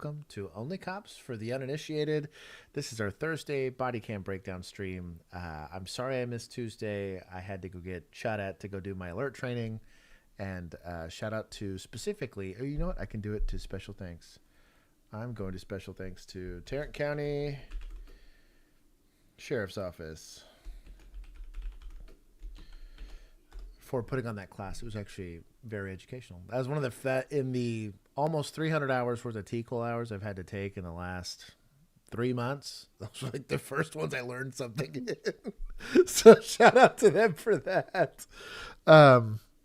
Welcome to Only Cops for the Uninitiated. This is our Thursday Bodycam breakdown stream. I'm sorry I missed Tuesday. I had to go get shot at to go do my alert training. And shout out to specifically, oh, you know what? I can do it to special thanks. I'm going to special thanks to Tarrant County Sheriff's Office for putting on that class. It was actually very educational. That was one of the in the almost 300 hours worth of TCOL hours I've had to take in the last 3 months. Those were like the first ones I learned something in. So shout out to them for that.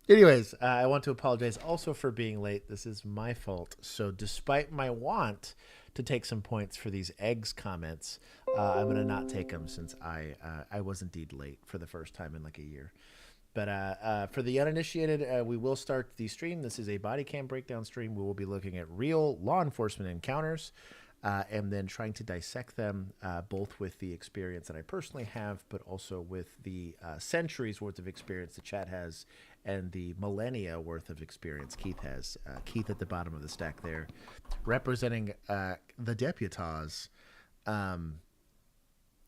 Anyways, I want to apologize also for being late. This is my fault. So despite my want to take some points for these eggs comments, I'm going to not take them since I was indeed late for the first time in like a year. But for the uninitiated, we will start the stream. This is a body cam breakdown stream. We will be looking at real law enforcement encounters and then trying to dissect them, both with the experience that I personally have, but also with the centuries worth of experience the chat has and the millennia worth of experience Keith has. Keith at the bottom of the stack there, representing the deputies.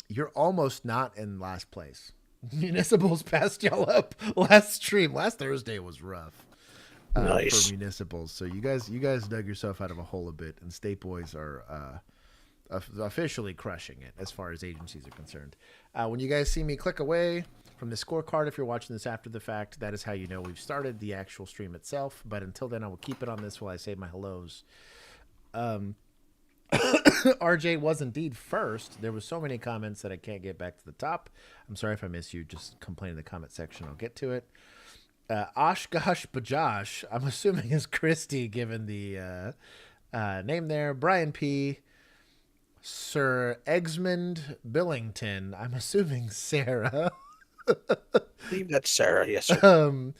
You're almost not in last place. Municipals passed y'all up last stream. Last Thursday was rough Nice. for municipals. So you guys dug yourself out of a hole a bit, and State Boys are officially crushing it as far as agencies are concerned. When you guys see me click away from the scorecard, if you're watching this after the fact, that is how you know we've started the actual stream itself. But until then, I will keep it on this while I say my hellos. RJ was indeed first. There was so many comments that I can't get back to the top. I'm sorry if I miss you. Just complain in the comment section. I'll get to it. Oshkosh Bajosh, I'm assuming is Christy given the name there. Brian P. Sir Eggsmond Billington, I'm assuming Sarah. I believe that's Sarah. Yes, sir.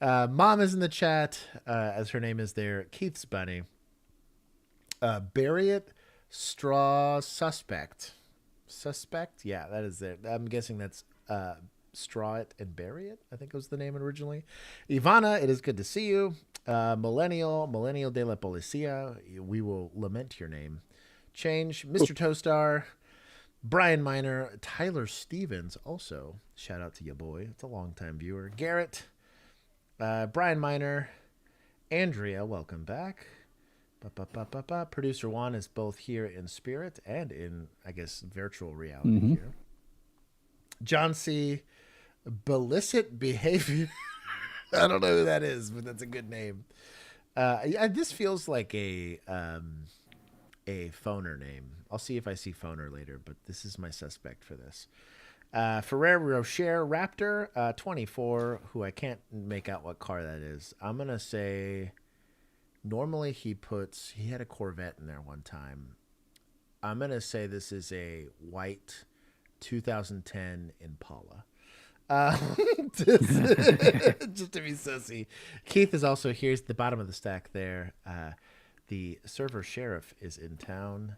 Mom is in the chat, as her name is there. Keith's bunny. Bury it. Straw suspect. Suspect? Yeah, that is it. I'm guessing that's Straw it and Bury it, I think was the name originally. Ivana, it is good to see you. Millennial de la Policia, we will lament your name. Change. Mr. Toastar. Brian Miner. Tyler Stevens, also. Shout out to you, boy. It's a long-time viewer. Garrett. Brian Miner. Andrea, welcome back. Producer Juan is both here in spirit and in, I guess, virtual reality here. John C. Belicit Behavior. I don't know who that is, but that's a good name. This feels like a phoner name. I'll see if I see phoner later, but this is my suspect for this. Ferrer Rocher Raptor 24, who I can't make out what car that is. I'm going to say... Normally he had a Corvette in there one time. I'm going to say this is a white 2010 Impala. Just to be sussy. Keith is also here. He's at the bottom of the stack there. The server sheriff is in town.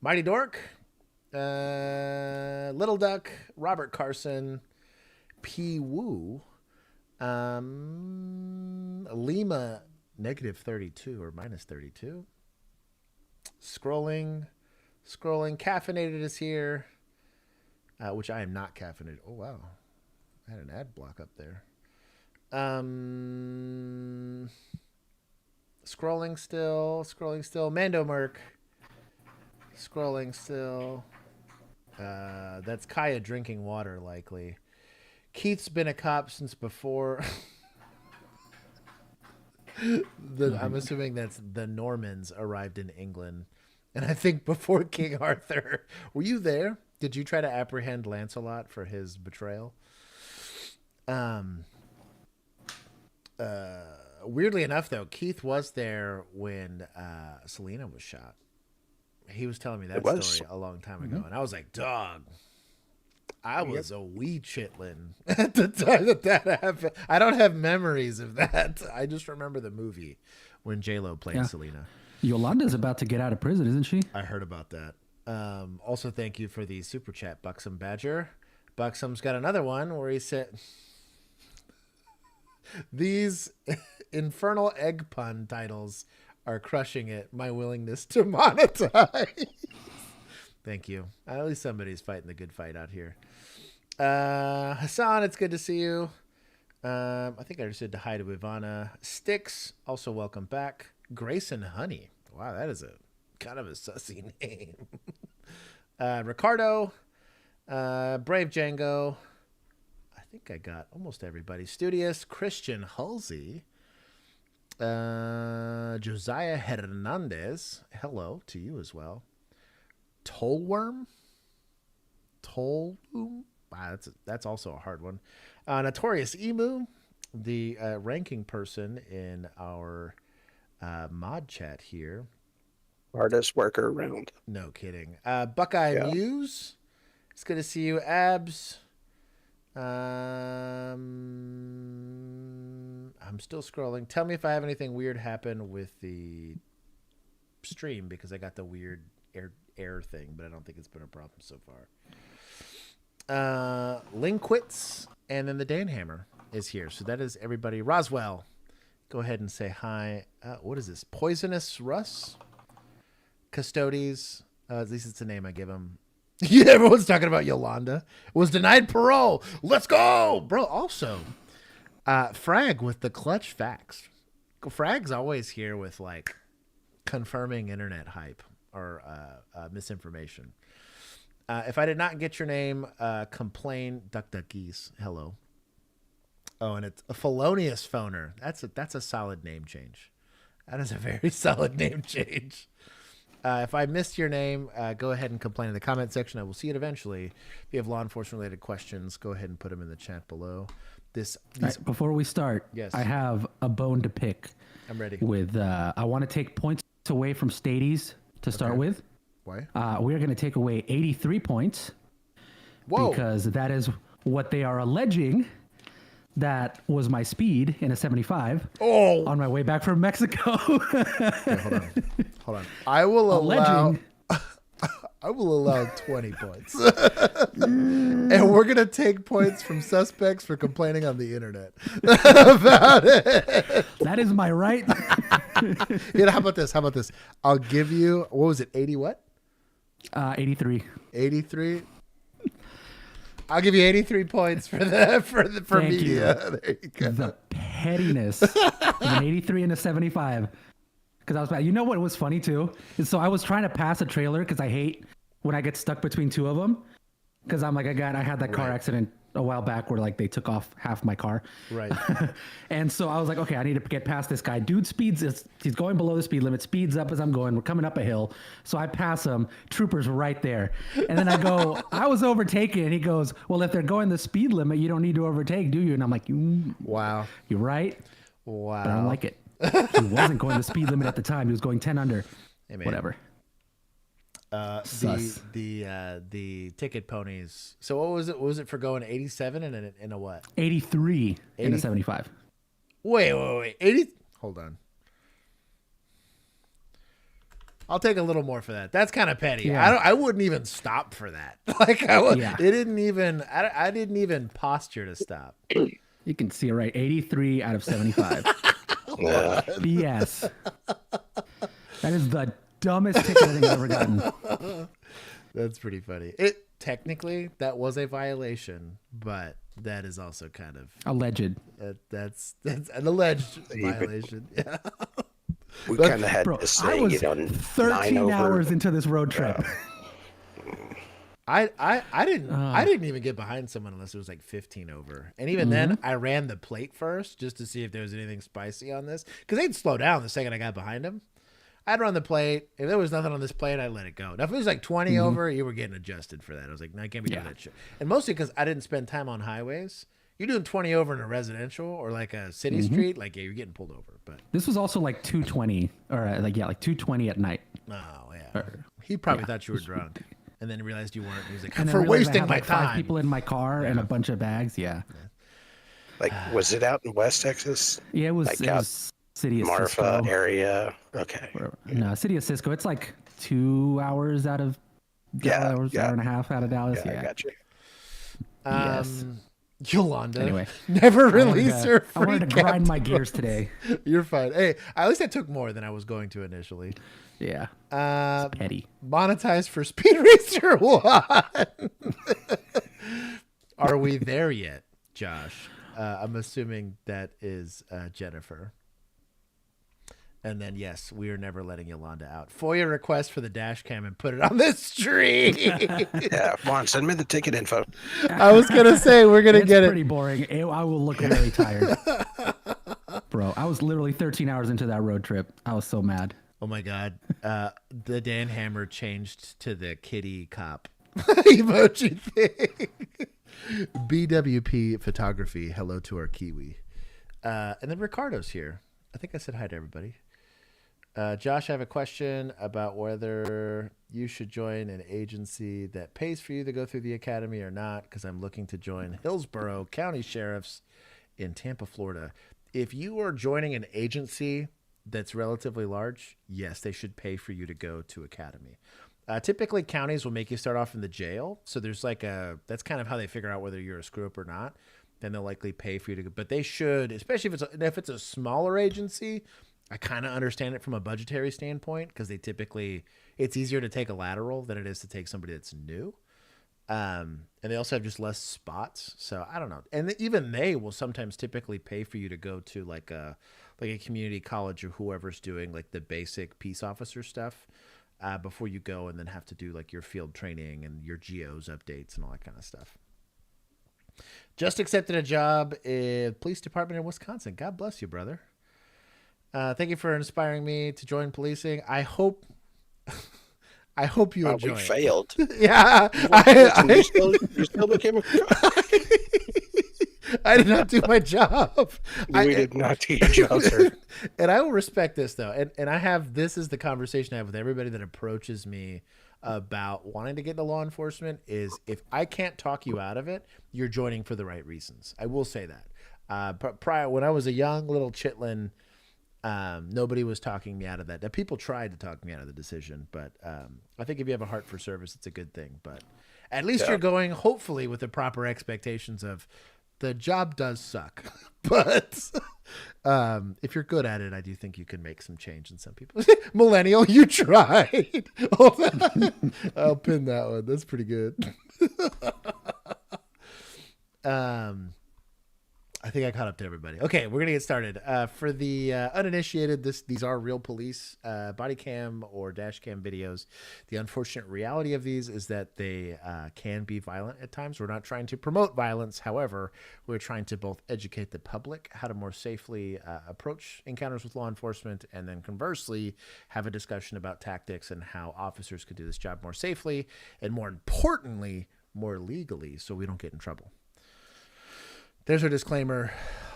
Mighty Dork. Little Duck. Robert Carson. P. Woo. Lima... -32 or -32. Scrolling. Caffeinated is here, which I am not caffeinated. Oh, wow. I had an ad block up there. Scrolling still. Mando Merc. Scrolling still. That's Kaya drinking water, likely. Keith's been a cop since before... I'm assuming that's the Normans arrived in England. And I think before King Arthur. Were you there? Did you try to apprehend Lancelot for his betrayal? Weirdly enough, though, Keith was there when Selena was shot. He was telling me that story a long time ago. And I was like, dog... I was a wee chitlin at the time that happened. I don't have memories of that. I just remember the movie when J-Lo played Selena. Yolanda's about to get out of prison, isn't she? I heard about that. Also, thank you for the super chat, Buxom Badger. Buxom's got another one where he said, these infernal egg pun titles are crushing it. My willingness to monetize. Thank you. At least somebody's fighting the good fight out here. Hassan, it's good to see you. I think I just said hi to Ivana. Sticks, also welcome back. Grayson Honey. Wow, that is a kind of a sussy name. Ricardo. Brave Django. I think I got almost everybody. Studious. Christian Halsey. Josiah Hernandez. Hello to you as well. Tollworm. Tollworm. Wow, that's also a hard one. Notorious Emu, the ranking person in our mod chat here. Hardest worker around. No kidding. Buckeye Muse. It's good to see you. Abs. I'm still scrolling. Tell me if I have anything weird happen with the stream, because I got the weird air thing, but I don't think it's been a problem so far. Linquits, and then the Dan Hammer is here. So that is everybody. Roswell, go ahead and say hi. What is this? Poisonous Russ? Custodes. At least it's the name I give him. Yeah, everyone's talking about Yolanda. Was denied parole. Let's go, bro. Also, Frag with the clutch facts. Frag's always here with like confirming internet hype or misinformation. If I did not get your name, complain. Duck Duck Geese. Hello. Oh, and it's a felonious phoner. That's a solid name change. That is a very solid name change. If I missed your name, go ahead and complain in the comment section. I will see it eventually. If you have law enforcement related questions, go ahead and put them in the chat below. Right, before we start, yes. I have a bone to pick. I'm ready. With I want to take points away from Stadies to start with. Why? We're going to take away 83 points. Whoa. Because that is what they are alleging. That was my speed in a 75 on my way back from Mexico. Okay, hold on. I will allow 20 points. And we're going to take points from suspects for complaining on the internet about it. That is my right. How about this? I'll give you, what was it, 80 what? 83. 83? I'll give you 83 points for Thank media. You. There you go. The pettiness of an 83 and a 75. Because you know what was funny too? Is so I was trying to pass a trailer because I hate when I get stuck between two of them. Because I'm like, I had that car accident a while back where like they took off half my car. Right. And so I was like, okay, I need to get past this guy. Dude he's going below the speed limit, speeds up as I'm going. We're coming up a hill. So I pass him, trooper's right there. And then I go, I was overtaken. And he goes, well, if they're going the speed limit, you don't need to overtake, do you? And I'm like, wow. You're right. Wow. But I don't like it. He wasn't going the speed limit at the time. He was going 10 under. Hey, whatever. The ticket ponies. So what was it? What was it for going 87 in a what? 83 in a 75. Wait. 80. Hold on. I'll take a little more for that. That's kind of petty. Yeah. I wouldn't even stop for that. Like it didn't even. I didn't even posture to stop. You can see it right. 83 out of 75. BS. That is the dumbest ticket I think I've ever gotten. That's pretty funny. Technically that was a violation, but that is also kind of alleged. That's an alleged violation. Yeah. We kind of had this thing, I was 13 hours into this road trip. I didn't even get behind someone unless it was like 15 over. And even then I ran the plate first just to see if there was anything spicy on this. Because they'd slow down the second I got behind them. I'd run the plate. If there was nothing on this plate, I'd let it go. Now, if it was like 20 over, you were getting adjusted for that. I was like, no, I can't be doing that shit. And mostly because I didn't spend time on highways. You're doing 20 over in a residential or like a city street, like, you're getting pulled over. But this was also like 220 or like 220 at night. Oh, yeah. He probably thought you were drunk. And then realized you weren't. He was like, for wasting my time. 5 people in my car and a bunch of bags. Yeah. Like, was it out in West Texas? Yeah, it was. Like it was City of Marfa Cisco area. Okay. No, City of Cisco. It's like 2 hours out of Dallas, hour and a half out of Dallas. Yeah, I got you. Yes. Yolanda. Anyway, Never release her I wanted to free grind my captos. gears today. You're fine. Hey, at least I took more than I was going to initially. Yeah. It's petty. Monetized for Speed Racer 1. Are we there yet, Josh? I'm assuming that is Jennifer. And then, yes, we are never letting Yolanda out. FOIA request for the dash cam and put it on the stream. Yeah, come on, send me the ticket info. I was going to say, we're going to get it. It's pretty boring. I will look very tired. Bro, I was literally 13 hours into that road trip. I was so mad. Oh, my God. The Dan Hammer changed to the kitty cop emoji thing. BWP Photography. Hello to our Kiwi. And then Ricardo's here. I think I said hi to everybody. Josh, I have a question about whether you should join an agency that pays for you to go through the academy or not, because I'm looking to join Hillsborough County Sheriffs in Tampa, Florida. If you are joining an agency that's relatively large, yes, they should pay for you to go to academy. Typically, counties will make you start off in the jail. So there's that's kind of how they figure out whether you're a screw up or not. Then they'll likely pay for you to go. But they should, especially if it's a smaller agency, I kind of understand it from a budgetary standpoint, because it's easier to take a lateral than it is to take somebody that's new. And they also have just less spots. So I don't know. And even they will sometimes typically pay for you to go to like a community college or whoever's doing like the basic peace officer stuff before you go, and then have to do like your field training and your geos updates and all that kind of stuff. Just accepted a job in police department in Wisconsin. God bless you, brother. Thank you for inspiring me to join policing. I hope you enjoy. We failed. Yeah. You still became a I did not do my job. We did not do your job, sir. And I will respect this, though. And this is the conversation I have with everybody that approaches me about wanting to get into law enforcement is, if I can't talk you out of it, you're joining for the right reasons. I will say that. But when I was a young little chitlin, nobody was talking me out of that. Now, people tried to talk me out of the decision, but I think if you have a heart for service, it's a good thing. But at least you're going, hopefully, with the proper expectations of the job does suck. But if you're good at it, I do think you can make some change in some people. Millennial, you tried. I'll pin that one. That's pretty good. I think I caught up to everybody. Okay, we're going to get started. For the uninitiated, these are real police body cam or dash cam videos. The unfortunate reality of these is that they can be violent at times. We're not trying to promote violence. However, we're trying to both educate the public how to more safely approach encounters with law enforcement, and then conversely, have a discussion about tactics and how officers could do this job more safely and, more importantly, more legally, so we don't get in trouble. There's our disclaimer.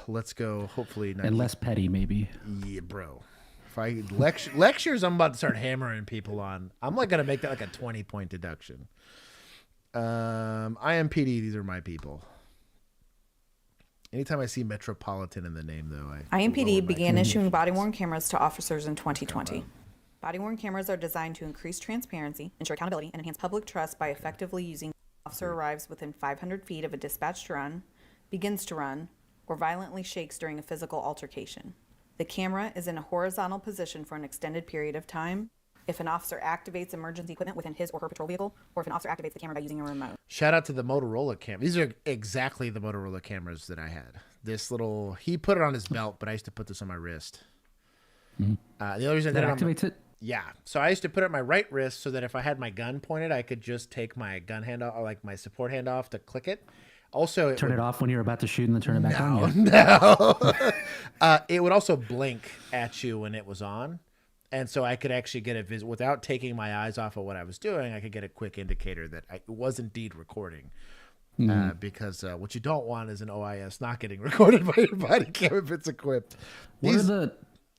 Let's go. Hopefully, and less petty, maybe. Yeah, bro. If I lectures, I'm about to start hammering people on. I'm like gonna make that like a 20-point deduction. IMPD. These are my people. Anytime I see Metropolitan in the name, though, IMPD began issuing body-worn cameras to officers in 2020. Body-worn cameras are designed to increase transparency, ensure accountability, and enhance public trust by effectively using. Officer arrives within 500 feet of a dispatched run, begins to run, or violently shakes during a physical altercation. The camera is in a horizontal position for an extended period of time. If an officer activates emergency equipment within his or her patrol vehicle, or if an officer activates the camera by using a remote. Shout out to the Motorola camera. These are exactly the Motorola cameras that I had. He put it on his belt, but I used to put this on my wrist. Mm-hmm. The only reason that activates it? Yeah. So I used to put it on my right wrist so that if I had my gun pointed, I could just take my gun hand off, or like my support hand off, to click it. Also, turn it off when you're about to shoot and then turn it back on. No. It would also blink at you when it was on, and so I could actually get a without taking my eyes off of what I was doing. I could get a quick indicator that it was indeed recording. Because what you don't want is an OIS not getting recorded by your body cam if it's equipped. What are the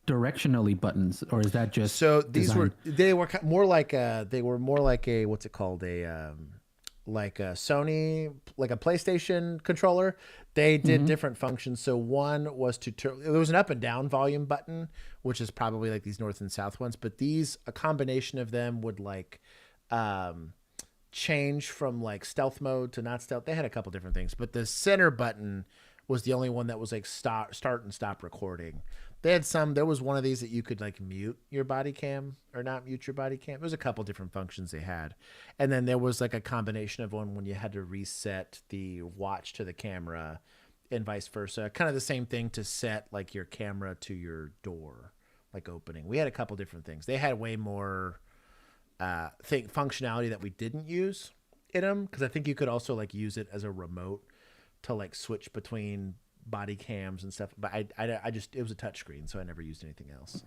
directionally buttons, or is that just these were more like a what's it called, like a Sony, like a PlayStation controller. They did different functions. So one was there was an up and down volume button, which is probably like these north and south ones, but a combination of them would change from like stealth mode to not stealth. They had a couple different things, but the center button was the only one that was like start and stop recording. They had some. There was one of these that you could like mute your body cam or not mute your body cam. There was a couple different functions they had, and then there was like a combination of one when you had to reset the watch to the camera, and vice versa. Kind of the same thing to set like your camera to your door, like opening. We had a couple different things. They had way more functionality that we didn't use in them, because I think you could also like use it as a remote to like switch between body cams and stuff, but I just, it was a touch screen, so I never used anything else.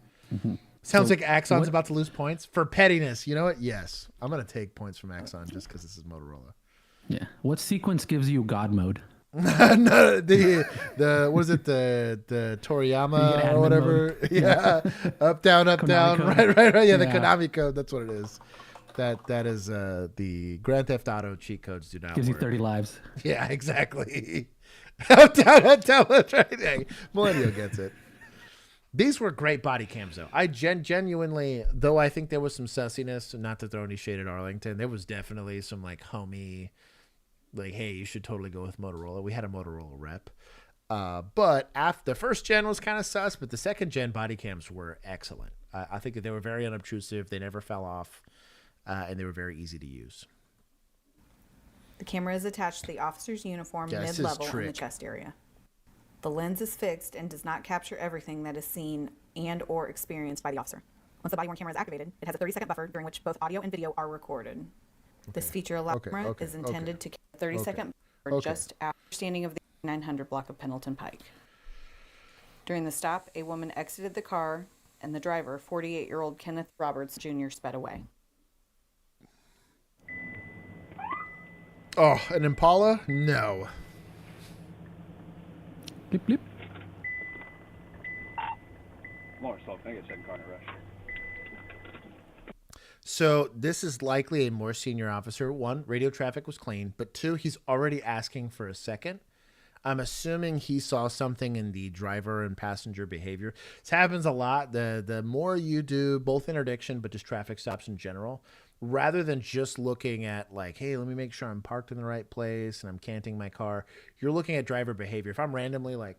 Sounds like Axon's about to lose points for pettiness. You know what? Yes, I'm gonna take points from Axon just because this is Motorola. Yeah. What sequence gives you God mode? No, the what is it, the Toriyama or whatever? Yeah, up down Konami right. Yeah, the Konami code. That's what it is. That is the Grand Theft Auto cheat codes do not Gives work. you 30 lives. Yeah, exactly. Up down. That's right. Hey, Millennial gets it. These were great body cams, though. I genuinely, though I think there was some sussiness, not to throw any shade at Arlington, there was definitely some like homey, like, hey, you should totally go with Motorola. We had a Motorola rep. But after the first gen was kind of sus, but the second gen body cams were excellent. I think that they were very unobtrusive. They never fell off, and they were very easy to use. The camera is attached to the officer's uniform mid-level in the chest area. The lens is fixed and does not capture everything that is seen and or experienced by the officer. Once the body-worn camera is activated, it has a 30-second buffer during which both audio and video are recorded. Okay. This feature allows the camera is intended to keep a 30-second buffer just after standing of the 900 block of Pendleton Pike. During the stop, a woman exited the car and the driver, 48-year-old Kenneth Roberts Jr., sped away. Oh, an Impala? No. Bleep, bleep. More so, I guess second car in a rush. So this is likely a more senior officer. One, radio traffic was clean, but two, he's already asking for a second. I'm assuming he saw something in the driver and passenger behavior. This happens a lot. The more you do both interdiction, but just traffic stops in general, rather than just looking at like, hey, let me make sure I'm parked in the right place and I'm canting my car, you're looking at driver behavior. If I'm randomly like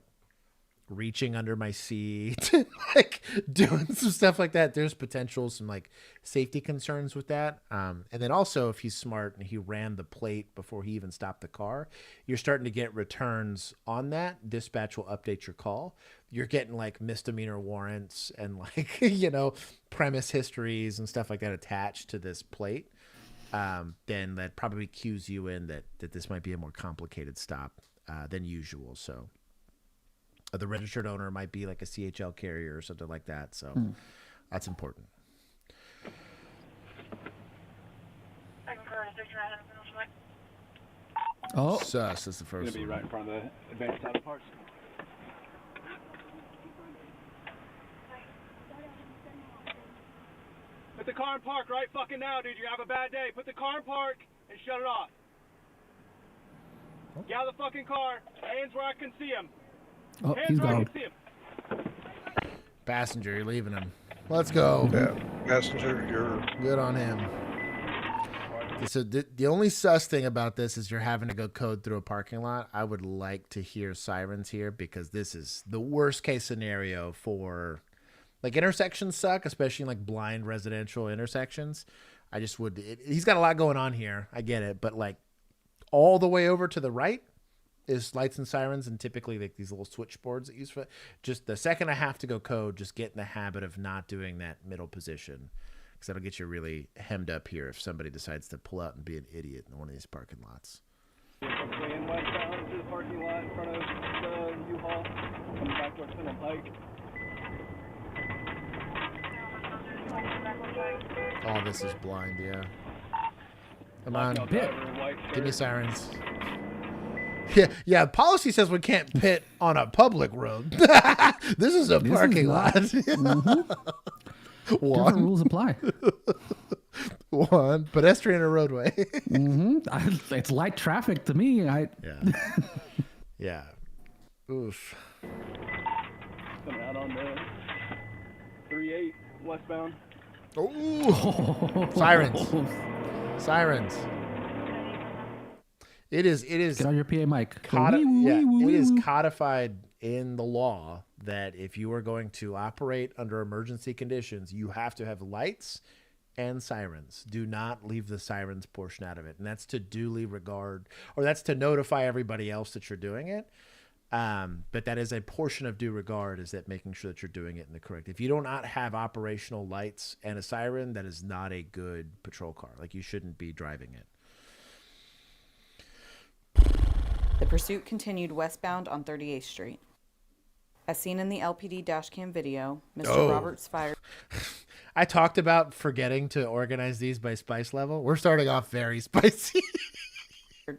reaching under my seat, like doing some stuff like that, there's potential some like safety concerns with that. And then also if he's smart and he ran the plate before he even stopped the car, you're starting to get returns on that. Dispatch will update your call. You're getting like misdemeanor warrants and like, you know, premise histories and stuff like that attached to this plate. Then that probably cues you in that this might be a more complicated stop than usual. So the registered owner might be like a CHL carrier or something like that. So that's important. Oh, Sus is the first Gonna be one. right in front of the advanced auto parts. Put the car in park right fucking now, dude. You have a bad day. Put the car in park and shut it off. Get out of the fucking car. Hands where I can see him. oh, Hands he's where I gone. can see him. Passenger, you're leaving him. Let's go. Yeah, passenger, you're Good on him. So the only sus thing about this is you're having to go code through a parking lot. I would like to hear sirens here because this is the worst case scenario for like intersections suck, especially in like blind residential intersections. I just would, he's got a lot going on here. I get it. But like all the way over to the right is lights and sirens and typically like these little switchboards that use for just the second I have to go code, just get in the habit of not doing that middle position. Because that'll get you really hemmed up here if somebody decides to pull out and be an idiot in one of these parking lots. Going westbound to the parking lot in front of the U-Haul. Coming back towards Pendleton Pike. Oh, this is blind, yeah. Come on, No pit. driver, white give me shirt. sirens. Yeah, policy says we can't pit on a public road. This is a parking lot. Different One, rules apply. one pedestrian or roadway. It's light traffic to me. Yeah. Yeah. Oof. Coming out on the 3-8 westbound. Ooh. Sirens. Sirens. It is Get on your PA mic. it is codified in the law that if you are going to operate under emergency conditions, you have to have lights and sirens. Do not leave the sirens portion out of it. And that's to duly regard, or that's to notify everybody else that you're doing it. But that is a portion of due regard, is that making sure that you're doing it in the correct. If you do not have operational lights and a siren, that is not a good patrol car. Like, you shouldn't be driving it. The pursuit continued westbound on 38th Street. As seen in the LPD dashcam video, Mr. Roberts fired. I talked about forgetting to organize these by spice level. We're starting off very spicy.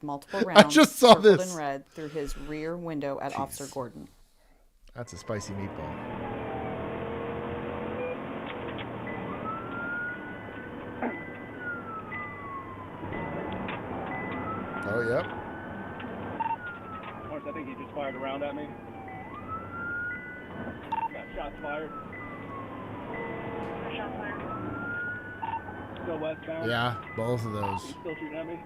Multiple rounds just saw circled this. in red through his rear window at Officer Gordon. That's a spicy meatball. Oh, yep. Of course, I think he just fired a round at me. Got shots fired. Still westbound. Yeah, both of those. He's still shooting at me.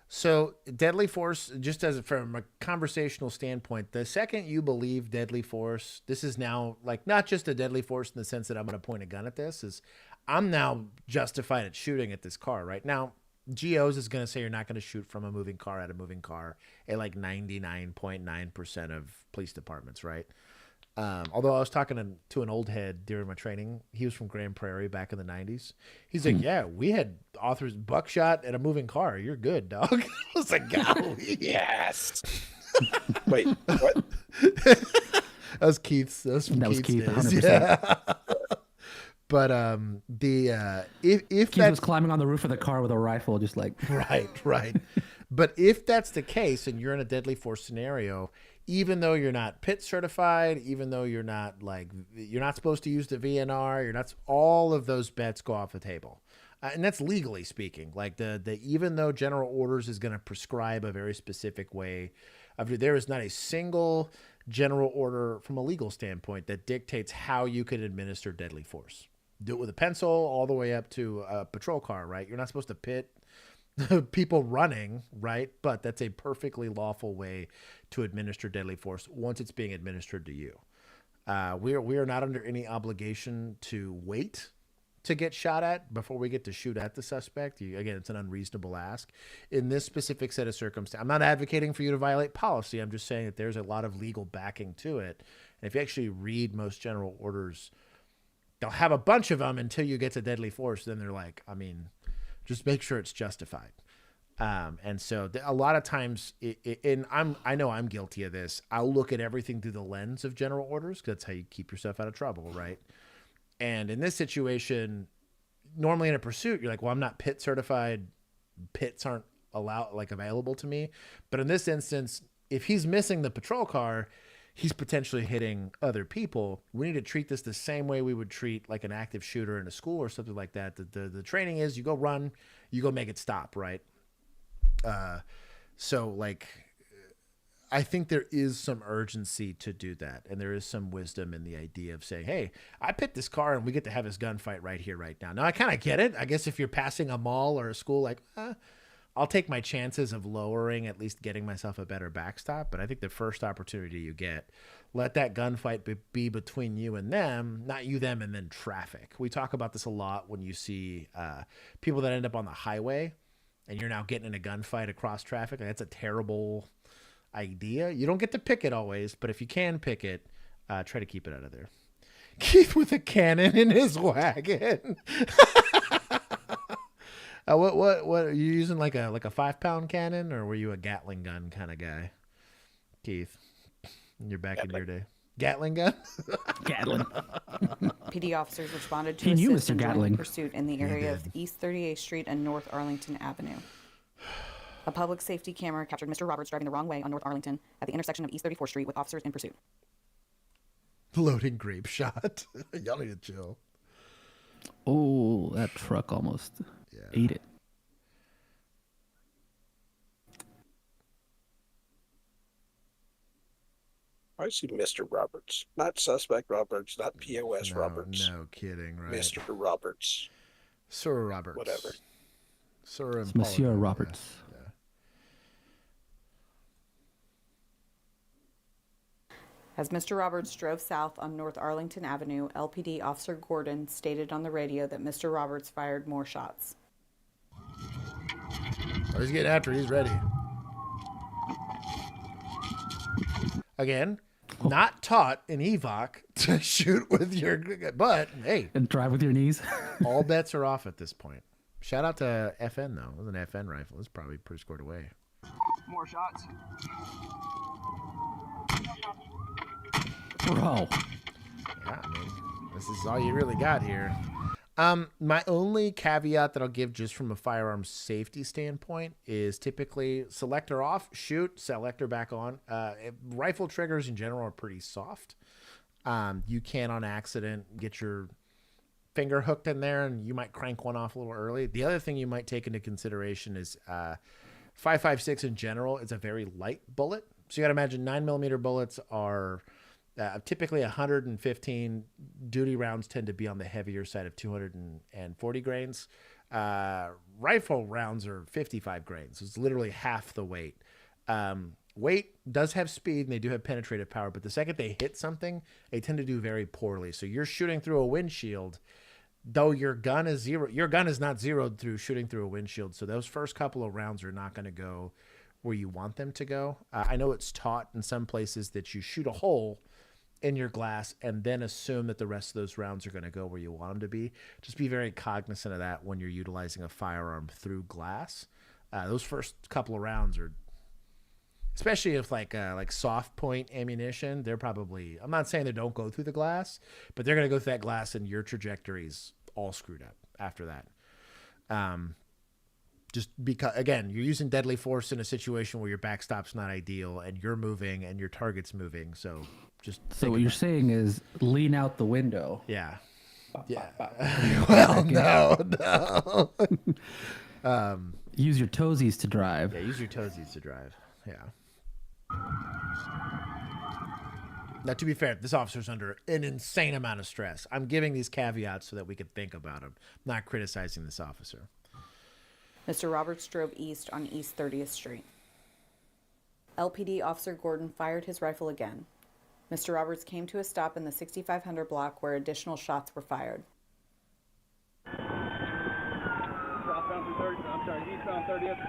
So deadly force, just as from a conversational standpoint, the second you believe deadly force, this is now like not just a deadly force in the sense that I'm going to point a gun at this, is I'm now justified at shooting at this car right now. GOs is going to say you're not going to shoot from a moving car at a moving car at like 99.9% of police departments, right? Although I was talking to an old head during my training. He was from Grand Prairie back in the 90s. He's like, yeah, we had authors buckshot at a moving car. You're good, dog. I was like, oh, Yes. Wait, what? that was Keith's. That was from That was Keith's Keith, days. 100%. Yeah. But if Keith that's was climbing on the roof of the car with a rifle, just like right. But if that's the case and you're in a deadly force scenario, even though you're not PIT certified, even though you're not supposed to use the VNR, all of those bets go off the table. And that's legally speaking. Like the even though general orders is going to prescribe a very specific way there is not a single general order from a legal standpoint that dictates how you could administer deadly force. Do it with a pencil all the way up to a patrol car, right? You're not supposed to pit people running, right? But that's a perfectly lawful way to administer deadly force once it's being administered to you. We are not under any obligation to wait to get shot at before we get to shoot at the suspect. Again, it's an unreasonable ask. In this specific set of circumstances, I'm not advocating for you to violate policy. I'm just saying that there's a lot of legal backing to it. And if you actually read most general orders, they'll have a bunch of them until you get to deadly force. Then they're like, just make sure it's justified. And so a lot of times, I know I'm guilty of this. I'll look at everything through the lens of general orders, because that's how you keep yourself out of trouble, right? And in this situation, normally in a pursuit, you're like, well, I'm not PIT certified. PITs aren't available to me. But in this instance, if he's missing the patrol car, he's potentially hitting other people. We need to treat this the same way we would treat like an active shooter in a school or something like that. The training is you go run, you go make it stop, right? So like, I think there is some urgency to do that. And there is some wisdom in the idea of saying, hey, I picked this car and we get to have this gunfight right here, right now. Now I kind of get it. I guess if you're passing a mall or a school, like, I'll take my chances of lowering, at least getting myself a better backstop. But I think the first opportunity you get, let that gunfight be between you and them, not you, them, and then traffic. We talk about this a lot when you see people that end up on the highway and you're now getting in a gunfight across traffic. Like, that's a terrible idea. You don't get to pick it always, but if you can pick it, try to keep it out of there. Keith with a cannon in his wagon. What are you using, like a 5-pound cannon, or were you a Gatling gun kind of guy, Keith? You're back in your day. Gatling gun? Gatling. PD officers responded to He knew assist Mr. in joining Gatling. pursuit in the area of East 38th Street and North Arlington Avenue. A public safety camera captured Mr. Roberts driving the wrong way on North Arlington at the intersection of East 34th Street with officers in pursuit. Loading grape shot. Y'all need to chill. Oh, that truck almost ate it. I see Mr. Roberts, not suspect Roberts, not POS Roberts. No kidding, right? Mr. Roberts. Sir Roberts. Whatever. Sir It's Monsieur Impollo, Roberts. Yeah. As Mr. Roberts drove south on North Arlington Avenue, LPD Officer Gordon stated on the radio that Mr. Roberts fired more shots. Oh, he's getting after it. He's ready. Again, not taught in EVOC to shoot with your... But, hey. And drive with your knees. All bets are off at this point. Shout out to FN, though. It was an FN rifle. It's probably pretty squared away. More shots. Bro. Yeah, I mean, this is all you really got here. My only caveat that I'll give just from a firearm safety standpoint is typically selector off, shoot, selector back on. Rifle triggers in general are pretty soft. You can, on accident, get your finger hooked in there and you might crank one off a little early. The other thing you might take into consideration is 5.56 in general is a very light bullet. So you got to imagine 9mm bullets are... typically 115. Duty rounds tend to be on the heavier side of 240 grains. Rifle rounds are 55 grains. So it's literally half the weight. Weight does have speed and they do have penetrative power, but the second they hit something, they tend to do very poorly. So you're shooting through a windshield, though your gun is zero. Your gun is not zeroed through shooting through a windshield. So those first couple of rounds are not going to go where you want them to go. I know it's taught in some places that you shoot a hole in your glass and then assume that the rest of those rounds are going to go where you want them to be. Just be very cognizant of that when you're utilizing a firearm through glass. Those first couple of rounds are, especially if like soft point ammunition, they're probably, I'm not saying they don't go through the glass, but they're going to go through that glass and your trajectory's all screwed up after that. Just because, again, you're using deadly force in a situation where your backstop's not ideal and you're moving and your target's moving. So just So what you're saying is lean out the window. yeah. Yeah. Well, no. Use your toesies to drive. Yeah, use your toesies to drive. Yeah. Now, to be fair, this officer's under an insane amount of stress. I'm giving these caveats so that we can think about him, not criticizing this officer. Mr. Roberts drove east on East 30th Street. LPD Officer Gordon fired his rifle again. Mr. Roberts came to a stop in the 6500 block where additional shots were fired. Southbound through 30th. I'm sorry, eastbound 30th.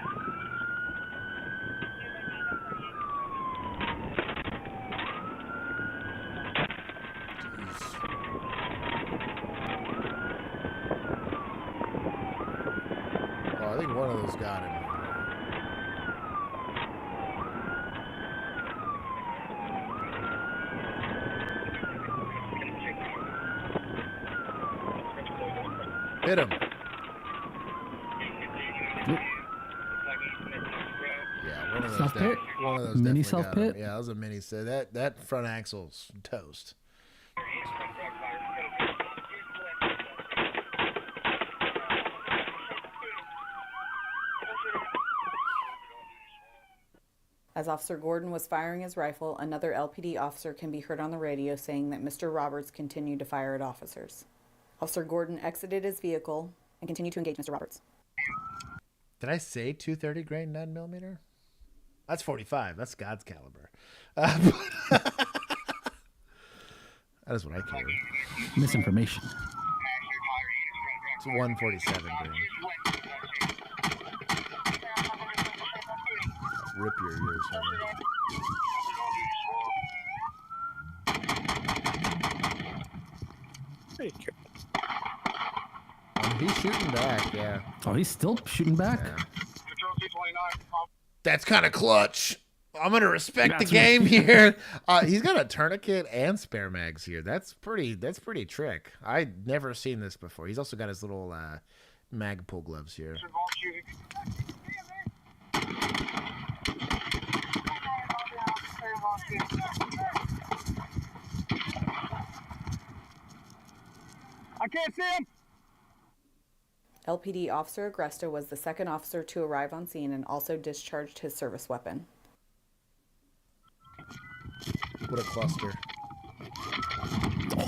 Oh, I think one of those got him. Hit him. Yeah, one of those. Self pit? One of those Mini definitely self got him. pit? Yeah, that was a mini. So that front axle's toast. As Officer Gordon was firing his rifle, another LPD officer can be heard on the radio saying that Mr. Roberts continued to fire at officers. Officer Gordon exited his vehicle and continued to engage Mr. Roberts. Did I say 230 grain 9mm? That's 45. That's God's caliber. That is what I carry. Misinformation. It's 147 grain. Rip your ears, honey. He's shooting back, yeah. Oh, he's still shooting back? Yeah. That's kind of clutch. I'm gonna respect That's the game here. He's got a tourniquet and spare mags here. That's pretty trick. I'd never seen this before. He's also got his little mag pull gloves here. I can't see him. LPD Officer Agresta was the second officer to arrive on scene and also discharged his service weapon. What a cluster.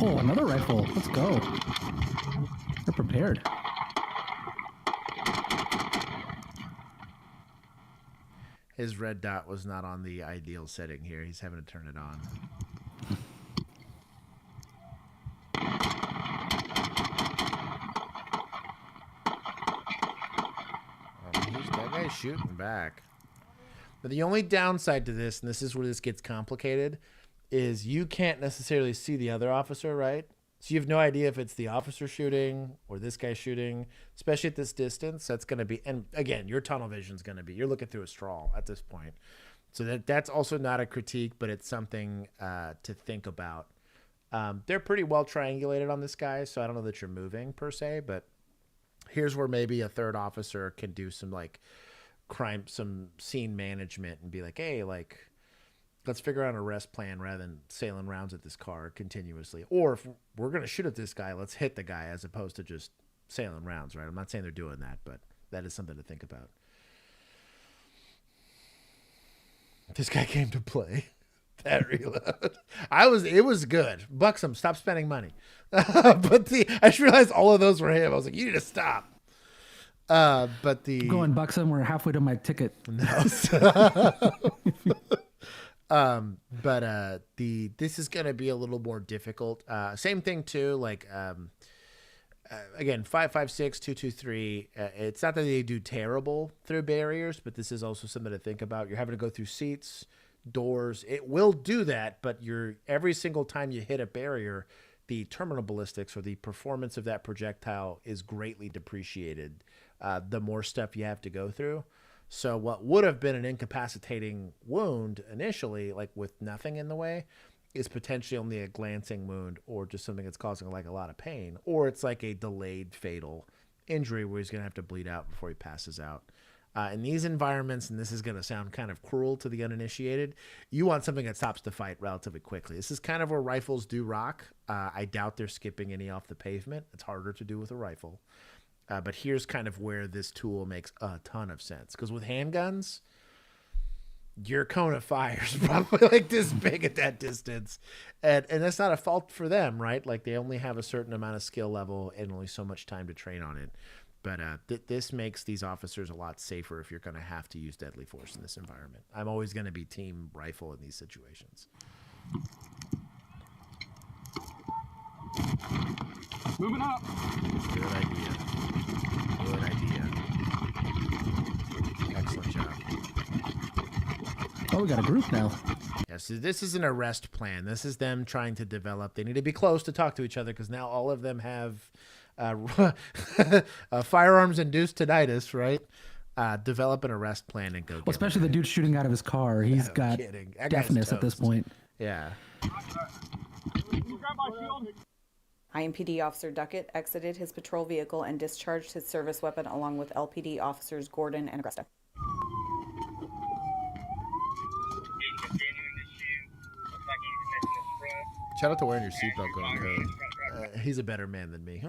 Oh, another rifle. Let's go. They're prepared. His red dot was not on the ideal setting here. He's having to turn it on. That guy's shooting back. But the only downside to this, and this is where this gets complicated, is you can't necessarily see the other officer, right? So you have no idea if it's the officer shooting or this guy shooting, especially at this distance. That's going to be, and again, your tunnel vision is going to be, you're looking through a straw at this point. So that's also not a critique, but it's something to think about. They're pretty well triangulated on this guy, so I don't know that you're moving per se, but here's where maybe a third officer can do some like some scene management and be like, hey, like, let's figure out an arrest plan rather than sailing rounds at this car continuously. Or if we're going to shoot at this guy, let's hit the guy as opposed to just sailing rounds, right? I'm not saying they're doing that, but that is something to think about. This guy came to play. That reload. It was good. Buxom, stop spending money. But I just realized all of those were him. I was like, you need to stop. But Going Buxom, we're halfway to my ticket. No. This is going to be a little more difficult. Same thing too. Like, again, 5.56, 2.23. It's not that they do terrible through barriers, but this is also something to think about. You're having to go through seats, doors. It will do that, but every single time you hit a barrier, the terminal ballistics or the performance of that projectile is greatly depreciated. The more stuff you have to go through. So what would have been an incapacitating wound initially, like with nothing in the way, is potentially only a glancing wound or just something that's causing like a lot of pain. Or it's like a delayed fatal injury where he's going to have to bleed out before he passes out. In these environments, and this is going to sound kind of cruel to the uninitiated, you want something that stops the fight relatively quickly. This is kind of where rifles do rock. I doubt they're skipping any off the pavement. It's harder to do with a rifle. But here's kind of where this tool makes a ton of sense. Because with handguns, your cone of fire is probably like this big at that distance. And that's not a fault for them, right? Like they only have a certain amount of skill level and only so much time to train on it. But this makes these officers a lot safer if you're going to have to use deadly force in this environment. I'm always going to be team rifle in these situations. Moving up. Good idea. Good idea. Excellent job. Oh, we got a group now. Yeah, so this is an arrest plan. This is them trying to develop. They need to be close to talk to each other because now all of them have firearms-induced tinnitus, right? Develop an arrest plan and go. Well, especially the dude shooting out of his car. He's got deafness at this point. Yeah. IMPD Officer Duckett exited his patrol vehicle and discharged his service weapon along with LPD officers Gordon and Agresta. Shout out to wearing your seatbelt going code. He's a better man than me.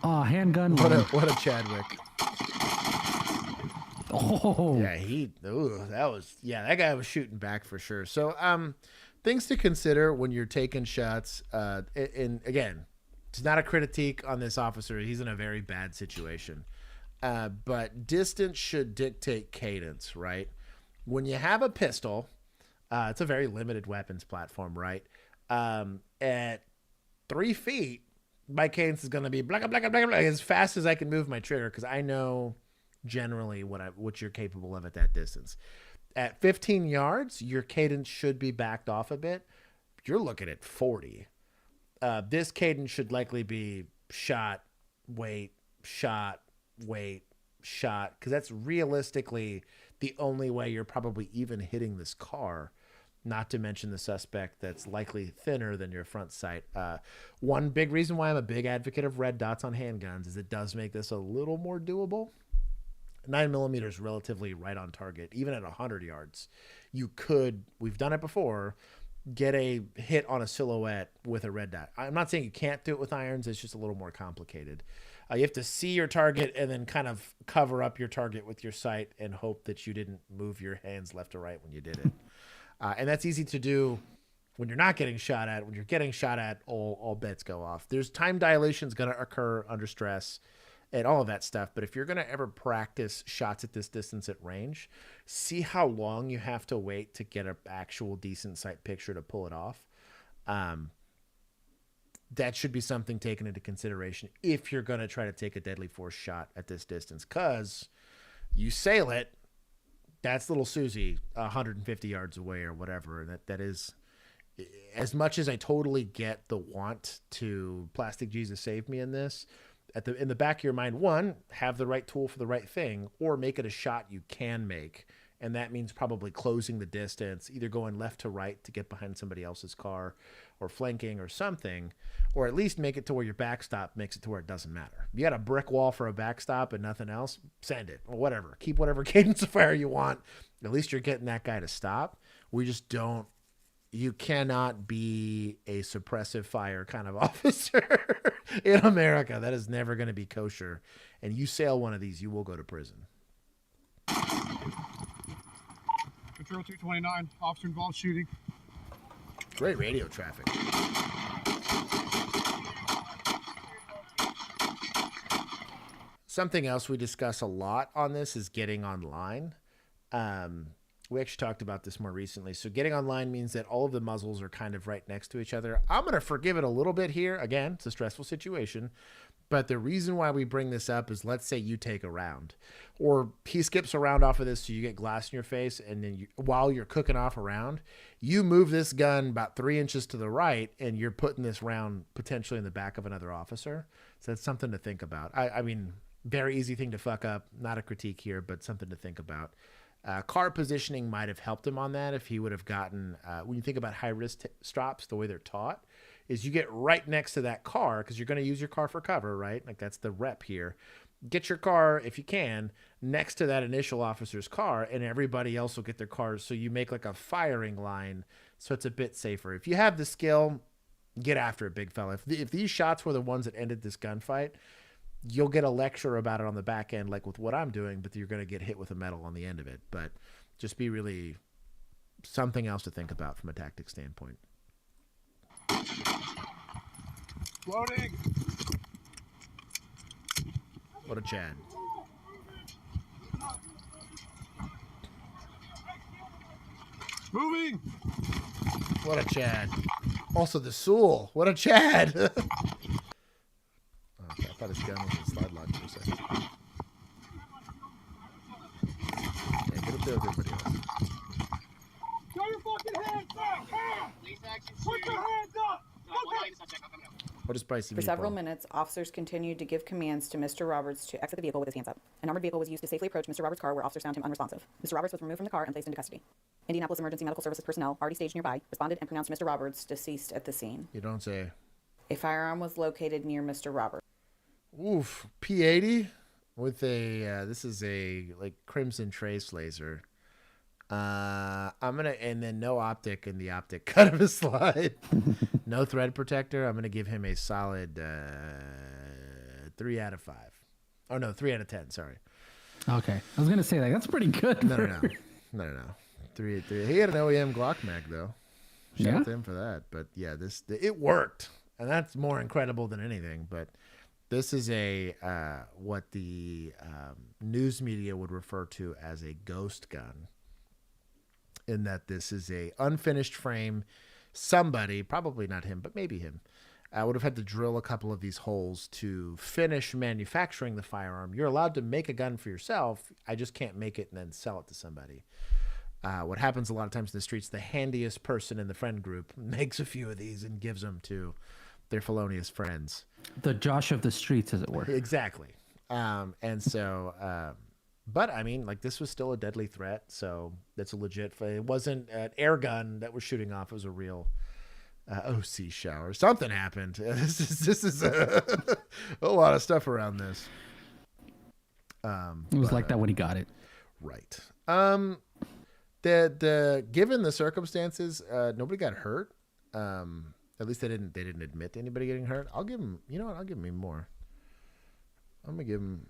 Oh, handgun. What a Chadwick. Oh. Yeah, that guy was shooting back for sure. So, things to consider when you're taking shots. And again, it's not a critique on this officer. He's in a very bad situation. But distance should dictate cadence, right? When you have a pistol, it's a very limited weapons platform, right? At 3 feet, my cadence is going to be blah, blah, blah, blah, blah, as fast as I can move my trigger because I know generally what you're capable of at that distance. At 15 yards, your cadence should be backed off a bit. You're looking at 40. This cadence should likely be shot, wait, shot, wait, shot, because that's realistically the only way you're probably even hitting this car, not to mention the suspect that's likely thinner than your front sight. One big reason why I'm a big advocate of red dots on handguns is it does make this a little more doable. 9mm is relatively right on target. Even at 100 yards, you could, we've done it before, get a hit on a silhouette with a red dot. I'm not saying you can't do it with irons. It's just a little more complicated. You have to see your target and then kind of cover up your target with your sight and hope that you didn't move your hands left or right when you did it. And that's easy to do when you're not getting shot at. When you're getting shot at, all bets go off. There's time dilation is going to occur under stress and all of that stuff. But if you're going to ever practice shots at this distance at range, see how long you have to wait to get an actual decent sight picture to pull it off. That should be something taken into consideration if you're going to try to take a deadly force shot at this distance, because you sail it, that's little Susie 150 yards away or whatever. And that is, as much as I totally get the want to plastic Jesus save me in this, in the back of your mind, one, have the right tool for the right thing, or make it a shot you can make. And that means probably closing the distance, either going left to right to get behind somebody else's car or flanking or something, or at least make it to where your backstop makes it to where it doesn't matter. You got a brick wall for a backstop and nothing else, send it or whatever. Keep whatever cadence of fire you want. At least you're getting that guy to stop. We just don't. You cannot be a suppressive fire kind of officer in America. That is never going to be kosher. And you sail one of these, you will go to prison. Control 229, officer involved shooting. Great radio traffic. Something else we discuss a lot on this is getting online. We actually talked about this more recently. So getting online means that all of the muzzles are kind of right next to each other. I'm going to forgive it a little bit here. Again, it's a stressful situation. But the reason why we bring this up is, let's say you take a round, or he skips a round off of this so you get glass in your face, and then while you're cooking off a round, you move this gun about 3 inches to the right, and you're putting this round potentially in the back of another officer. So that's something to think about. I mean, very easy thing to fuck up. Not a critique here, but something to think about. Car positioning might have helped him on that if he would have gotten, when you think about high-risk stops, the way they're taught, is you get right next to that car because you're going to use your car for cover, right? Like that's the rep here. Get your car, if you can, next to that initial officer's car, and everybody else will get their cars. So you make like a firing line, so it's a bit safer. If you have the skill, get after it, big fella. If these shots were the ones that ended this gunfight, you'll get a lecture about it on the back end, like with what I'm doing, but you're going to get hit with a medal on the end of it. But just be really something else to think about from a tactic standpoint. Loading. What a Chad. Moving. What a Chad. Also the Soul. What a Chad. Okay, I thought his gun was in slide lock for a second. Yeah, get up there with everybody else. Throw your fucking hands up! Put your hands up! What is spicy For several meatball? minutes, officers continued to give commands to Mr. Roberts to exit the vehicle with his hands up. An armored vehicle was used to safely approach Mr. Roberts' car, where officers found him unresponsive. Mr. Roberts was removed from the car and placed into custody. Indianapolis Emergency Medical Services personnel, already staged nearby, responded and pronounced Mr. Roberts deceased at the scene. You don't say. A firearm was located near Mr. Roberts. Oof. P80 with a, this is a like Crimson Trace laser. And then no optic in the optic cut of his slide. No thread protector. I'm going to give him a solid 3 out of 5. Oh, no, 3 out of 10. Sorry. Okay. I was going to say, like, that's pretty good. No. 3. He had an OEM Glock mag, though. Shout Yeah? out to him for that. But yeah, it worked. And that's more incredible than anything. But this is what the news media would refer to as a ghost gun. In that this is a unfinished frame. Somebody, probably not him, but maybe him, would have had to drill a couple of these holes to finish manufacturing the firearm. You're allowed to make a gun for yourself. I just can't make it and then sell it to somebody. What happens a lot of times in the streets, the handiest person in the friend group makes a few of these and gives them to their felonious friends. The Josh of the streets, as it were. Exactly. And so... But, I mean, like, this was still a deadly threat, so that's a legit... It wasn't an air gun that was shooting off. It was a real OC shower. Something happened. This is a lot of stuff around this. It was like that when he got it. Right. Given the circumstances, nobody got hurt. At least they didn't admit to anybody getting hurt. I'll give him... You know what? I'll give him more. I'm going to give him...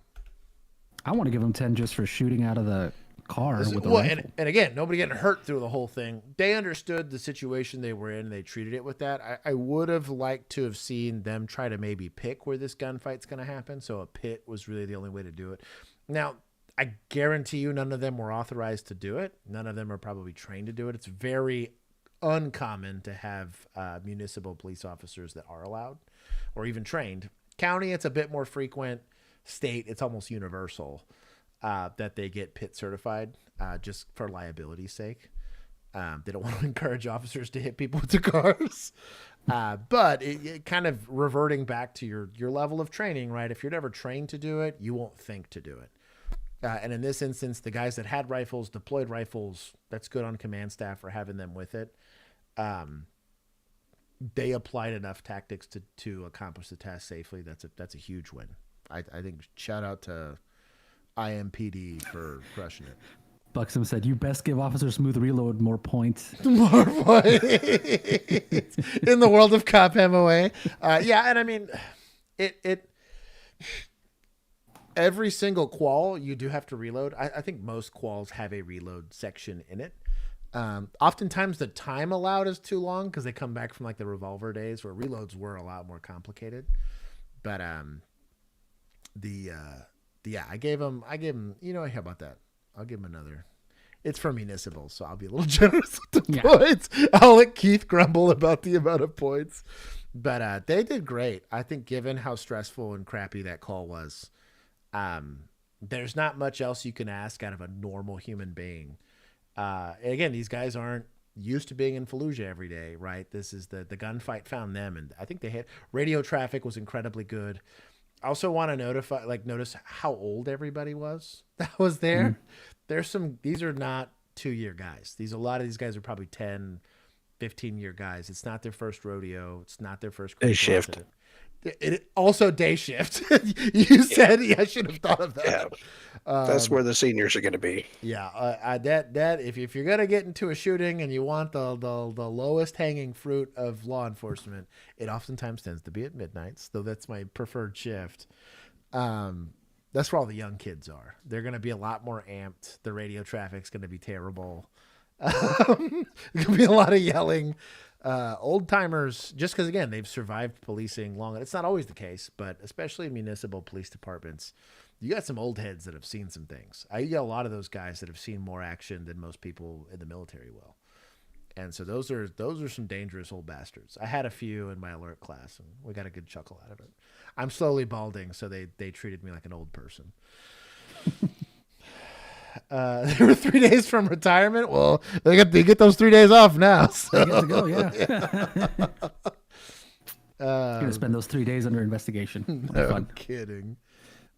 I want to give him 10 just for shooting out of the car with a well, rifle. and again, nobody getting hurt through the whole thing. They understood the situation they were in. And they treated it with that. I would have liked to have seen them try to maybe pick where this gunfight's going to happen. So a pit was really the only way to do it. Now, I guarantee you none of them were authorized to do it. None of them are probably trained to do it. It's very uncommon to have municipal police officers that are allowed or even trained. County, it's a bit more frequent. State, it's almost universal that they get pit certified just for liability's sake. They don't want to encourage officers to hit people with their cars. But it kind of reverting back to your level of training, right? If you're never trained to do it, you won't think to do it. And in this instance, the guys that had rifles, deployed rifles, that's good on command staff for having them with it. They applied enough tactics to accomplish the task safely. That's a huge win. I think shout out to IMPD for crushing it. Buxom said, "You best give Officer Smooth Reload more points." More points in the world of cop MOA. Yeah, and I mean, it. Every single qual you do have to reload. I think most quals have a reload section in it. Oftentimes the time allowed is too long because they come back from like the revolver days where reloads were a lot more complicated. But I gave him. You know, how about that? I'll give him another. It's for municipal, so I'll be a little generous with the points. I'll let Keith grumble about the amount of points, but they did great. I think given how stressful and crappy that call was. There's not much else you can ask out of a normal human being. Again, these guys aren't used to being in Fallujah every day, right? This is the gunfight found them, and I think they hit. Radio traffic was incredibly good. I also want to notice how old everybody was that was there. These are not 2-year guys. A lot of these guys are probably 10, 15-year guys. It's not their first rodeo. It's not their first Day shift. Incident. It also day shift. You said I should have thought of that. Yeah. That's where the seniors are going to be. Yeah, that if you're gonna get into a shooting and you want the lowest hanging fruit of law enforcement, it oftentimes tends to be at midnights. Though that's my preferred shift. That's where all the young kids are. They're gonna be a lot more amped. The radio traffic's gonna be terrible. There's gonna be a lot of yelling. Old timers, just because again they've survived policing long. It's not always the case, but especially in municipal police departments, you got some old heads that have seen some things. You got a lot of those guys that have seen more action than most people in the military will, and so those are some dangerous old bastards. I had a few in my alert class, and we got a good chuckle out of it. I'm slowly balding, so they treated me like an old person. They were 3 days from retirement. Well, they get those 3 days off now. So. They get to go, yeah. Gonna spend those 3 days under investigation. No Fun. kidding.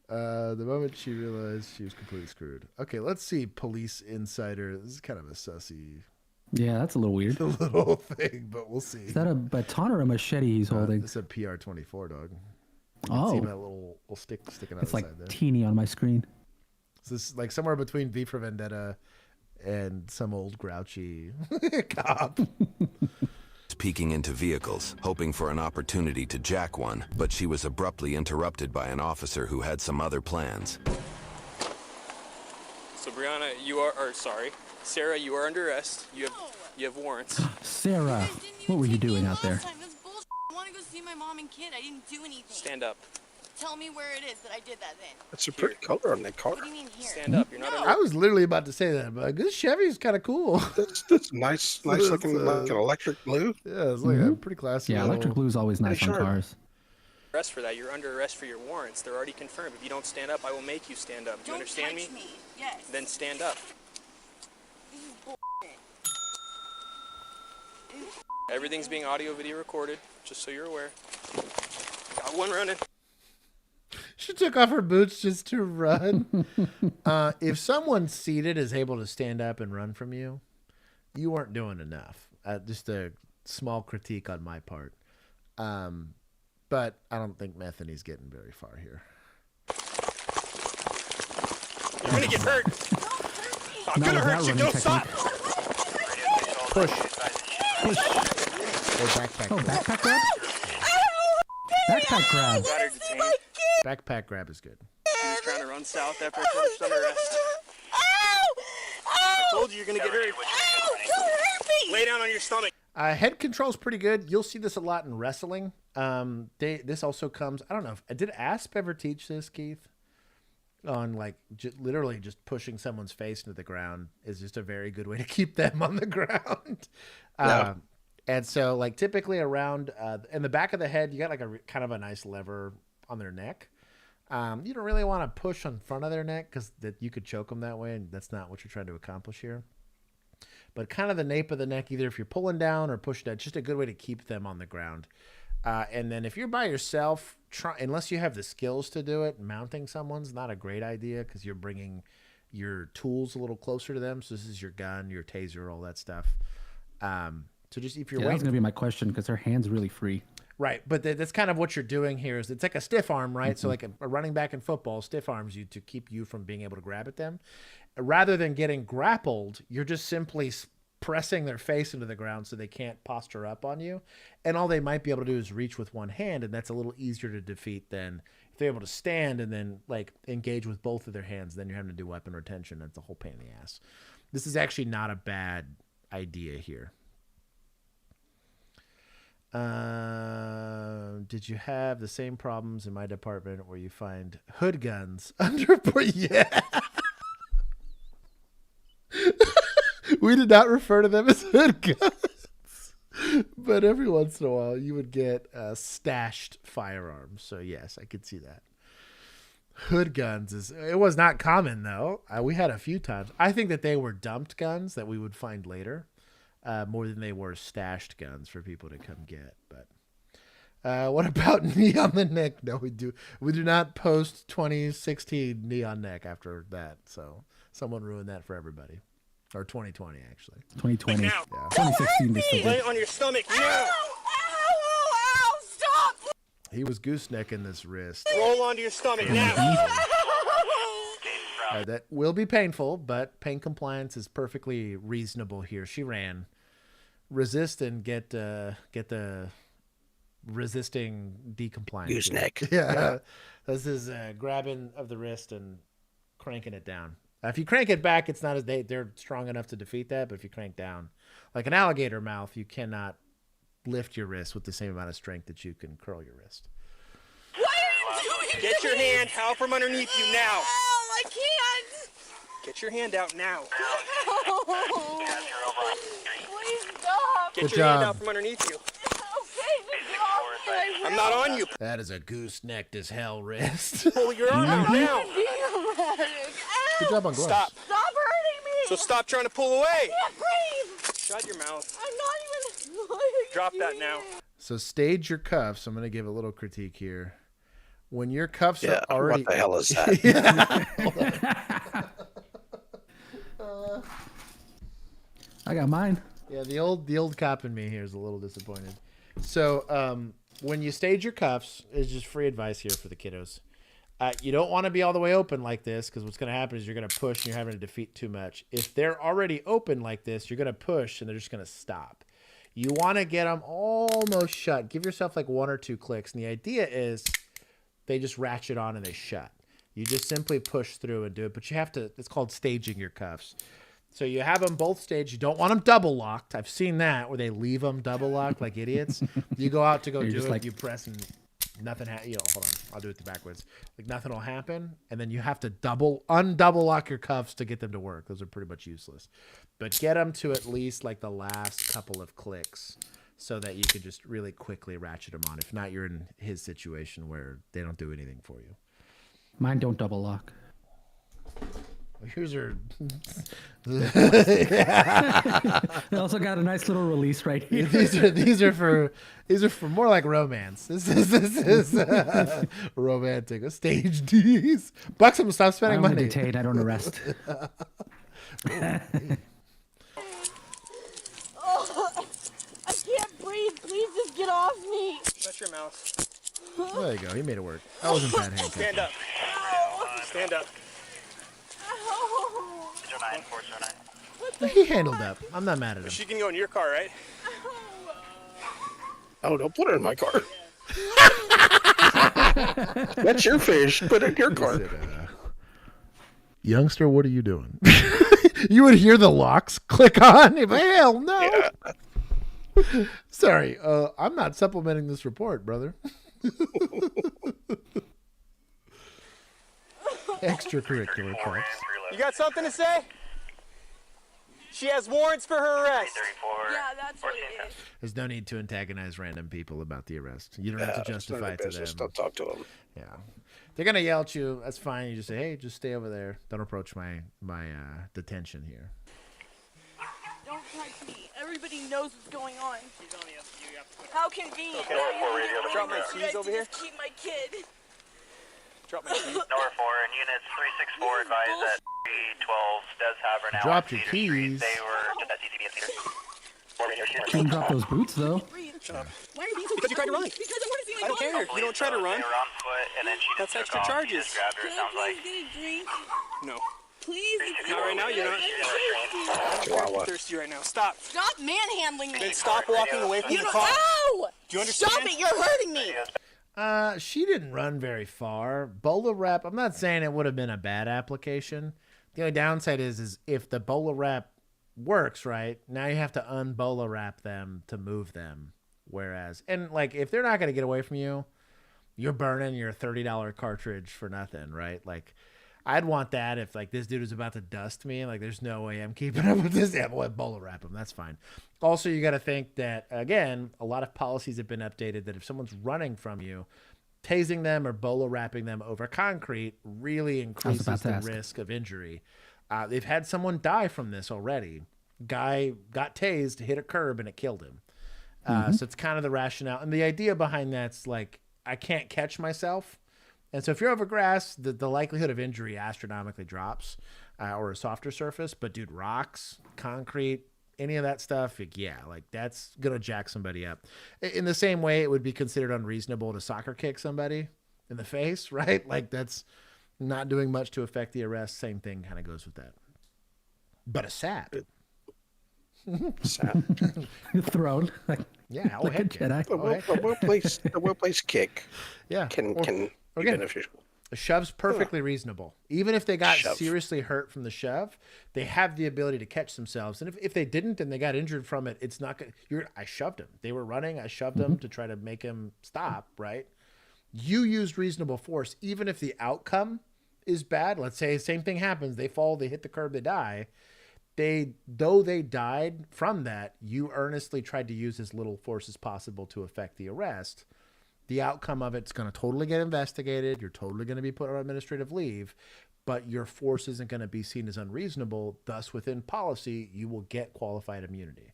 The moment she realized she was completely screwed. Okay, let's see. Police Insider. This is kind of a sussy Yeah, that's a little weird. little thing, but we'll see. Is that a baton or a machete he's holding? It's a PR-24, dog. You Oh, can see that little stick sticking out it's the like side there. teeny on my screen. So this is like somewhere between V for Vendetta and some old grouchy cop. Peeking into vehicles, hoping for an opportunity to jack one, but she was abruptly interrupted by an officer who had some other plans. So Brianna, Sarah, you are under arrest. You have warrants. Sarah, what were you doing out there? That's bullshit. I want to go see my mom and kid. I didn't do anything. Stand up. Tell me where it is that I did that then. That's a pretty color on that car. What do you mean here? Stand up. You're not under I was literally about to say that, but this Chevy's kind of cool. That's nice looking, like an electric blue. Yeah, it's like a pretty classy. Yeah, electric blue is always nice on sharp. cars. arrest for that. You're under arrest for your warrants. They're already confirmed. If you don't stand up, I will make you stand up. Do you understand me? Yes. Then stand up. This is bullshit. Everything's being audio video recorded, just so you're aware. Got one running. She took off her boots just to run. If someone seated is able to stand up and run from you, you weren't doing enough. Just a small critique on my part. But I don't think Methanie's getting very far here. You're gonna get hurt. I'm Not gonna with hurt that you. running Don't technique. stop. Push. Or backpack. Oh, grab. backpack grab? Backpack grab. Got her detained. Backpack grab is good. She was trying to run south after I put her under arrest. told you you're gonna get hurt. Ow! Don't hurt me! Lay down on your stomach. Head control's pretty good. You'll see this a lot in wrestling. This also comes. I don't know. Did Asp ever teach this, Keith? On like literally just pushing someone's face into the ground is just a very good way to keep them on the ground. No. And so like typically around in the back of the head, you got like a kind of a nice lever on their neck. You don't really want to push on front of their neck because you could choke them that way, and that's not what you're trying to accomplish here. But kind of the nape of the neck, either if you're pulling down or pushing down, just a good way to keep them on the ground. And then if you're by yourself, unless you have the skills to do it, mounting someone's not a great idea because you're bringing your tools a little closer to them. So this is your gun, your taser, all that stuff. So just if you're That's waiting, gonna be my question because her hand's really free. right? But that's kind of what you're doing here. Is it's like a stiff arm, right? So like a running back in football, stiff arms you to keep you from being able to grab at them. Rather than getting grappled, you're just simply pressing their face into the ground so they can't posture up on you. And all they might be able to do is reach with one hand, and that's a little easier to defeat than if they're able to stand and then like engage with both of their hands. Then you're having to do weapon retention. That's a whole pain in the ass. This is actually not a bad idea here. Did you have the same problems in my department where you find hood guns under? Yeah. We did not refer to them as hood guns, but every once in a while you would get stashed firearms. So yes, I could see that. Hood guns it was not common though. We had a few times. I think that they were dumped guns that we would find later, more than they were stashed guns for people to come get. But what about knee on the neck? No, we do not post 2016 knee on neck after that. So someone ruined that for everybody. Or 2020, actually. 2020. Now. Yeah. 2016. They still Lay did. on your stomach now. Ow! Ow! Stop! He was goosenecking this wrist. Roll onto your stomach now. That will be painful, but pain compliance is perfectly reasonable here. She ran. Resist and get the resisting decompliance. Gooseneck. Yeah. This is grabbing of the wrist and cranking it down. If you crank it back, it's not as they're strong enough to defeat that. But if you crank down, like an alligator mouth, you cannot lift your wrist with the same amount of strength that you can curl your wrist. What are you doing? Get your hand out from underneath you now. Ow! I can't! Get your hand out now. Please stop! Get Good your hand job. out from underneath you. Okay, just get off me. I I'm not on you. That is a goosenecked as hell wrist. Pull your arm out now. will. Being erratic. Ow! Good job on gloves. Stop. Stop hurting me! So stop trying to pull away. I can't breathe! Shut your mouth. I'm not even... Drop that now. So stage your cuffs. I'm going to give a little critique here. When your cuffs Yeah. are already... What the hell is that? I got mine. Yeah, the old cop in me here is a little disappointed. So when you stage your cuffs, is just free advice here for the kiddos. You don't want to be all the way open like this because what's going to happen is you're going to push and you're having to defeat too much. If they're already open like this, you're going to push and they're just going to stop. You want to get them almost shut. Give yourself like 1 or 2 clicks. And the idea is they just ratchet on and they shut. You just simply push through and do it. But you have to, it's called staging your cuffs. So you have them both staged. You don't want them double locked. I've seen that where they leave them double locked like idiots. You go out to go You're do just it. like- You press and nothing. Hold on. I'll do it backwards. Like nothing will happen, and then you have to undouble lock your cuffs to get them to work. Those are pretty much useless. But get them to at least like the last couple of clicks, so that you can just really quickly ratchet them on. If not, you're in his situation where they don't do anything for you. Mine don't double lock. Here's her. They also got a nice little release right here. These are for more like romance. This is romantic. A stage D's. Buxom, stop I spending only money. detain, I don't arrest. Oh, I can't breathe. Please just get off me. Shut your mouth. There you go. He made it work. That wasn't bad handcuff. Stand up. Stand up. Ow. He handled up. I'm not mad at him. She can go in your car, right? Oh, don't put her in my car. That's your fish. Put it in your car. Youngster, what are you doing? You would hear the locks click on. Hell no. Yeah. Sorry, I'm not supplementing this report, brother. Extracurricular cuffs. You got something to say? She has warrants for her arrest. Yeah, that's what it is. There's no need to antagonize random people about the arrest. You don't have to justify it to them. Don't talk to them. Yeah, they're gonna yell at you. That's fine. You just say, "Hey, just stay over there. Don't approach my detention here." Don't touch me. Everybody knows what's going on. How convenient. Okay. Drop my keys over here. Just keep my kid. Drop my keys. Number 4 and units 364 advised that 312 does have her now. Dropped your keys. They were just at CCB and Cedar. Can't drop those boots though. Shut up. Why are you being so Because you tried to run. Because I want to see my I don't daughter. care. You don't try to run. They were on foot and then she That's just extra took off. charges. She just grabbed her, it Can I sounds like. please get a drink? No. Please? Not right now, you're not. Chihuahua. I'm thirsty right now. Stop. Stop manhandling me. Then stop walking away from You the don't. car. Ow! Do you understand? Stop it! You're hurting me. She didn't run very far. Bola wrap, I'm not saying it would have been a bad application. The only downside is if the Bola wrap works right, now you have to unbola wrap them to move them. Whereas, and like, if they're not going to get away from you, you're burning your $30 cartridge for nothing, right? Like, I'd want that if like this dude is about to dust me. Like, there's no way I'm keeping up with this. Yeah, we'll bola wrap him. That's fine. Also, you got to think that, again, a lot of policies have been updated that if someone's running from you, tasing them or bola wrapping them over concrete really increases the risk of injury. They've had someone die from this already. Guy got tased, hit a curb, and it killed him. So it's kind of the rationale. And the idea behind that's like, I can't catch myself. And so if you're over grass, the likelihood of injury astronomically drops, or a softer surface. But dude, rocks, concrete, any of that stuff, like that's going to jack somebody up. In the same way, it would be considered unreasonable to soccer kick somebody in the face, right? Like that's not doing much to affect the arrest. Same thing kind of goes with that. But a sap. Thrown. Yeah, like a Jedi. The workplace kick. Yeah, can be beneficial. A shove's perfectly reasonable. Even if they got seriously hurt from the shove, they have the ability to catch themselves. And if they didn't and they got injured from it, it's not good. I shoved him. They were running. I shoved them to try to make him stop, right? You used reasonable force. Even if the outcome is bad, let's say same thing happens. They fall, they hit the curb, they die. Though they died from that, you earnestly tried to use as little force as possible to affect the arrest. The outcome of it's going to totally get investigated. You're totally going to be put on administrative leave, but your force isn't going to be seen as unreasonable. Thus, within policy, you will get qualified immunity.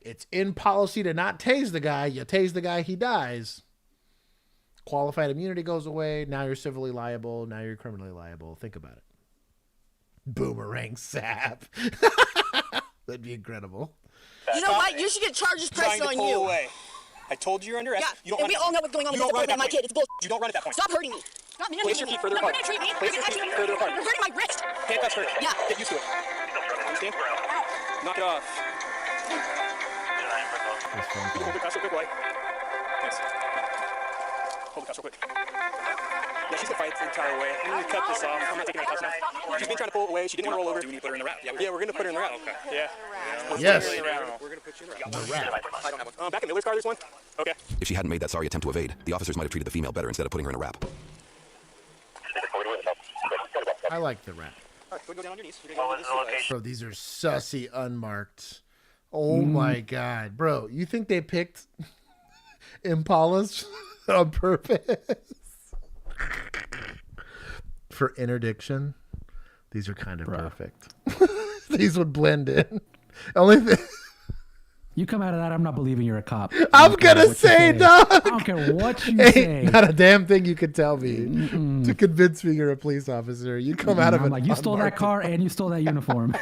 It's in policy to not tase the guy. You tase the guy, he dies. Qualified immunity goes away. Now you're civilly liable. Now you're criminally liable. Think about it. Boomerang sap. That'd be incredible. You know what? You should get charges pressed on you. Away. I told you you're under arrest. Yeah, and we all know what's going on with my kid. It's bullshit. You don't run at that point. Stop hurting me. Stop manhandling me. Place your feet further apart. Treat me. Place your feet further apart. You're hurting my wrist. Handcuffs hurt. Yeah. Get used to it. Understand? Knock it off. Hold the cuffs real quick, boy. Yes. Hold the cuffs real quick. Yeah, she's gonna fight the entire way. I'm gonna cut this off. I'm not taking my cuffs now. She's been trying to pull it away. She didn't want to roll over. Do we need to put her in the wrap? Yeah, we're gonna put her in the wrap. Okay. Yeah. Yes. We're gonna put you in the wrap. I don't have one. Back in Miller's car, there's one. Okay. If she hadn't made that sorry attempt to evade, the officers might have treated the female better instead of putting her in a wrap. I like the wrap. All right, go down on your knees. You're gonna go down this Bro, these are sussy unmarked. Oh my God. Bro, you think they picked Impalas on purpose? For interdiction, these are kind of perfect. These would blend in. Only thing. You come out of that, I'm not believing you're a cop. I'm gonna say, dog. I don't care what you say. Not a damn thing you could tell me to convince me you're a police officer. You come out of it. Like, you stole that car and you stole that uniform.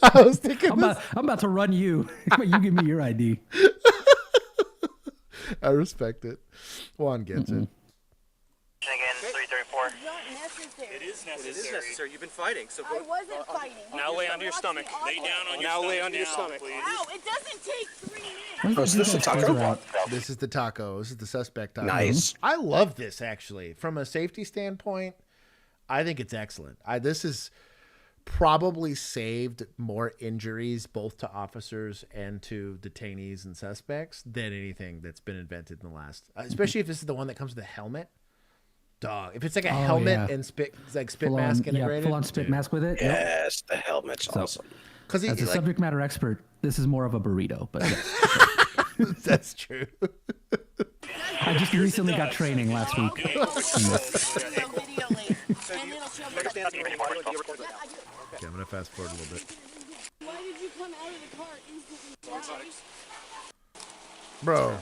I was thinking I'm about to run you. You give me your ID. I respect it. Juan gets it. Again, 334. It's not necessary. It is necessary. You've been fighting. So I wasn't fighting. now lay onto your stomach. Lay down on your stomach. Now lay onto your stomach, please. Ow, it doesn't take 3 minutes. Oh, is this a taco? This is the taco. This is the suspect taco. Nice. I love this, actually. From a safety standpoint, I think it's excellent. This is probably saved more injuries both to officers and to detainees and suspects than anything that's been invented in the last, especially if this is the one that comes with a helmet. Dog, if it's like a helmet and spit mask integrated, full on spit mask with it. Yes, the helmet's awesome. Because as a subject matter expert, this is more of a burrito, but that's true. I just recently got training last week. Okay, I'm gonna fast forward a little bit. Why did you come out of the car instantly? Bro,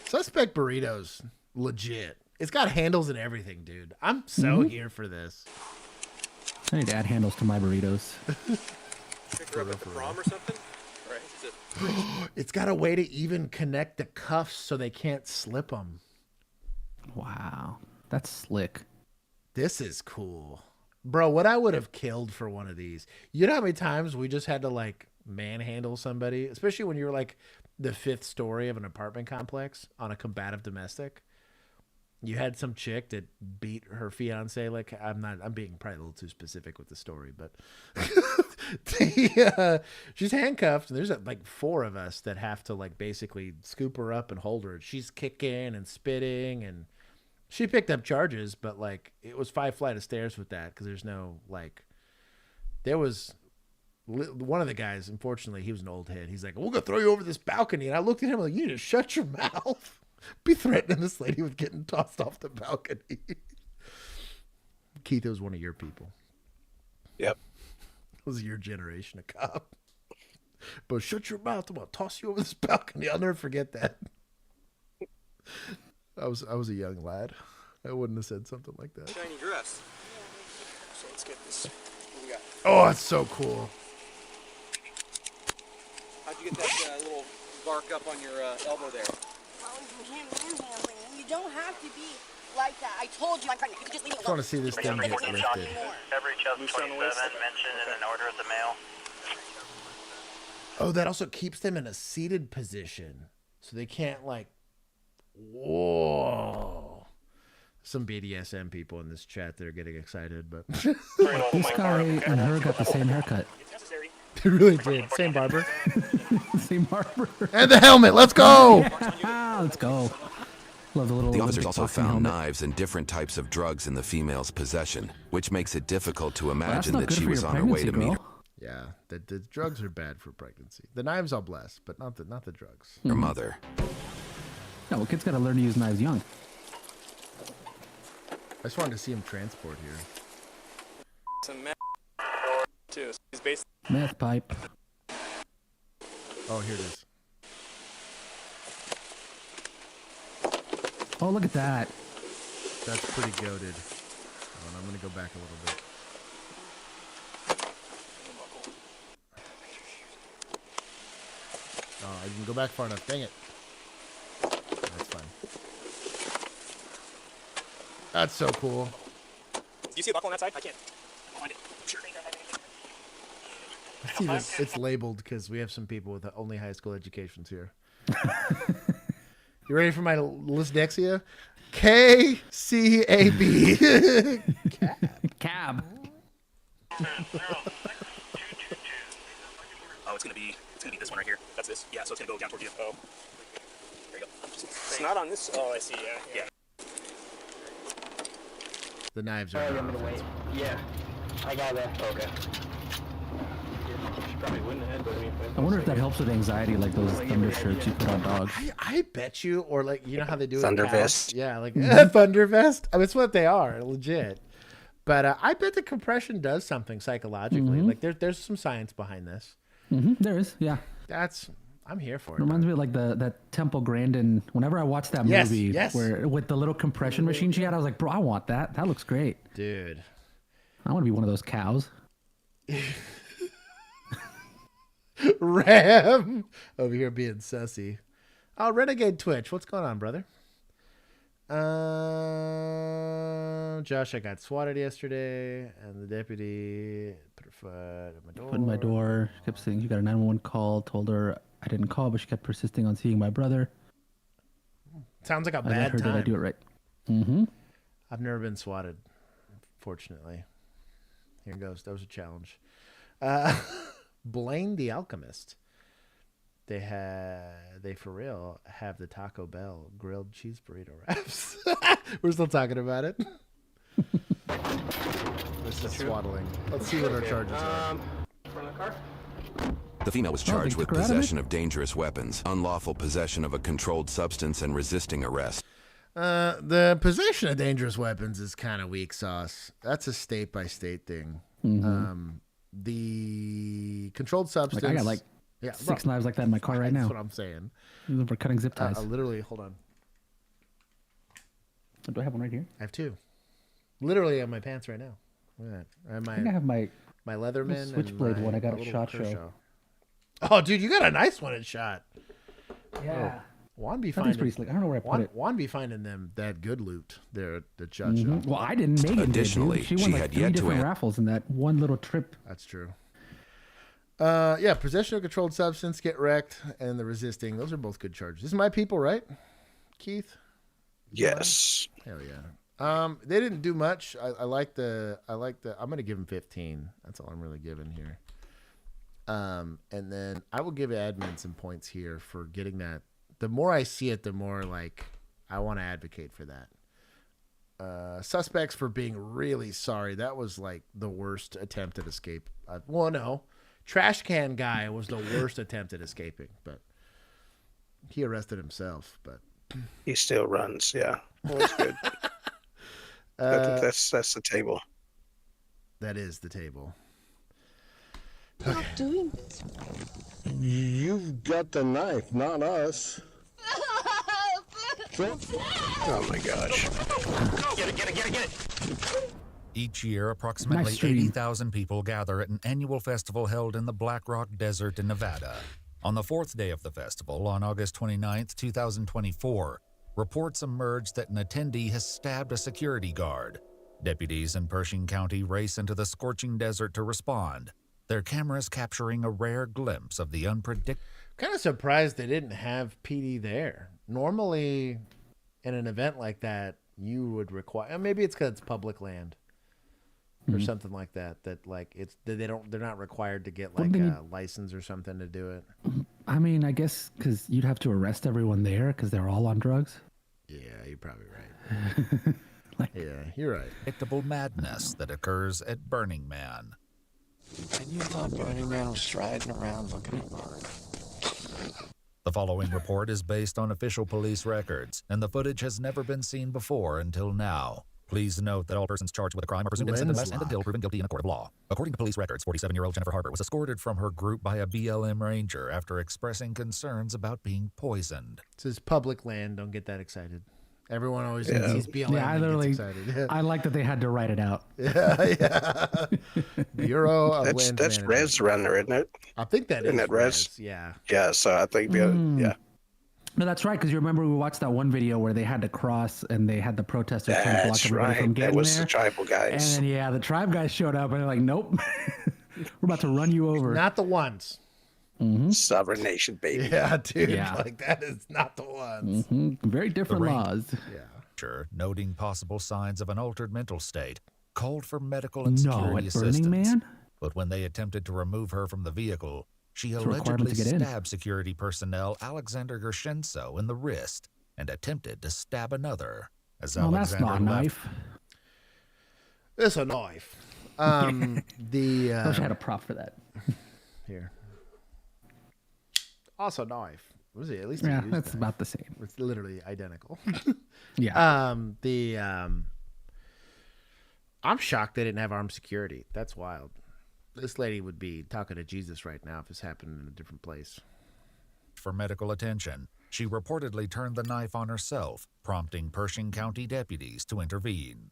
suspect burritos, legit. It's got handles and everything, dude. I'm so here for this. I need to add handles to my burritos. Pick her up at the prom or something? Right. It's got a way to even connect the cuffs so they can't slip them. Wow, that's slick. This is cool. Bro, what I would have killed for one of these. You know how many times we just had to like manhandle somebody, especially when you're like the 5th story of an apartment complex on a combative domestic? You had some chick that beat her fiance. Like, I'm being probably a little too specific with the story, but she's handcuffed. And there's like 4 of us that have to like basically scoop her up and hold her. She's kicking and spitting, and she picked up charges, but like it was 5 flights of stairs with that. Cause there's no like, there was one of the guys, unfortunately, he was an old head. He's like, we're going to throw you over this balcony. And I looked at him like, you need to shut your mouth. Be threatening this lady with getting tossed off the balcony. Keith, it was one of your people. Yep. It was your generation of cop. But shut your mouth. I'm going to toss you over this balcony. I'll never forget that. I was a young lad. I wouldn't have said something like that. Shiny dress. So let's get this. What we got? Oh, it's so cool. How'd you get that little bark up on your elbow there? You don't have to be like that. I told you I'm pregnant. You could just leave me I just want to see this thing get lifted. Every chest 27 mentioned in an order of the mail. Oh, that also keeps them in a seated position. So they can't like, whoa. Some BDSM people in this chat that are getting excited, but This guy and her got the same haircut. they really did. Same barber. Same barber. And the helmet. Let's go. Yeah, let's go. Love the little. The officers also boxing found helmet. knives and different types of drugs in the female's possession, which makes it difficult to Well, that's imagine not that good she for was your on her way to pregnancy, meet girl. Yeah, the drugs are bad for pregnancy. The knives I'll bless, but not the drugs. her mother. No, well, kids got to learn to use knives young. I just wanted to see him transport here. Some meth too. So he's basically Meth pipe. Oh, here it is. Oh, look at that. That's pretty goated. Hold on, I'm going to go back a little bit. Oh, I didn't go back far enough. Dang it. That's fine. That's so cool. Do you see a buckle on that side? I can't find it. Sure. It's labeled because we have some people with only high school educations here. You ready for my dyslexia? K-C-A-B. Cab. Oh, it's gonna be this one right here. That's this. Yeah, so it's gonna go down toward you. Oh. There you go. It's not on this. Oh, I see. Yeah. The knives are. Yeah, I got that. Okay. She probably wouldn't have, but I mean, I wonder if that helps with anxiety, like those thunder shirts you put on dogs. I bet you, or like, you know how they do it? Thunder with vest. cows? Yeah, like thunder vest. I mean, it's what they are, legit. But I bet the compression does something psychologically. Like there's some science behind this. There is, yeah. I'm here for it. Reminds me of like that Temple Grandin. Whenever I watch that movie, where with the little compression machine she had, I was like, bro, I want that. That looks great, dude. I want to be one of those cows. Ram over here being sussy. Oh, Renegade Twitch, what's going on, brother? Josh, I got swatted yesterday, and the deputy put her foot at my door. Put in my door. She kept saying she got a 911 call. Told her I didn't call, but she kept persisting on seeing my brother. Sounds like a I let bad her, time. did I do it right? I've never been swatted, fortunately. Here goes. That was a challenge. Blaine the Alchemist. They for real have the Taco Bell grilled cheese burrito wraps. We're still talking about it. This is swaddling. Let's see what our charges are. Front of the car? The female was charged with possession of dangerous weapons, unlawful possession of a controlled substance, and resisting arrest. The possession of dangerous weapons is kind of weak sauce. That's a state-by-state thing. The controlled substance... Like I got six knives like that in my car right now. That's what I'm saying. For cutting zip ties. Literally, hold on. Do I have one right here? I have two. Literally on my pants right now. Look at that. I think I have my Leatherman Switchblade and one. I got my a little SHOT Kershaw. Show. Oh, dude, you got a nice one at SHOT. Yeah. Juan be That thing's finding pretty slick. I don't know where I put it. Juan be finding them that good loot there at the SHOT Show. Well, I didn't. Megan Additionally, did, dude. She won she like had 3 yet to different raffles in that one little trip. That's true. Yeah, possession of controlled substance, get wrecked, and the resisting. Those are both good charges. This is my people, right, Keith? Yes. Hell yeah. They didn't do much. I like the. I'm gonna give them 15. That's all I'm really giving here. And then I will give admin some points here for getting that. The more I see it, the more like I want to advocate for that. Suspects for being really sorry. That was like the worst attempt at escape. Well, no. Trash can guy was the worst attempt at escaping, but he arrested himself. But He still runs, yeah. Well, that's good. That's the table. That is the table. Stop doing this. You've got the knife, not us. Oh my gosh. Get it. Each year, approximately 80,000 people gather at an annual festival held in the Black Rock Desert in Nevada. On the fourth day of the festival, on August 29, 2024, reports emerged that an attendee has stabbed a security guard. Deputies in Pershing County race into the scorching desert to respond, their cameras capturing a rare glimpse of the unpredictable. Kind of surprised they didn't have PD there. Normally, in an event like that, you would require. Maybe it's because it's public land. Or something like that. That like they're not required to get like a license or something to do it. I mean, I guess because you'd have to arrest everyone there because they're all on drugs. Yeah, you're probably right. Yeah, you're right. Predictable madness that occurs at Burning Man. And you thought Burning Man was striding around looking at Mark. The following report is based on official police records, and the footage has never been seen before until now. Please note that all persons charged with a crime are presumed innocent unless and until proven guilty in a court of law. According to police records, 47-year-old Jennifer Harper was escorted from her group by a BLM ranger after expressing concerns about being poisoned. This is public land. Don't get that excited. Everyone always sees BLM Yeah, I and literally. gets excited. Yeah. I like that they had to write it out. Yeah. Bureau of Land That's Management. Res around there, isn't it? I think that Isn't is that Res? Yeah. Yeah, so I think, yeah. No, that's right. Because you remember we watched that one video where they had to cross and they had the protesters trying to block That's everybody from right. getting That was there. the tribal guys. And then, the tribe guys showed up and they're like, nope, we're about to run you over. Not the ones. Sovereign nation, baby. Yeah, dude. Yeah. Like that is not the ones. Very different laws. Yeah. Noting possible signs of an altered mental state, called for medical and security at assistance. Burning Man? But when they attempted to remove her from the vehicle, she a requirement allegedly to get in. stabbed security personnel Alexander Gershenso in the wrist and attempted to stab another. As Well, that's Alexander not a left, knife. It's a knife. I wish I had a prop for that. Here. Also knife. Was it at least? Yeah, a used that's knife. about the same. It's literally identical. Yeah. I'm shocked they didn't have armed security. That's wild. This lady would be talking to Jesus right now if this happened in a different place. for medical attention. She reportedly turned the knife on herself, prompting Pershing County deputies to intervene.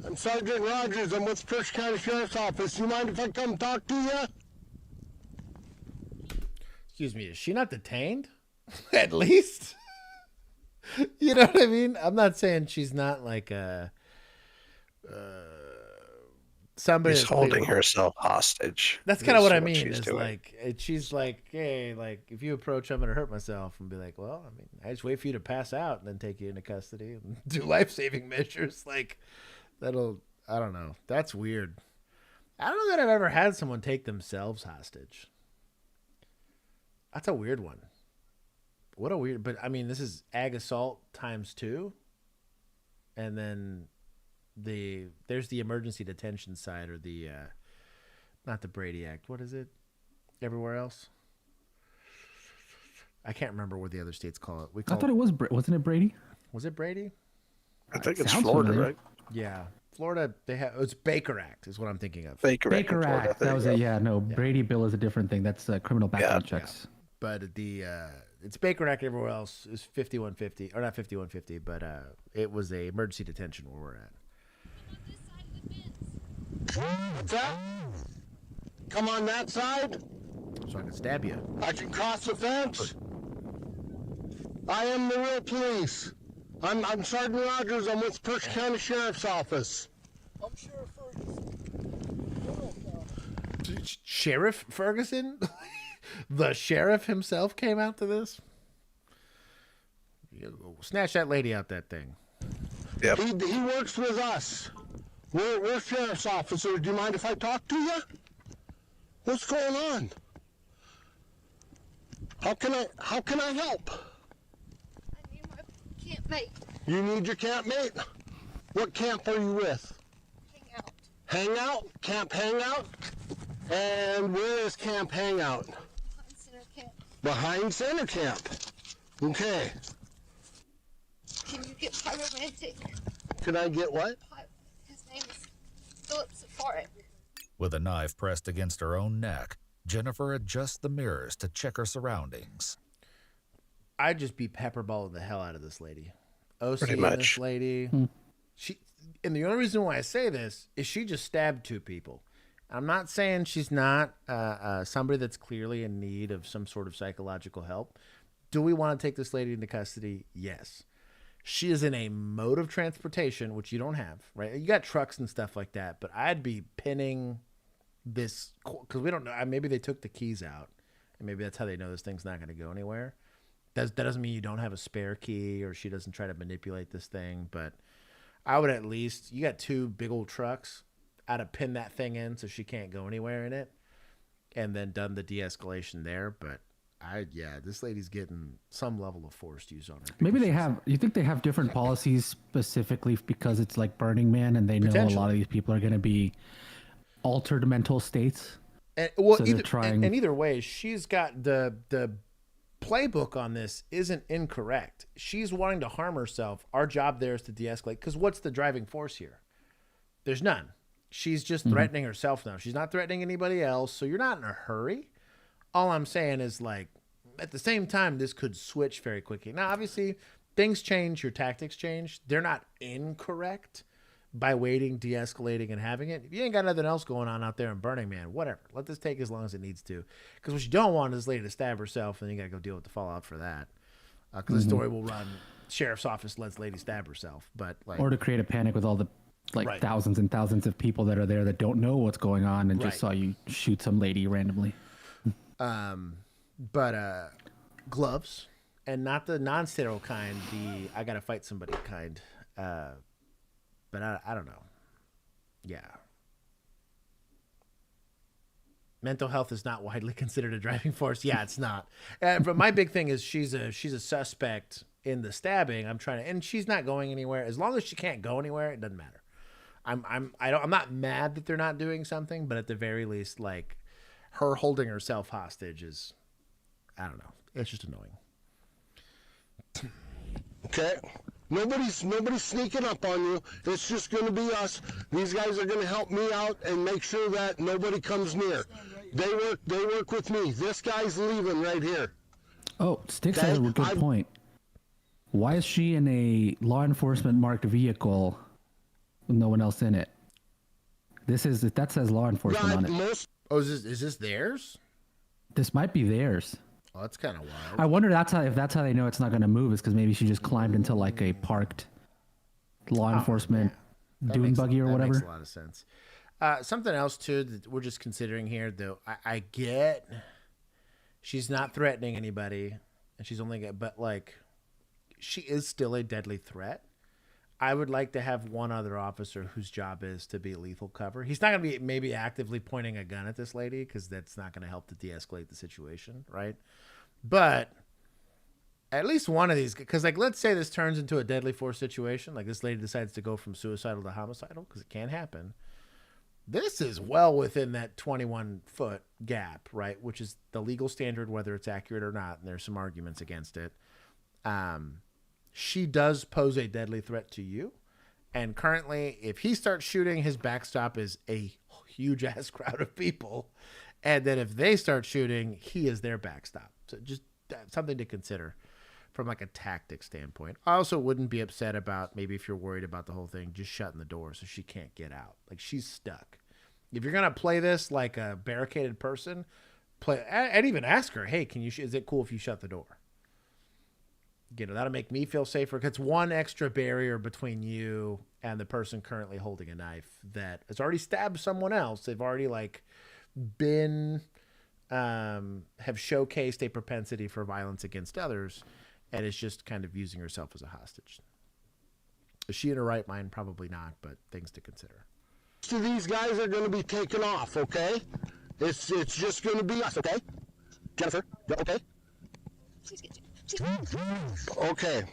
I'm Sergeant Rogers. I'm with Pershing County Sheriff's Office. You mind if I come talk to you? Excuse me, is she not detained? At least? You know what I mean? I'm not saying she's not like a... somebody She's that's holding herself hostage. That's kind of what I mean. She's Is doing. like she's like, hey, like if you approach, I'm gonna hurt myself, and be like, well, I mean, I just wait for you to pass out and then take you into custody and do life-saving measures. Like that'll, I don't know. That's weird. I don't know that I've ever had someone take themselves hostage. That's a weird one. What a weird, but I mean, this is ag assault ×2. And then there's the emergency detention side, or the, not the Brady Act. What is it? Everywhere else? I can't remember what the other states call it. I thought it was, wasn't it Brady? Was it Brady? I think it's Florida, right? Yeah. Florida, it's Baker Act is what I'm thinking of. Baker Act. That was it. Yeah, no, Brady bill is a different thing. That's criminal background checks. Yeah. But it's Baker Act. Everywhere else is 5150, or not 5150, but it was a emergency detention where we're at. What's that? Come on that side? So I can stab you. I can cross the fence. I am the real police. I'm Sergeant Rogers. I'm with Perch County Sheriff's Office. I'm Sheriff Ferguson. Sheriff Ferguson? The sheriff himself came out to this? Snatch that lady out that thing. Yep. He works with us. We're sheriff's officers. Do you mind if I talk to you? What's going on? How can I help? I need my campmate. You need your campmate? What camp are you with? Hangout. Hangout? Camp Hangout? And where is Camp Hangout? Behind Center Camp. Behind Center Camp. Okay. Can you get pyromantic? Can I get what? His name is Philip Safarik. With a knife pressed against her own neck, Jennifer adjusts the mirrors to check her surroundings. I'd just be pepperballing the hell out of this lady. OC Pretty and much. this lady. And the only reason why I say this is she just stabbed 2 people. I'm not saying she's not somebody that's clearly in need of some sort of psychological help. Do we want to take this lady into custody? Yes. She is in a mode of transportation, which you don't have, right? You got trucks and stuff like that, but I'd be pinning this, because we don't know. Maybe they took the keys out, and maybe that's how they know this thing's not going to go anywhere. That doesn't mean you don't have a spare key, or she doesn't try to manipulate this thing, but I would at least, you got 2 big old trucks, I'd have pinned that thing in so she can't go anywhere in it, and then done the de-escalation there. But this lady's getting some level of force used on her. Maybe they have. You think they have different policies specifically because it's like Burning Man, and they know a lot of these people are going to be altered mental states. And, well, so and either way, she's got the playbook on this isn't incorrect. She's wanting to harm herself. Our job there is to de-escalate, because what's the driving force here? There's none. She's just threatening herself now. She's not threatening anybody else, so you're not in a hurry. All I'm saying is, like, at the same time, this could switch very quickly. Now, obviously, things change, your tactics change. They're not incorrect by waiting, de-escalating, and having it. If you ain't got nothing else going on out there in Burning Man, whatever. Let this take as long as it needs to. Because what you don't want is this lady to stab herself, and you got to go deal with the fallout for that. Because the story will run, sheriff's office lets lady stab herself. But or to create a panic with all the thousands and thousands of people that are there that don't know what's going on and just saw you shoot some lady randomly. But gloves, and not the non-sterile kind, the I gotta fight somebody kind. But I don't know. Yeah. Mental health is not widely considered a driving force. Yeah, it's not. But my big thing is she's a suspect in the stabbing. And she's not going anywhere. As long as she can't go anywhere, it doesn't matter. I'm not mad that they're not doing something, but at the very least, like, her holding herself hostage is, I don't know. It's just annoying. Okay. Nobody's sneaking up on you. It's just going to be us. These guys are going to help me out and make sure that nobody comes near. They work with me. This guy's leaving right here. Oh, Sticks has a good point. Why is she in a law enforcement marked vehicle with no one else in it? That says law enforcement on it. Is this theirs? This might be theirs. Oh, that's kind of wild. I wonder if that's how they know it's not going to move, is because maybe she just climbed into like a parked law enforcement dune buggy or whatever. That makes a lot of sense. Something else too that we're just considering here, though. I get she's not threatening anybody, and she's only but like she is still a deadly threat. I would like to have one other officer whose job is to be lethal cover. He's not going to be maybe actively pointing a gun at this lady because that's not going to help to de-escalate the situation, right? But at least one of these, because like let's say this turns into a deadly force situation, like this lady decides to go from suicidal to homicidal, because it can happen. This is well within that 21-foot gap, right? Which is the legal standard, whether it's accurate or not. And there's some arguments against it. She does pose a deadly threat to you. And currently, if he starts shooting, his backstop is a huge ass crowd of people. And then if they start shooting, he is their backstop. So just something to consider from like a tactic standpoint. I also wouldn't be upset about, maybe if you're worried about the whole thing, just shutting the door so she can't get out. Like she's stuck. If you're going to play this like a barricaded person, and even ask her, hey, is it cool if you shut the door? You know, that'll make me feel safer. It's one extra barrier between you and the person currently holding a knife that has already stabbed someone else. They've already like been, have showcased a propensity for violence against others, and is just kind of using herself as a hostage. Is she in her right mind? Probably not, but things to consider. So these guys are going to be taken off, okay? It's just going to be us, okay? Jennifer, you okay? Okay.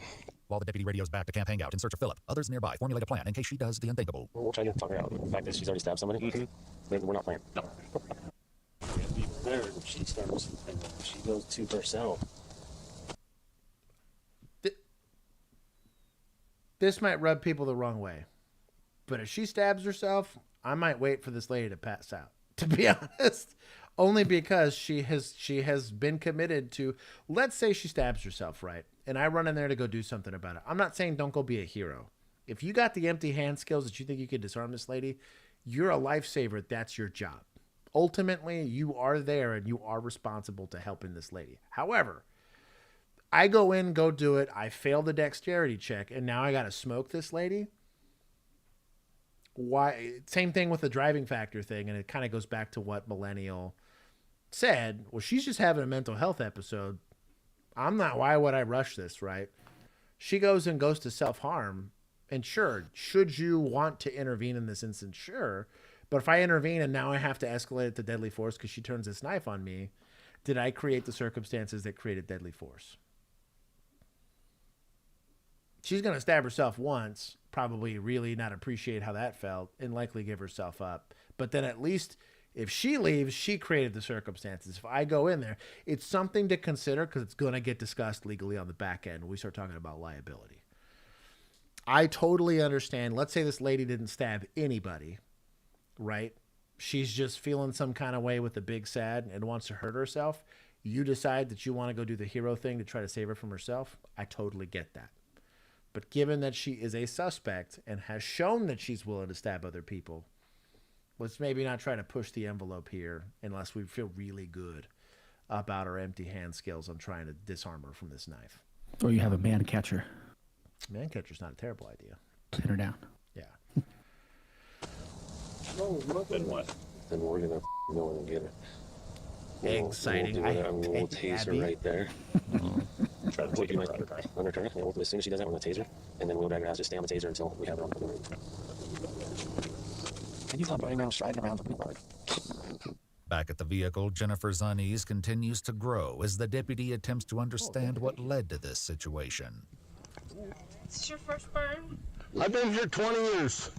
While the deputy radios back to Camp Hangout in search of Philip, others nearby formulate a plan in case she does the unthinkable. We'll try to talk her out. The fact that she's already stabbed somebody, we're not playing. No. It'd be better if she starts and she goes to herself. This might rub people the wrong way, but if she stabs herself, I might wait for this lady to pass out, to be honest. Only because she has been committed to, let's say she stabs herself, right? And I run in there to go do something about it. I'm not saying don't go be a hero. If you got the empty hand skills that you think you could disarm this lady, you're a lifesaver. That's your job. Ultimately, you are there and you are responsible to helping this lady. However, I go in, go do it. I fail the dexterity check, and now I got to smoke this lady. Why? Same thing with the driving factor thing, and it kind of goes back to what Millennial said. Well, she's just having a mental health episode. I'm not. Why would I rush this, right? She goes to self-harm, and sure, should you want to intervene in this instance, sure. But if I intervene and now I have to escalate it to deadly force because she turns this knife on me, did I create the circumstances that created deadly force? She's going to stab herself once, probably really not appreciate how that felt, and likely give herself up. But then at least if she leaves, she created the circumstances. If I go in there, it's something to consider because it's going to get discussed legally on the back end when we start talking about liability. I totally understand. Let's say this lady didn't stab anybody, right? She's just feeling some kind of way with the big sad and wants to hurt herself. You decide that you want to go do the hero thing to try to save her from herself. I totally get that. But given that she is a suspect and has shown that she's willing to stab other people, let's maybe not try to push the envelope here unless we feel really good about our empty hand skills on trying to disarm her from this knife. Or you have a man catcher. Man catcher's not a terrible idea. Pin her down. Yeah. Then what? Then we're going to go in and get her. Exciting. We'll tase her right there. Try to take it under her. As soon as she does that, we're going to tase her. And then we'll drag her out, just stay on the taser until we have her on the room. Can you stop running around striding around the road? Back at the vehicle, Jennifer's unease continues to grow as the deputy attempts to understand what led to this situation. Is this your first burn? I've been here 20 years.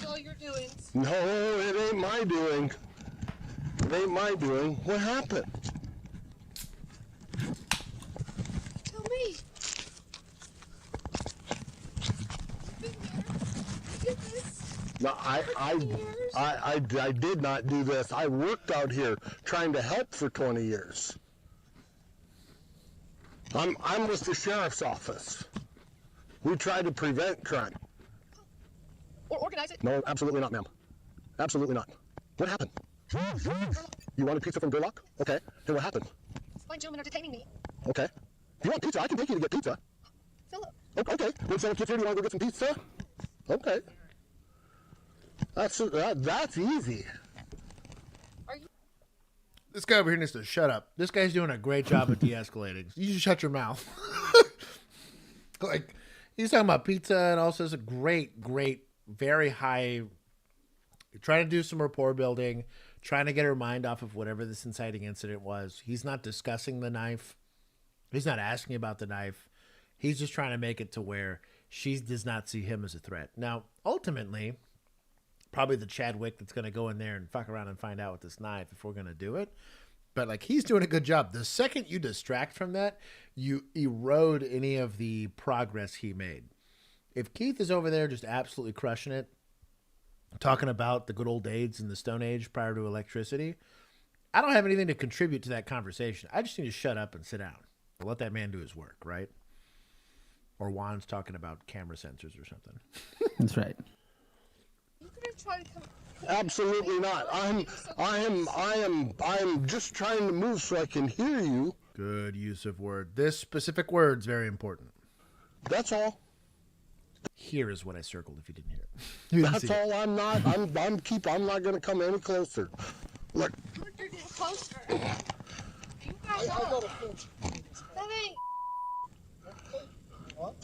All your doings. No, it ain't my doing. It ain't my doing. What happened? Tell me. No, I did not do this. I worked out here trying to help for 20 years. I'm with the sheriff's office. We try to prevent crime. Or organize it. No, absolutely not, ma'am. Absolutely not. What happened? You wanted pizza from Gerlach? Okay. Then what happened? Fine gentlemen are detaining me. Okay. If you want pizza, I can take you to get pizza. Philip. Okay. When someone gets here, do you want to go get some pizza? Okay. That's easy. This guy over here needs to shut up. This guy's doing a great job at de-escalating. You just shut your mouth. Like, He's talking about pizza and also is a great, very high. Trying to do some rapport building, trying to get her mind off of whatever this inciting incident was. He's not discussing the knife. He's not asking about the knife. He's just trying to make it to where she does not see him as a threat. Now, ultimately, probably the Chadwick that's going to go in there and fuck around and find out with this knife if we're going to do it. But like, he's doing a good job. The second you distract from that, you erode any of the progress he made. If Keith is over there just absolutely crushing it, talking about the good old days in the Stone Age prior to electricity, I don't have anything to contribute to that conversation. I just need to shut up and sit down. Let that man do his work, right? Or Juan's talking about camera sensors or something. That's right. You could try to come. Absolutely not. I am just trying to move so I can hear you. Good use of word. This specific word's very important. That's all. Here is what I circled if you didn't hear it. That's all. I'm not going to come any closer. Look. You're getting closer. You guys that ain't.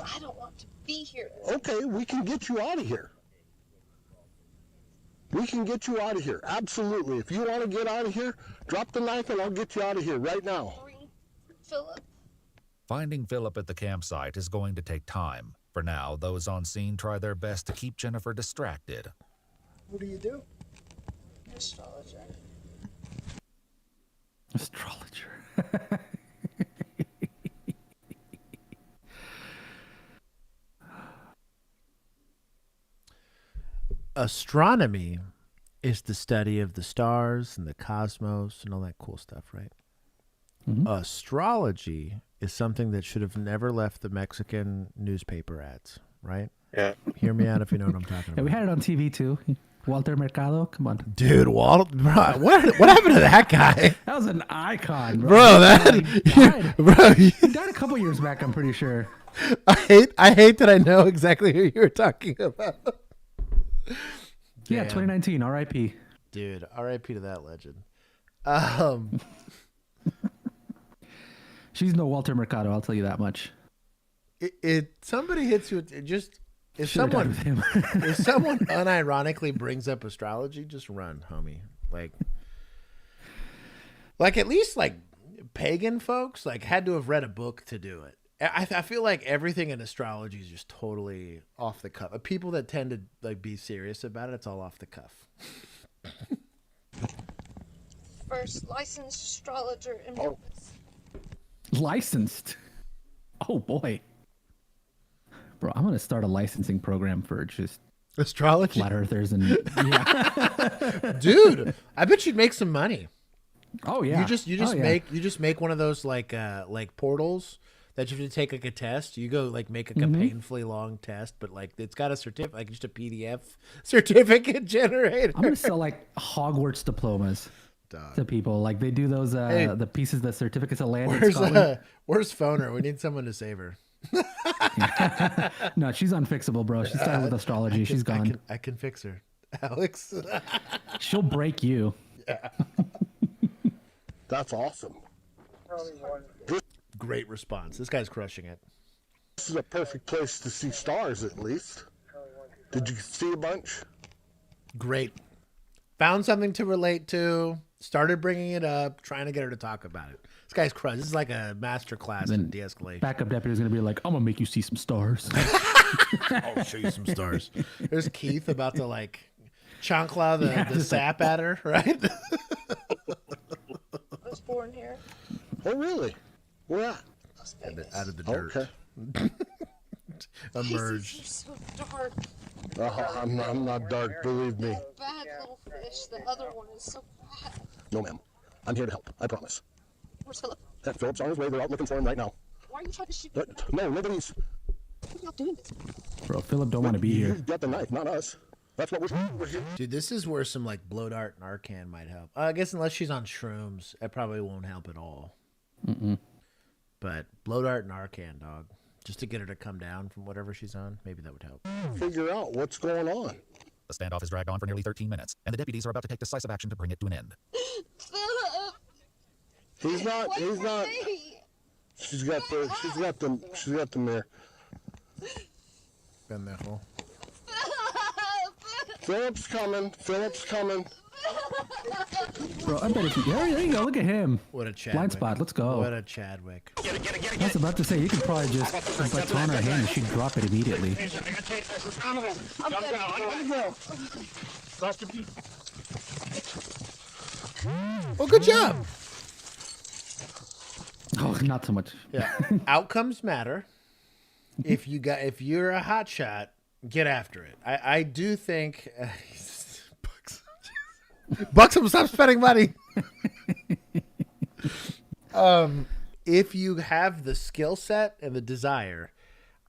I don't want to be here. Okay, we can get you out of here. We can get you out of here. Absolutely. If you want to get out of here, drop the knife and I'll get you out of here right now. Philip. Finding Philip at the campsite is going to take time. For now, those on scene try their best to keep Jennifer distracted. What do you do? Astrologer. Astrologer. Astronomy is the study of the stars and the cosmos and all that cool stuff, right? Mm-hmm. Astrology is something that should have never left the Mexican newspaper ads, right? Yeah. Hear me out if you know what I'm talking Yeah, about. we had it on TV too. Walter Mercado, come on. Dude, what happened to that guy? That was an icon, bro. Bro, that He died a couple years back, I'm pretty sure. I hate that I know exactly who you're talking about. Yeah, Damn. 2019, R.I.P. Dude, R.I.P. to that legend. She's no Walter Mercado, I'll tell you that much. Somebody hits you with if Should've died someone with him. if someone unironically brings up astrology, just run, homie. Like at least like pagan folks like had to have read a book to do it. I feel like everything in astrology is just totally off the cuff. People that tend to like be serious about it, it's all off the cuff. First licensed astrologer in Memphis. Licensed? Oh, boy. Bro, I'm going to start a licensing program for just astrology, flat earthers, and yeah. Dude, I bet you'd make some money. Oh yeah. You just make one of those like portals that you have to take like a test. You go like make like a painfully long test, but like it's got a certificate, like just a PDF certificate generator. I'm gonna sell like Hogwarts diplomas to people. Like they do those the pieces, the certificates of land. Where's Phoner? We need someone to save her. No, she's unfixable, bro. She started with astrology. She's gone. I can fix her, Alex. She'll break you. Yeah. That's awesome. Great response. This guy's crushing it. This is a perfect place to see stars, at least. Did you see a bunch? Great. Found something to relate to. Started bringing it up. Trying to get her to talk about it. This guy's crushed. This is like a master class in de-escalation. Backup deputy is going to be like, I'm going to make you see some stars. I'll show you some stars. There's Keith about to like chancla the sap at her, right? I was born here. Oh, really? Where at? Out of the dirt. Okay. Emerged. You're so dark. I'm not dark, believe me. Bad little fish. The other one is so bad. No, ma'am. I'm here to help. I promise. Where's Philip? Philip's on his way. They're out looking for him right now. Why are you trying to shoot me? No, nobody's. What are y'all doing this? Bro, Philip don't want to be here. You got the knife, not us. That's what we're here. Dude, this is where some like blow dart and Arcan might help. I guess unless she's on shrooms, it probably won't help at all. Mm-mm. But blow dart and Arcan, dog, just to get her to come down from whatever she's on, maybe that would help. Figure out what's going on. The standoff has dragged on for nearly 13 minutes, and the deputies are about to take decisive action to bring it to an end. Philip! He's not. She's got the mirror. Pendejo. Philip's coming. Philip's coming. Bro, I bet if you... There you go. Look at him. What a Chadwick. Blind spot. Let's go. What a Chadwick. I was about to say, you could probably just baton her hand and she'd drop it immediately. Well, good job. Oh, not so much. Yeah. Outcomes matter. If you're a hot shot, get after it. I do think Buxom, stop spending money. If you have the skill set and the desire,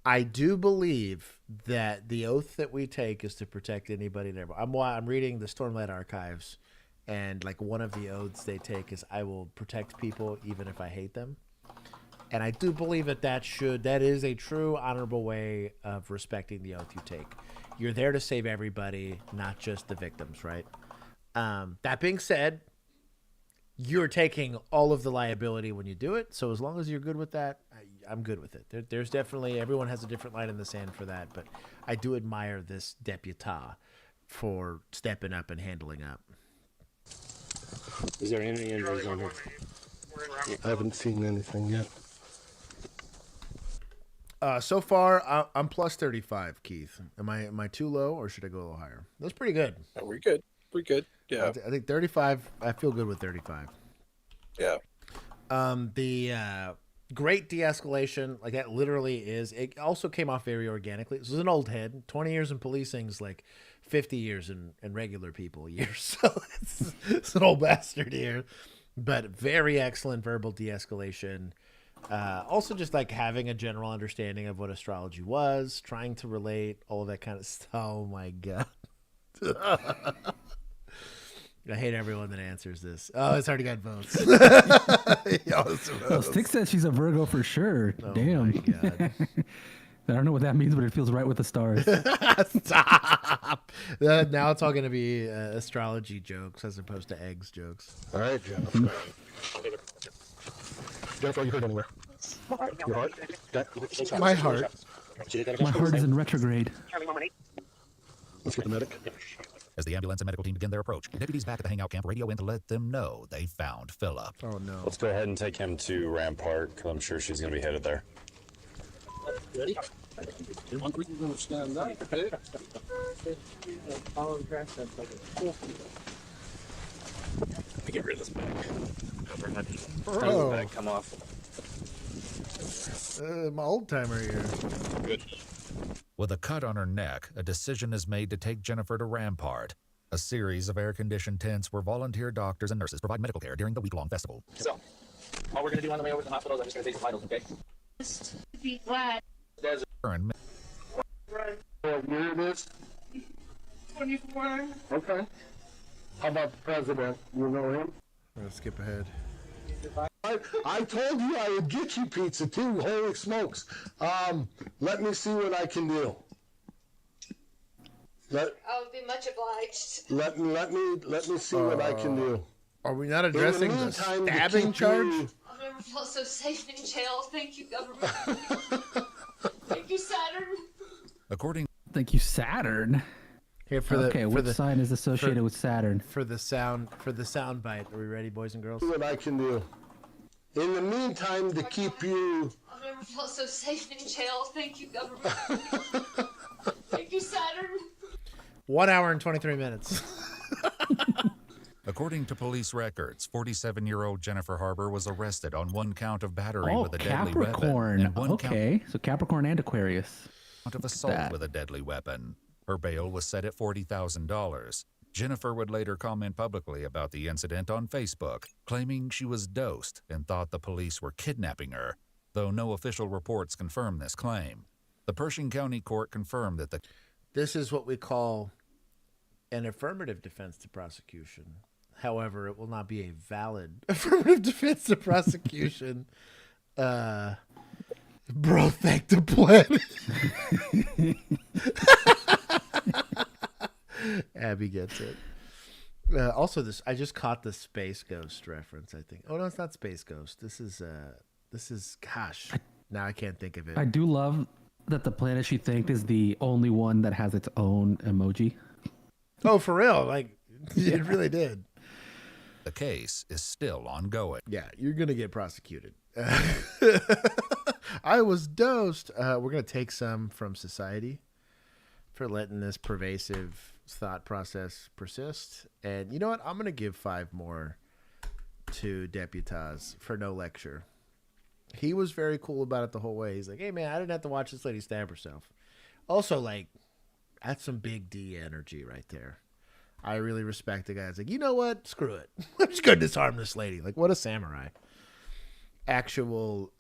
I do believe that the oath that we take is to protect anybody there. I'm reading the Stormlight Archives, and like one of the oaths they take is I will protect people even if I hate them. And I do believe that is a true honorable way of respecting the oath you take. You're there to save everybody, not just the victims, right? That being said, you're taking all of the liability when you do it. So as long as you're good with that, I'm good with it. There's definitely, everyone has a different line in the sand for that. But I do admire this deputy for stepping up and handling up. Is there any injuries on her? I haven't seen anything yet. So far, I'm plus 35, Keith. Am I too low, or should I go a little higher? That's pretty good. No, we're good. We're good. Yeah. I think 35. I feel good with 35. Yeah. The great de-escalation, like that literally is. It also came off very organically. This was an old head. 20 years in policing is like 50 years in regular people years. So it's an old bastard here. But very excellent verbal de-escalation. Also just like having a general understanding of what astrology was, trying to relate, all of that kind of stuff. Oh my God. I hate everyone that answers this. Oh, it's already got votes. Well, Stick says she's a Virgo for sure. Oh Damn. my God. I don't know what that means, but it feels right with the stars. Stop. Now it's all going to be astrology jokes as opposed to eggs jokes. All right, Jennifer. Jennifer, are you hurt anywhere? Your heart? My heart. My heart is in retrograde. Let's get the medic. As the ambulance and medical team begin their approach, deputies back at the hangout camp radio in to let them know they found Philip. Oh no. Let's go ahead and take him to Rampart, because I'm sure she's going to be headed there. Ready? One quick, you're going to stand up. Okay. Follow the track. Let me get rid of this bag. Bro. Bag come off. My old timer here. Good. With a cut on her neck, a decision is made to take Jennifer to Rampart, a series of air-conditioned tents where volunteer doctors and nurses provide medical care during the week-long festival. So, all we're going to do on the way over to the hospital is I'm just going to take some vitals, okay? Just be glad. What year it is? 24. Okay. How about the president? You know him? Let's skip ahead. I told you I would get you pizza too. Holy smokes! Let me see what I can do. I would be much obliged. Let me see what I can do. Are we not addressing the stabbing charge? I've never felt so safe in jail. Thank you, government. Thank you, Saturn. Thank you, Saturn. Here for the which sign is associated with Saturn? For the sound bite. Are we ready, boys and girls? See what I can do. In the meantime, to keep you. I've never felt so safe in jail. Thank you, government. Thank you, Saturn. 1 hour and 23 minutes. According to police records, 47-year-old Jennifer Harbour was arrested on one count of battery with a deadly weapon. Capricorn. And one Okay, so Capricorn and Aquarius. count of assault with a deadly weapon. Her bail was set at $40,000. Jennifer would later comment publicly about the incident on Facebook, claiming she was dosed and thought the police were kidnapping her, though no official reports confirm this claim. The Pershing County Court confirmed that This is what we call an affirmative defense to prosecution. However, it will not be a valid affirmative defense to prosecution. Bro, thank the planet. Abby gets it. Also, I just caught the Space Ghost reference, I think. Oh, no, it's not Space Ghost. This is gosh, now I can't think of it. I do love that the planet she thanked is the only one that has its own emoji. Oh, for real? Like, it really did. The case is still ongoing. Yeah, you're going to get prosecuted. I was dosed. We're going to take some from society for letting this pervasive thought process persist. And you know what? I'm going to give 5 more to Deputaz for no lecture. He was very cool about it the whole way. He's like, hey, man, I didn't have to watch this lady stab herself. Also, like, that's some big D energy right there. I really respect the guy. It's like, you know what? Screw it. I'm just going to disarm this lady. Like, what a samurai. Actual,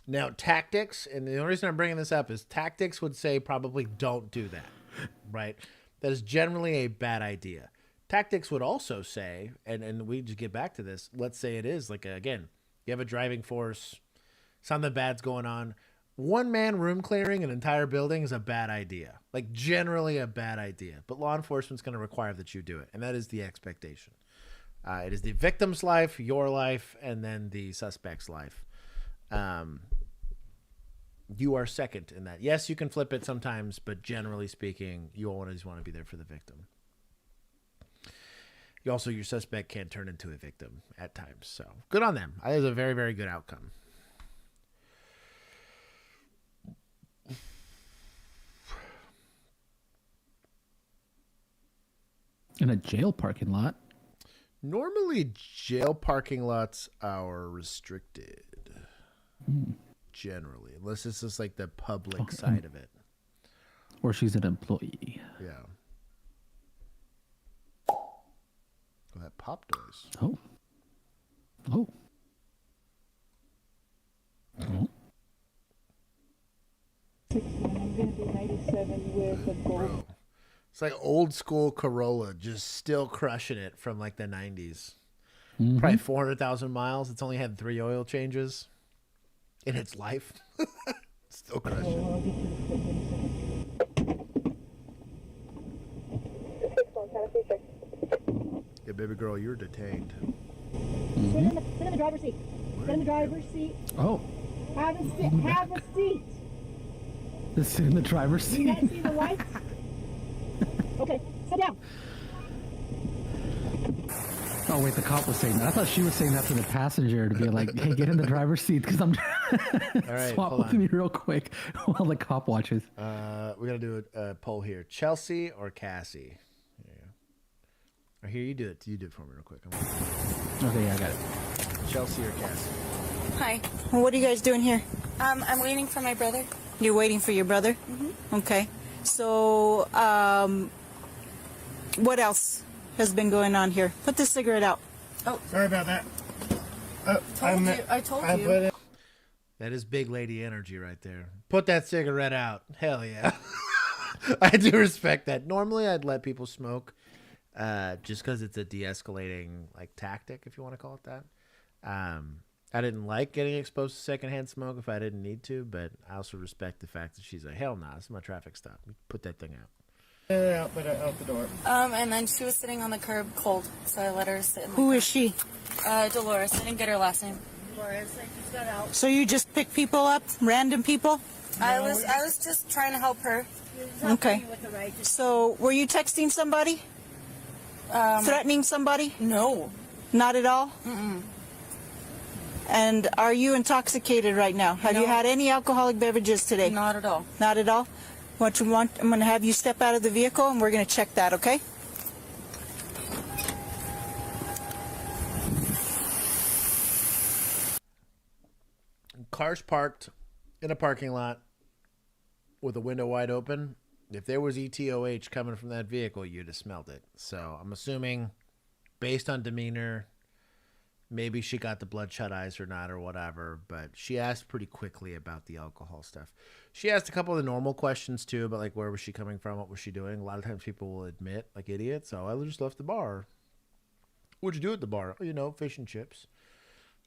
now tactics, and the only reason I'm bringing this up is tactics would say probably don't do that, right? That is generally a bad idea. Tactics would also say, and we just get back to this, let's say it is, like, again, you have a driving force, something bad's going on. One man room clearing an entire building is a bad idea. Like, generally a bad idea. But law enforcement's going to require that you do it. And that is the expectation. It is the victim's life, your life, and then the suspect's life. You are second in that. Yes, you can flip it sometimes, but generally speaking, you always want to be there for the victim. You also, your suspect can turn into a victim at times. So, good on them. That is a very, very good outcome. In a jail parking lot. Normally, jail parking lots are restricted. Generally, unless it's just like the public side of it. Or she's an employee. Yeah. Oh, that pop noise. Oh. Oh. Oh. I'm going to be 97 with a gold. It's like old school Corolla, just still crushing it from like the 90s. Mm-hmm. Probably 400,000 miles. It's only had 3 oil changes in its life. Still crushing. Yeah, baby girl, you're detained. Sit in the driver's seat. Sit in the driver's seat. Oh. Have a seat. This in the driver's seat. You guys see the lights? Okay, sit down. Oh wait, the cop was saying that. I thought she was saying that to the passenger to be like, "Hey, get in the driver's seat because I'm." All right, swap with me real quick while the cop watches. We gotta do a poll here: Chelsea or Cassie. There you go. Or here, you do it. You do it for me real quick. Okay, yeah, I got it. Chelsea or Cassie? Hi. Well, what are you guys doing here? I'm waiting for my brother. You're waiting for your brother? Mm-hmm. Okay. So, what else has been going on here? Put this cigarette out. Oh, sorry about that. I told you. That is big lady energy right there. Put that cigarette out. Hell yeah. I do respect that. Normally, I'd let people smoke, just because it's a de-escalating like tactic, if you want to call it that. I didn't like getting exposed to secondhand smoke if I didn't need to, but I also respect the fact that she's like, hell nah, this is my traffic stop. Put that thing out. Out the door. And then she was sitting on the curb cold, so I let her sit in the Who curb. is she? Dolores. I didn't get her last name. Dolores, I just got out. So you just pick people up, random people? I was just trying to help her. Okay. So were you texting somebody? Threatening somebody? No. Not at all? Mm-mm. And are you intoxicated right now? Have you had any alcoholic beverages today? Not at all. Not at all? What you want? I'm going to have you step out of the vehicle and we're going to check that, okay? Cars parked in a parking lot with a window wide open. If there was ETOH coming from that vehicle, you'd have smelled it. So I'm assuming, based on demeanor, maybe she got the bloodshot eyes or not or whatever, but she asked pretty quickly about the alcohol stuff. She asked a couple of the normal questions too about like where was she coming from, what was she doing. A lot of times people will admit like idiots, oh, I just left the bar. What'd you do at the bar? Oh, you know, fish and chips.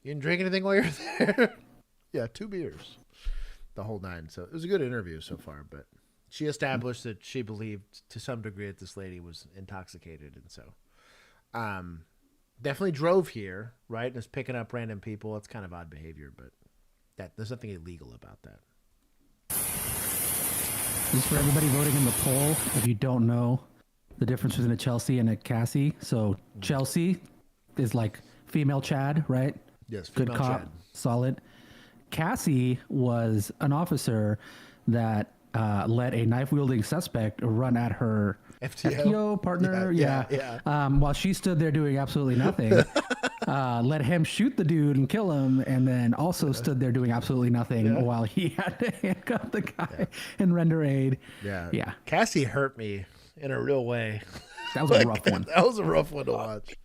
You didn't drink anything while you were there? Yeah, 2 beers. The whole 9. So it was a good interview so far, but she established that she believed to some degree that this lady was intoxicated, and so definitely drove here, right? And is picking up random people. It's kind of odd behavior, but there's nothing illegal about that. Just for everybody voting in the poll, if you don't know the difference between a Chelsea and a Cassie, so Chelsea is like female Chad, right? Yes, good female cop, Chad. solid. Cassie was an officer that let a knife-wielding suspect run at her FTO partner. Yeah. While she stood there doing absolutely nothing, let him shoot the dude and kill him, and then also stood there doing absolutely nothing while he had to handcuff the guy and render aid. Yeah. Cassie hurt me in a real way. That was a rough one. That was a rough one to watch.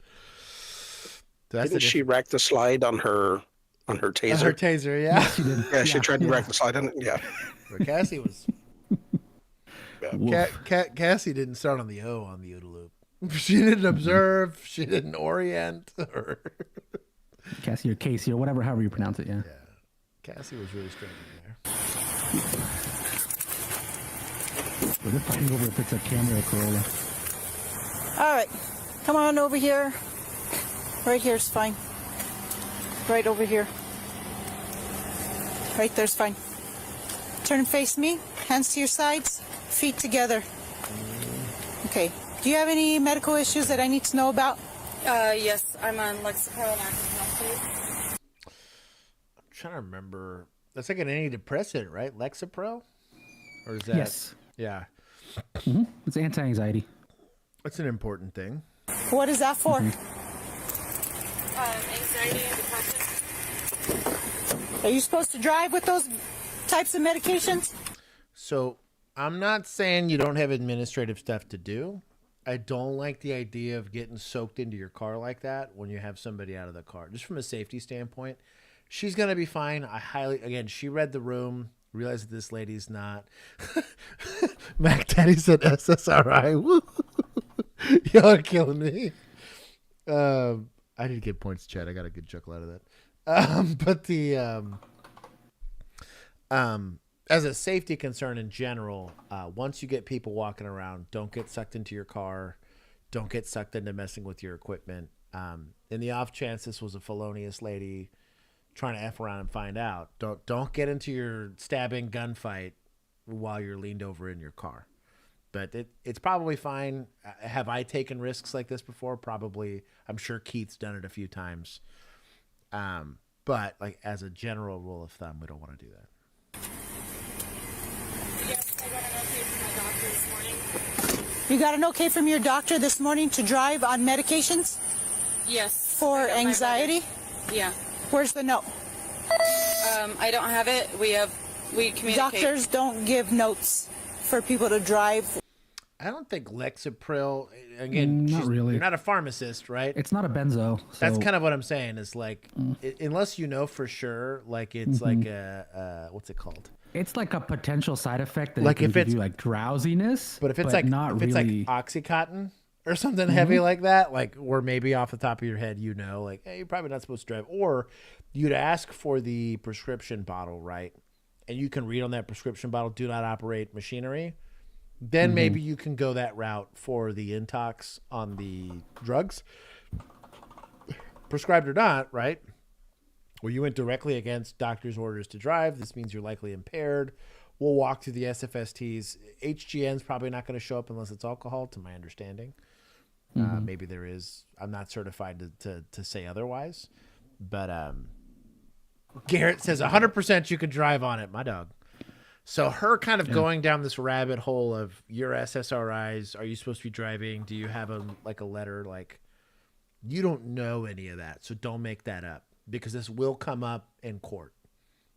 Didn't she wreck the slide on her taser? Her taser, yeah. She did. Yeah, she tried to wreck the slide on it. Yeah. But Cassie was. Cassie didn't start on the O on the OODA loop. She didn't observe. She didn't orient. Cassie or Casey or whatever, however you pronounce it. Yeah. Cassie was really struggling there. They're fighting over if it's a Camry or Corolla. All right, come on over here. Right here's fine. Right over here. Right there's fine. Turn and face me. Hands to your sides. Feet together. Okay. Do you have any medical issues that I need to know about? Yes, I'm on Lexapro and Active. I'm trying to remember. That's like an antidepressant, right? Lexapro? Or is that? Yes. Yeah. Mm-hmm. It's anti-anxiety. That's an important thing. What is that for? Anxiety and depression. Are you supposed to drive with those types of medications? So I'm not saying you don't have administrative stuff to do. I don't like the idea of getting soaked into your car like that when you have somebody out of the car. Just from a safety standpoint, she's going to be fine. Again, she read the room, realized that this lady's not. Mac Daddy said SSRI. Woo. Y'all are killing me. I did get points, Chad. I got a good chuckle out of that. But as a safety concern in general, once you get people walking around, don't get sucked into your car. Don't get sucked into messing with your equipment. In the off chance this was a felonious lady trying to F around and find out, don't get into your stabbing gunfight while you're leaned over in your car. But it's probably fine. Have I taken risks like this before? Probably. I'm sure Keith's done it a few times. But like as a general rule of thumb, we don't want to do that. Yes, I got an okay from my doctor this morning. You got an okay from your doctor this morning to drive on medications? Yes. For anxiety? Yeah. Where's the note? I don't have it. We communicate. Doctors don't give notes for people to drive. I don't think Lexapro, again, not really. You're not a pharmacist, right? It's not a benzo. So. That's kind of what I'm saying is like, unless you know for sure, like it's like what's it called? It's like a potential side effect that like can if give it's you like drowsiness. But if it's like not if really... it's like Oxycontin or something heavy like that, like or maybe off the top of your head, you know, like hey, you're probably not supposed to drive, or you'd ask for the prescription bottle, right? And you can read on that prescription bottle, do not operate machinery. Then maybe you can go that route for the intox on the drugs, prescribed or not, right? Where you went directly against doctor's orders to drive. This means you're likely impaired. We'll walk through the SFSTs. HGN's probably not going to show up unless it's alcohol, to my understanding. Maybe there is. I'm not certified to say otherwise. But Garrett says 100% you could drive on it, my dog. So her kind of going down this rabbit hole of your SSRIs, are you supposed to be driving? Do you have a letter? Like, you don't know any of that, so don't make that up, because this will come up in court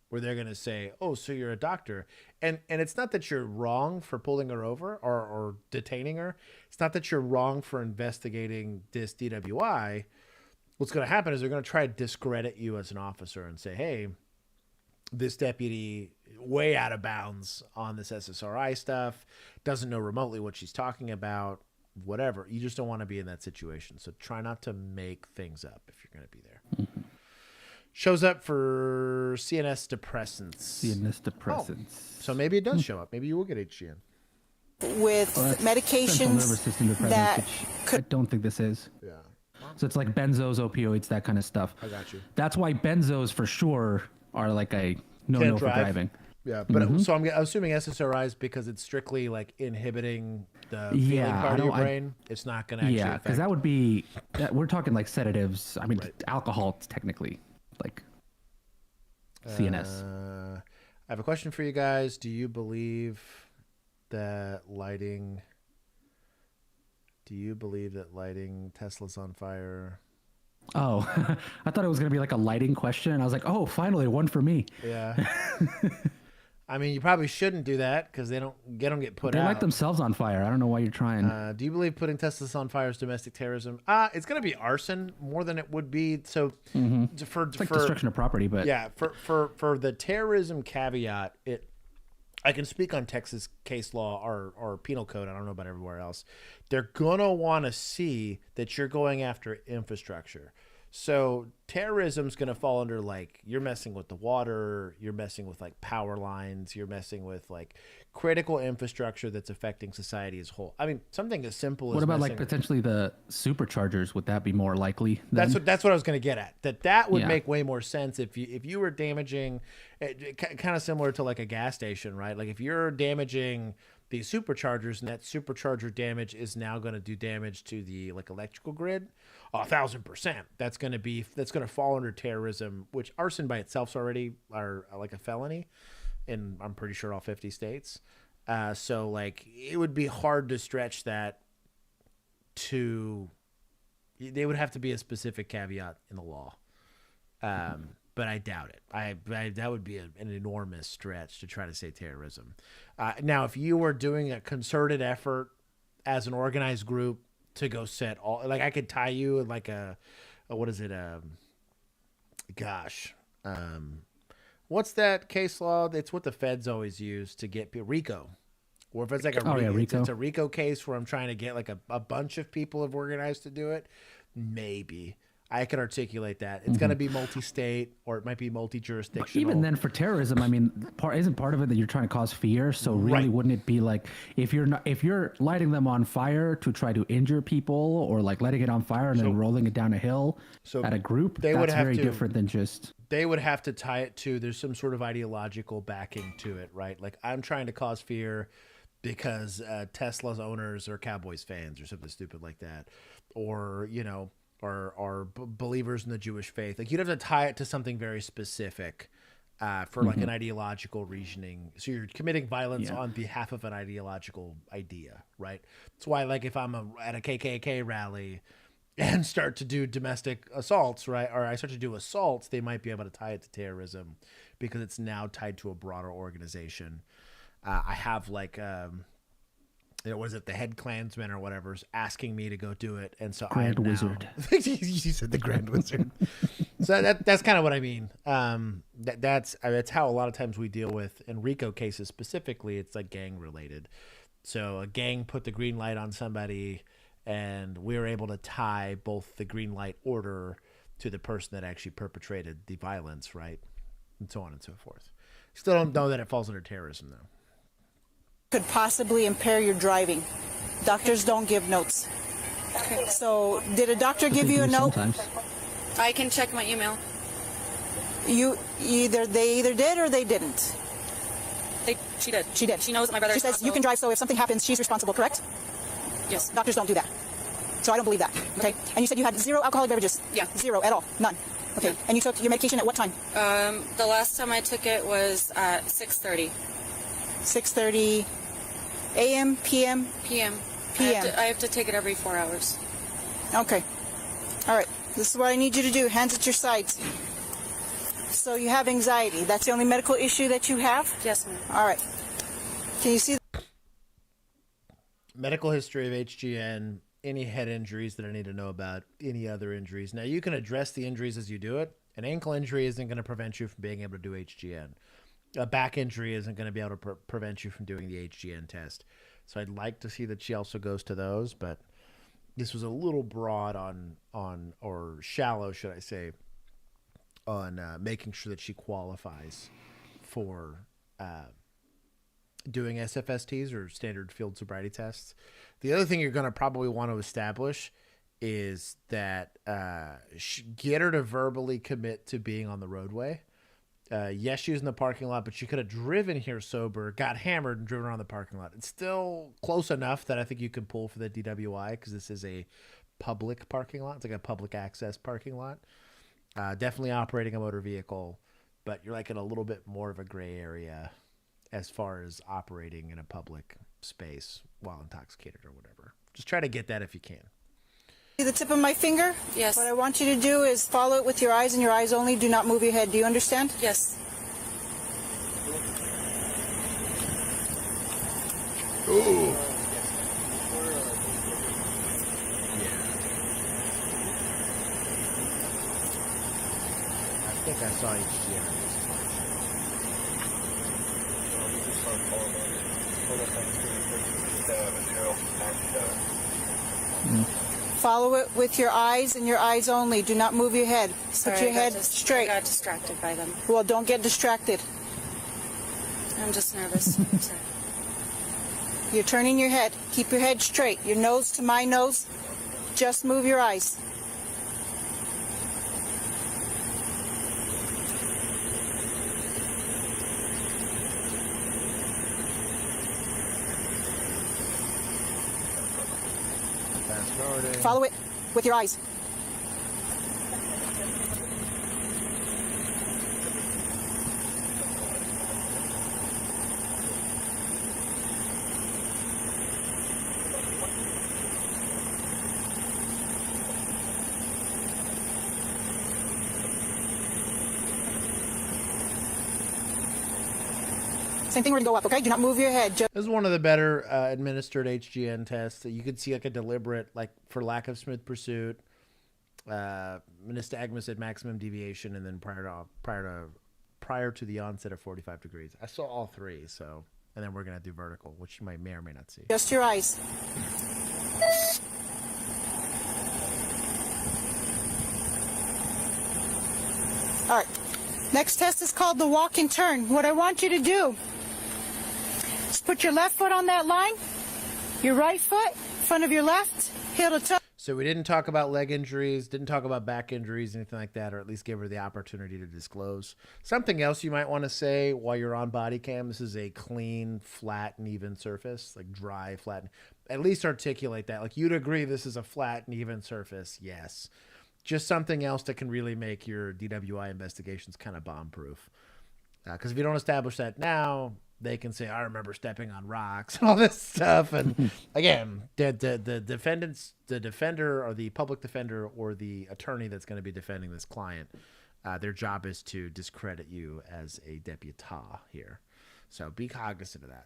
where they're going to say, oh, so you're a doctor. And it's not that you're wrong for pulling her over or detaining her. It's not that you're wrong for investigating this DWI. What's going to happen is they're going to try to discredit you as an officer and say, hey, this deputy way out of bounds on this SSRI stuff, doesn't know remotely what she's talking about, whatever. You just don't want to be in that situation. So try not to make things up if you're going to be there. Shows up for CNS depressants. So maybe it does show up. Maybe you will get HGN. With medications that I don't think this is. Yeah. So it's like benzos, opioids, that kind of stuff. I got you. That's why benzos for sure are like a no-no for driving. Yeah, but so I'm assuming SSRIs because it's strictly like inhibiting the feeling part of your brain. It's not going to actually affect. Because that would be we're talking like sedatives. I mean, alcohol technically, like CNS. I have a question for you guys. Do you believe that lighting Tesla's on fire? Oh, I thought it was going to be like a lighting question. I was like, oh, finally, one for me. Yeah. I mean, you probably shouldn't do that because they don't get put out. They light themselves on fire. I don't know why you're trying. Do you believe putting Teslas on fire is domestic terrorism? It's going to be arson more than it would be. So for destruction of property, but yeah, for the terrorism caveat, I can speak on Texas case law or penal code. I don't know about everywhere else. They're gonna want to see that you're going after infrastructure. So terrorism's going to fall under like you're messing with the water, you're messing with like power lines, you're messing with like critical infrastructure that's affecting society as a whole. I mean, something as simple as what about like potentially the superchargers? Would that be more likely? That's what I was going to get at. That would make way more sense if you were damaging, kind of similar to like a gas station, right? Like if you're damaging these superchargers and that supercharger damage is now going to do damage to the like electrical grid, 1,000%. That's going to fall under terrorism, which arson by itself is already like a felony in I'm pretty sure all 50 states. So like it would be hard to stretch that to. They would have to be a specific caveat in the law. But I doubt it. That would be an enormous stretch to try to say terrorism. Now, if you were doing a concerted effort as an organized group to go set all, like I could tie you in like what is it? What's that case law? It's what the feds always use to get people, RICO. Or if it's like RICO. It's a RICO case where I'm trying to get like a bunch of people have organized to do it. Maybe. I can articulate that. It's going to be multi-state or it might be multi-jurisdictional. Even then for terrorism, I mean, isn't part of it that you're trying to cause fear? So really wouldn't it be like if you're lighting them on fire to try to injure people or like letting it on fire and then rolling it down a hill at a group, that's very different than just... They would have to tie it to there's some sort of ideological backing to it, right? Like I'm trying to cause fear because Tesla's owners are Cowboys fans or something stupid like that. Or, you know... Or believers in the Jewish faith. Like you'd have to tie it to something very specific for like an ideological reasoning. So you're committing violence on behalf of an ideological idea, right? That's why like if I'm at a KKK rally and start to do domestic assaults, right? Or I start to do assaults, they might be able to tie it to terrorism because it's now tied to a broader organization. I have like... was it the head Klansman or whatever is asking me to go do it, and so Grand Wizard. You said the Grand Wizard. So that's kind of what I mean. That's how a lot of times we deal with in RICO cases specifically. It's like gang related. So a gang put the green light on somebody, and we were able to tie both the green light order to the person that actually perpetrated the violence, right, and so on and so forth. Still don't know that it falls under terrorism though. Could possibly impair your driving. Doctors don't give notes. Okay. So, did a doctor give you a note? Sometimes. I can check my email. They either did or they didn't. She did. She did. She knows that my brother. She says you can drive, so if something happens, she's responsible, correct? Yes. Doctors don't do that. So I don't believe that. Okay. And you said you had 0 alcoholic beverages? Yeah. 0 at all? None? Okay. Yeah. And you took your medication at what time? The last time I took it was at 6:30. 6:30 a.m., p.m.? p.m. I have to take it every 4 hours. Okay. All right. This is what I need you to do. Hands at your sides. So you have anxiety. That's the only medical issue that you have? Yes, ma'am. All right. Can you see? Medical history of HGN, any head injuries that I need to know about, any other injuries. Now, you can address the injuries as you do it. An ankle injury isn't going to prevent you from being able to do HGN. A back injury isn't going to be able to prevent you from doing the HGN test. So I'd like to see that she also goes to those, but this was a little broad on or shallow, should I say, on making sure that she qualifies for doing SFSTs or standard field sobriety tests. The other thing you're going to probably want to establish is that get her to verbally commit to being on the roadway. Yes, she was in the parking lot, but she could have driven here sober, got hammered, and driven around the parking lot. It's still close enough that I think you could pull for the DWI because this is a public parking lot. It's like a public access parking lot. Definitely operating a motor vehicle, but you're like in a little bit more of a gray area as far as operating in a public space while intoxicated or whatever. Just try to get that if you can. See the tip of my finger? Yes. What I want you to do is follow it with your eyes and your eyes only. Do not move your head. Do you understand? Yes. Ooh. I think I saw HGN on this Follow it with your eyes and your eyes only. Do not move your head. Put your head straight. I got distracted by them. Well, don't get distracted. I'm just nervous. Sorry. You're turning your head. Keep your head straight. Your nose to my nose. Just move your eyes. Follow it with your eyes. Same thing, we're gonna go up, okay? Do not move your head. This is one of the better administered HGN tests. You could see like a deliberate, like for lack of smooth pursuit, nystagmus at maximum deviation, and then prior to the onset of 45 degrees. I saw all three, so, and then we're gonna do vertical, which you may or may not see. Just your eyes. All right. Next test is called the walk and turn. What I want you to do is put your left foot on that line, your right foot in front of your left, heel to toe. So we didn't talk about leg injuries, didn't talk about back injuries, anything like that, or at least give her the opportunity to disclose. Something else you might want to say while you're on body cam, this is a clean, flat, and even surface, like dry, flat. At least articulate that. Like you'd agree this is a flat and even surface, yes. Just something else that can really make your DWI investigations kind of bomb-proof. Because if you don't establish that now, they can say, I remember stepping on rocks and all this stuff. And again, the defender or the public defender or the attorney that's going to be defending this client, their job is to discredit you as a deputah here. So be cognizant of that.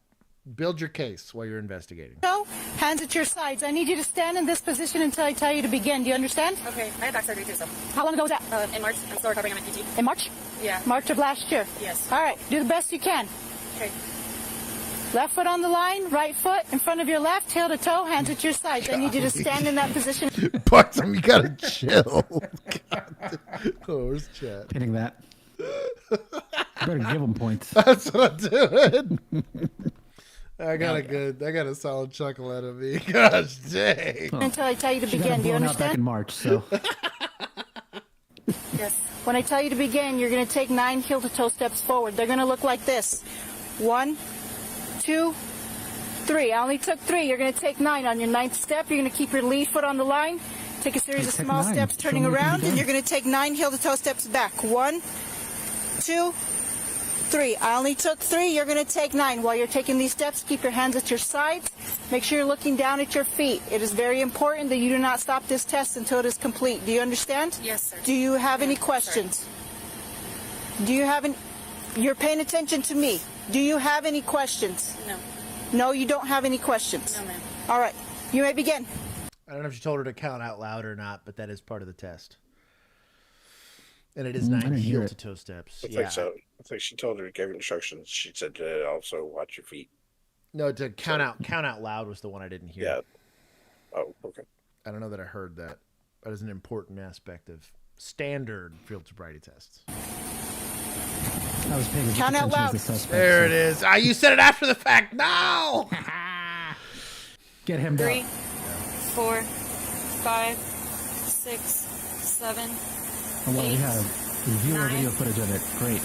Build your case while you're investigating. No, hands at your sides. I need you to stand in this position until I tell you to begin. Do you understand? Okay, I had back surgery too, so. How long ago was that? In March. I'm still recovering on my PT. In March? Yeah. March of last year? Yes. All right, do the best you can. Okay. Left foot on the line, right foot in front of your left, heel to toe, hands at your sides. I need you to stand in that position. Barton, you gotta chill. Oh, where's chat? Hitting that. Better give him points. That's what I'm doing. I got a solid chuckle out of me. Gosh dang. Until I tell you to begin. Do you understand? Back in March, so. Yes. When I tell you to begin, you're going to take 9 heel-to-toe steps forward. They're going to look like this. 1, 2, 3. I only took 3. You're going to take 9. On your 9th step, you're going to keep your lead foot on the line. Take a series of small steps turning around, and you're going to take 9 heel-to-toe steps back. 1, 2, 3. I only took 3. You're going to take 9. While you're taking these steps, keep your hands at your sides. Make sure you're looking down at your feet. It is very important that you do not stop this test until it is complete. Do you understand? Yes, sir. Do you have any questions? Do you have any... You're paying attention to me. Do you have any questions? No. No, you don't have any questions? No, ma'am. All right. You may begin. I don't know if you told her to count out loud or not, but that is part of the test. And it is 9 heel-to-toe steps. I think so. I think she told her to give instructions. She said to also watch your feet. No, to count out loud was the one I didn't hear. Yeah. Oh, okay. I don't know that I heard that. That is an important aspect of standard field sobriety tests. I was paying Count out loud. There it is. You said it after the fact. No. Get him down. 3, 4, 5, 6, 7. Oh, well, we have viewer video footage of it. Great.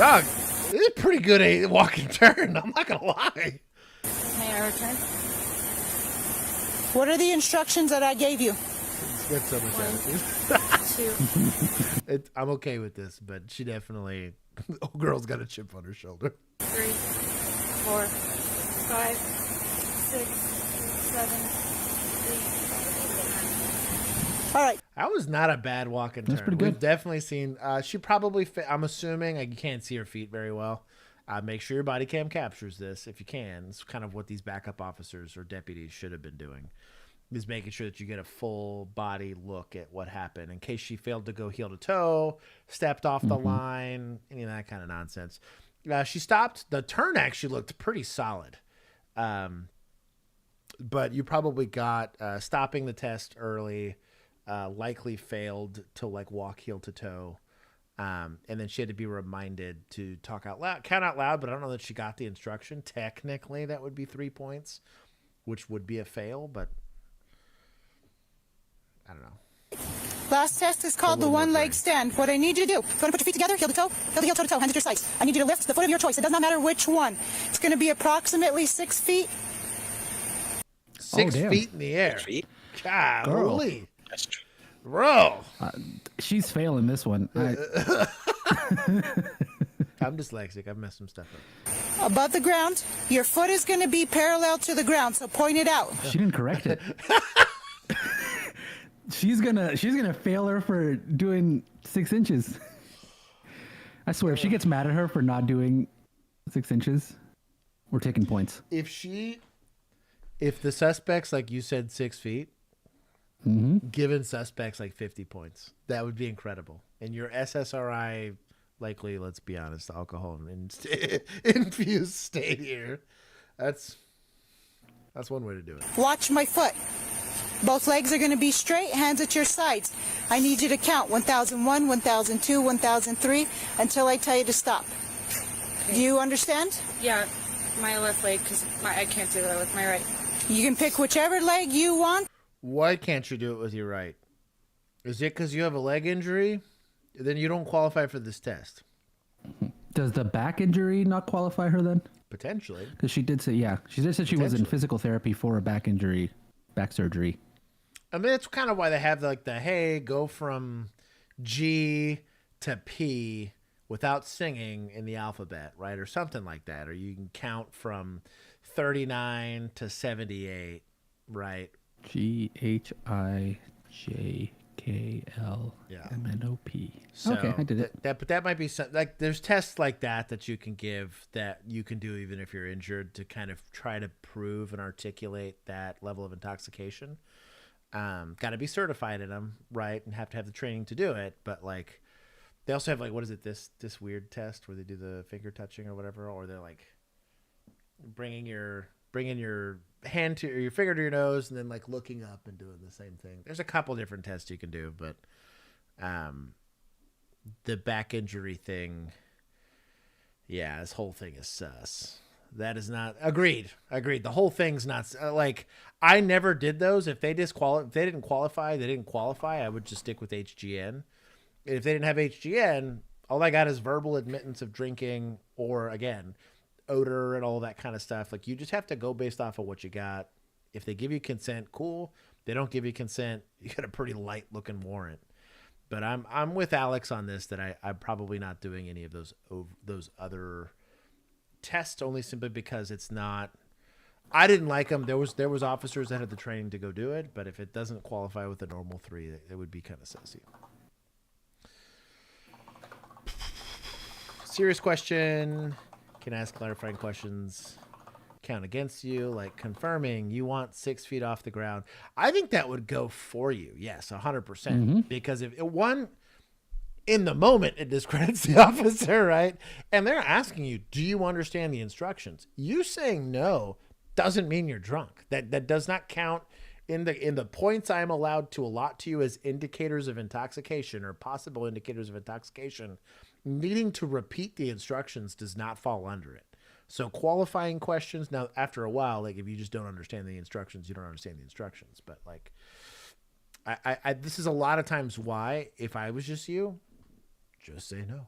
Dog, this is pretty good a walking turn. I'm not gonna lie. May I return? What are the instructions that I gave you? It's got so much attitude. 2. I'm okay with this, but she definitely, old girl's got a chip on her shoulder. 3, 4, 5, 6, 7, 8. All right. That was not a bad walking turn. That's pretty good. We've definitely seen. She probably. I'm assuming you can't see her feet very well. Make sure your body cam captures this if you can. It's kind of what these backup officers or deputies should have been doing, is making sure that you get a full body look at what happened in case she failed to go heel to toe, stepped off the line, any of that kind of nonsense. She stopped. The turn actually looked pretty solid. But you probably got stopping the test early, likely failed to like walk heel to toe. And then she had to be reminded to talk out loud, count out loud, but I don't know that she got the instruction. Technically, that would be 3 points, which would be a fail, but I don't know. Last test is called the one-leg stand. What I need you to do, you want to put your feet together, heel to toe, toe to toe, hands at your sides. I need you to lift the foot of your choice. It does not matter which one. It's going to be approximately 6 feet. 6 feet in the air. Golly. That's true. Bro. She's failing this one. I'm dyslexic. I've messed some stuff up. Above the ground, your foot is going to be parallel to the ground, so point it out. She didn't correct it. She's gonna fail her for doing 6 inches. I swear, if she gets mad at her for not doing 6 inches, we're taking points. If the suspect's, like you said, 6 feet, given suspects like 50 points, that would be incredible. And your SSRI, likely, let's be honest, alcohol infused state here. That's one way to do it. Watch my foot. Both legs are going to be straight, hands at your sides. I need you to count 1001, 1002, 1003 until I tell you to stop. Okay. Do you understand? Yeah, my left leg, because I can't do that with my right. You can pick whichever leg you want. Why can't you do it with your right? Is it because you have a leg injury? Then you don't qualify for this test. Does the back injury not qualify her then? Potentially. Because she did say, she did say she was in physical therapy for a back injury, back surgery. I mean, it's kind of why they have hey, go from G to P without singing in the alphabet, right? Or something like that. Or you can count from 39 to 78, right? GHIJKLMNOP. So okay, I did it. But that might be like there's tests like that you can give that you can do even if you're injured to kind of try to prove and articulate that level of intoxication. Got to be certified in them, right? And have to have the training to do it. But like, they also have what is it? This weird test where they do the finger touching or whatever, or they're like bringing your hand to your finger to your nose and then like looking up and doing the same thing. There's a couple different tests you can do, but the back injury thing, this whole thing is sus. That is not agreed. The whole thing's not I never did those. If they didn't qualify. I would just stick with HGN. And if they didn't have HGN, all I got is verbal admittance of drinking or again, odor and all that kind of stuff. Like you just have to go based off of what you got. If they give you consent, cool. They don't give you consent, you got a pretty light looking warrant. But I'm with Alex on this that I'm probably not doing any of those other tests only simply because it's not. I didn't like them. There was officers that had the training to go do it, but if it doesn't qualify with the normal 3, it would be kind of sussy. Serious question. Can ask clarifying questions. Count against you, like confirming you want 6 feet off the ground. I think that would go for you. Yes, 100%. Because if one. In the moment, it discredits the officer, right? And they're asking you, do you understand the instructions? You saying no doesn't mean you're drunk. That does not count in the points I'm allowed to allot to you as indicators of intoxication or possible indicators of intoxication. Needing to repeat the instructions does not fall under it. So qualifying questions, now after a while, like if you just don't understand the instructions, you don't understand the instructions. But like, I this is a lot of times why, if I was just you, just say no.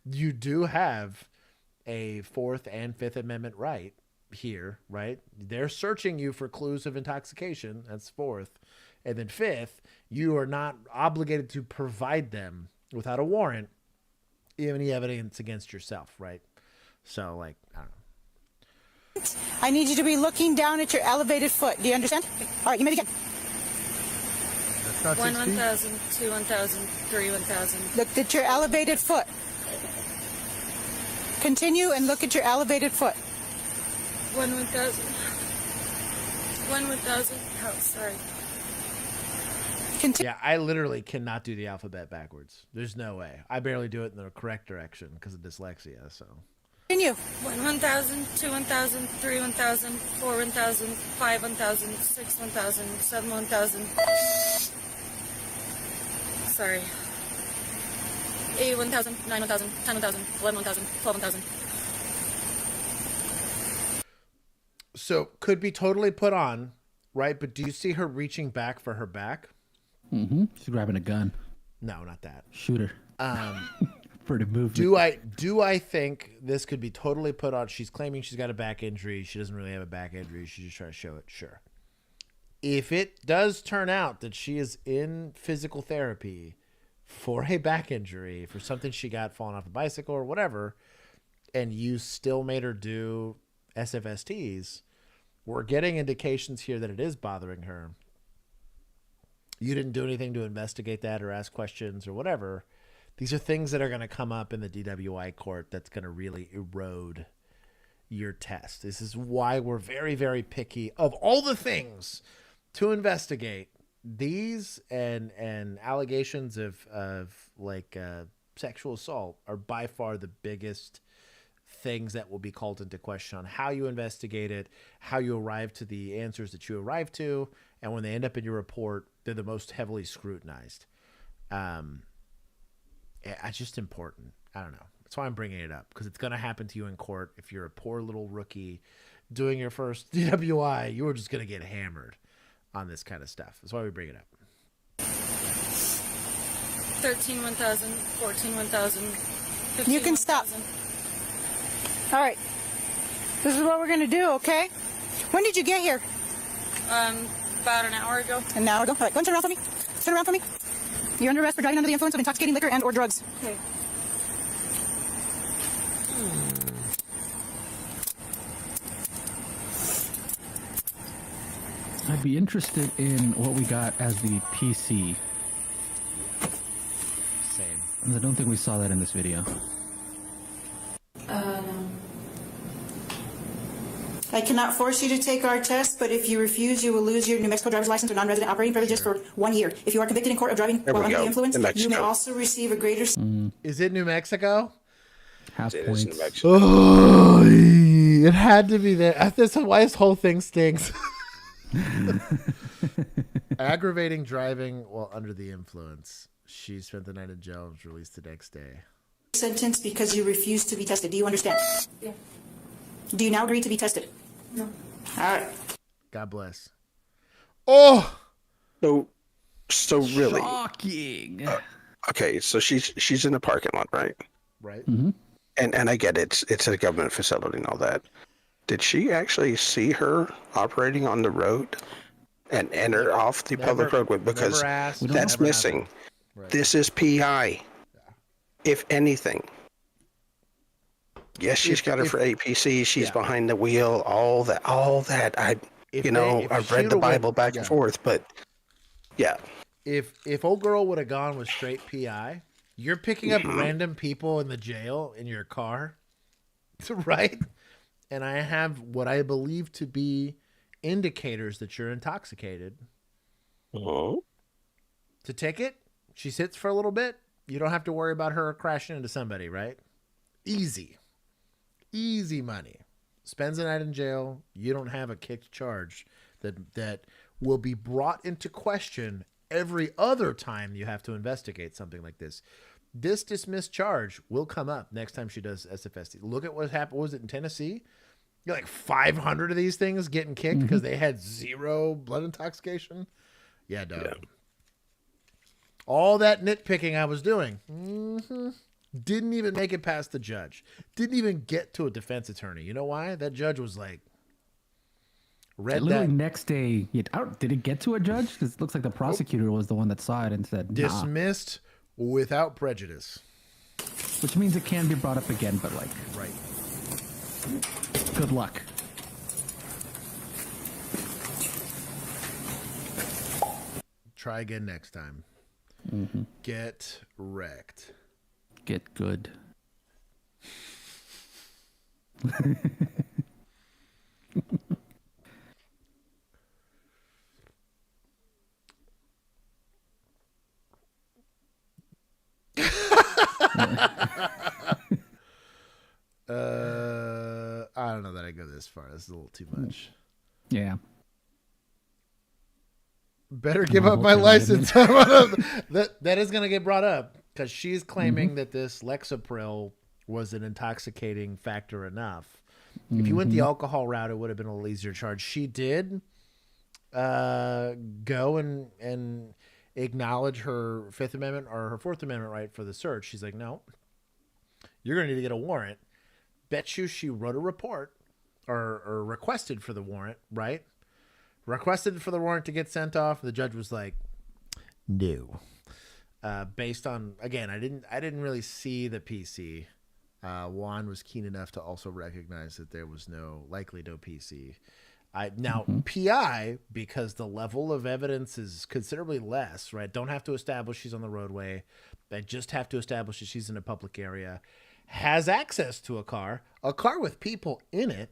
You do have a Fourth and Fifth Amendment right here, right? They're searching you for clues of intoxication. That's fourth. And then fifth, you are not obligated to provide them without a warrant any evidence against yourself, right? So, like, I don't know. I need you to be looking down at your elevated foot. Do you understand? All right, you may begin. That's not 1, 1,000, 2, 1,000, 3, 1,000. Look at your elevated foot. Continue and look at your elevated foot. 1, 1,000. 1, 1,000. Oh, sorry. Yeah, I literally cannot do the alphabet backwards. There's no way. I barely do it in the correct direction because of dyslexia, so. Continue. 1, 1,000, 2, 1,000, 3, 1,000, 4, 1,000, 5, 1,000, 6, 1,000, 7, 1,000. Sorry. 8, 1,000, 9, 1,000, 10, 1,000, 11, 1,000, 12, 1,000. So could be totally put on, right? But do you see her reaching back for her back? Mm-hmm. She's grabbing a gun. No, not that. Shoot her. For the movement. Do I think this could be totally put on? She's claiming she's got a back injury. She doesn't really have a back injury. She's just trying to show it. Sure. If it does turn out that she is in physical therapy for a back injury, for something she got falling off a bicycle or whatever, and you still made her do SFSTs, we're getting indications here that it is bothering her. You didn't do anything to investigate that or ask questions or whatever. These are things that are going to come up in the DWI court that's going to really erode your test. This is why we're very, very picky of all the things to investigate. These and allegations of sexual assault are by far the biggest things that will be called into question on how you investigate it, how you arrive to the answers that you arrive to, and when they end up in your report, they're the most heavily scrutinized. It's just important. I don't know. That's why I'm bringing it up, because it's going to happen to you in court. If you're a poor little rookie doing your first DWI, you are just going to get hammered on this kind of stuff. That's why we bring it up. 13, 1,000, 14, 1,000, 15, You can stop. 1,000. All right. This is what we're going to do, okay? When did you get here? About an hour ago. An hour ago? All right, go and turn around for me. Turn around for me. You're under arrest for driving under the influence of intoxicating liquor and or drugs. Okay. I'd be interested in what we got as the PC. Same. I don't think we saw that in this video. No. I cannot force you to take our test, but if you refuse, you will lose your New Mexico driver's license or non-resident operating privileges for 1 year. If you are convicted in court of driving while under the influence, you may also receive a greater... Is it New Mexico? Half It points. is New Mexico. Oh, it had to be there. That's why this whole thing stinks. Aggravating driving while under the influence. She spent the night in jail and was released the next day. Sentence because you refuse to be tested. Do you understand? Yeah. Do you now agree to be tested? No. All right. God bless. Oh! So really... Shocking. Okay, so she's in a parking lot, right? Right. Mm-hmm. And I get it. It's a government facility and all that. Did she actually see her operating on the road and enter off the public roadway? Because that's missing. Right. This is PI. If anything. Yes, she's got her for APC. She's behind the wheel. All that. I've read the Bible back and forth, but yeah. If old girl would have gone with straight PI, you're picking up random people in the jail in your car, right? And I have what I believe to be indicators that you're intoxicated. Oh. To ticket, she sits for a little bit. You don't have to worry about her crashing into somebody, right? Easy money. Spends a night in jail. You don't have a kicked charge that will be brought into question every other time you have to investigate something like this. This dismissed charge will come up next time she does SFST. Look at what happened. What was it in Tennessee? You're like 500 of these things getting kicked because they had zero blood intoxication. Yeah, dog. Yeah. All that nitpicking I was doing. Didn't even make it past the judge. Didn't even get to a defense attorney. You know why? That judge was like, literally next day. Did it get to a judge? Because it looks like the prosecutor was the one that saw it and said, nah. Dismissed without prejudice. Which means it can be brought up again, but like, right. Good luck. Try again next time. Get wrecked. Get good. I don't know that I go this far. This is a little too much. Yeah. Better give up my license. that is going to get brought up because she's claiming that this Lexapro was an intoxicating factor enough. If you went the alcohol route, it would have been a little easier charge. She did go and acknowledge her Fifth Amendment or her Fourth Amendment right for the search. She's like, no, you're going to need to get a warrant. Bet you she wrote a report or requested for the warrant, right? Requested for the warrant to get sent off. The judge was like, no. Based on, again, I didn't really see the PC. Juan was keen enough to also recognize that there was likely no PC. PI, because the level of evidence is considerably less, right? Don't have to establish she's on the roadway. They just have to establish that she's in a public area. Has access to a car with people in it.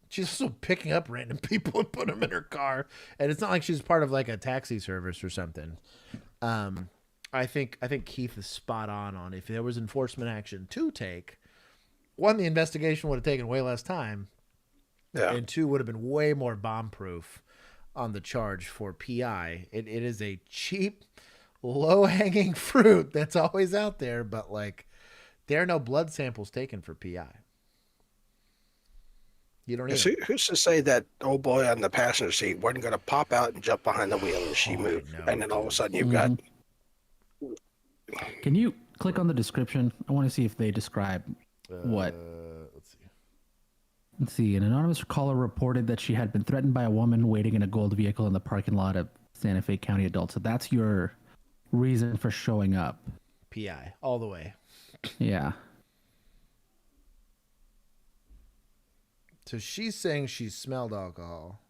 She's also picking up random people and putting them in her car. And it's not like she's part of like a taxi service or something. I think Keith is spot on if there was enforcement action to take. One, the investigation would have taken way less time. Yeah. And two, would have been way more bomb-proof on the charge for PI. It is a cheap, low-hanging fruit that's always out there, but like there are no blood samples taken for PI. You don't need Who's to say that old boy on the passenger seat wasn't going to pop out and jump behind the wheel as she moved, and then all of a sudden you've got. Can you click on the description? I want to see if they describe what. Let's see. An anonymous caller reported that she had been threatened by a woman waiting in a gold vehicle in the parking lot of Santa Fe County Adult. So that's your reason for showing up. PI all the way. Yeah. So she's saying she smelled alcohol.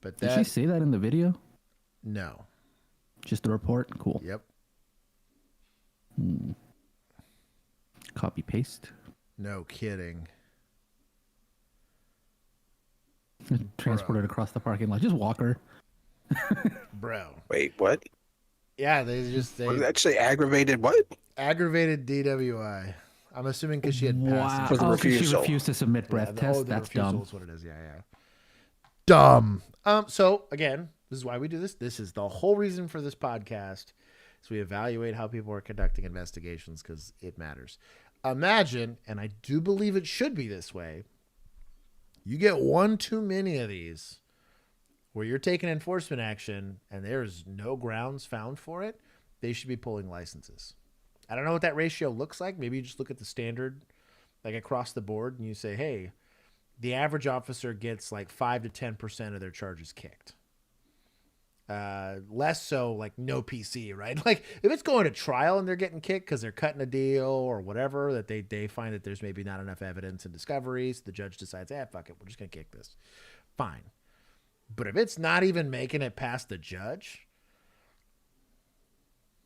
But did she say that in the video? No. Just the report? Cool. Yep. Copy paste. No kidding. Transported across the parking lot. Just walk her. Bro. Wait, what? Yeah, they what did that say? Aggravated what? Aggravated DWI. I'm assuming because she had passed. For the refusal. She refused to submit breath test. That's dumb. Is what it is. Yeah. Dumb. So again, this is why we do this. This is the whole reason for this podcast. So we evaluate how people are conducting investigations because it matters. Imagine, and I do believe it should be this way, you get one too many of these where you're taking enforcement action and there's no grounds found for it, they should be pulling licenses. I don't know what that ratio looks like. Maybe you just look at the standard, like across the board, and you say, hey, the average officer gets like 5 to 10% of their charges kicked. Less so like no PC, right? Like if it's going to trial and they're getting kicked because they're cutting a deal or whatever, that they find that there's maybe not enough evidence and discoveries, the judge decides, fuck it, we're just going to kick this. Fine. But if it's not even making it past the judge,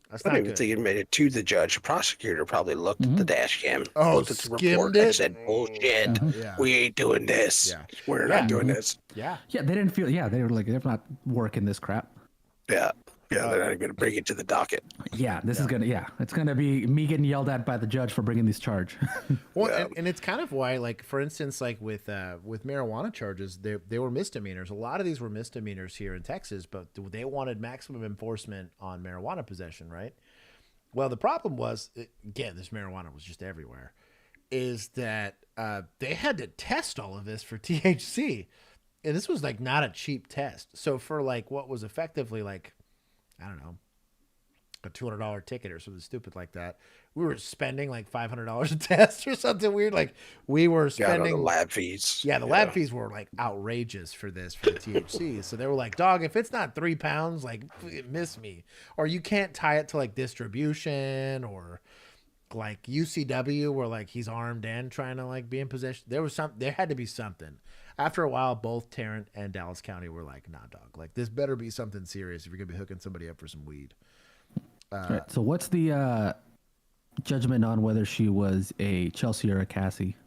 that's I not don't good. even think it made it to the judge. The prosecutor probably looked at the dash cam, looked at the report, it? and said, bullshit, we ain't doing this. Yeah. We're not doing this. Yeah. Yeah, they didn't feel, they were like, they're not working this crap. Yeah, they're not even going to bring it to the docket. Yeah, this is it's going to be me getting yelled at by the judge for bringing this charge. Well, and it's kind of why, like, for instance, like with marijuana charges, they were misdemeanors. A lot of these were misdemeanors here in Texas, but they wanted maximum enforcement on marijuana possession, right? Well, the problem was, again, this marijuana was just everywhere, is that they had to test all of this for THC. And this was like not a cheap test. So for like what was effectively like, I don't know, a $200 ticket or something stupid like that. We were spending like $500 a test or something weird. Like we were spending the lab fees. Yeah, the lab fees were like outrageous for the THC. So they were like, dog, if it's not 3 pounds, like miss me. Or you can't tie it to like distribution or like UCW where like he's armed and trying to like be in possession. There had to be something. After a while, both Tarrant and Dallas County were like, nah, dog, like this better be something serious if you're gonna be hooking somebody up for some weed. Right, so what's the judgment on whether she was a Chelsea or a Cassie?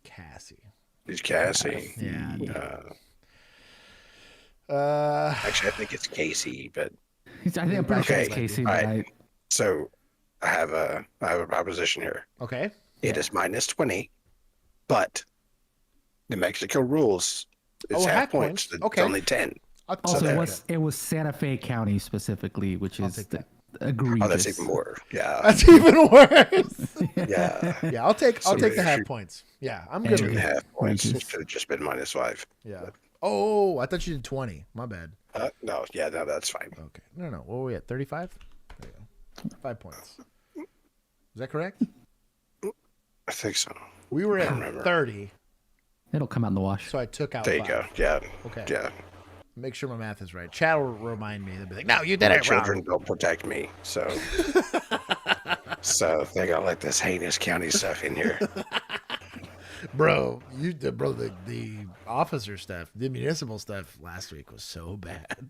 Cassie. It's Cassie. Yeah. Actually, I think it's Casey, but I think I'm pretty sure it's Casey. All But right. So I have a proposition here. Okay. It is minus 20, but New Mexico rules. It's half points. It's only 10. Also, it was Santa Fe County specifically, which is egregious. Oh, that's even more. Yeah. That's even worse. Yeah. Yeah, I'll take the half points. Yeah, I'm good with 2.5 points. Should have just been minus 5. Yeah. Oh, I thought you did 20. My bad. No, that's fine. Okay. No. What were we at? 35? There you go. 5 points. Is that correct? I think so. We were at 30. It'll come out in the wash. So I took out There you 5. go. Yeah. Okay. Yeah. Make sure my math is right. Chad will remind me. They'll be like, no, you did My it wrong. children don't protect me, so they got like this heinous county stuff in here. Bro, the officer stuff, the municipal stuff last week was so bad.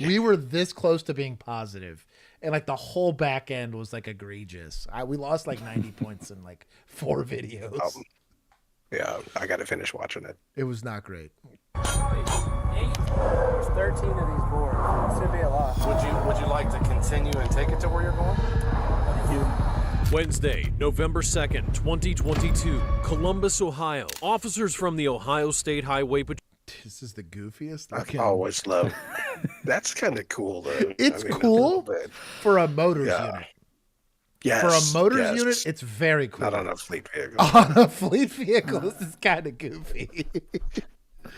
We were this close to being positive, and like the whole back end was like egregious. We lost like 90 points in like 4 videos. Yeah, I got to finish watching it. It was not great. There's 13 of these boards. Should be a lot. Would you like to continue and take it to where you're going? Wednesday, November 2nd, 2022, Columbus, Ohio. Officers from the Ohio State Highway Patrol. This is the goofiest. I always love. That's kind of cool, though. It's cool for a motors unit. Yes. For a motors unit, it's very cool. Not on a fleet vehicle. On a fleet vehicle, this is kind of goofy.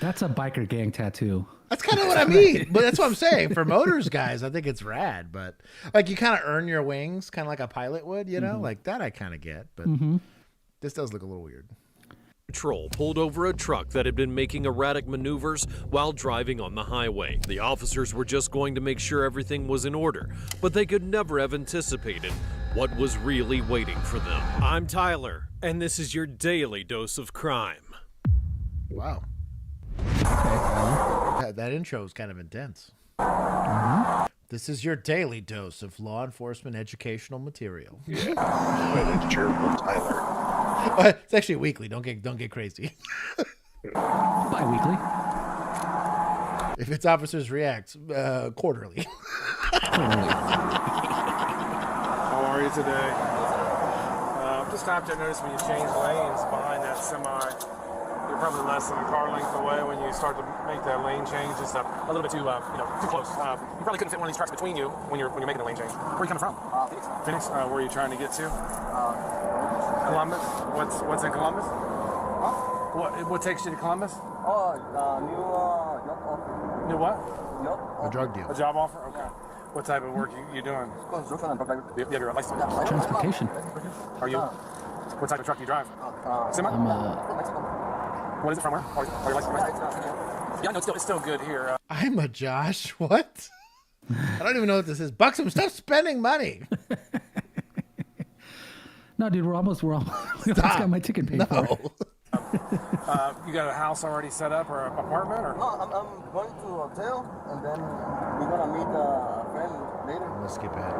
That's a biker gang tattoo. That's kind of what I mean. But that's what I'm saying. For motors guys, I think it's rad. But like you kind of earn your wings, kind of like a pilot would, you know? Mm-hmm. Like that I kind of get. But this does look a little weird. Patrol pulled over a truck that had been making erratic maneuvers while driving on the highway. The officers were just going to make sure everything was in order, but they could never have anticipated what was really waiting for them. I'm Tyler, and this is your daily dose of crime. Wow. That intro is kind of intense. This is your daily dose of law enforcement educational material. Yeah, but it's terrible, Tyler. It's actually weekly. Don't get crazy. Bi-weekly. If it's officers react, quarterly. How are you today? Just stopped and noticed when you change lanes behind that semi. You're probably less than a car length away when you start to make that lane change. Just a little bit too close. You probably couldn't fit one of these trucks between you when you're making the lane change. Where are you coming from? Phoenix. Where are you trying to get to? Columbus. What's in Columbus? What takes you to Columbus? New what? A drug deal. A job offer? Okay. What type of work you doing? You have your license? Transportation. Are you? What type of truck do you drive? Semi? What is it from where? Are you licensed? Yeah, no, it's still good here. I'm a Josh. What? I don't even know what this is. Buxom, stop spending money. No, dude, we're almost. I just got my ticket paid for. You got a house already set up or an apartment? Or? No, I'm going to a hotel and then we're gonna meet a friend later. Let's skip ahead.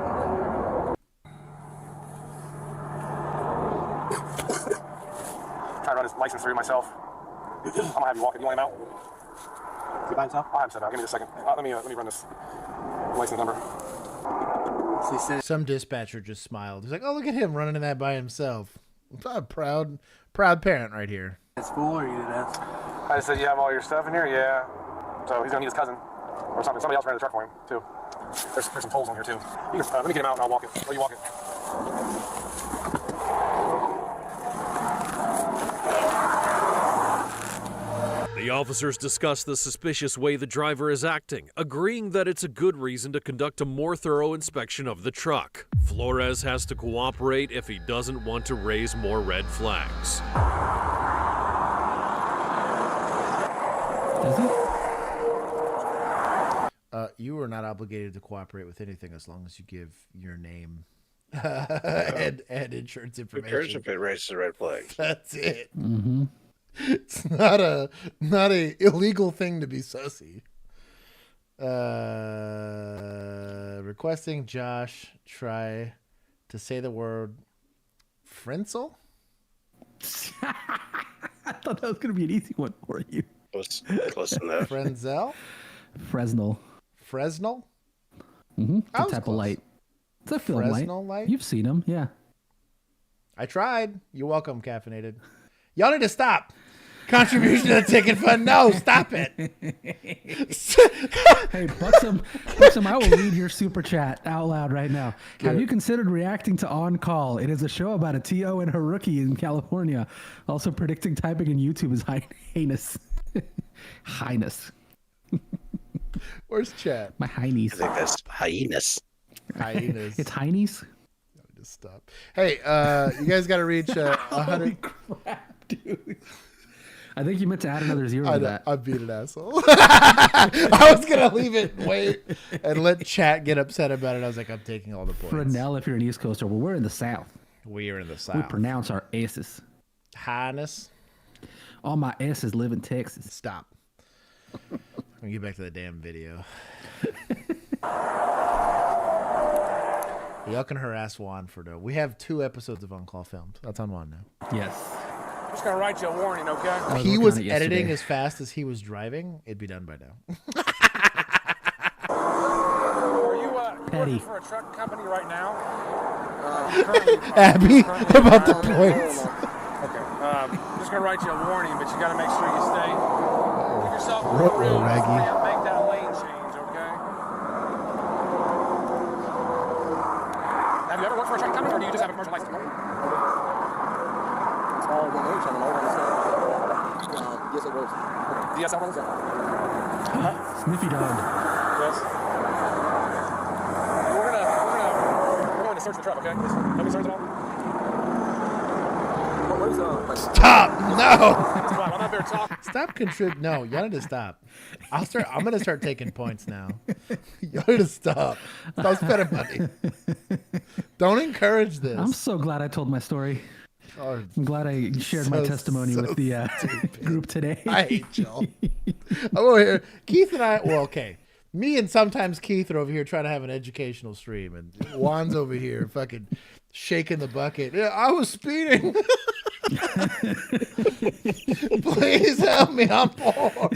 Try to run his license through myself. I'm gonna have you walk it. You want him out? You by himself? I'll have him set out. Give me just a second. Let me run this license number. Some dispatcher just smiled. He's like, "Oh, look at him running in that by himself." I'm a proud parent right here. It's full or you did that? I just said, you have all your stuff in here? Yeah. So he's gonna need his cousin or something. Somebody else ran the truck for him too. There's some tolls on here too. You can, let me get him out and I'll walk it. Or you walk it. The The officers discuss the suspicious way the driver is acting, agreeing that it's a good reason to conduct a more thorough inspection of the truck. Flores has to cooperate if he doesn't want to raise more red flags. Does he? You are not obligated to cooperate with anything as long as you give your name and insurance information. Who cares if it raises a red flag? That's it. Mm-hmm. It's not a illegal thing to be sussy. Requesting Josh try to say the word Frenzel. I thought that was going to be an easy one for you. Close enough. Frenzel? Fresnel. Fresnel? Mm-hmm. I The was type close. of light. It's a film Fresnel light. light? You've seen them, yeah. I tried. You're welcome, Caffeinated. Y'all need to stop. Contribution to the ticket fund. No, stop it. Hey, Buxom, I will read your super chat out loud right now. Good. Have you considered reacting to On Call? It is a show about a TO and her rookie in California. Also predicting typing in YouTube is heinous. Highness. Where's chat? My heinies. I think that's hyenas. Hyenas. It's heinies? Just stop. Hey, you guys got to reach 100. Crap, dude. I think you meant to add another zero to that. I'm being an asshole. I was going to leave it and wait and let chat get upset about it. I was like, I'm taking all the points. Fresnel, if you're an East Coaster, well, we're in the South. We are in the South. We pronounce our S's. Highness. All my S's live in Texas. Stop. I'm going to get back to the damn video. Y'all can harass Juan for no. We have 2 episodes of On Call filmed. That's on Juan now. Yes. I'm just going to write you a warning, okay? If he was editing as fast as he was driving, it'd be done by now. Are you Petty. working for a truck company right now? Abby, about the points. Okay. I'm just going to write you a warning, but you got to make sure you stay. Give yourself a Ruh-roh, room Raggy. before you make that lane change, okay? Have you ever worked for a truck company, or do you just have a commercial license? Yes, it was. DSL rules? Sniffy dog. Yes. We're going to search the truck, okay? Can we search it all? Stop! No! I'm up there talking. Stop contributing. No, y'all need to stop. I'm gonna start taking points now. Y'all need to stop. Stop spending money. Don't encourage this. I'm so glad I told my story. Oh, I'm glad I shared my testimony with the group today. I hate y'all. I'm over here. Keith and I, well, okay. Me and sometimes Keith are over here trying to have an educational stream, and Juan's over here fucking shaking the bucket. Yeah, I was speeding. Please help me. I'm poor.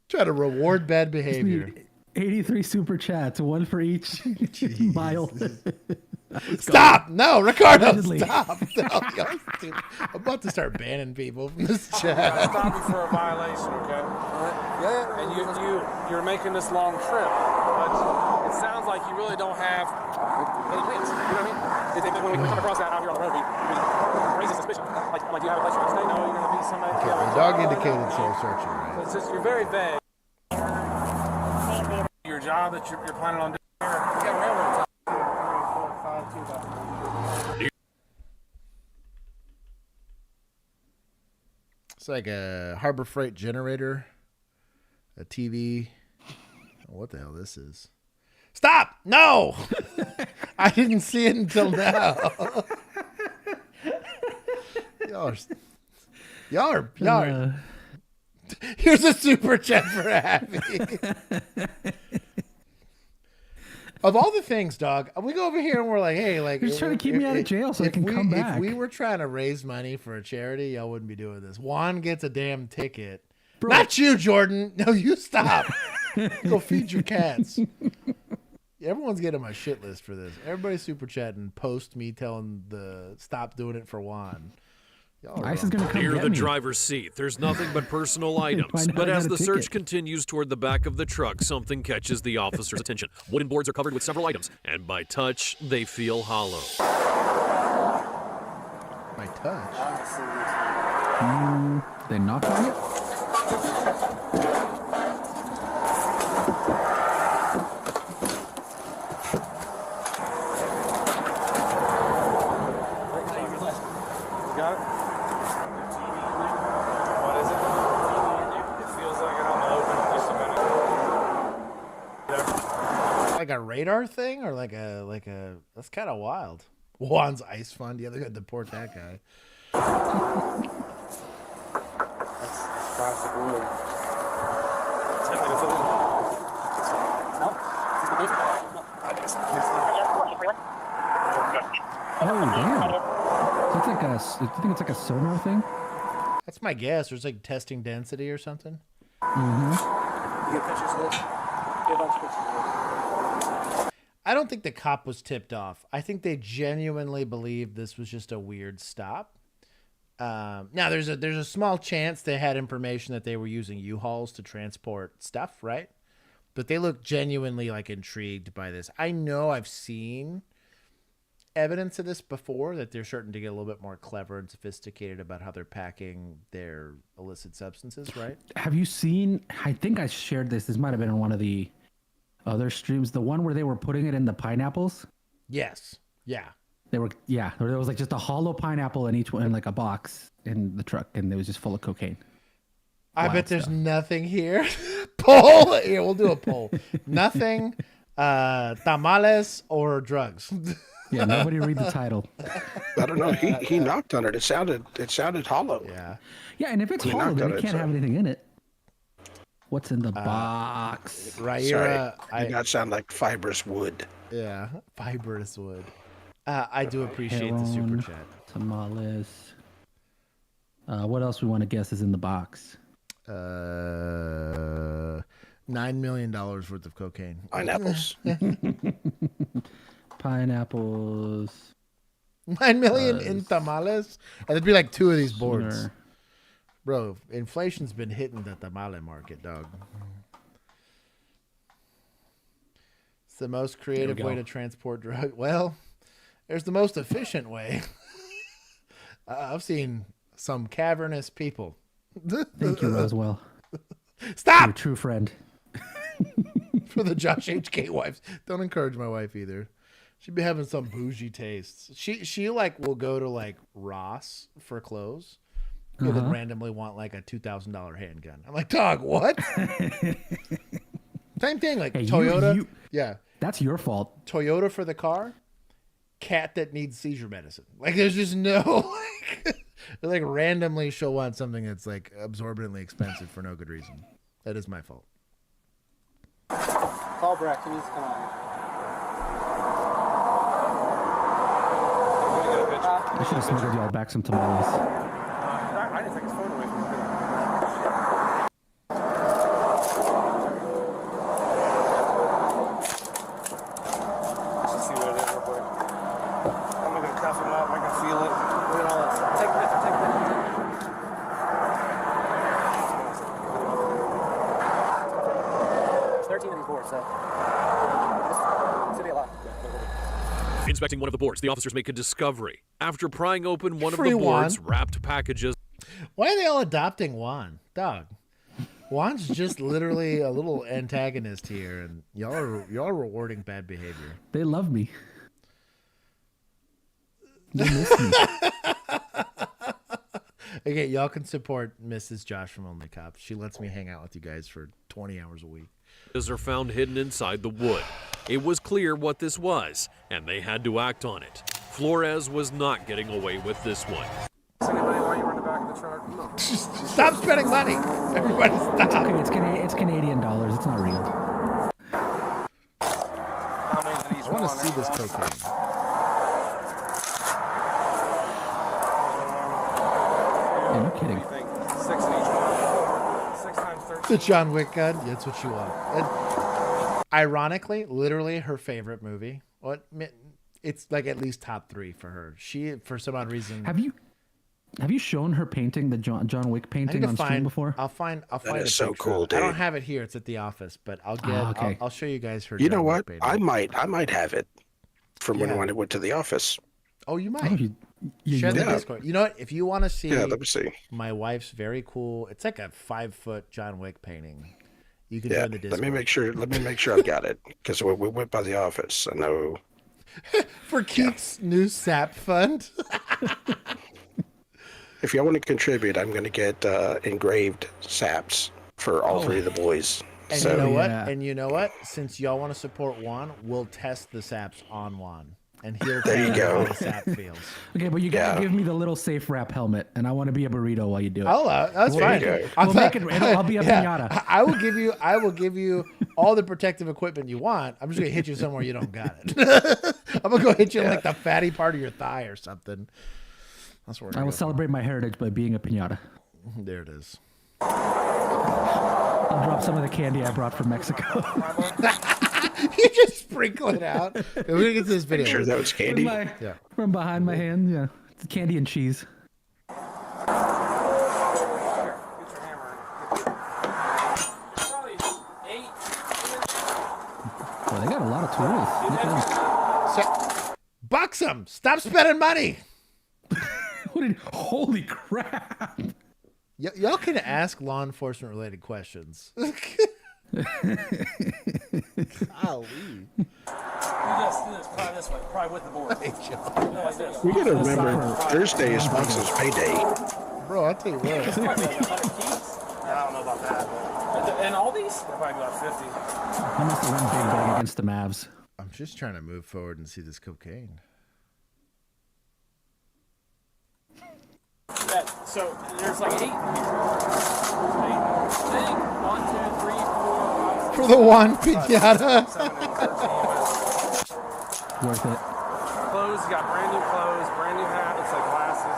Try to reward bad behavior. 83 super chats, 1 for each mile. Stop! No, Ricardo, Allegedly. stop! No, I'm about to start banning people from this chat. Stop you for a violation, okay? Yeah. And you're making this long trip, but it sounds like you really don't have any plans. You know what I mean? When we come across that out here on the road, we raise a suspicion. Like, do you have a place you want to stay? No, you're going to be somebody. Okay, the dog indicated soul searching, right? It's just, you're very vague. Your job that you're planning on doing here, you got railroad time. 3, 4, 5, 2, 5. It's like a Harbor Freight generator, a TV. What the hell this is? Stop! No! I didn't see it until now. Y'all are. Here's a super chat for Abby. Of all the things, dog, we go over here and we're like, hey, like, You're trying to keep me out of jail so I can come back. If we were trying to raise money for a charity, y'all wouldn't be doing this. Juan gets a damn ticket. Bro. Not you, Jordan. No, you stop. Go feed your cats. Everyone's getting my shit list for this. Everybody's super chatting, post me telling the stop doing it for Juan. ICE is going to come Near get the me. driver's seat, there's nothing but personal items. Why not? But I as got a the search ticket. continues toward the back of the truck, something catches the officer's attention. Wooden boards are covered with several items, and by touch, they feel hollow. By touch? They knocked on it? Got it? What is it? It feels like it on the open just a minute. Like a radar thing or like a that's kind of wild. Juan's ice fund. Yeah, they got to deport that guy. That's classic wood. It's like a film. Oh, damn. So it's like a, do you think it's like a sonar thing? That's my guess. Or it's like testing density or something. Mm-hmm. You get pictures of this? Get a bunch of pictures of this. I don't think the cop was tipped off. I think they genuinely believed this was just a weird stop. Now, there's a small chance they had information that they were using U-Hauls to transport stuff, right? But they look genuinely like intrigued by this. I know I've seen evidence of this before, that they're starting to get a little bit more clever and sophisticated about how they're packing their illicit substances, right? Have you seen, I think I shared this might have been on one of the other streams, the one where they were putting it in the pineapples? Yes. Yeah. There was like just a hollow pineapple in each one, in like a box in the truck, and it was just full of cocaine. I bet there's nothing here. Poll? Yeah, we'll do a poll. Nothing, tamales or drugs. Yeah, nobody read the title. I don't know. He knocked on it. It sounded hollow. Yeah. Yeah, and if it's hollow, then it can't have anything in it. What's in the box? Right Sorry, here. did not sound like fibrous wood. Yeah, fibrous wood. I do appreciate the super chat. Tamales. What else we want to guess is in the box? $9 million worth of cocaine. Pineapples. Pineapples. 9 million in tamales? And there'd be like 2 of these boards. Sooner. Bro, inflation's been hitting the tamale market, dog. It's the most creative way to transport drugs. Well, there's the most efficient way. I've seen some cavernous people. Thank you, Roswell. Stop! You're a true friend. For the Josh HK wives. Don't encourage my wife either. She'd be having some bougie tastes. She like will go to like Ross for clothes. You'll then randomly want like a $2,000 handgun. I'm like, dog, what? Same thing, like Toyota. Yeah. That's your fault. Toyota for the car. Cat that needs seizure medicine. Like, there's just no like randomly she'll want something that's like absorbently expensive for no good reason. That is my fault. Call Brett. He needs to come out. I should have smuggled y'all back some tamales. I didn't take his phone away from him. Let's see what it is real quick. I'm not gonna cuff him up. I can feel it. Look at all that. Take a picture. Take a picture. 13 of these boards, so should be a lot. Inspecting one of the boards, the officers make a discovery. After prying open one of Free the boards, Juan. wrapped packages. Why are they all adopting Juan? Dog. Juan's just literally a little antagonist here, and y'all are rewarding bad behavior. They love me. They miss me. Okay, y'all can support Mrs. Josh from Only Cops. She lets me hang out with you guys for 20 hours a week. Are found hidden inside the wood. It was clear what this was, and they had to act on it. Flores was not getting away with this one. Anybody while you were in the back of the truck? No. Stop spending money. Everybody stop. It's okay. It's Canadian dollars. It's not real. How many of these I want to see this cocaine. Yeah, no kidding. 6 in each one. 6 times 13. The John Wick gun. Yeah, that's what you want. And ironically, literally her favorite movie. It's like at least top 3 for her. She, for some odd reason. Have you shown her painting, the John Wick painting on stream before? I'll find That a is so picture. cool, dude. I don't have it here. It's at the office, but I'll get. okay. I'll show you guys her. You John know Wick what? painting. I might have it from when I went to the office. Oh, you might. You Share the Yeah. Discord. You know what? If you want to see, Yeah, let me see. my wife's very cool. It's like a 5-foot John Wick painting. You can Yeah, join the Discord. let me make sure I've got it because we went by the office. I know. For Keith's new SAP fund. If y'all want to contribute, I'm going to get engraved saps for all three of the boys. And So you know what? And you know what? Since y'all want to support Juan, we'll test the saps on Juan, and he'll There you tell go. how the sap feels. Okay, but you gotta give me the little safe wrap helmet, and I want to be a burrito while you do it. Oh, that's fine. We'll make it. I'll be a pinata. I will give you all the protective equipment you want. I'm just gonna hit you somewhere you don't got it. I'm gonna go hit you in like the fatty part of your thigh or something. That's where I will celebrate my heritage by being a pinata. There it is. I'll drop some of the candy I brought from Mexico. You just sprinkle it out. We're gonna get to this video. Sure, that was candy. From behind my hand, yeah. It's candy and cheese. Well, they got a lot of tools. Look at them. So, bucks them. Stop spending money. Holy crap. Y'all can ask law enforcement related questions. You just do this, probably this way, probably with the board. We got to remember Thursday is Monsters payday. Bro, I'll tell you what. I don't know about that. And all these? They're probably about 50. I must have run big bag against the Mavs. I'm just trying to move forward and see this cocaine. Yeah, so there's like 8 here. 8. I think 1, 2, 3, 4, 5, 6, For the one pinata. 7, 8, 13. Worth it. Clothes, you got brand new clothes, brand new hat, looks like glasses.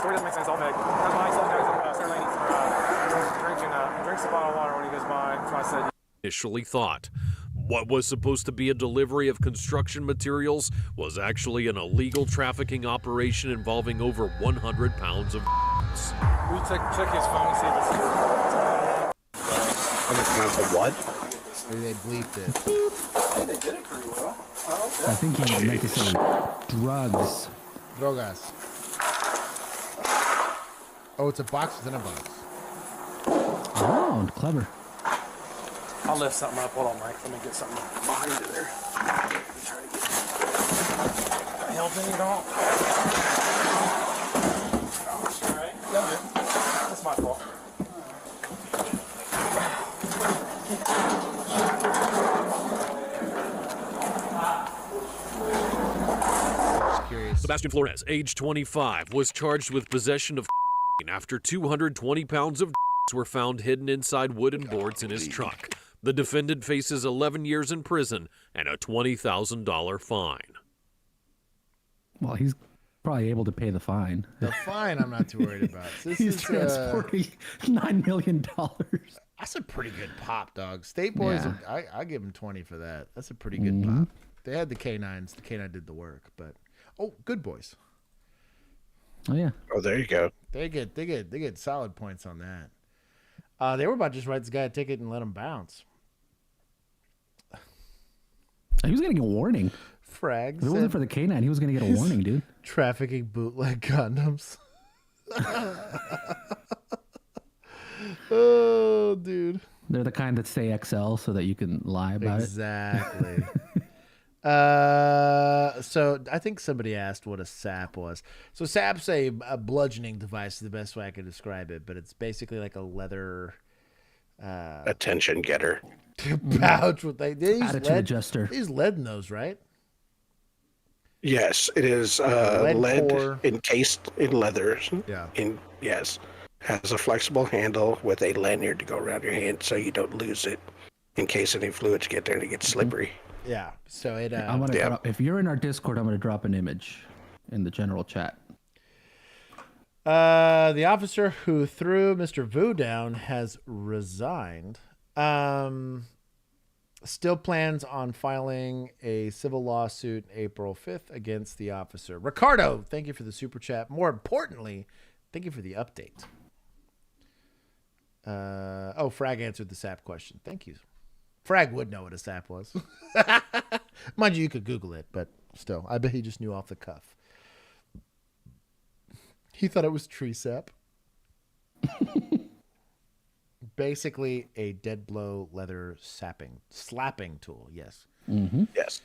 Story doesn't make sense, all big. That's why some guys drinks a bottle of water when he goes by. That's why I said. Initially thought. What was supposed to be a delivery of construction materials was actually an illegal trafficking operation involving over 100 pounds of We check his phone, see if it's 100 pounds of what? Maybe they bleeped it. They did it pretty well. I think he meant to say drugs. Drogas. Oh, it's a box within a box. Oh, clever. I'll lift something up. Hold on, Mike. Let me get something behind you there. Try to get helping you, don't. Alright. That's my fault. Sebastian Flores, age 25, was charged with possession of after 220 pounds of were found hidden inside wooden boards in his truck. The defendant faces 11 years in prison and a $20,000 fine. Well, he's probably able to pay the fine. The fine I'm not too worried about. This He's is transporting $9 million. That's a pretty good pop, dog. State boys, Yeah. I give them 20 for that. That's a pretty good pop. They had the canines. The canine did the work, but good boys. Oh yeah. Oh, there you go. They get solid points on that. They were about to just write this guy a ticket and let him bounce. He was gonna get a warning. Frags. If it wasn't for the canine, he was gonna get a warning, dude. Trafficking bootleg condoms. Oh, dude. They're the kind that say XL so that you can lie about Exactly. So I think somebody asked what a sap was. So sap's a bludgeoning device is the best way I could describe it, but it's basically like a leather attention getter pouch with they use attitude lead, adjuster. They use lead in those, right? Yes, it is lead encased in leather. Yeah. Yes. Has a flexible handle with a lanyard to go around your hand so you don't lose it in case any fluids get there and it gets slippery. Yeah. So it. I'm gonna drop, if you're in our Discord, I'm gonna drop an image in the general chat. The officer who threw Mr. Vu down has resigned. Still plans on filing a civil lawsuit April 5th against the officer. Ricardo, thank you for the super chat. More importantly, thank you for the update. Frag answered the SAP question. Thank you. Frag would know what a SAP was. Mind you, you could Google it, but still, I bet he just knew off the cuff. He thought it was tree sap. Basically, a dead blow leather slapping tool. Yes. Mm-hmm. Yes.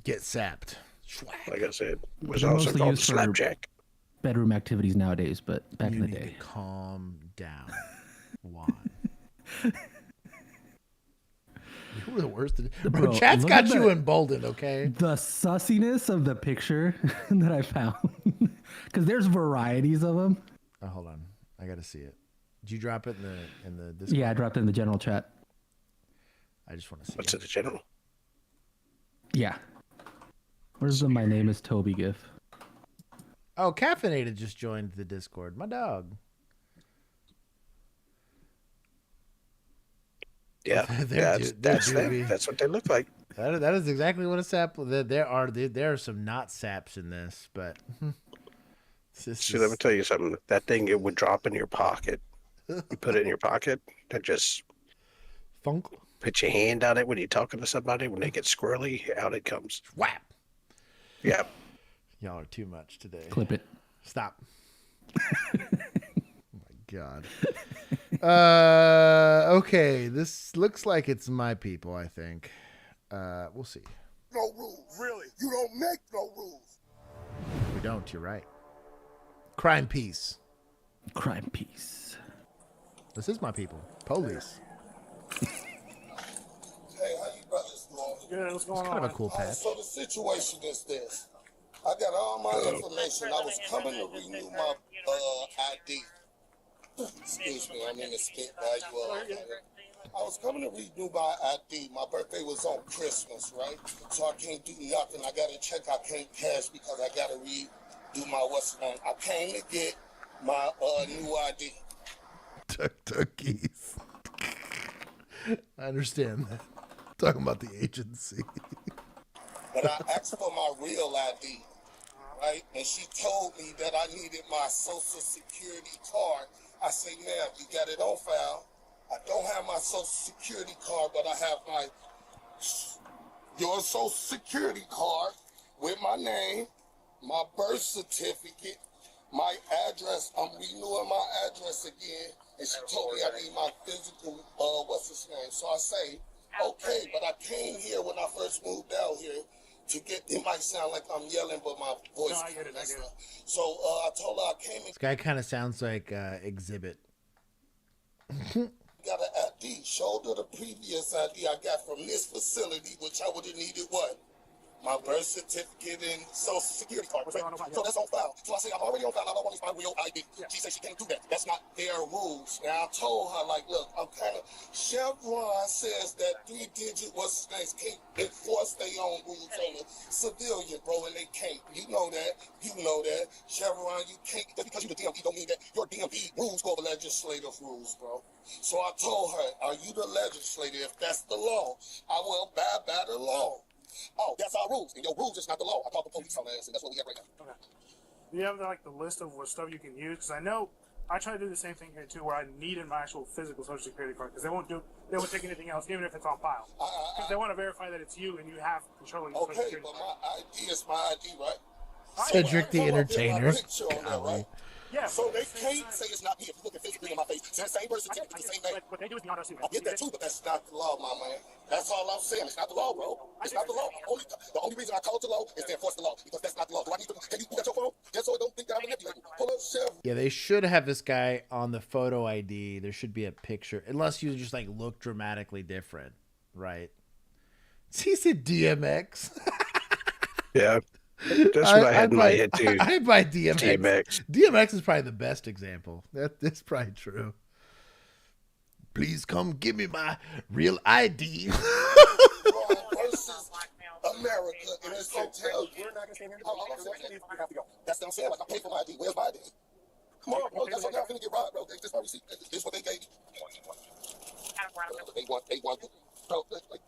Get sapped. Like I said, it was They're also mostly called used for slapjack. bedroom activities nowadays, but back in the You day. need to calm down, Juan. You were the worst. Bro, chat's got you emboldened, okay? The sussiness of the picture that I found. Because there's varieties of them. Oh, hold on. I got to see it. Did you drop it in the Discord? Yeah, I dropped it in the general chat. I just want to see What's in the general? Yeah. Where's the My Name is Toby gif? Oh, Caffeinated just joined the Discord. My dog. Yeah, that's them. That's what they look like. That is exactly what a sap. There are some not saps in this, but See, let me tell you something. That thing, it would drop in your pocket. You put it in your pocket and just funk. Put your hand on it when you're talking to somebody. When they get squirrely, out it comes. Whap. Yeah. Y'all are too much today. Clip it. Stop. Oh my God. Okay, this looks like it's my people, I think. We'll see. No rules. Really? You don't make no rules. We don't, you're right. Crime Peace. Crime Peace. This is my people. Police. Hey, how you brothers doing? Good, what's going on? Kind of a cool patch. So the situation is this. I got all my information. I was coming to renew my ID. Excuse me, I mean the skit value. I was coming to renew my ID. My birthday was on Christmas, right? So I can't do nothing. I got to check. I can't cash because I got to redo my what's name. I came to get my new ID. Turkeys. I understand that. Talking about the agency. But I asked for my real ID, right? And she told me that I needed my social security card. I say, ma'am, you got it on file. I don't have my social security card, but I have your social security card with my name, my birth certificate, my address. I'm renewing my address again. And she told me I need my physical, what's his name? So I say, okay, but I came here when I first moved out here to get, it might sound like I'm yelling, but my voice I get it. So I told her I came in. This guy kind of sounds like Exhibit. Got an ID, showed her the previous ID I got from this facility, which I would have needed what? My birth certificate and social security card. Right? So that's on file. So I say, I'm already on file. I don't want to use my real ID. She said she can't do that. That's not their rules. Now I told her, like, look, I'm kind of, Chevron says that 3-digit what's names can't enforce their own rules on a civilian, bro, and they can't. You know that. You know that. Chevron, you can't, just because you're the DMV don't mean that your DMV rules go over legislative rules, bro. So I told her, are you the legislator? If that's the law, I will abide by the law. Oh, that's our rules, and your rules is not the law. I called the police on that, and that's what we have right now. Okay. Do you have like the list of what stuff you can use? Because I know I try to do the same thing here too, where I needed my actual physical social security card because they won't take anything else, even if it's on file. Because they want to verify that it's you and you have control of your social security card. Okay, but my ID is my ID, right? Cedric the Entertainer. Right? Yeah, so they can't say it's not me if you look at physically in my face. It's the same birth certificate, the same name. What they do is beyond us. I get that too, but that's not the law, my man. That's all I'm saying. It's not the law, bro. It's not the law. The only reason I call it the law is to enforce the law, because that's not the law. Do I need to? Can you got your phone? Just so I don't think that I'm manipulating. Pull up, Chef. Yeah, they should have this guy on the photo ID. There should be a picture, unless you just like look dramatically different, right? He said DMX. Yeah. That's what I had in my head too. I buy DMX. DMX. DMX is probably the best example. That's probably true. Please come give me my real ID. Versus America, and it's so tell you. That's what I'm saying. Like, I pay for my ID. Where's my ID? Come on, bro. That's what I'm finna get robbed, bro. This is my receipt. This is what they gave me. They want, bro. Like,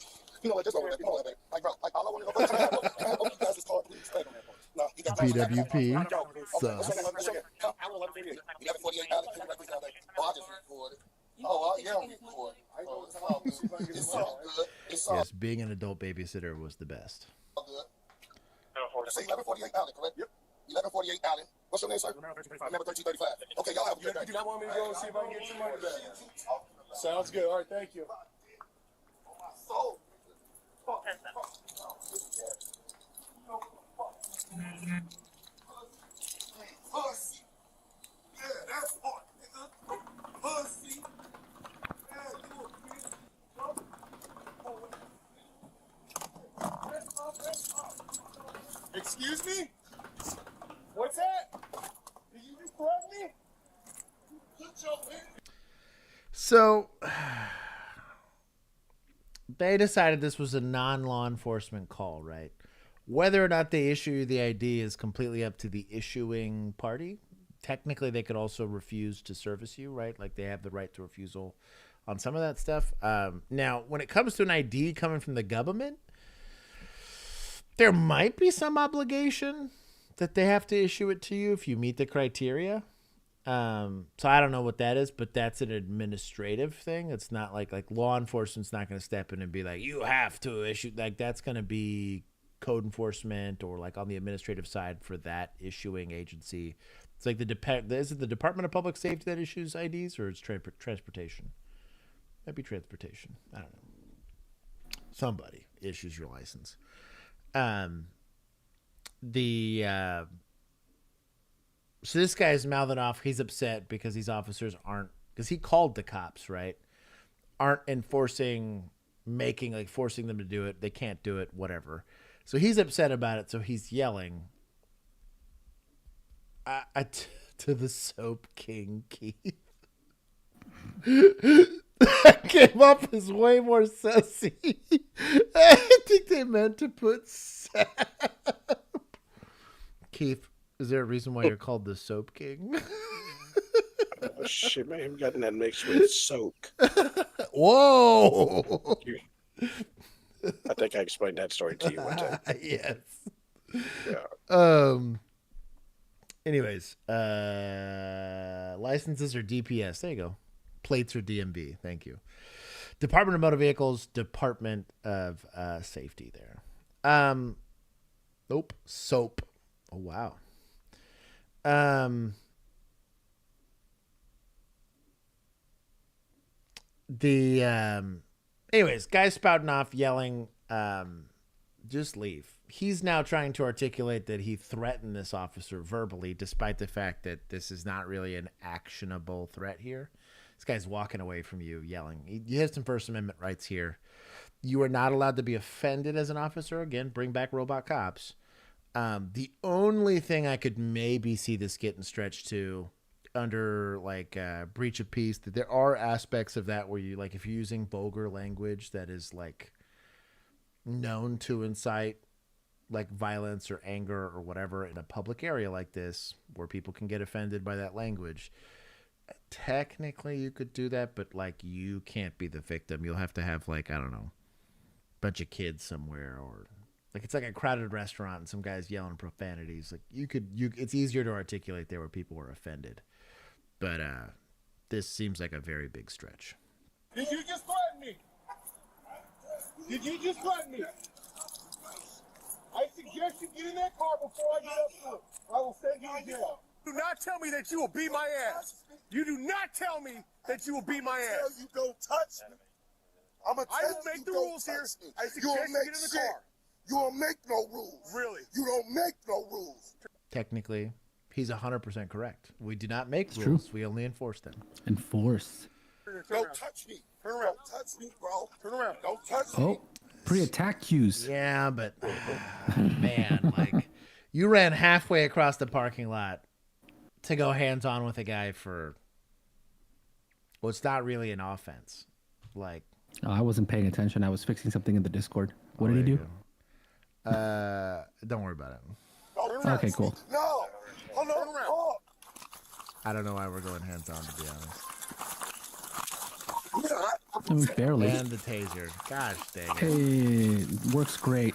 you know what? Just over there. Come on, baby. Like, bro. Like, all I want to know. Can I have you guys' card, please? No, you got PWP. So. 11:48. Oh, I just recorded. Oh, yeah, I'm recording. It's all good. It's all Yes, being an adult babysitter was the best. good. Say 11:48 correct? Yep. 1148 Allen. What's your name, sir? Remember 1335. Okay, y'all have a good day. You do not want me to go and see if I can get your money back? Sounds good. All right, thank you. So, pussy. Yeah, that's part, nigga. Pussy. Excuse me? What's that? Did you just threaten me? So they decided this was a non-law enforcement call, right? Whether or not they issue you the ID is completely up to the issuing party. Technically, they could also refuse to service you, right? Like they have the right to refusal on some of that stuff. Now, when it comes to an ID coming from the government, there might be some obligation that they have to issue it to you if you meet the criteria. So I don't know what that is, but that's an administrative thing. It's not like law enforcement's not going to step in and be like, you have to issue. Like that's going to be code enforcement or like on the administrative side for that issuing agency. It's like is it the Department of Public Safety that issues IDs, or it's transportation? Might be transportation. I don't know. Somebody issues your license. So this guy's mouthing off. He's upset because these officers because he called the cops, right? Aren't enforcing, forcing them to do it. They can't do it, whatever. So he's upset about it. So he's yelling to the Soap King, Keith. Came up as way more sussy. I think they meant to put sap. Keith, is there a reason why you're called the Soap King? Oh, shit, man. I've gotten that mixed with soak. Whoa! I think I explained that story to you one time. Yes. Yeah. Anyways, licenses are DPS. There you go. Plates are DMV. Thank you. Department of Motor Vehicles, Department of Safety there. Nope. Soap. Oh, wow. Anyways, guys spouting off, yelling, just leave. He's now trying to articulate that he threatened this officer verbally, despite the fact that this is not really an actionable threat here. This guy's walking away from you, yelling. He has some First Amendment rights here. You are not allowed to be offended as an officer. Again, bring back robot cops. The only thing I could maybe see this getting stretched to under breach of peace, that there are aspects of that where you if you're using vulgar language that is known to incite violence or anger or whatever in a public area like this where people can get offended by that language. Technically you could do that, but you can't be the victim. You'll have to have I don't know, bunch of kids somewhere, or it's like a crowded restaurant and some guys yelling profanities. It's easier to articulate there where people are offended. But this seems like a very big stretch. Did you just threaten me? Did you just threaten me? I suggest you get in that car before I get up to it. I will send you to jail. Do not tell me that you will beat my ass. You do not tell me that you will beat my ass. You don't touch me. I will make the rules here. I suggest you get in the car. You don't make no rules. Really? You don't make no rules. Technically, he's 100% correct. We do not make rules. True. We only enforce them. Enforce. Don't touch me. Turn around. Don't touch me, bro. Turn around. Don't touch me. Oh, pre-attack cues. Yeah, but man, you ran halfway across the parking lot to go hands-on with a guy for it's not really an offense. Oh, I wasn't paying attention. I was fixing something in the Discord. What did he do? Don't worry about it. Okay, cool. No. Hold on. Oh. I don't know why we're going hands-on, to be honest. I mean, barely. And the taser. Gosh dang it. Hey, works great.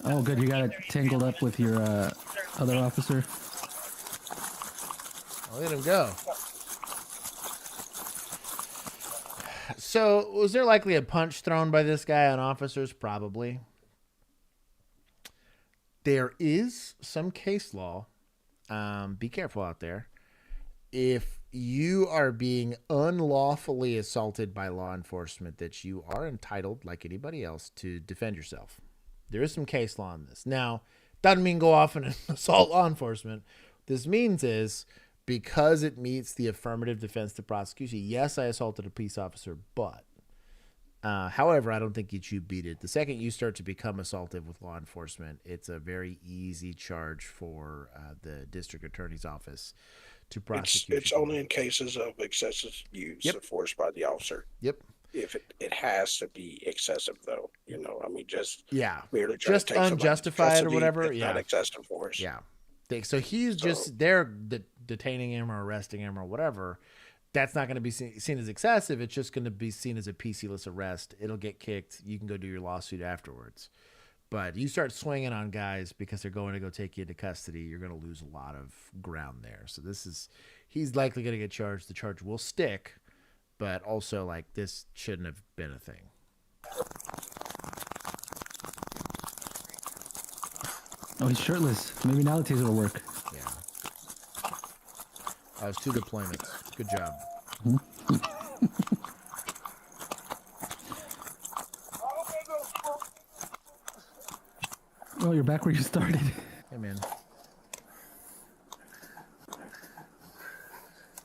Oh, good. You got it tangled up with your other officer. I'll let him go. So, was there likely a punch thrown by this guy on officers? Probably. There is some case law. Be careful out there. If you are being unlawfully assaulted by law enforcement, that you are entitled, like anybody else, to defend yourself. There is some case law on this. Now, doesn't mean go off and assault law enforcement. What this means is, because it meets the affirmative defense to prosecution, yes, I assaulted a peace officer, but however, I don't think you beat it. The second you start to become assaultive with law enforcement, it's a very easy charge for the district attorney's office to prosecute. It's only in cases of excessive use of force by the officer. Yep. If it has to be excessive, though, you know, I mean, just merely just unjustified or whatever. Not excessive force. Yeah. So he's just there detaining him or arresting him or whatever. That's not going to be seen as excessive. It's just going to be seen as a PC-less arrest. It'll get kicked. You can go do your lawsuit afterwards. But you start swinging on guys because they're going to go take you into custody, you're going to lose a lot of ground there. So he's likely going to get charged. The charge will stick, but also like this shouldn't have been a thing. Oh, he's shirtless. Maybe now the taser will work. Yeah. That was 2 deployments. Good job. Oh, you're back where you started. Hey, man. I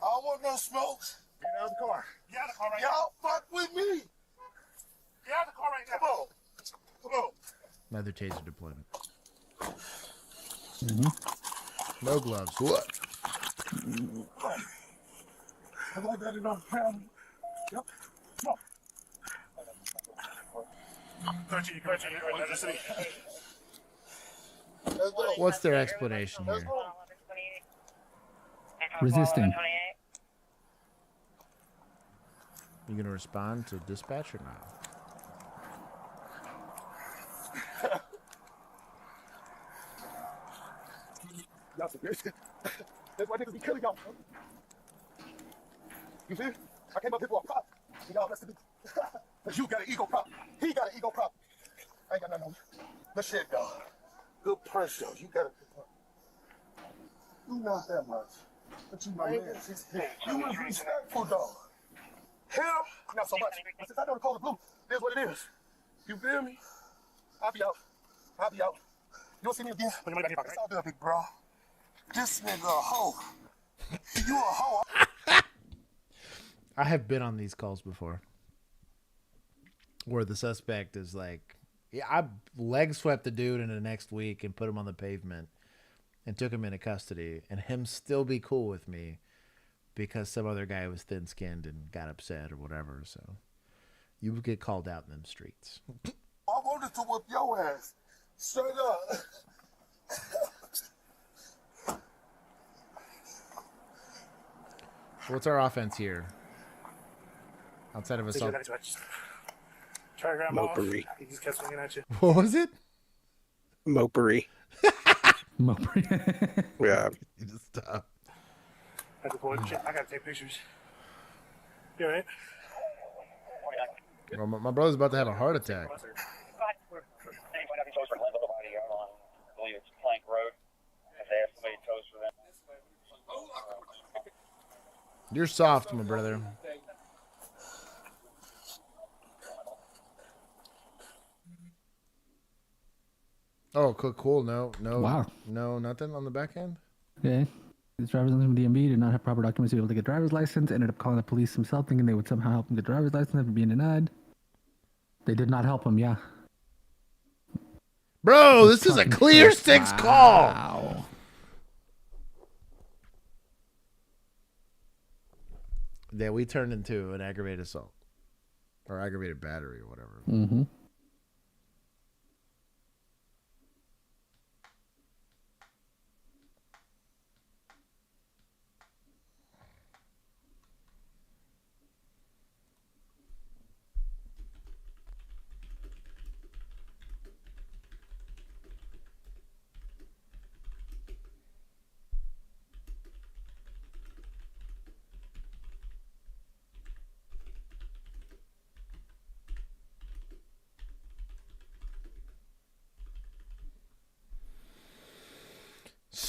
don't want no smoke. Get out of the car. Get out of the car right now. Y'all fuck with me. Get out of the car right now. Come on. Another taser deployment. Mm-hmm. No gloves. What? I like that enough. Yep. Come on. 13. What's their explanation here? Resisting. You gonna respond to dispatch or not? Y'all some good shit. That's why niggas be killing y'all. You see? I came up here for a prop. Y'all arrested me. But you got an ego prop. He got an ego prop. I ain't got nothing on you. But shit, though. Good punch, though. You got a good punch. You not that much. But you my man. You was respectful, though. Him, not so much. But since I know the color blue, here's what it is. You feel me? I'll be out. You don't see me again? Put your money back in your pocket. It's all good, big bro. This nigga a hoe. You a hoe. I have been on these calls before where the suspect is like, yeah, I leg swept the dude into the next week and put him on the pavement and took him into custody, and him still be cool with me because some other guy was thin-skinned and got upset or whatever. So you would get called out in them streets. I wanted to whip your ass. Straight up. What's our offense here? Outside of assault. Try to grab him off. Mopery. He just kept swinging at you. What was it? Mopery. Mopery. Yeah. You just stop. I gotta take pictures. You alright? Well, my brother's about to have a heart attack. You're soft, my brother. Oh, cool. No. Wow. No, nothing on the back end? Okay. His driver's license from DMV did not have proper documents to be able to get driver's license. Ended up calling the police himself, thinking they would somehow help him get driver's license after being denied. They did not help him, yeah. Bro, this is a clear 6 call. Wow. That we turned into an aggravated assault or aggravated battery or whatever. Mm-hmm.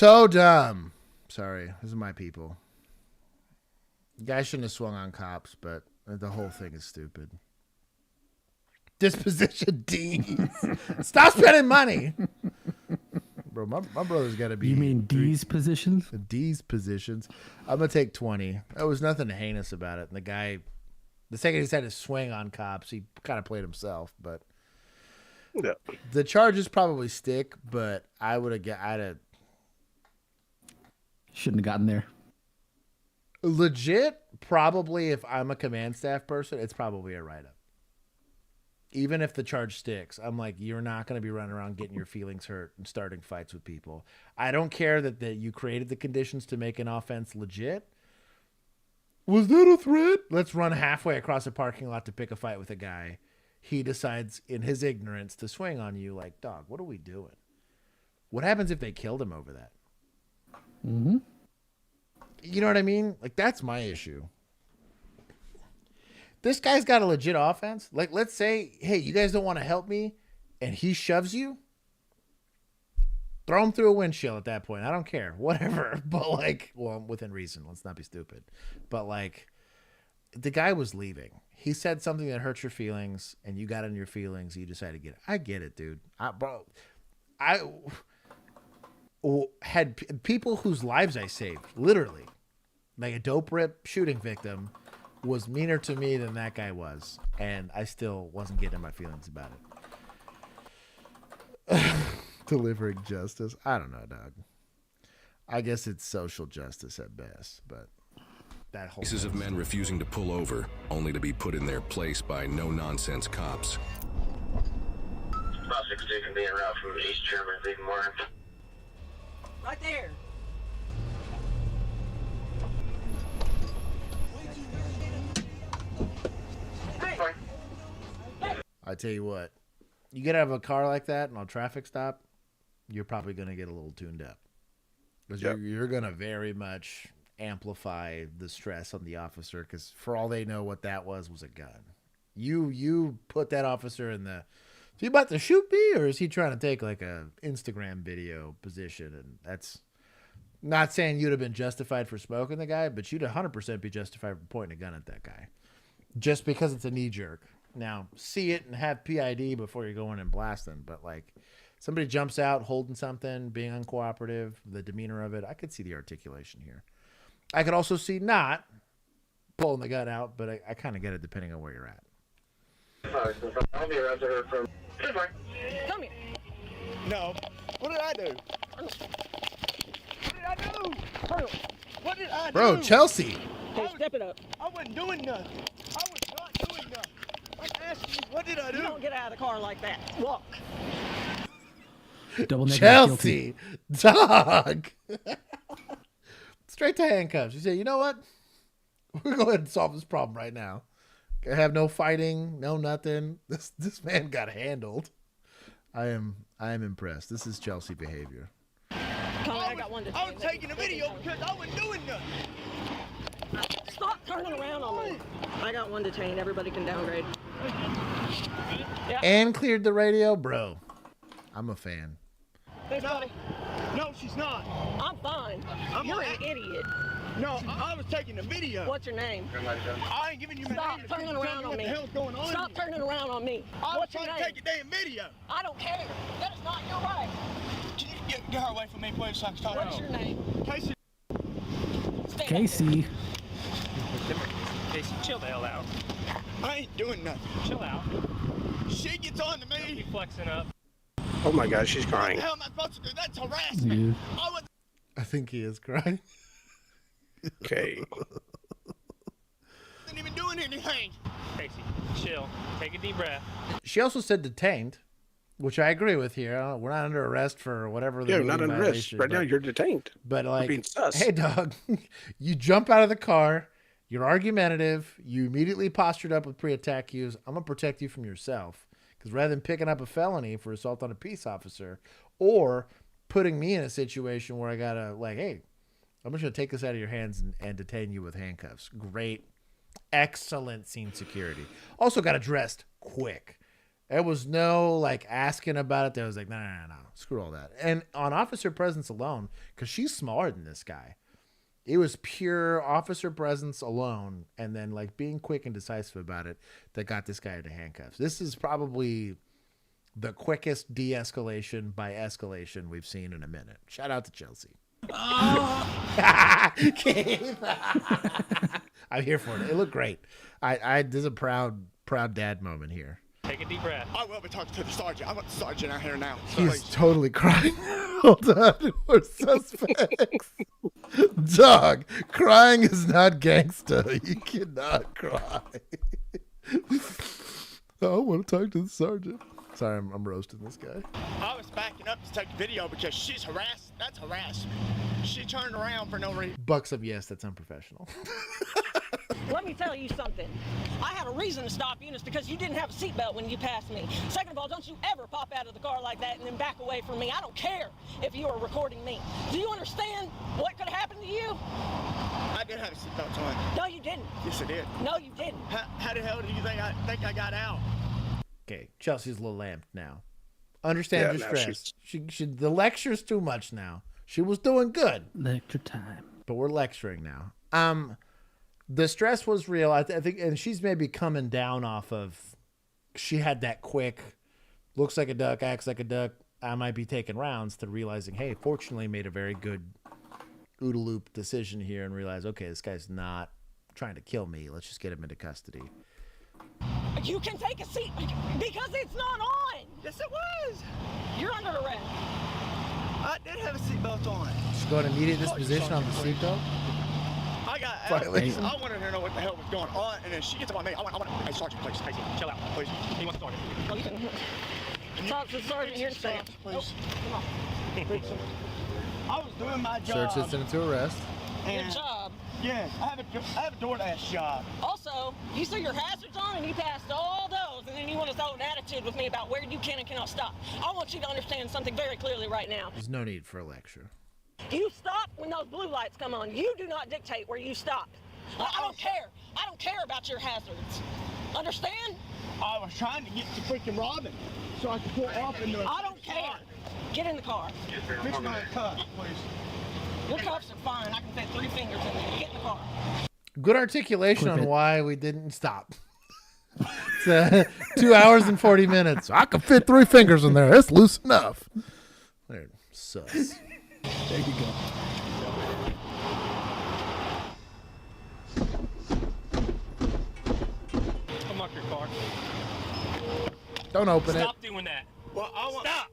So dumb. Sorry, this is my people. The guy shouldn't have swung on cops, but the whole thing is stupid. Disposition D's. Stop spending money. Bro, my brother's got to be... You mean D's positions? D's positions. I'm going to take 20. There was nothing heinous about it. And the guy, the second he decided to swing on cops, he kind of played himself. But yeah. The charges probably stick, but I would have... Shouldn't have gotten there. Legit, probably if I'm a command staff person, it's probably a write-up. Even if the charge sticks, I'm like, you're not going to be running around getting your feelings hurt and starting fights with people. I don't care that you created the conditions to make an offense legit. Was that a threat? Let's run halfway across a parking lot to pick a fight with a guy. He decides in his ignorance to swing on you like, dog, what are we doing? What happens if they killed him over that? Mm-hmm. You know what I mean? Like, that's my issue. This guy's got a legit offense. Like, let's say, hey, you guys don't want to help me, and he shoves you. Throw him through a windshield at that point. I don't care. Whatever. But, like, well, within reason. Let's not be stupid. But, like, the guy was leaving. He said something that hurt your feelings, and you got in your feelings. You decided to get it. I get it, dude. I had people whose lives I saved, literally. Like a dope rip shooting victim was meaner to me than that guy was, and I still wasn't getting my feelings about it. Delivering justice. I don't know, dog. I guess it's social justice at best, but that whole cases of men refusing to pull over, only to be put in their place by no-nonsense cops. About 6 can be en route from East German, leaving morning. Right there. I tell you what, you get out of a car like that and on a traffic stop, you're probably going to get a little tuned up. Because you're going to very much amplify the stress on the officer, because for all they know what that was a gun. You put that officer in the, is he about to shoot me, or is he trying to take like a Instagram video position? And that's not saying you'd have been justified for smoking the guy, but you'd 100% be justified for pointing a gun at that guy. Just because it's a knee jerk. Now, see it and have PID before you're going and blasting. But, like, somebody jumps out holding something, being uncooperative, the demeanor of it, I could see the articulation here. I could also see not pulling the gun out, but I kind of get it depending on where you're at. I'll be around to her from... Come here. No. What did I do? What did I do? What did I do? Bro, Chelsea. Hey, step it up. I wasn't doing nothing. I was not doing nothing. I'm asking you, what did I do? You don't get out of the car like that. Walk. Double negative Chelsea, guilty. dog. Straight to handcuffs. You say, you know what? We're going to go ahead and solve this problem right now. Have no fighting, no nothing. This man got handled. I am impressed. This is Chelsea behavior. I was taking a video because I wasn't doing nothing. Stop turning around on me. I got one detained. Everybody can downgrade. Yeah. And cleared the radio, bro. I'm a fan. Thanks, buddy. No, she's not. I'm fine. You're an idiot. No, I was taking a video. What's your name? I ain't giving you my Stop name. turning around on me. What the hell's going on? Stop turning around on me. I was What's your trying name? to take a damn video. I don't care. That is not your right. Can you get her away from me, please, so I can talk? What's your name? Casey. Casey. Casey, chill the hell out. I ain't doing nothing. Chill out. She gets on to me. Don't be flexing up. Oh my God, she's What crying. the hell am I supposed to do? That's harassment. Yeah. I think he is crying. Okay. Wasn't even doing anything. Casey, chill. Take a deep breath. She also said detained, which I agree with here. We're not under arrest for whatever. Yeah, not under arrest. Right now, you're detained. But like, being sus. hey, dog, you jump out of the car. You're argumentative. You immediately postured up with pre-attack cues. I'm gonna protect you from yourself, because rather than picking up a felony for assault on a peace officer or putting me in a situation where I gotta like, hey, I'm just going to take this out of your hands and detain you with handcuffs. Great. Excellent scene security. Also got dressed quick. There was no like asking about it. There was like, no, screw all that. And on officer presence alone, because she's smaller than this guy, it was pure officer presence alone, and then like being quick and decisive about it that got this guy into handcuffs. This is probably the quickest de-escalation by escalation we've seen in a minute. Shout out to Chelsea. Oh. I'm here for it. It looked great. There's a proud dad moment here. Take a deep breath. I will be talking to the sergeant. I want the sergeant out here now. He's totally crying. Hold on. We're suspects. Dog, crying is not gangsta. You cannot cry. I want to talk to the sergeant. Sorry, I'm roasting this guy. I was backing up to take the video because she's harassed. That's harassment. She turned around for no reason. Bucks up, yes, that's unprofessional. Let me tell you something. I had a reason to stop you, and it's because you didn't have a seatbelt when you passed me. Second of all, don't you ever pop out of the car like that and then back away from me. I don't care if you are recording me. Do you understand what could have happened to you? I did have a seatbelt on. No, you didn't. Yes, I did. No, you didn't. How the hell do you think I got out? Okay, Chelsea's a little lamped now. Understand your stress. The lecture's too much now. She was doing good. Lecture time. But we're lecturing now. The stress was real. I think, and she's maybe coming down off of. She had that quick, looks like a duck, acts like a duck. I might be taking rounds to realizing, hey, fortunately, made a very good OODA loop decision here and realize, okay, this guy's not trying to kill me. Let's just get him into custody. You can take a seat because it's not on. Yes, it was. You're under arrest. I did have a seatbelt on. Just go to immediate disposition on the seatbelt. I got out. I wanted to know what the hell was going on, and then she gets up on me. I want. Hey, sergeant, please. Hey, chill out, please. He wants to talk. Oh, you can talk to the sergeant here. Stand, please. Come on. Please. I was doing my job. Search incident to arrest. Your job. Yes, I have a DoorDash job. Also, you see your hazards on and you passed all those, and then you want to throw an attitude with me about where you can and cannot stop. I want you to understand something very clearly right now. There's no need for a lecture. You stop when those blue lights come on. You do not dictate where you stop. I don't care. I don't care about your hazards. Understand? I was trying to get to freaking Robin so I could pull off in the... I don't care. Get in the car. Fix my cuffs, please. Your cuffs are fine. I can fit 3 fingers in there. Get in the car. Good articulation on why we didn't stop. It's 2 hours and 40 minutes. I can fit 3 fingers in there. It's loose enough. There, sus. There you go. Unlock your car. Don't open it. Stop doing that. Well, Stop.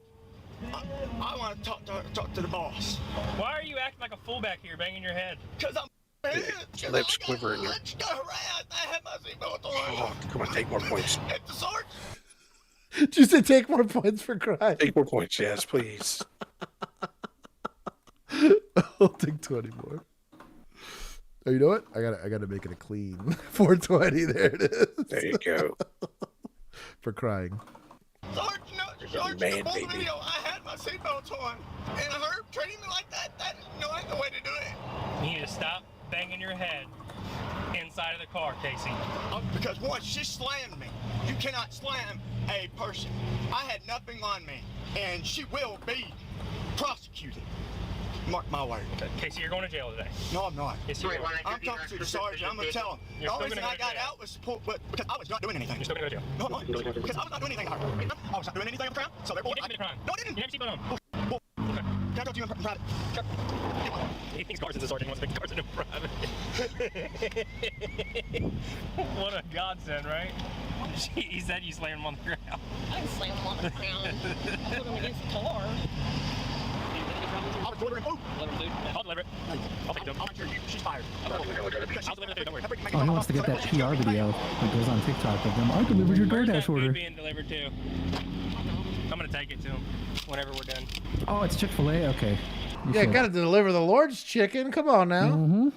I want to talk to the boss. Why are you acting like a fool back here, banging your head? Because I'm... Lips quivering. I had my seatbelt on. Oh, come on, take more points. At the sergeant. Did you say take more points for crying? Take more points, yes, please. I'll take 20 more. Oh, you know what? I gotta make it a clean 420. There it is. There you go. For crying. Sergeant, Man, the full baby. video, I had my seatbelt on, and her treating me like that, ain't the way to do it. You need to stop banging your head inside of the car, Casey. Because once she slammed me, you cannot slam a person. I had nothing on me, and she will be prosecuted. Mark my word. Casey, you're going to jail today. No, I'm not. Yes, you are. I'm talking to the sergeant. I'm going to tell him. The only reason I got out was because I was not doing anything. You're still going to go to jail. No, I'm not. Because I was not doing anything. I was not doing anything of crime. So therefore, you didn't commit a crime. No, I didn't. You never seatbelt on. Okay. Can I talk to you in private? Sure. He thinks Carson's a sergeant. He wants to make Carson in private. What a godsend, right? He said you slammed him on the ground. I didn't slam him on the ground. I put him against the car. I was delivering food. Deliver food? I'll deliver it. I'll take it to him. I'll make sure she's fired. I'll deliver the food, don't worry. Oh, he wants to get that PR video that goes on TikTok of them. I delivered your DoorDash order. Being delivered to. I'm gonna take it to him whenever we're done. Oh, it's Chick-fil-A? Okay. Yeah, gotta deliver the Lord's chicken. Come on now. Mm-hmm.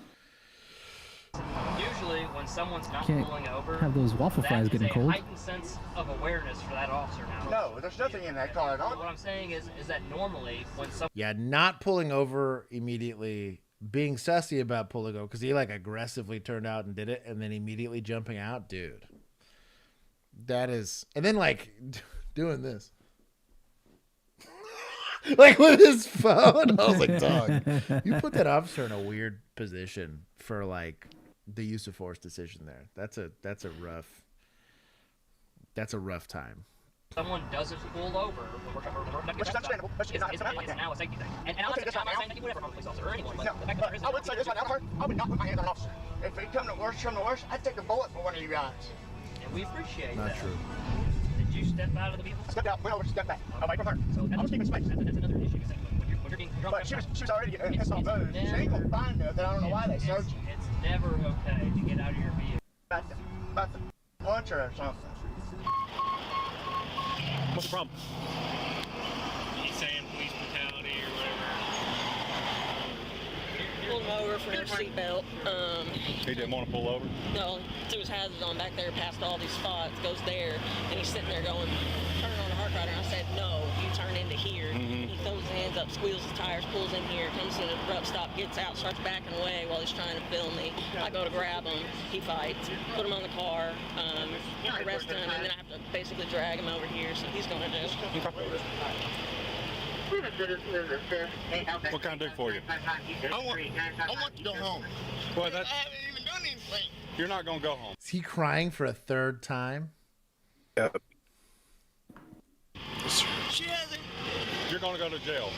Usually, when someone's not Can't pulling over, have those waffle fries getting cold. That is a heightened sense of awareness for that officer now. No, there's nothing in that car at all. What I'm saying is that normally when someone... Yeah, not pulling over immediately, being sussy about pulling over, because he like aggressively turned out and did it, and then immediately jumping out, dude. That is, and then like doing this. Like with his phone. I was like, dog, you put that officer in a weird position for like the use of force decision there. That's a rough time. Someone doesn't pull over, which is understandable, is now a safety thing. And I'm not saying that you would ever harm a police officer or anyone. But the fact that there is I would say this right now, I would not put my hands on an officer. If it come to worst, I'd take a bullet for one of you guys. And we appreciate Not that. true. Did you step out of the vehicle? I stepped out, went over, stepped back. Away from her. So I was keeping space. That's another issue. Is that when you're being drunk, But she was already getting pissed off those. She ain't gonna find nothing. I don't know why they searched you. It's never okay to get out of your vehicle. About to punch her or something. What's the problem? He's saying police brutality or whatever. Pulled him over for his seatbelt. He didn't want to pull over? No, threw his hazards on back there, past all these spots, goes there, and he's sitting there going, turning on the hard rider. And I said, no, you turn into here. Mm-hmm. He throws his hands up, squeals his tires, pulls in here, comes to the abrupt stop, gets out, starts backing away while he's trying to film me. I go to grab him, he fights, put him on the car, arrest him, and then I have to basically drag him over here, so he's going to jail. What can I do for you? I want to go home. Well, I haven't even done anything. You're not going to go home. Is he crying for a third time? Yep. She hasn't. You're going to go to jail.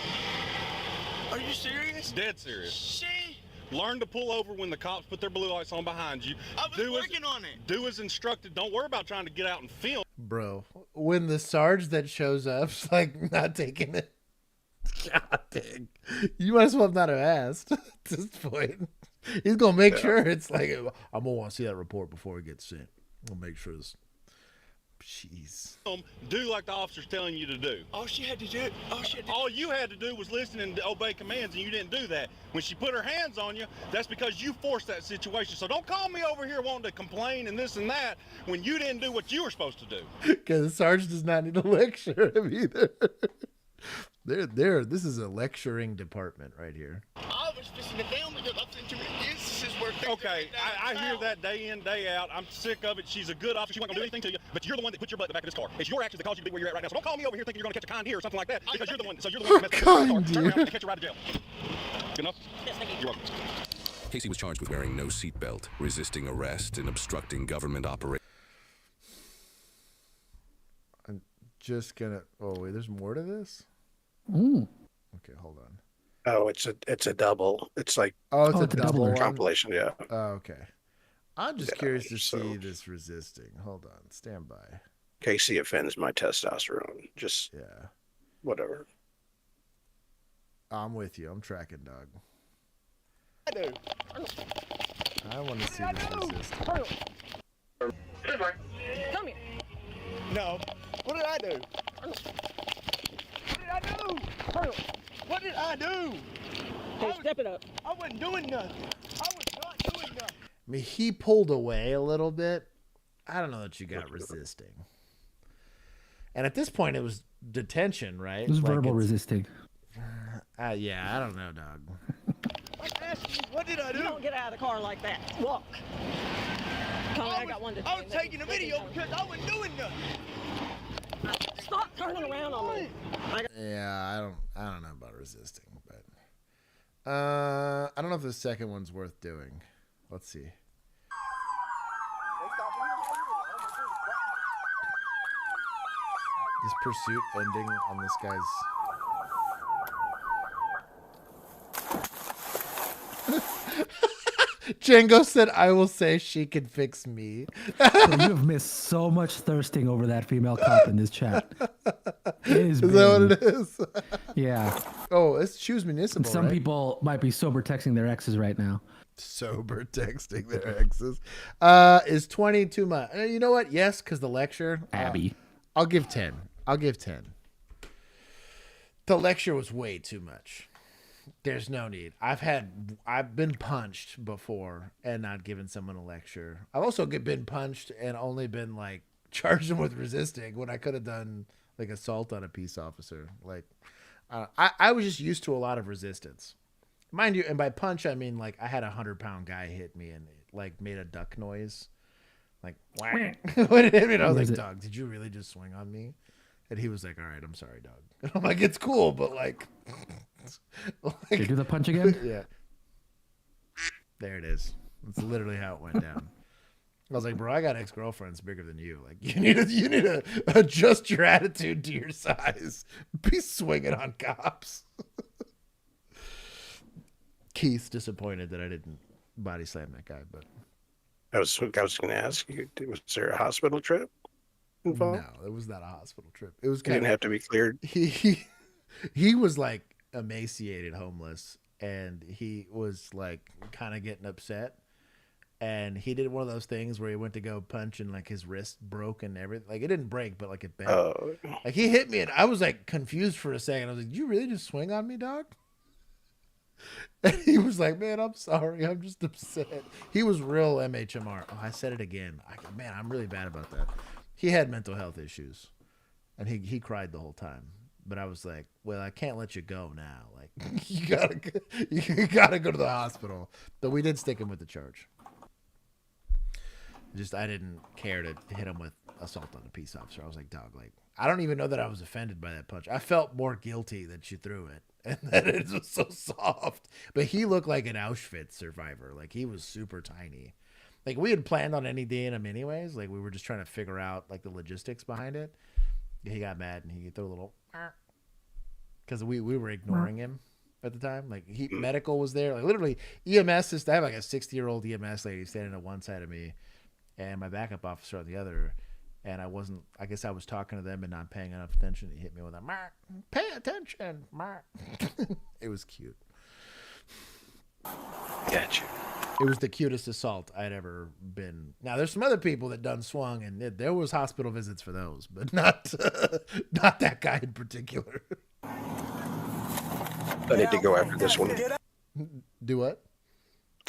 Are you serious? Dead serious. She? Learn to pull over when the cops put their blue lights on behind you. I was working on it. Do as instructed. Don't worry about trying to get out and film. Bro, when the Sarge that shows up's like not taking it. God dang. You might as well not have asked at this point. He's going to make sure it's like, I'm going to want to see that report before it gets sent. I'll make sure this. Jeez. Do like the officer's telling you to do. All she had to do. All you had to do was listen and obey commands, and you didn't do that. When she put her hands on you, that's because you forced that situation. So don't call me over here wanting to complain and this and that when you didn't do what you were supposed to do. Because the Sarge does not need to lecture him either. This is a lecturing department right here. I was listening to film because I've seen too many instances where Okay, I hear that day in, day out. I'm sick of it. She's a good officer. She wasn't going to do anything to you, but you're the one that put your butt in the back of this car. It's your actions that caused you to be where you're at right now. So don't call me over here thinking you're going to catch a kind deer or something like that, because you're the one. So you're the one that messed up the car. Turn around and catch a ride to jail. Good enough? Yes, thank you. You're welcome. Casey was charged with wearing no seatbelt, resisting arrest, and obstructing government operation. I'm just going to... Oh, wait, there's more to this? Ooh. Okay, hold on. Oh, it's a double. It's like it's a double compilation. Yeah. Oh, okay. I'm just curious to see this resisting. Hold on. Stand by. Casey offends my testosterone. Just whatever. I'm with you. I'm tracking, dog. I do. I want to see this resisting. Come here. No. What did I do? What did I do? Hey, step it up. I wasn't doing nothing. I was not doing nothing. I mean, he pulled away a little bit. I don't know that you got resisting. And at this point, it was detention, right? It was verbal resisting. Yeah, I don't know, dog. I'm asking you, what did I do? You don't get out of the car like that. Walk. I got one to I was taking a video because I wasn't doing nothing. Stop turning around on me. Yeah, I don't know about resisting, but I don't know if the second one's worth doing. Let's see. This pursuit ending on this guy's. Django said, I will say she can fix me. So you have missed so much thirsting over that female cop in this chat. Is that what it is? Yeah. Oh, she was municipal, and some right? people might be sober texting their exes right now. Sober texting their exes. Is 20 too much? You know what? Yes, because the lecture. Abby. I'll give 10. The lecture was way too much. There's no need. I've been punched before and not given someone a lecture. I've also been punched and only been like charged them with resisting when I could have done like assault on a peace officer. Like I was just used to a lot of resistance, mind you. And by punch, I mean like I had a 100-pound guy hit me and it like made a duck noise. Like when it hit me, I was like, dog, did you really just swing on me? And he was like, all right, I'm sorry, dog. And I'm like, it's cool, but like... Did you do the punch again? Yeah. There it is. That's literally how it went down. I was like, bro, I got ex-girlfriends bigger than you. Like, you need to adjust your attitude to your size. Be swinging on cops. Keith's disappointed that I didn't body slam that guy, but I was going to ask you, was there a hospital trip involved? No, it was not a hospital trip. It was didn't have to be cleared. He was like emaciated, homeless, and he was like kind of getting upset. And he did one of those things where he went to go punch and like his wrist broke and everything. Like it didn't break, but like it bent. Oh. Like he hit me and I was like confused for a second. I was like, "Did you really just swing on me, dog?" And he was like, "Man, I'm sorry. I'm just upset." He was real MHMR. Oh, I said it again. Man, I'm really bad about that. He had mental health issues, and he cried the whole time. But I was like, "Well, I can't let you go now. Like you gotta go to the hospital." But we did stick him with the charge. Just I didn't care to hit him with assault on a peace officer. I was like, dog, like I don't even know that I was offended by that punch. I felt more guilty that you threw it and that it was so soft. But he looked like an Auschwitz survivor. Like he was super tiny. Like we had planned on NEDing him anyways. Like we were just trying to figure out like the logistics behind it. He got mad and he threw a little because we were ignoring him at the time. Like medical was there. Like literally EMS. I have like a 60-year-old EMS lady standing on one side of me. And my backup officer on the other, and I guess I was talking to them and not paying enough attention. He hit me with a, Mark, pay attention, Mark. It was cute. Gotcha. It was the cutest assault I'd ever been. Now, there's some other people that done swung, and there was hospital visits for those, but not that guy in particular. I need to go after this one. Do what?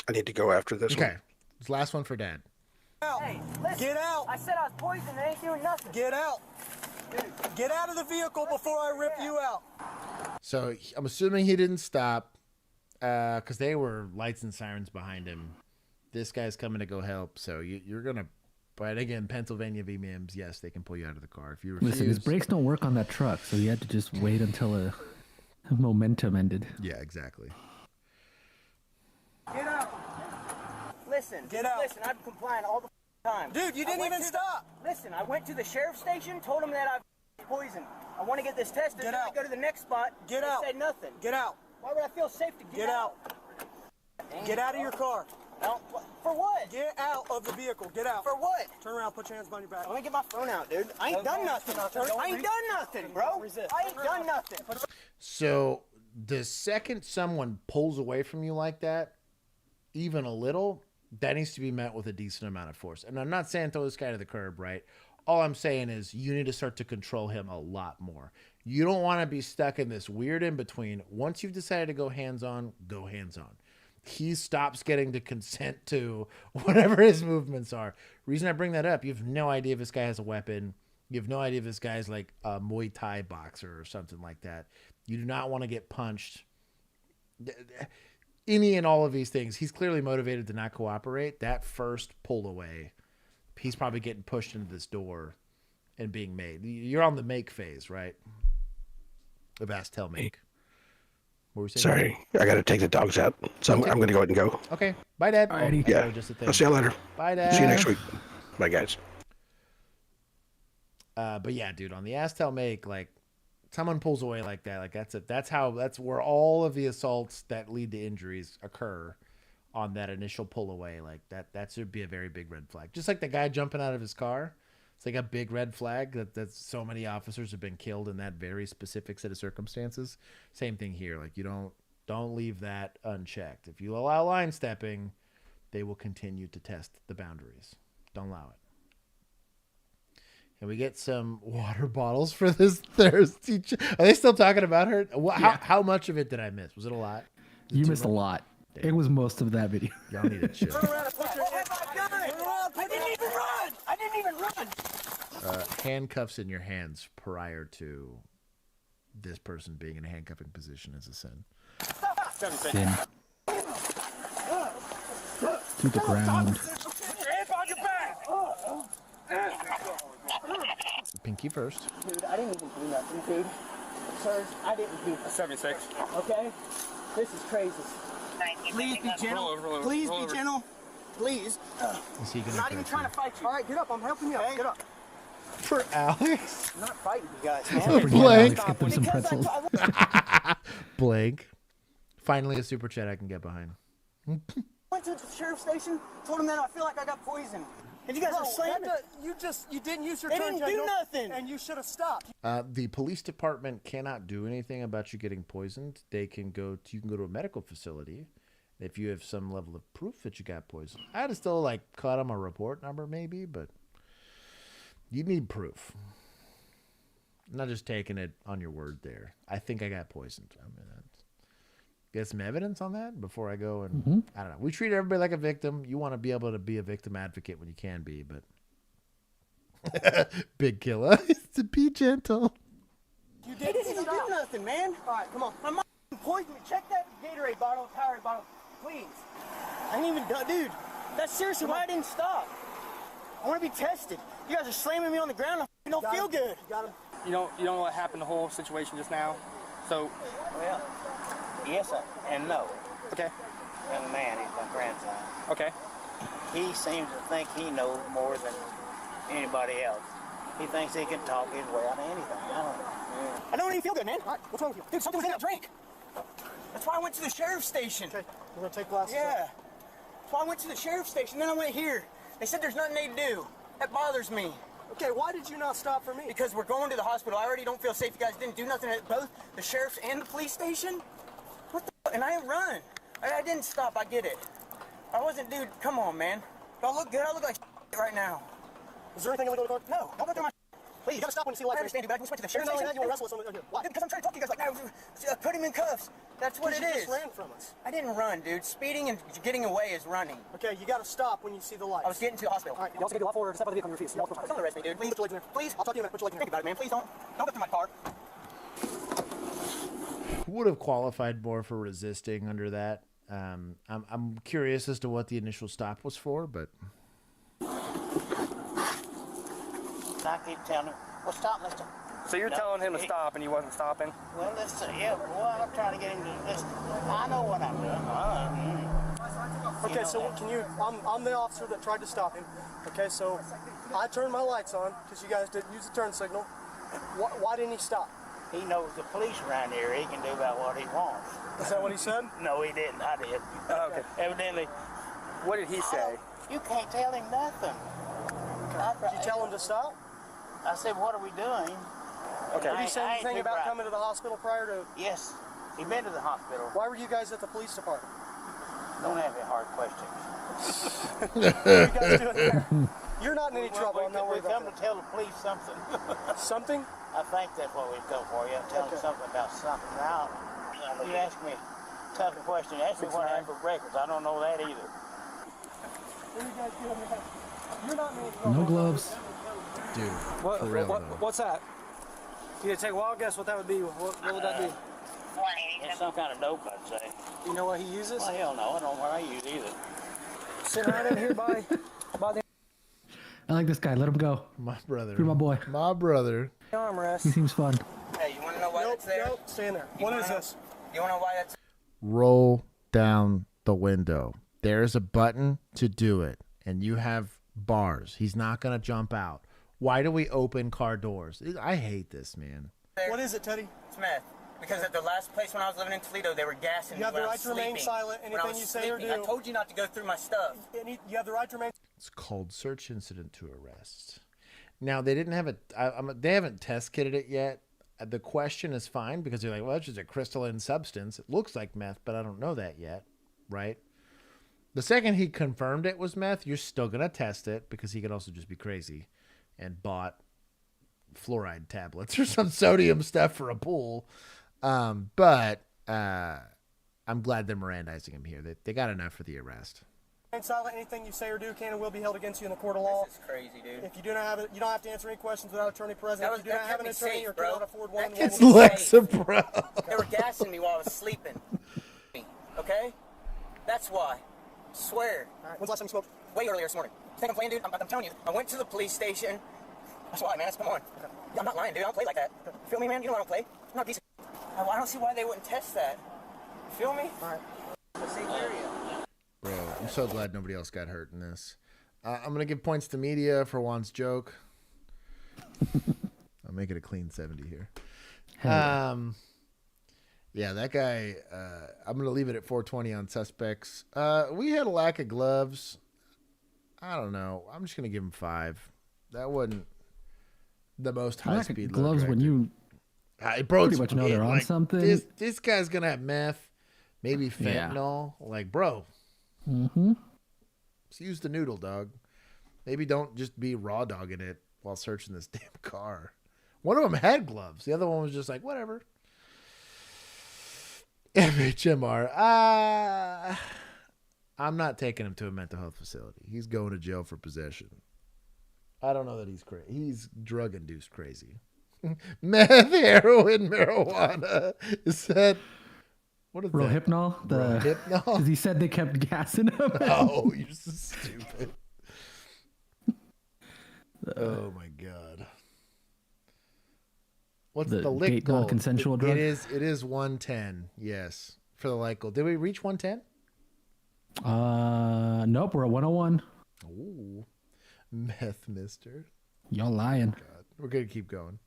I need to go after this one. Okay. This last one for Dad. Hey, listen, get out! I said I was poisoned. I ain't doing nothing. Get out! Get out of the vehicle before I rip you out. So I'm assuming he didn't stop because they were lights and sirens behind him. This guy's coming to go help. So you're gonna. But again, Pennsylvania v. Mims. Yes, they can pull you out of the car if you refuse. Listen, his brakes don't work on that truck, so he had to just wait until a momentum ended. Yeah, exactly. Get out! Listen, get out. Listen, I'm complying all the time. Dude, you didn't even stop. Listen, I went to the sheriff's station, told him that I've poisoned. I want to get this tested. Get out. I go to the next spot. Get out. They said nothing. Get out. Why would I feel safe to get out? Get out of your car. No, for what? Get out of the vehicle. Get out. For what? Turn around. Put your hands behind your back. Let me get my phone out, dude. I ain't done nothing. I ain't done nothing, bro. I ain't done nothing. So the second someone pulls away from you like that, even a little, that needs to be met with a decent amount of force. And I'm not saying throw this guy to the curb, right? All I'm saying is you need to start to control him a lot more. You don't want to be stuck in this weird in-between. Once you've decided to go hands-on, go hands-on. He stops getting to consent to whatever his movements are. Reason I bring that up, you have no idea if this guy has a weapon. You have no idea if this guy's like a Muay Thai boxer or something like that. You do not want to get punched. Any and all of these things, he's clearly motivated to not cooperate. That first pull away, he's probably getting pushed into this door and being made. You're on the make phase, right? Of ask, tell, make. What were we saying? Sorry, I got to take the dogs out, so I'm going to go ahead and go. Okay, bye, Dad. Alrighty. Yeah, I'll see you later. Bye, Dad. See you next week. Bye, guys. But yeah, dude, on the ask, tell, make, like, someone pulls away like that, like that's where all of the assaults that lead to injuries occur, on that initial pull away. Like that should be a very big red flag. Just like the guy jumping out of his car, it's like a big red flag that so many officers have been killed in that very specific set of circumstances. Same thing here. Like you don't leave that unchecked. If you allow line stepping, they will continue to test the boundaries. Don't allow it. Can we get some water bottles for this thirsty? Are they still talking about her? How much of it did I miss? Was it a lot? You missed a lot. Damn. It was most of that video. Y'all need to chill. I didn't even run. Handcuffs in your hands prior to this person being in a handcuffing position is a sin. Sin. To the ground. Pink Pinky first. Dude, I didn't even do nothing, dude. Sirs, I didn't do 76. Okay? This is crazy. Please be gentle. Roll over. Please be gentle. Please. Is he I'm gonna not even trying to fight you. All right, get up. I'm helping you. Get up. For Alex? I'm not fighting you guys, For man. Blank. Get them some pretzels. Blank. Finally, a super chat I can get behind. Went to the sheriff's station, told him that I feel like I got poisoned. And you guys are slamming. You didn't use your turn. They didn't do nothing. And you should have stopped. The police department cannot do anything about you getting poisoned. You can go to a medical facility if you have some level of proof that you got poisoned. I'd still like cut them a report number maybe, but you need proof. I'm not just taking it on your word there. I think I got poisoned. I mean, get some evidence on that before I go and I don't know. We treat everybody like a victim. You want to be able to be a victim advocate when you can be, but big killer. To be gentle. You didn't do nothing, man. All right, come on. My mom poisoned me. Check that Gatorade bottle, Powerade bottle, please. I ain't even done, dude. That's seriously why I didn't stop. I want to be tested. You guys are slamming me on the ground. I don't feel good. You got him. You don't know what happened, the whole situation just now. So, well, yes and no. Okay. Young man, he's my grandson. Okay. He seems to think he knows more than anybody else. He thinks he can talk his way out of anything. I don't even feel good, man. All right, what's wrong with you? Dude, something was in that drink. That's why I went to the sheriff's station. Okay, we're going to take glasses. Yeah. That's why I went to the sheriff's station, then I went here. They said there's nothing they do. That bothers me. Okay, why did you not stop for me? Because we're going to the hospital. I already don't feel safe. You guys didn't do nothing at both the sheriff's and the police station? What the And I didn't run. I didn't stop. I get it. I wasn't, dude, come on, man. Do I look good? I look like right now. Is there anything illegal going on? No, don't go through my please. You gotta stop when you see the lights. I understand, dude, but I just went to the sheriff's station. You want to wrestle with someone. Why? Dude, because I'm trying to talk to you guys like, now, put him in cuffs. That's what it is. You just ran from us. I didn't run, dude. Speeding and getting away is running. Okay, you gotta stop when you see the lights. I was getting to the hospital. All right, you also get a lot forward. Step out of the vehicle on your feet. Don't arrest me, dude. Please. Put your legs in there. Please. I'll talk to you in a minute. Put your legs in there. Think about it, man. Please don't go through my car. Who would have qualified more for resisting under that? I'm curious as to what the initial stop was for, but I keep telling him, well, stop, mister. So you're telling him to stop and he wasn't stopping? Well, listen, yeah, well, I'm trying to get him to listen. I know what I'm doing. Okay, so can you, I'm the officer that tried to stop him. Okay, so I turned my lights on because you guys didn't use the turn signal. Why didn't he stop? He knows the police around here. He can do about what he wants. Is that what he said? No, he didn't. I did. Okay. Evidently. What did he say? You can't tell him nothing. Okay. Did you tell him to stop? I said, what are we doing? Okay. Did he say anything about coming to the hospital prior to? Yes. He been to the hospital. Why were you guys at the police department? Don't have any hard questions. What are you guys doing there? You're not in any trouble. I'm not worried about that. We come to tell the police something. Something? I think that's what we've come for. You tell them something about something. Now, you ask me a tough question. Ask me what happened for breakfast. I don't know that either. What are you guys doing there? You're not in any trouble. No gloves. Dude, what's that? You gonna take a wild guess what that would be? What would that be? It's some kind of dope, I'd say. You know what he uses? Well, hell no. I don't know what I use either. Sitting right in here by the I like this guy. Let him go. My brother. Free my boy. My brother. armrest. He seems fun. Hey, you want to know why that's there? Nope, stay in there. What is this? You want to know why that's Roll down the window. There's a button to do it, and you have bars. He's not going to jump out. Why do we open car doors? I hate this, man. What is it, Teddy? It's meth. Because at the last place when I was living in Toledo, they were gassing me. You have the when I right was to remain sleeping. silent. Anything you say or do. I told you not to go through my stuff. You have the right to remain. It's called search incident to arrest. Now, they didn't have they haven't test kitted it yet. The question is fine because they're like, well, it's just a crystalline substance. It looks like meth, but I don't know that yet, right? The second he confirmed it was meth, you're still going to test it because he could also just be crazy and bought fluoride tablets or some sodium stuff for a pool. But I'm glad they're Mirandizing him here. They got enough for the arrest. Silent. Anything you say or do can and will be held against you in the court of law. This is crazy, dude. If you do not have it, you don't have to answer any questions without attorney present. If you do not have an attorney or cannot afford one, It's Lexapro. They were gassing me while I was sleeping. Okay? That's why. Swear. All right. When's the last time you smoked? Way earlier this morning. You think I'm playing, dude? I'm telling you. I went to the police station. That's why, man. Come on. I'm not lying, dude. I don't play like that. Feel me, man? You know I don't play. I'm not decent. I don't see why they wouldn't test that. Feel me? All right. Safe area. Bro, I'm so glad nobody else got hurt in this. I'm going to give points to media for Juan's joke. I'll make it a clean 70 here. Yeah, that guy, I'm going to leave it at 420 on suspects. We had a lack of gloves. I don't know. I'm just going to give him 5. That wasn't the most high-speed gloves when you pretty much know they're on something. This guy's going to have meth, maybe fentanyl. Yeah. Like, bro. Mm-hmm. Just use the noodle, dog. Maybe don't just be raw dogging it while searching this damn car. One of them had gloves. The other one was just like, whatever. MHMR. I'm not taking him to a mental health facility. He's going to jail for possession. I don't know that he's crazy. He's drug-induced crazy. Meth, heroin, marijuana. Is that... What is Real that? Hypnol? Hypnol? Because he said they kept gassing him. Oh, you're so stupid. Oh, my God. What's the lick date goal? Non-consensual drug? It is 110, yes, for the light goal. Did we reach 110? Nope, we're at 101. Ooh, meth mister. Y'all lying. God. We're going to keep going.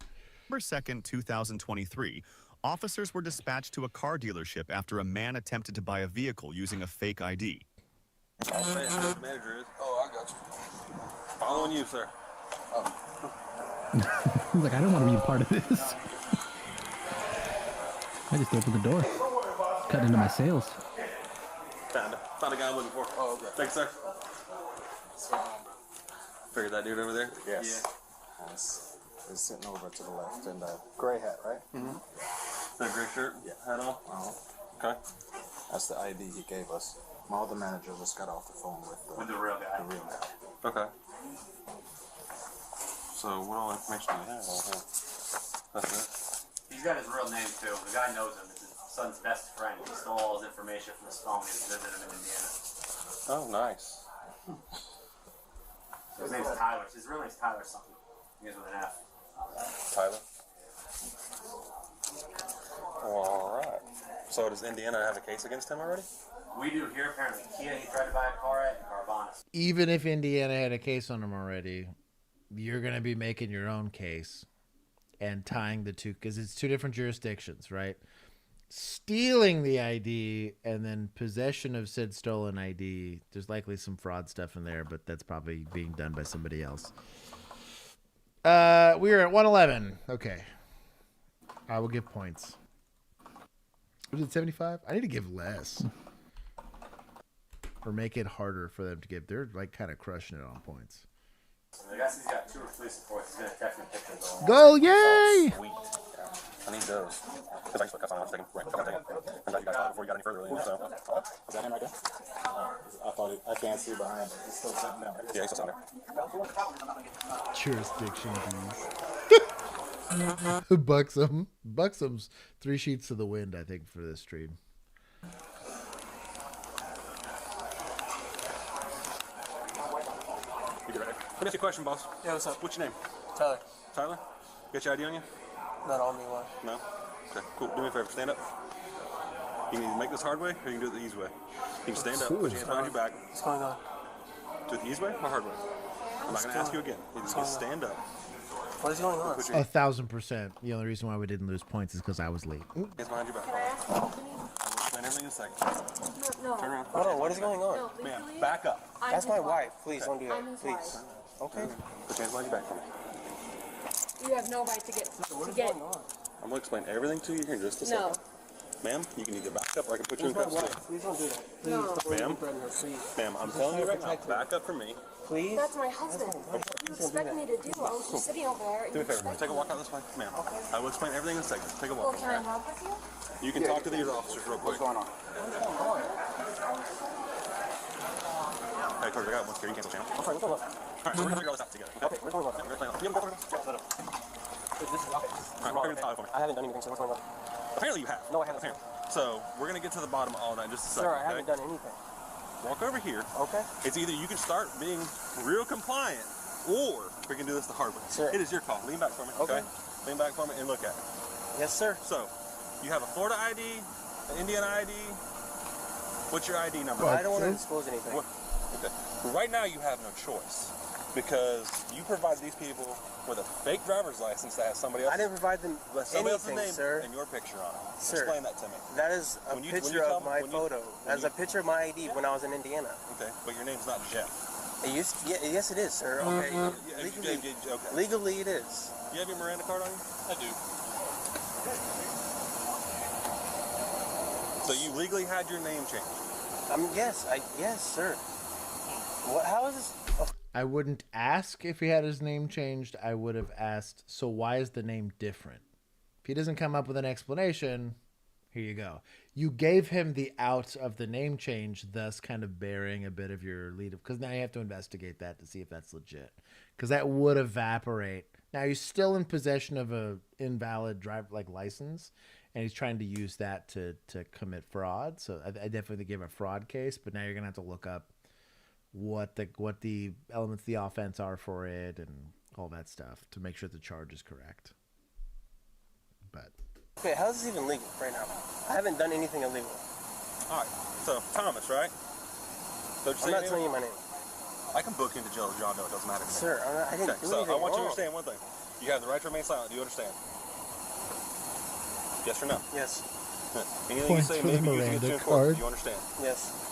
November 2nd, 2023, officers were dispatched to a car dealership after a man attempted to buy a vehicle using a fake ID. I'll say it, the manager is. Oh, I got you. Following you, sir. Oh. He's like, I don't want to be a part of this. I just opened the door. Cutting into my sales. Found a guy I'm looking for. Oh, okay. Thanks, sir. Figured that dude over there? Yes. Yeah. It's sitting over to the left in the gray hat, right? Mm-hmm. That gray shirt? Yeah. Hat on? Okay. That's the ID he gave us. My other manager just got off the phone with the real guy. The real guy. Okay. So what all information do you have? That's it. He's got his real name too. The guy knows him. It's his son's best friend. He stole all his information from his phone. He was visiting him in Indiana. Oh, nice. So his name's Tyler. His real name's Tyler something. He goes with an F. Tyler? Well, all right. So does Indiana have a case against him already? We do here, apparently. Kia, he tried to buy a car at, and Carvana. Even if Indiana had a case on him already, you're going to be making your own case and tying the two, because it's two different jurisdictions, right? Stealing the ID and then possession of said stolen ID, there's likely some fraud stuff in there, but that's probably being done by somebody else. We're at 111. Okay. I will give points. Was it 75? I need to give less. Or make it harder for them to give. They're like kind of crushing it on points. I guess he's got 2 police reports. He's going to text me pictures of them. Go, yay! Sweet. Yeah. I need those. Because I used to put cuffs on. I was thinking, right, I'm taking it. And you guys thought before you got any further. So. Is that him right there? I thought I can't see behind it. He's still sitting down. Yeah, he's still sitting there. Jurisdiction keys. Buxom. Buxom's 3 sheets to the wind, I think, for this stream. Let me ask you a question, boss. Yeah, what's up? What's your name? Tyler. Tyler? Got your ID on you? Not on me, why? No? Okay, cool. Do me a favor. Stand up. You can either make this hard way, or you can do it the easy way. You can stand up, put your hands behind your back. What's going on? Do it the easy way or hard way? I'm not going to ask you again. You just stand up. What is going on? 1,000%. The only reason why we didn't lose points is because I was late. Hands behind your back. I'll explain everything in a second. No. Turn around. Hold on, what is going on? No, ma'am, back up. That's my wife. Please don't do that. Please. Okay. Put your hands behind your back for me. You have no right to get. I'm going to explain everything to you here in just a second. Ma'am, you can either back up or I can put you in cuffs. Please don't do that. Please. Ma'am, ma'am, I'm telling you right now, back up for me. Please? That's my husband. What do you expect me to do? I was just sitting over there. Do me a favor. Take a walk out this way. Ma'am, I will explain everything in a second. Take a walk. Well, can I walk with you? You can talk to these officers real quick. What's going on? Hey, George, I got one here. You cancel channel. I'm sorry, what's going on? All right, so we're going to figure all this out together. Okay, what's going on? Yeah, we're going to play on. All right, walk over to the side for me. I haven't done anything, so what's going on? Apparently you have. No, I haven't. Apparently. So, we're going to get to the bottom of all that in just a second. Sir, I haven't done anything. Walk over here. Okay. It's either you can start being real compliant, Or we can do this the hard way. Sir. It is your call. Lean back for me. Okay. Lean back for me and look at it. Yes, sir. So, you have a Florida ID, an Indiana ID. What's your ID number? I don't want to disclose anything. Okay. Right now, you have no choice because you provided these people with a fake driver's license that has somebody else. I didn't provide them somebody else's anything, name sir. and your picture on it. Sir, explain that to me. That is a picture of my photo. That's a picture of my ID when I was in Indiana. Okay, but your name's not Jeff. It used to, yes, it is, sir. Okay. Legally, it is. You have your Miranda card on you? I do. So you legally had your name changed? Yes, sir. What? How is this? Oh. I wouldn't ask if he had his name changed. I would have asked, so why is the name different? If he doesn't come up with an explanation, here you go. You gave him the out of the name change, thus kind of bearing a bit of your lead, because now you have to investigate that to see if that's legit, because that would evaporate. Now he's still in possession of a invalid license, and he's trying to use that to commit fraud. So I definitely give a fraud case, but now you're gonna have to look up what the elements of the offense are for it and all that stuff to make sure the charge is correct. But okay, how is this even legal right now? I haven't done anything illegal. All right, so Thomas, right? I'm not telling you my name. I can book you into jail as John Doe. It doesn't matter to me. Sir, I didn't do anything I want you to wrong. understand one thing. You have the right to remain silent. Do you understand? Yes or no? Yes. Anything you say may be used against you in court. Do you understand? Yes.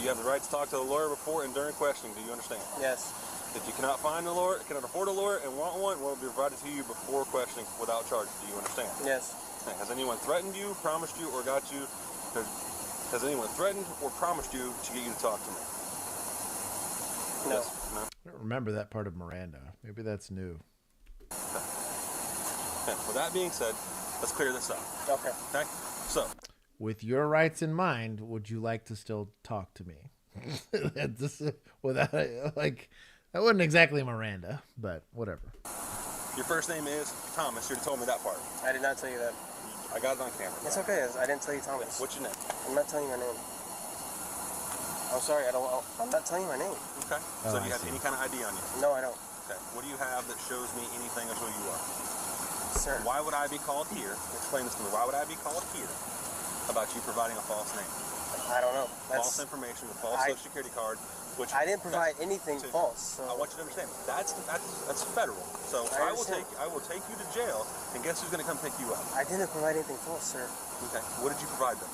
You have the right to talk to the lawyer before and during questioning. Do you understand? Yes. If you cannot find a lawyer, cannot afford a lawyer, and want one will be provided to you before questioning without charge. Do you understand? Yes. Has anyone threatened you, promised you, or got you? Has anyone threatened or promised you to get you to talk to me? No. Yes. No. I don't remember that part of Miranda. Maybe that's new. Okay. With that being said, let's clear this up. Okay. Okay. So, with your rights in mind, would you like to still talk to me? Without that wasn't exactly Miranda, but whatever. Your first name is Thomas. You told me that part. I did not tell you that. I got it on camera. It's okay. I didn't tell you Thomas. What's your name? I'm not telling you my name. I'm sorry. I'm not telling you my name. Okay. So do you have any kind of ID on you? No, I don't. Okay. What do you have that shows me anything of who you are? Sir. Why would I be called here? Explain this to me. Why would I be called here about you providing a false name? I don't know. False information, a false social security card. Which I didn't provide anything false. So. I want you to understand that's federal. So I will take you to jail, and guess who's going to come pick you up? I didn't provide anything false, sir. Okay. What did you provide them?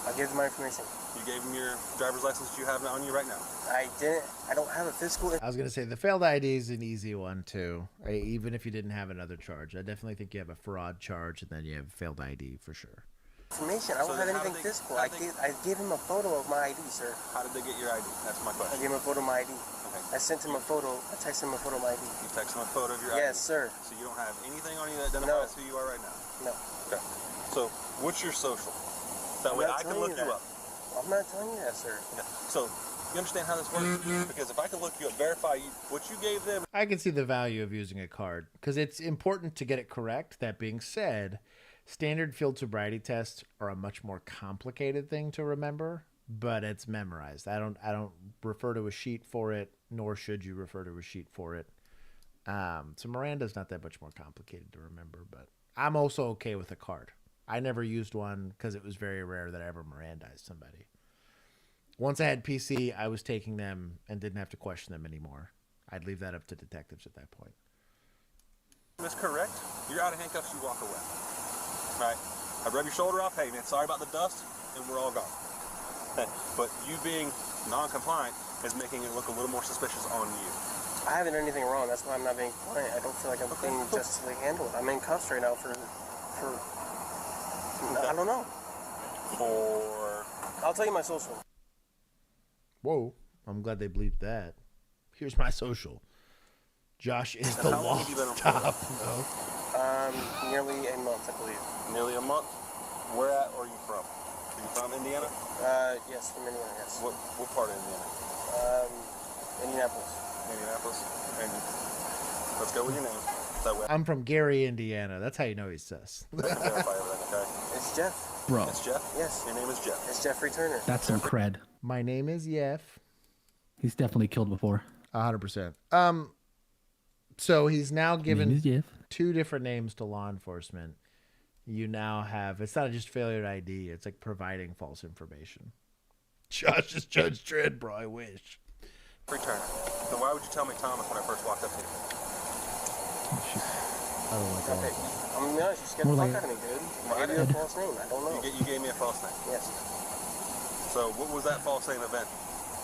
I gave them my information. You gave them your driver's license that you have on you right now. I didn't. I don't have a physical. I was going to say the failed ID is an easy one too. Even if you didn't have another charge, I definitely think you have a fraud charge, and then you have failed ID for sure. Information. I don't have anything physical. I gave him a photo of my ID, sir. How did they get your ID? That's my question. I gave him a photo of my ID. Okay. I sent him a photo. I texted him a photo of my ID. You texted him a photo of your ID? Yes, sir. So you don't have anything on you that identifies who you are right now? No. Okay. So what's your social? That way I can look you up. I'm not telling you that, sir. Okay. So you understand how this works? Because if I can look you up, verify what you gave them. I can see the value of using a card because it's important to get it correct. That being said, standard field sobriety tests are a much more complicated thing to remember, but it's memorized. I don't refer to a sheet for it, nor should you refer to a sheet for it. So Miranda's not that much more complicated to remember, but I'm also okay with a card. I never used one because it was very rare that I ever Mirandized somebody. Once I had PC, I was taking them and didn't have to question them anymore. I'd leave that up to detectives at that point. That's correct. You're out of handcuffs, you walk away. All right. I rub your shoulder off. Hey, man, sorry about the dust, and we're all gone. But you being non-compliant is making it look a little more suspicious on you. I haven't done anything wrong. That's why I'm not being compliant. I don't feel like I'm being justly handled. I'm in cuffs right now for I don't know. I'll tell you my social. Whoa. I'm glad they bleeped that. Here's my social. Josh is the wall top. No. Nearly a month, I believe. Nearly a month? Where at are you from? Are you from Indiana? Yes, from Indiana, yes. What part of Indiana? Indianapolis. Indianapolis? And let's go with your name. That way. I'm from Gary, Indiana. That's how you know he's sus. I can verify everything, okay? It's Jeff. Bro. It's Jeff? Yes. Your name is Jeff. It's Jeffrey Turner. That's some cred. My name is Jeff. He's definitely killed before. 100%. So he's now given 2 different names to law enforcement. You now have, it's not just failure to ID, it's like providing false information. Josh is Judge Dredd, bro, I wish. Return. So why would you tell me Thomas when I first walked up here? I don't like that. I'm gonna be honest, you scared the fuck out of me, dude. I gave you a false name. I don't know. You gave me a false name? Yes. So what was that false name have been?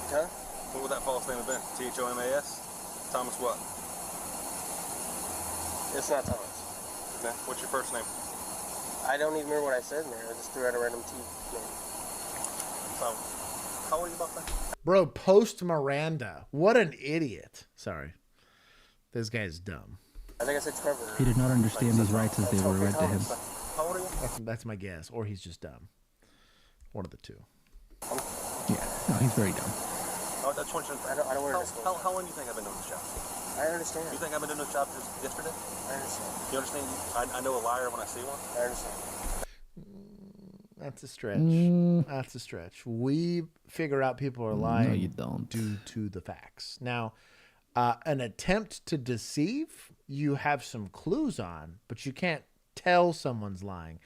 Huh? What would that false name have been? Thomas? Thomas what? It's not Thomas. Okay. What's your first name? I don't even remember what I said in there. I just threw out a random T name. So, how old are you about that? Bro, post Miranda. What an idiot. Sorry. This guy's dumb. I think I said Trevor. He did not understand these rights as they were read to him. How old are you? That's my guess. Or he's just dumb. One of the two. Yeah. No, he's very dumb. Oh, that's one. I don't want to How long do you think I've been doing this job? I understand. You think I've been doing this job just yesterday? I understand. You understand? I know a liar when I see one? I understand. That's a stretch. That's a stretch. We figure out people are lying. No, you don't. Due to the facts. Now, an attempt to deceive, you have some clues on, but you can't tell someone's lying.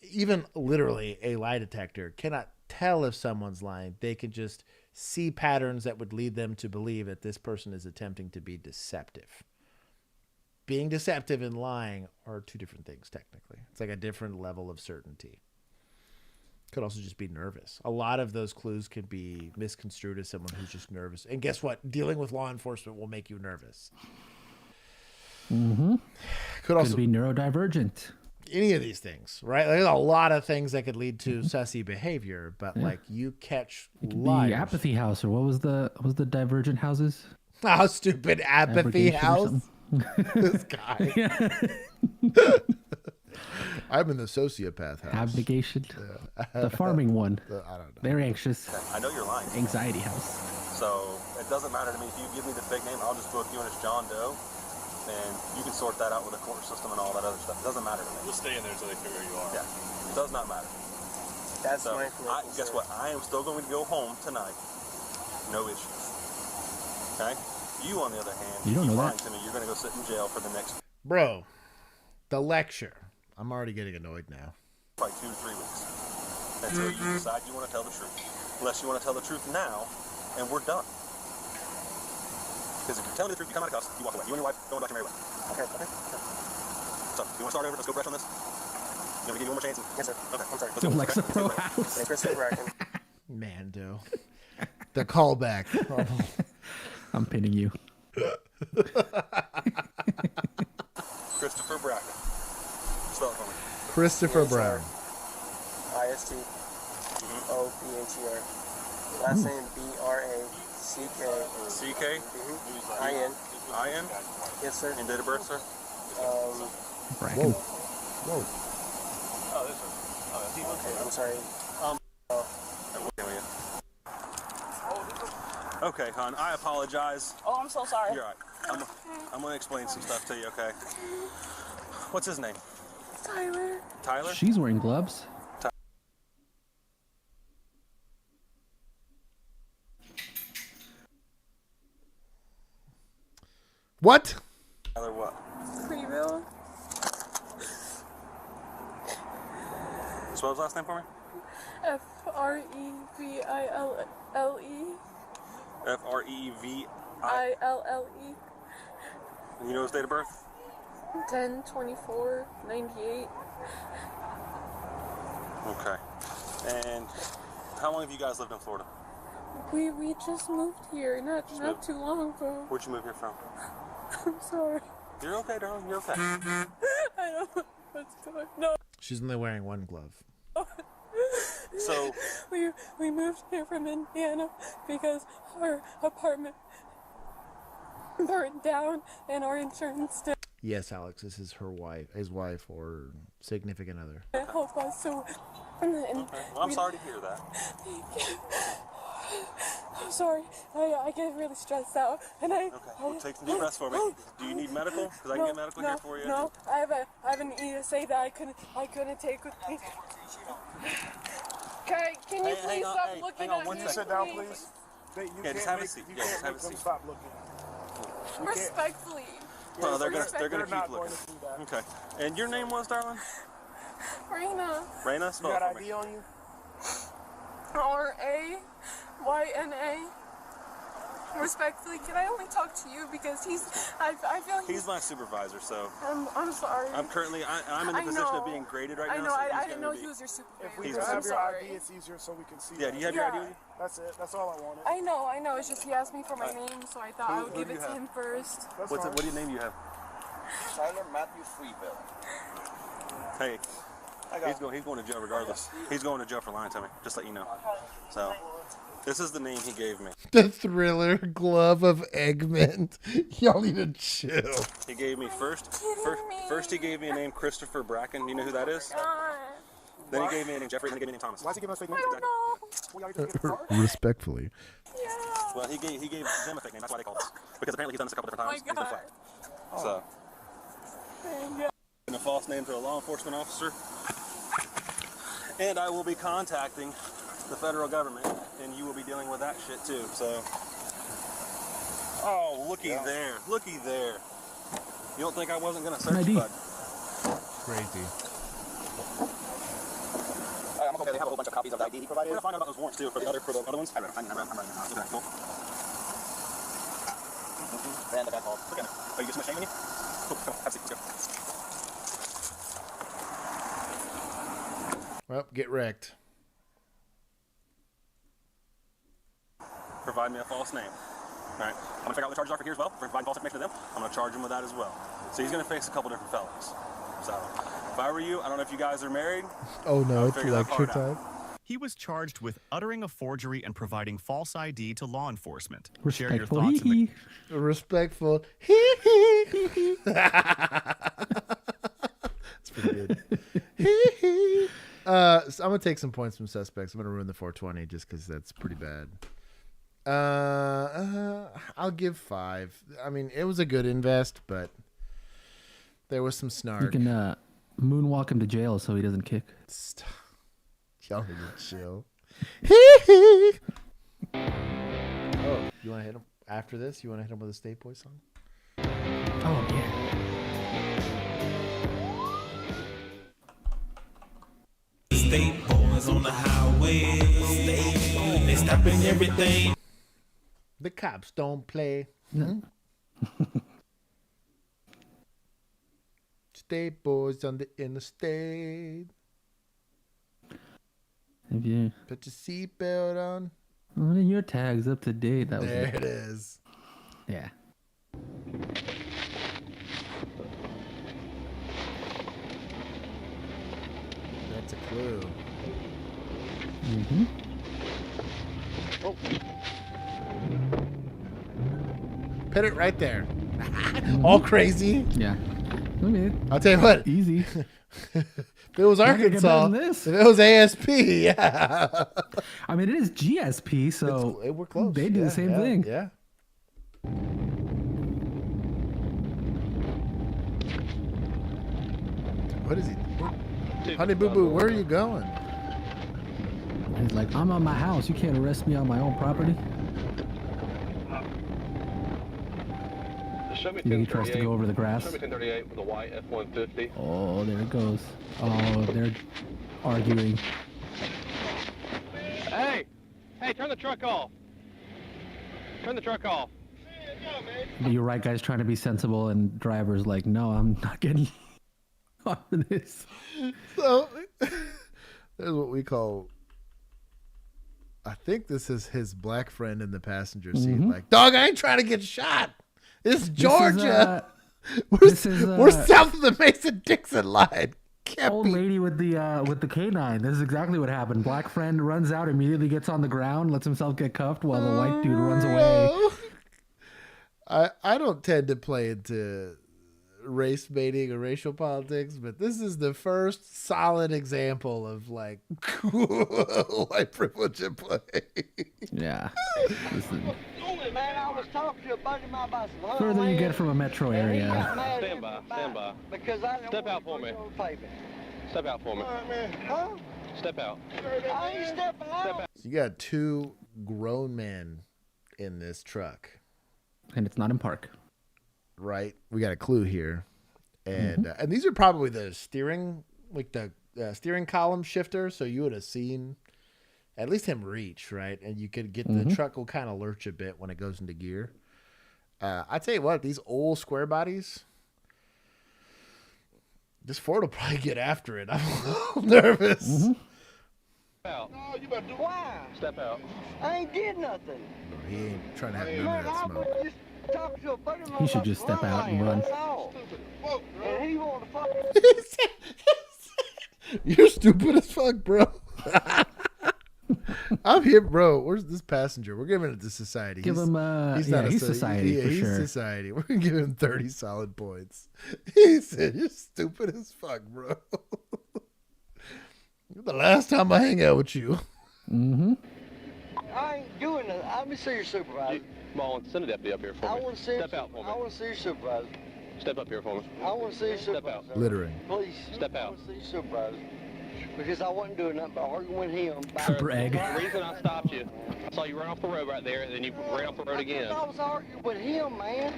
Even literally, a lie detector cannot tell if someone's lying. They can just see patterns that would lead them to believe that this person is attempting to be deceptive. Being deceptive and lying are 2 different things, technically. It's like a different level of certainty. Could also just be nervous. A lot of those clues can be misconstrued as someone who's just nervous. And guess what? Dealing with law enforcement will make you nervous. Mm-hmm. Could also be neurodivergent. Any of these things, right? There's a lot of things that could lead to sussy behavior, but like you catch liars. The apathy house, or what was the divergent houses? How stupid apathy house. This guy. I'm in the sociopath house. Abnegation. The farming one. I don't know. They're anxious. I know you're lying. Anxiety house. So it doesn't matter to me if you give me the fake name. I'll just book you in as John Doe, and you can sort that out with the court system and all that other stuff. It doesn't matter to me. We'll stay in there until they figure you are. Yeah, it does not matter. That's so my guess what? I am still going to go home tonight. No issues. Okay? You, on the other hand, you don't know lying that. to me, you're going to go sit in jail for the next. Bro, the lecture. I'm already getting annoyed now. Probably 2 to 3 weeks until you decide you want to tell the truth. Unless you want to tell the truth now, and we're done. Because if you're telling the truth, you come out of cuffs, you walk away. You and your wife go on documentary way. Okay. So, you want to start over? Let's go fresh on this. You want me to give you one more chance? Yes, sir. Okay, I'm sorry. The Alexa Pro House. Hey, Christopher Bracken. Mando. The callback. I'm pinning you. Christopher Bracken. Spell it for me. Christopher Brown. ISTOPHER. Last name BRACK. CK? IN. IN? Yes, sir. And date of birth, sir? Bracken. Whoa. Oh, this one. Okay, I'm sorry. Okay, hon, I apologize. Oh, I'm so sorry. You're right. I'm going to explain some stuff to you, okay? What's his name? Tyler. Tyler? She's wearing gloves. What? Tyler what? Freeville. Spell his last name for me? FREVILLE. FREVILLE. And you know his date of birth? 10/24/98. Okay. And how long have you guys lived in Florida? We just moved here not too long ago. Where'd you move here from? I'm sorry. You're okay, darling. You're okay. I don't know what's going on. No. She's only wearing one glove. So we moved here from Indiana because our apartment burned down and our insurance didn't Yes, Alex, this is his wife or significant other. help us. So, well, I'm sorry to hear that. Thank you. I'm sorry. I get really stressed out, and Okay, well, take some deep breaths for me. Do you need medical? Because I can get medical here for you. No, I have an ESA that I couldn't take with me. Can you please stop looking at me? Can you sit down, please? Yeah, just have a seat. Yeah, just have a seat. Respectfully. Oh, they're gonna keep not looking. going to do that. Okay. And your name was, darling? Raina. Raina? You Spell got it for ID me. on you? RAYNA. Respectfully, can I only talk to you because I feel He's my supervisor, so. I'm sorry. I'm currently, I'm in the position of being graded right now. I know, so I he's didn't gonna know be- he was your supervisor. If we He's just my have your sorry. ID, it's easier so we can see. Yeah, do you have your ID with you? That's it. That's all I wanted. I know. It's just he asked me for my name, so I thought I would who give do it you to have? him first. What do you name you have? Tyler Matthew Freebell. Hey, he's going to jail regardless. He's going to jail for lying to me, just let you know. So, this is the name he gave me. The Thriller glove of Eggman. Y'all need to chill. He gave me first he gave me a name, Christopher Bracken. You know who that is? Then he gave me a name, Jeffrey, and then he gave me a name, Thomas. Why is he giving us fake names? Respectfully. Well, he gave him a fake name. That's why they called us. Because apparently he's done this a couple different times. He's been fired. So, giving a false name to a law enforcement officer. And I will be contacting the federal government, and you will be dealing with that shit too. So, oh, looky there. You don't think I wasn't gonna search, bud? Crazy. I'm okay. They have a whole bunch of copies of the ID he provided. We're gonna find out about those warrants too for the other ones. I'm running now. Okay, cool. Then the guy called. Look at it. Oh, you get so much shame in you? Cool. Come on, have a seat. Let's go. Well, get wrecked. Provide me a false name. All right. I'm gonna figure out what the charges are for here as well. For providing false information to them, I'm gonna charge him with that as well. So he's gonna face a couple different felonies. So if I were you, I don't know if you guys are married. Oh no, I'll it's figure that lecture part out. time. He was charged with uttering a forgery and providing false ID to law enforcement. Share your Respectful. thoughts in the Respectful. It's pretty good. So I'm gonna take some points from suspects. I'm gonna ruin the 420 just because that's pretty bad. I'll give 5. I mean, it was a good invest, but there was some snark. You can moonwalk him to jail so he doesn't kick. Stop. Y'all need to chill. Oh, you want to hit him after this? You want to hit him with a State Boy song? Oh yeah. State boys on the highway. They stopping everything. The cops don't play. State boys on the interstate. Have you? Put your seatbelt on. Well, then your tag's up to date. That was There it is. Yeah. That's a clue. Mm-hmm. Oh. Put it right there. All crazy. Yeah. I mean, I'll tell you what. Easy. If it was Arkansas, if it was ASP, yeah. I mean, it is GSP, so we're close. They do the same thing. Yeah. What is he? Honey Boo Boo, where are you going? He's like, I'm on my house. You can't arrest me on my own property. He tries to go over the grass. Show me 1038 with a white F-150. Oh, there it goes. Oh, they're arguing. Hey, turn the truck off. Turn the truck off. But you're right, guys, trying to be sensible, and driver's like, no, I'm not getting on this. So, there's what we call, I think this is his black friend in the passenger seat. Like, dog, I ain't trying to get shot. It's Georgia. We're south of the Mason-Dixon line. Old lady with the K9. This is exactly what happened. Black friend runs out, immediately gets on the ground, lets himself get cuffed while the white dude runs away. I don't tend to play into race baiting or racial politics, but this is the first solid example of like white privilege at play. Yeah. Man, I was talking to a buddy of mine about some Further you get from a metro area. Stand by. Because I didn't Step out for me. Step out for me. Huh? Step out. I ain't stepping out. So you got 2 grown men in this truck. And it's not in park. right? We got a clue here. And and these are probably the steering, like the steering column shifter. So you would have seen at least him reach, right? And you could get the truck will kind of lurch a bit when it goes into gear. I tell you what, these old square bodies, this Ford will probably get after it. I'm a little nervous. Out. No, you better do why? Step out. I ain't did nothing. He ain't trying to have none of that smoke. Talk to a buddy of mine He should about just step out and run. That's all. And he want to fuck. You're stupid as fuck, bro. I'm here, bro. Where's this passenger? We're giving it to society. Give him, he's not he's society for he's sure. society. We're gonna give him 30 solid points. He said, "You're stupid as fuck, bro." The last time I hang out with you. I ain't doing it. Let me see your supervisor. Ball, send a deputy up here for me. I want to see. Step out for me. I want to see your supervisor. Step up here for me. I want to see your Step supervisor. out. Littering. Please. Step I out. want to see your supervisor. Because I wasn't doing nothing but arguing with him. Brag. The reason I stopped you, I saw you run off the road right there, and then you ran off the road again. I was arguing with him, man,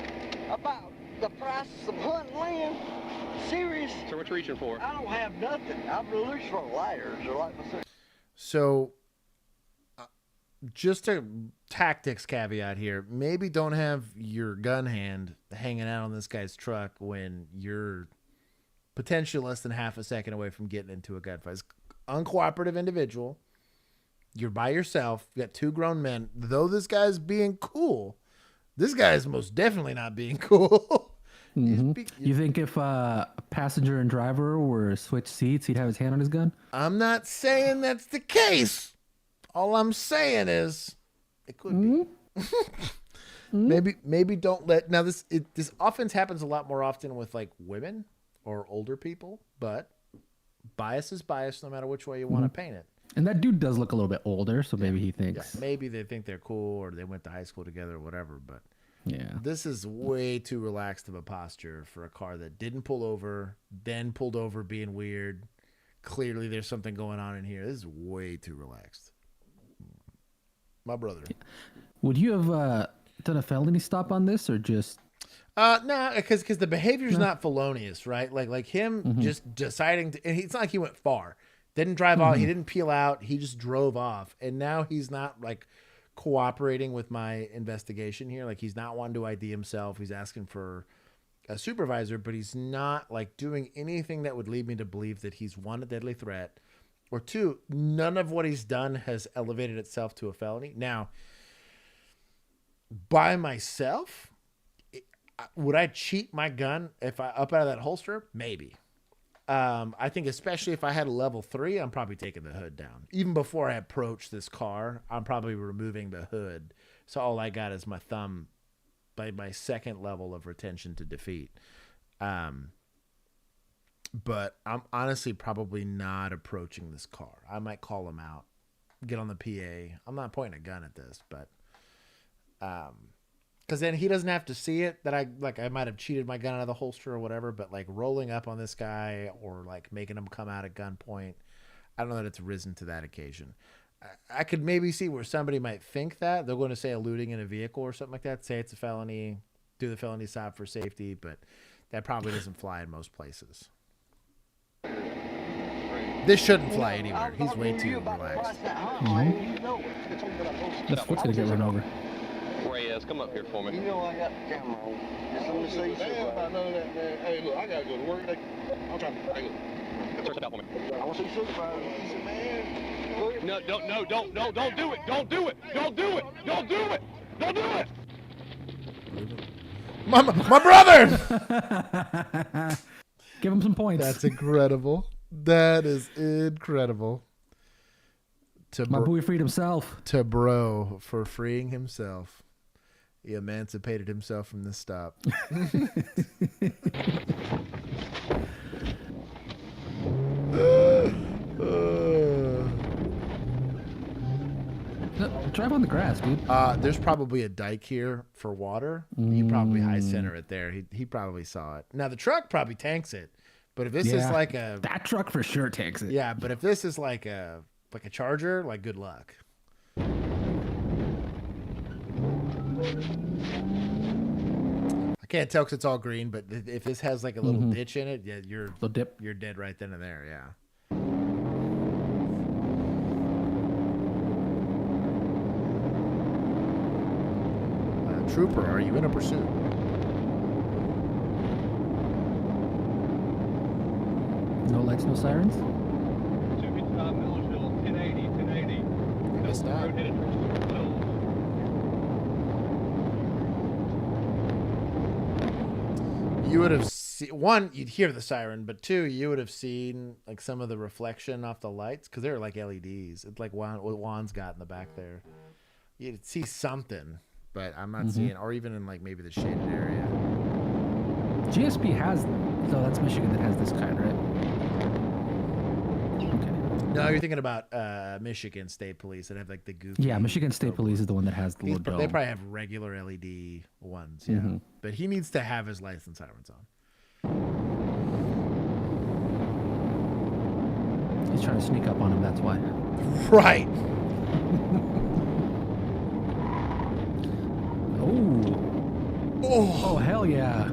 about the price of hunting land. Serious. So what you reaching for? I don't have nothing. I'm looking for lighters or like my. So, just a tactics caveat here. Maybe don't have your gun hand hanging out on this guy's truck when you're potentially less than half a second away from getting into a gunfight. It's uncooperative individual. You're by yourself. You got two grown men. Though this guy's being cool, this guy is most definitely not being cool. You think if passenger and driver were switched seats, he'd have his hand on his gun? I'm not saying that's the case. All I'm saying is it could be. Maybe don't let now this offense happens a lot more often with like women or older people, but bias is bias no matter which way you want to paint it. And that dude does look a little bit older, so maybe he thinks. Yeah, maybe they think they're cool or they went to high school together or whatever, but yeah, this is way too relaxed of a posture for a car that didn't pull over, then pulled over being weird. Clearly there's something going on in here. This is way too relaxed. My brother. Would you have done a felony stop on this or just... No, because the behavior's not felonious, right? Like him just deciding to... And it's not like he went far. Didn't drive off. He didn't peel out. He just drove off. And now he's not like cooperating with my investigation here. Like he's not wanting to ID himself. He's asking for a supervisor, but he's not like doing anything that would lead me to believe that he's one, a deadly threat, or two, none of what he's done has elevated itself to a felony. Now, by myself, would I cheat my gun if I up out of that holster? Maybe. I think especially if I had a level 3, I'm probably taking the hood down. Even before I approach this car, I'm probably removing the hood. So all I got is my thumb by my second level of retention to defeat. But I'm honestly probably not approaching this car. I might call him out, get on the PA. I'm not pointing a gun at this, but because then he doesn't have to see it that I might have cheated my gun out of the holster or whatever. But like rolling up on this guy or like making him come out at gunpoint, I don't know that it's risen to that occasion. I could maybe see where somebody might think that they're going to say eluding in a vehicle or something like that. Say it's a felony, do the felony stop for safety, but that probably doesn't fly in most places. This shouldn't fly anywhere. He's way too relaxed. This foot's gonna get run over. Reyes, come up here for me. You know I got the camera on. Just let me see you. Hey, look, I gotta go to work. I'm trying to. Hey, look. Search it out for me. I want to see supervisor. He said, man. No, don't do it. Don't do it. Don't do it. Don't do it. Don't do it. My brother! Give him some points. That's incredible. That is incredible. My boy freed himself. To bro for freeing himself. He emancipated himself from this stop. Drive on the grass, dude. There's probably a dike here for water. You probably high center it there. He probably saw it. Now the truck probably tanks it. But if this is like that truck for sure tanks it. Yeah, but if this is like a Charger, like good luck. I can't tell because it's all green, but if this has like a little ditch in it, yeah, you're dead right then and there. Yeah. Trooper, are you in a pursuit? No lights, no sirens? 255 Millersville, 1080, 1080. You missed out. You would have seen, one, you'd hear the siren, but two, you would have seen like some of the reflection off the lights because they're like LEDs. It's like what Juan's got in the back there. You'd see something, but I'm not seeing, or even in like maybe the shaded area. GSP has, no, that's Michigan that has this kind, right? Okay. No, you're thinking about Michigan State Police that have like the goofy. Yeah, Michigan State Police is the one that has the little dome. They probably have regular LED ones, yeah. But he needs to have his license sirens on. He's trying to sneak up on him, that's why. Right. Oh, hell yeah.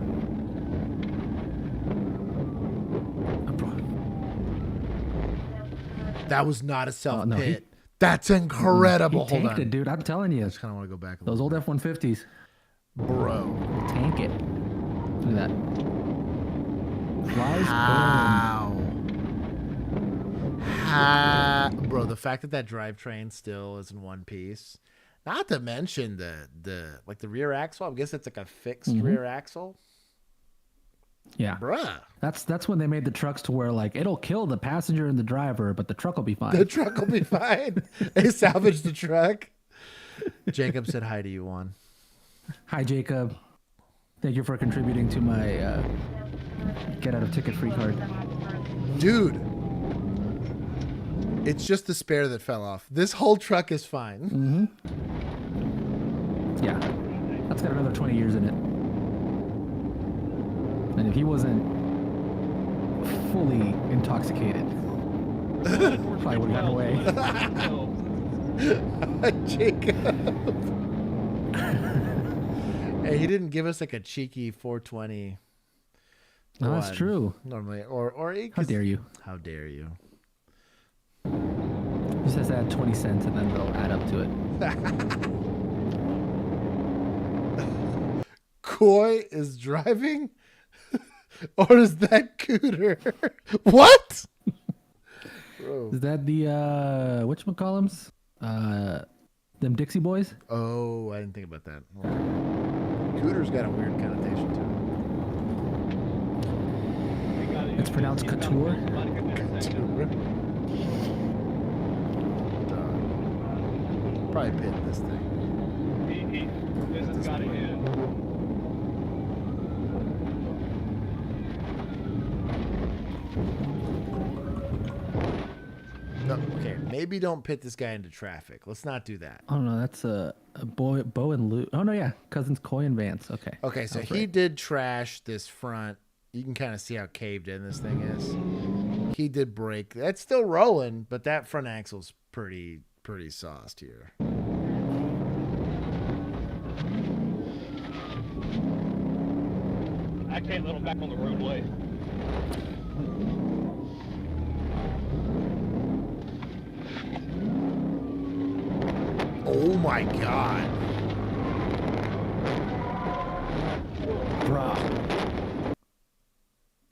That was not a self-pit. That's incredible. He tanked it, dude. I'm telling you. I just kind of want to go back. Those old F-150s. Bro. Tank it. Look at that. Flies. How? Bro, the fact that drivetrain still is in one piece. Not to mention the rear axle. I guess it's like a fixed rear axle. Yeah. Bruh. That's when they made the trucks to where like it'll kill the passenger and the driver, but the truck will be fine. The truck will be fine. They salvaged the truck. Jacob said hi to you, Juan. Hi, Jacob. Thank you for contributing to my get out of ticket free card. Dude. It's just the spare that fell off. This whole truck is fine. Yeah. That's got another 20 years in it. And if he wasn't fully intoxicated, probably would have gotten away. Jacob. Hey, he didn't give us like a cheeky 420. No, that's true. Normally, or how dare you? How dare you? He says add 20 cents and then they'll add up to it. Coy is driving? Or is that Cooter? What? Bro. Is that the whatchamacallums? Them Dixie Boys? Oh, I didn't think about that. Well, Cooter's got a weird connotation to it. It's pronounced couture. Probably pit this thing. This has got to end. No, okay, maybe don't pit this guy into traffic. Let's not do that. Oh no, that's a Bo and Lou. Oh no, yeah, cousins Coy and Vance. Okay. Okay, so he did trash this front. You can kind of see how caved in this thing is. He did break. That's still rolling, but that front axle's pretty sauced here. I can't let him back on the roadway. Oh my God. Bruh.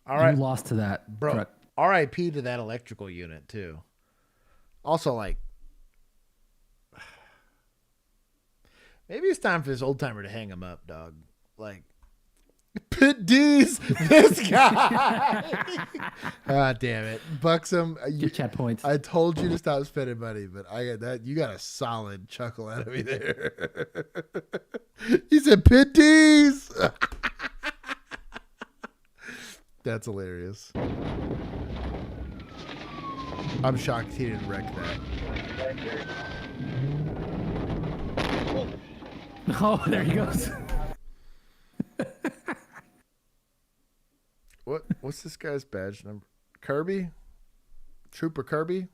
All right. You lost to that. Bro, truck. RIP to that electrical unit, too. Also, like, maybe it's time for this old timer to hang him up, dog. Like, Pit D's, this guy. Ah, damn it. Buxom. Get chat points. I told you to stop spending money, but I got that. You got a solid chuckle out of me there. He said Pit D's. That's hilarious. I'm shocked he didn't wreck that. Oh, there he goes. What's this guy's badge number? Kirby? Trooper Kirby?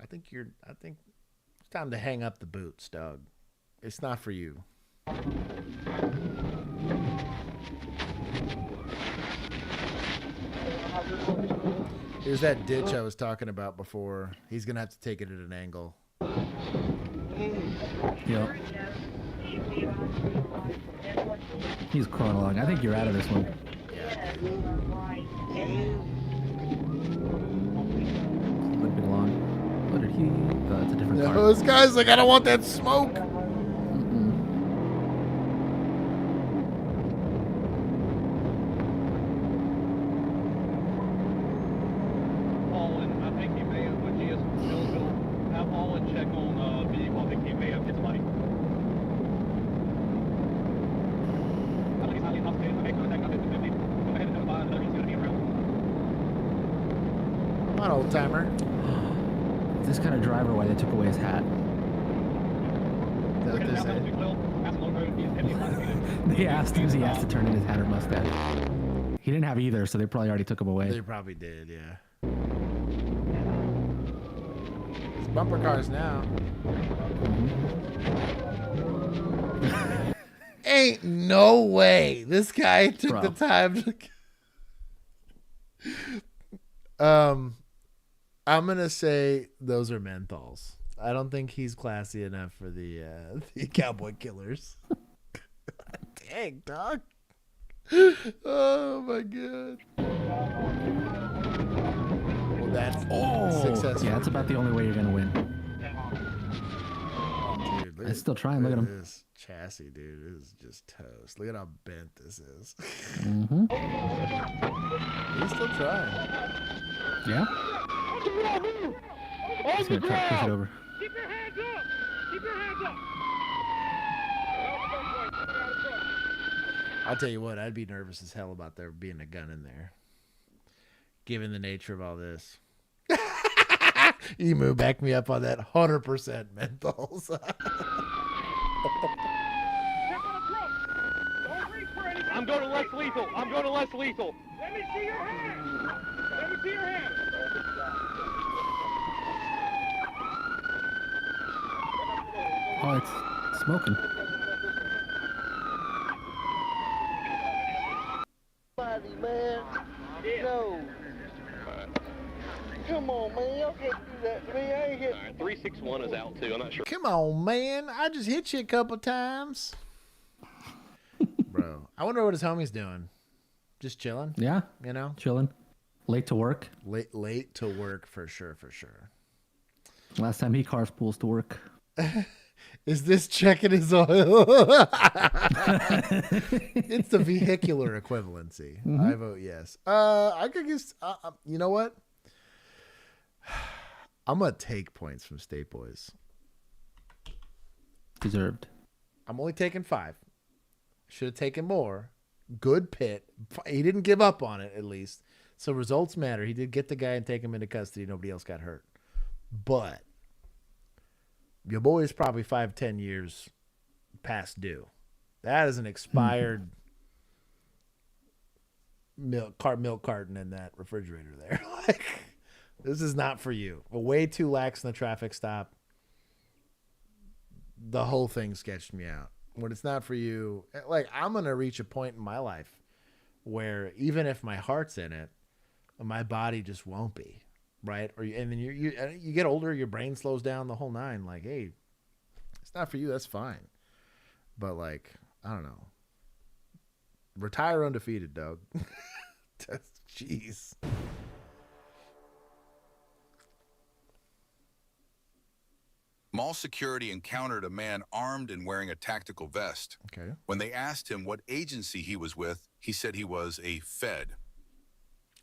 I think it's time to hang up the boots, dog. It's not for you. Here's that ditch I was talking about before. He's going to have to take it at an angle. Yep. He's crawling along. I think you're out of this one. Limping along. What did he... it's a different car. This guy's like, I don't want that smoke. I think he may have, when GS will have all in check on vehicle. I think he may have hit somebody. Come on, old timer. This kind of driver, why they took away his hat. Is that what they said? They asked him, he asked to turn in his hat or mustache. He didn't have either, so they probably already took him away. They probably did, yeah. It's bumper cars now. Ain't no way this guy took the time to... I'm gonna say those are menthols. I don't think he's classy enough for the cowboy killers. Dang, dog. Oh my god. Well, that's successful. Yeah, that's about the only way you're gonna win. Dude, It's still trying. Look at him. This chassis, dude, is just toast. Look at how bent this is. He's still trying. Yeah. He's gonna try to push it over. Keep your hands up! Keep your hands up! I'll tell you what, I'd be nervous as hell about there being a gun in there. Given the nature of all this. Emu, back me up on that 100% menthols. I'm going to less lethal. I'm going to less lethal. Let me see your hand. Let me see your hand. Oh, it's smoking. Man. No. Come on, man. Y'all can't do that to me. I ain't hitting. 361 is out, too. I'm not sure. Come on, man. I just hit you a couple times. Bro, I wonder what his homie's doing. Just chilling? Yeah. You know? Chilling. Late to work. Late to work, for sure. Last time he cars pools to work. Is this checking his oil? It's the vehicular equivalency. I vote yes. I could guess. You know what? I'm gonna take points from State Boys. Deserved. I'm only taking 5. Should have taken more. Good pit. He didn't give up on it, at least. So results matter. He did get the guy and take him into custody. Nobody else got hurt. But your boy is probably 5-10 years past due. That is an expired milk carton in that refrigerator there. Like, this is not for you. Way too lax in the traffic stop. The whole thing sketched me out. When it's not for you, like, I'm going to reach a point in my life where even if my heart's in it, my body just won't be. Right? And then you get older, your brain slows down, the whole nine. Like, hey, it's not for you. That's fine. But, like, I don't know. Retire undefeated, dog. Jeez. Mall security encountered a man armed and wearing a tactical vest. Okay. When they asked him what agency he was with, he said he was a Fed.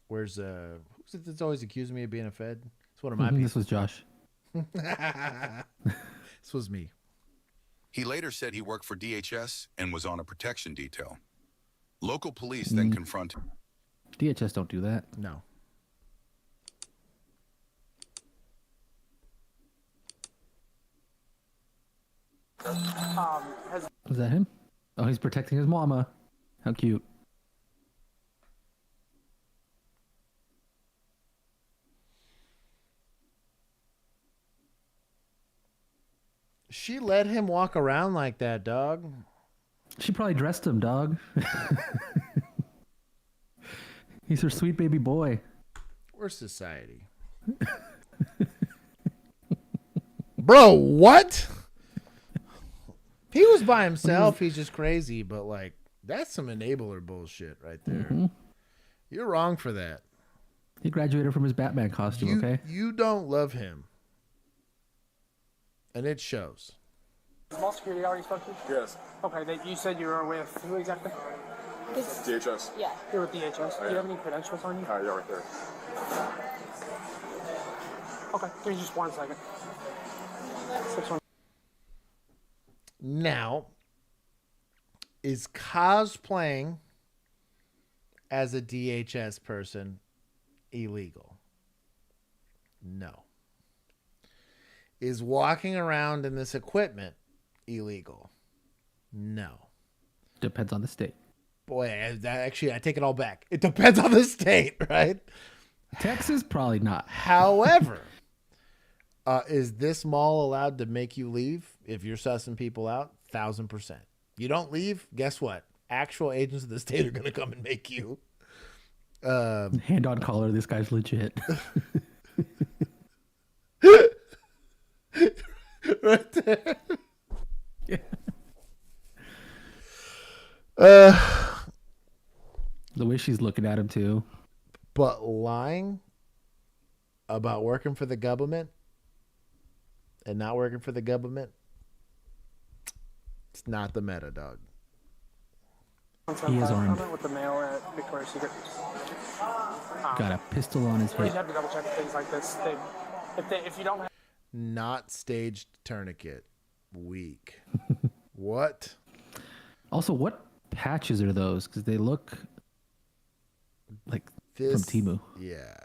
Where's who's it that's always accused me of being a Fed? It's one of my people. This was Josh. This was me. He later said he worked for DHS and was on a protection detail. Local police then confronted him. DHS don't do that. No. Is that him? Oh, he's protecting his mama. How cute. She let him walk around like that, dog. She probably dressed him, dog. He's her sweet baby boy. We're society. Bro, what? He was by himself. He's just crazy. But, like, that's some enabler bullshit right there. Mm-hmm. You're wrong for that. He graduated from his Batman costume, okay? You don't love him. And it shows. Small security already spoke to you? Yes. Okay, you said you were with who exactly? DHS. Yeah. You're with DHS. Do you have any credentials on you? Yeah, right there. Okay, give me just 1 second. 6-1. Now, is cosplaying as a DHS person illegal? No. Is walking around in this equipment illegal? No. Depends on the state. Boy, actually, I take it all back. It depends on the state, right? Texas, probably not. However, is this mall allowed to make you leave if you're sussing people out? 1,000%. You don't leave, guess what? Actual agents of the state are going to come and make you. Hand on collar, this guy's legit. Right there. Yeah. The way she's looking at him too. But lying about working for the government and not working for the government, it's not the meta, dog. He is armed. With the mail at Victoria's Secret. Got a pistol on his You hip. have to double check things like this. If you don't have Not staged tourniquet. Weak. What? Also, what patches are those? Because they look like from Temu. Yeah.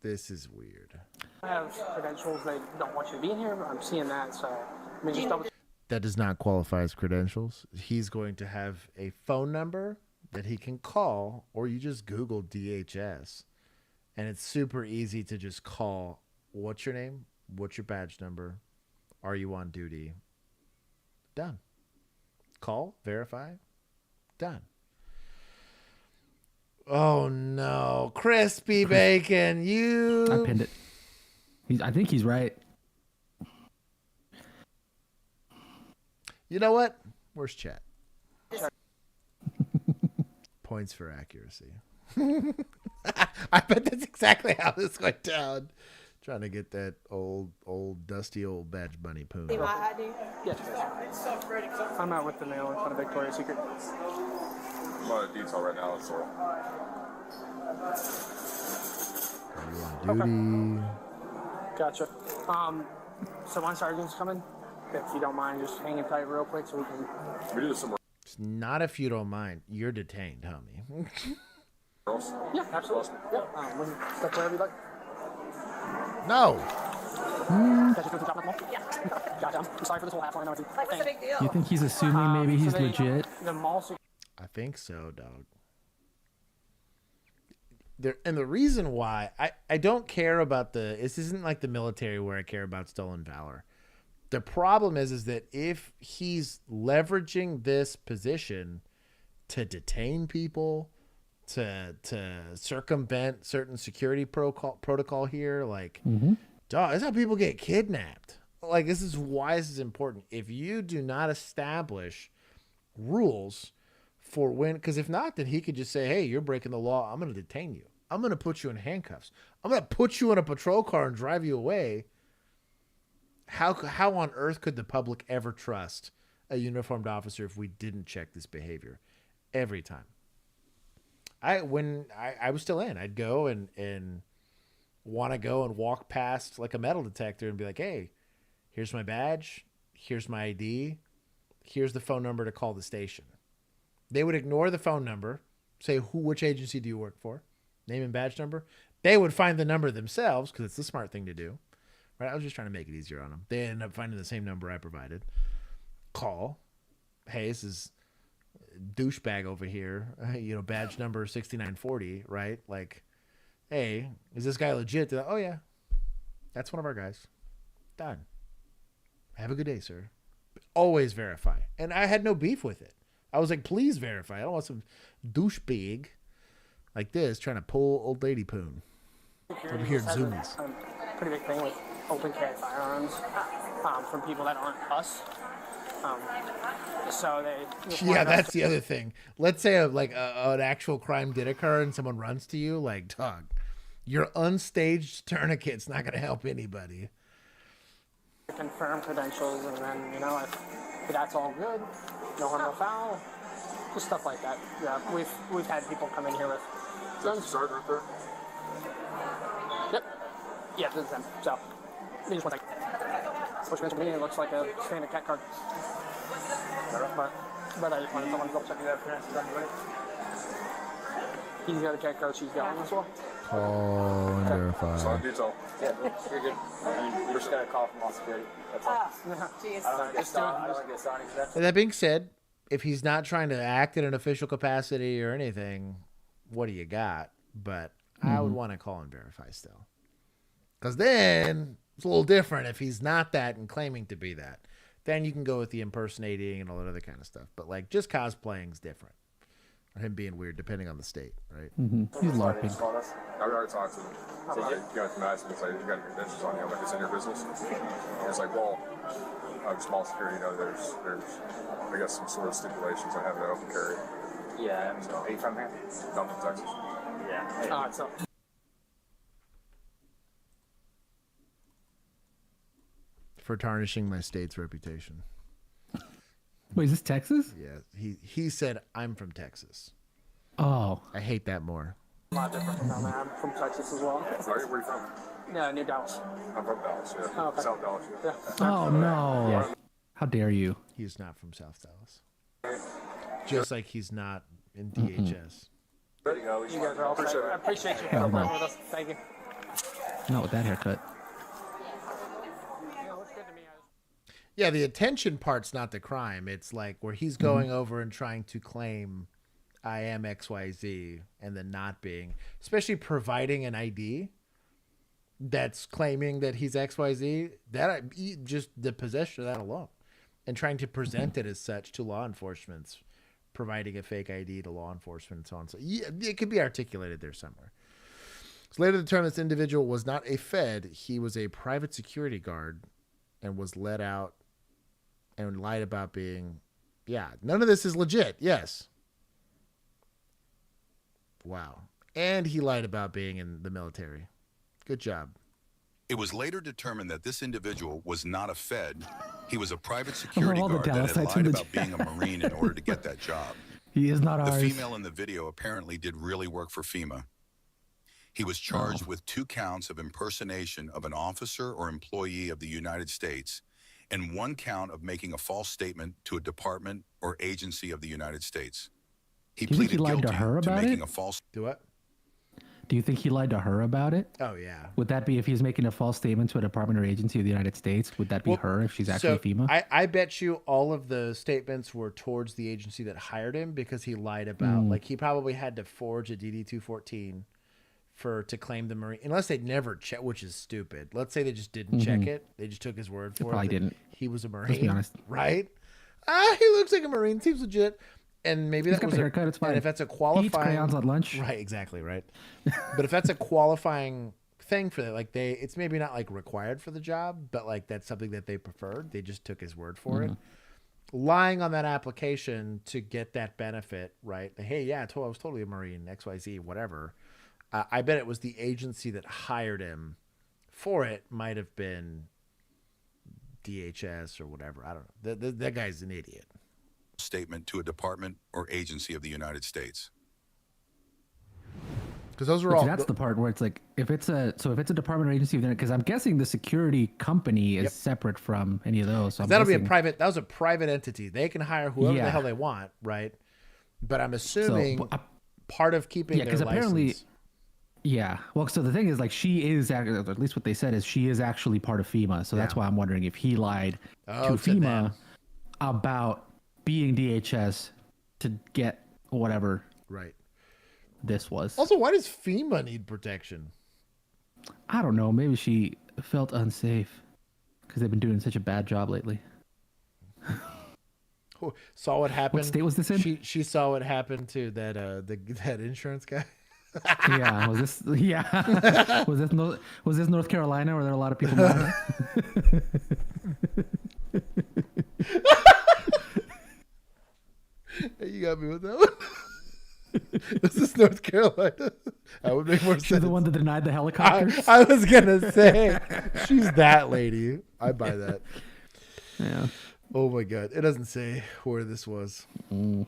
This is weird. have credentials, they don't want you to be in here. I'm seeing that, so I mean, just double. That does not qualify as credentials. He's going to have a phone number that he can call, or you just Google DHS, and it's super easy to just call. What's your name? What's your badge number? Are you on duty? Done. Call, verify, done. Oh no, crispy bacon! I pinned it. I think he's right. You know what? Where's chat? Points for accuracy. I bet that's exactly how this went down. Trying to get that old dusty old badge bunny poon. My ID? Yes. I'm out with the mail in front of Victoria's Secret. I'm on a detail right now, so. Are you on duty? Gotcha. So my sergeant's coming. If you don't mind, just hanging tight real quick so we can. We do this somewhere. It's not if you don't mind. You're detained, homie. Girls? Yeah, absolutely. Yeah. Step wherever you like. No. Gotcha. I'm sorry for this whole half hour. What's the big deal? You think he's assuming maybe he's legit? The mall. I think so, dog. And the reason why I don't care about this isn't like the military where I care about stolen valor. The problem is that if he's leveraging this position to detain people, to circumvent certain security protocol here, like, dog, that's how people get kidnapped. Like, this is why this is important. If you do not establish rules for when, because if not, then he could just say, hey, you're breaking the law. I'm going to detain you. I'm going to put you in handcuffs. I'm going to put you in a patrol car and drive you away. How on earth could the public ever trust a uniformed officer if we didn't check this behavior every time? When I was still in, I'd go and want to go and walk past like a metal detector and be like, hey, here's my badge. Here's my ID. Here's the phone number to call the station. They would ignore the phone number, say, which agency do you work for? Name and badge number. They would find the number themselves because it's the smart thing to do. Right? I was just trying to make it easier on them. They ended up finding the same number I provided. Call. Hey, this is douchebag over here. Badge number 6940, right? Like, hey, is this guy legit? They're like, oh, yeah. That's one of our guys. Done. Have a good day, sir. Always verify. And I had no beef with it. I was like, please verify. I don't want some douchebag like this, trying to pull old lady poon. Over here, zoomies. Pretty big thing with open carry firearms from people that aren't us. So they. Yeah, that's the other thing. Let's say an actual crime did occur and someone runs to you, like, dog, your unstaged tourniquet's not going to help anybody. Confirm credentials, and then if that's all good, no harm, no foul, just stuff like that. Yeah, we've had people come in here with guns. Sergeant right there? Yep. Yeah, this is them. So, just one second. Which mentioned me, it looks like a standard cat card. But I just wanted someone to double check that appearance is right. He's got a cat card, she's got one as well. Call and verify. Solid detail. Yeah, you're good. We're just gonna call from all security. That's all. Jeez. I don't want to get Sonic. And that being said, if he's not trying to act in an official capacity or anything, what do you got? But I would want to call and verify still. Because then it's a little different if he's not that and claiming to be that. Then you can go with the impersonating and all that other kind of stuff. But like just cosplaying is different. Or him being weird depending on the state, right? He's LARPing. I already talked to him. You guys can ask him, it's like, you got your credentials on you. I'm like, it's in your business. And it's like, well, small security, there's, I guess, some sort of stipulations on having an open carry. Yeah, so, are you from here? I'm from Texas. Yeah. So. For tarnishing my state's reputation. Wait, is this Texas? Yeah, he said, I'm from Texas. Oh. I hate that more. A lot different from that. I'm from Texas as well. Where are you from? Yeah, New Dallas. I'm from Dallas, yeah. Oh, okay. South Dallas, yeah. Oh, no. Yeah. How dare you? He's not from South Dallas. Just like he's not in DHS. There you go. You guys are all set. I appreciate you Hell no. with us. Thank you. Not with that haircut. Yeah, the attention part's not the crime. It's like where he's going over and trying to claim I am XYZ and then not being, especially providing an ID that's claiming that he's XYZ, that just the possession of that alone and trying to present it as such to law enforcement, providing a fake ID to law enforcement and so on. So yeah, it could be articulated there somewhere. It's later determined this individual was not a Fed. He was a private security guard and was let out and lied about being, none of this is legit. Yes. Wow. And he lied about being in the military. Good job. It was later determined that this individual was not a Fed. He was a private security guard that had lied about being a Marine in order to get that job. He is not ours. The female in the video apparently did really work for FEMA. He was charged with 2 counts of impersonation of an officer or employee of the United States and 1 count of making a false statement to a department or agency of the United States. He Do you think he pleaded lied to guilty her to about making it? a false. Do what? Do you think he lied to her about it? Oh, yeah. Would that be if he's making a false statement to a department or agency of the United States? Would that be her if she's actually FEMA? I bet you all of the statements were towards the agency that hired him because he lied about, like he probably had to forge a DD-214 to claim the Marine, unless they'd never check, which is stupid. Let's say they just didn't check it. They just took his word for it. Probably didn't. He was a Marine. Let's be honest. Right? He looks like a Marine. Seems legit. And maybe He's that got was the haircut. It's fine. And if that's a He qualifying, eats crayons at lunch. Right, exactly, right. But if that's a qualifying thing for that, like it's maybe not like required for the job, but like that's something that they preferred. They just took his word for it. Lying on that application to get that benefit, right? Hey, yeah, I was totally a Marine, XYZ, whatever. I bet it was the agency that hired him for it. Might have been DHS or whatever. I don't know. That guy's an idiot. Statement to a department or agency of the United States. Because those are all. That's the part where it's like if it's a department or agency, because I'm guessing the security company is separate from any of those. So That was a private entity. They can hire whoever the hell they want, right? But I'm assuming part of keeping their license. Apparently. Yeah. Well, so the thing is, like, she is, or at least what they said is she is actually part of FEMA. So that's why I'm wondering if he lied to FEMA about being DHS to get whatever this was. Also, why does FEMA need protection? I don't know. Maybe she felt unsafe because they've been doing such a bad job lately. Saw what happened. What state was this in? She saw what happened to that that insurance guy. Yeah, was this? Yeah, was this North Carolina? Were there a lot of people mad? You got me with that one. This is North Carolina. That would make more sense. She's the one that denied the helicopters. I was gonna say she's that lady. I buy that. Yeah. Oh my god, it doesn't say where this was. Damn.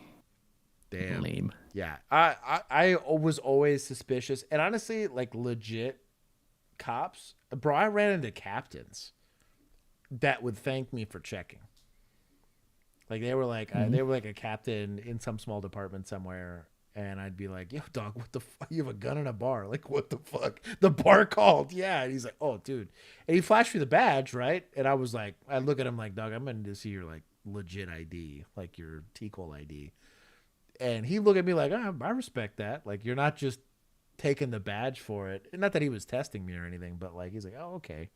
Lame. Yeah, I was always suspicious, and honestly, like legit cops, bro. I ran into captains that would thank me for checking. Like they were like a captain in some small department somewhere, and I'd be like, "Yo, dog, what the fuck? You have a gun in a bar? Like, what the fuck? The bar called, yeah." And he's like, "Oh, dude," and he flashed me the badge, right? And I was like, I look at him like, "Dog, I'm going to see your like legit ID, like your T-Cole ID." And he looked at me like, "Oh, I respect that. Like, you're not just taking the badge for it." And not that he was testing me or anything, but like, he's like, "Oh, okay.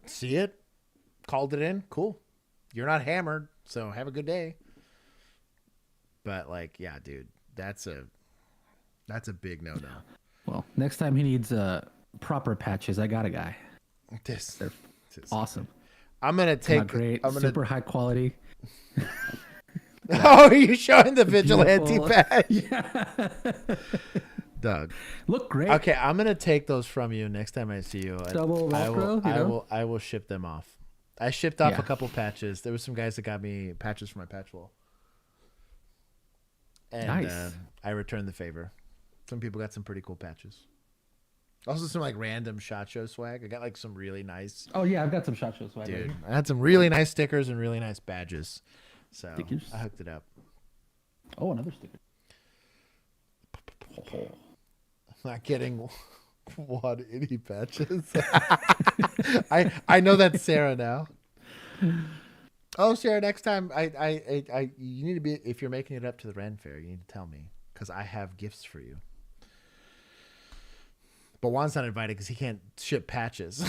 See it? Called it in? Cool. You're not hammered, so have a good day." But like, yeah, dude, that's a big no-no. Well, next time he needs proper patches, I got a guy. They're awesome. I'm gonna take super high quality. Oh, are you showing the vigilante badge? Yeah. Doug, look great. Okay, I'm gonna take those from you next time I see you. Double Velcro, I will ship them off. I shipped off a couple patches. There was some guys that got me patches for my patch wall. And nice. I returned the favor. Some people got some pretty cool patches. Also some like random SHOT Show swag. I got like some really nice. Oh yeah, I've got some SHOT Show swag. Dude, I had some really nice stickers and really nice badges. So stickers? I hooked it up. Oh, another sticker. I'm not getting Wad Itty patches. I know that's Sarah now. Oh, Sarah, next time you need to be, if you're making it up to the Ren Fair, you need to tell me because I have gifts for you. But Juan's not invited because he can't ship patches.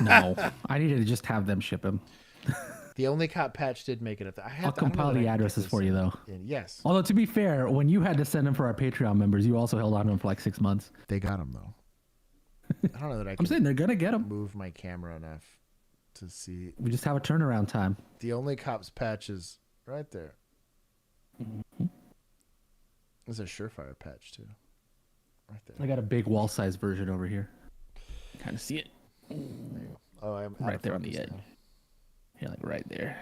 No, I needed to just have them ship him. The only cop patch did make it up. I'll compile the addresses for you, though. Yes. Although, to be fair, when you had to send them for our Patreon members, you also held on to them for like 6 months. They got them, though. I don't know that I can I'm saying they're going to get them. Move my camera enough to see. We just have a turnaround time. The only cop's patch is right there. Mm-hmm. There's a Surefire patch, too. Right there. I got a big wall-size version over here. Kind of see it. Oh, I'm right there on the edge. Yeah, like right there.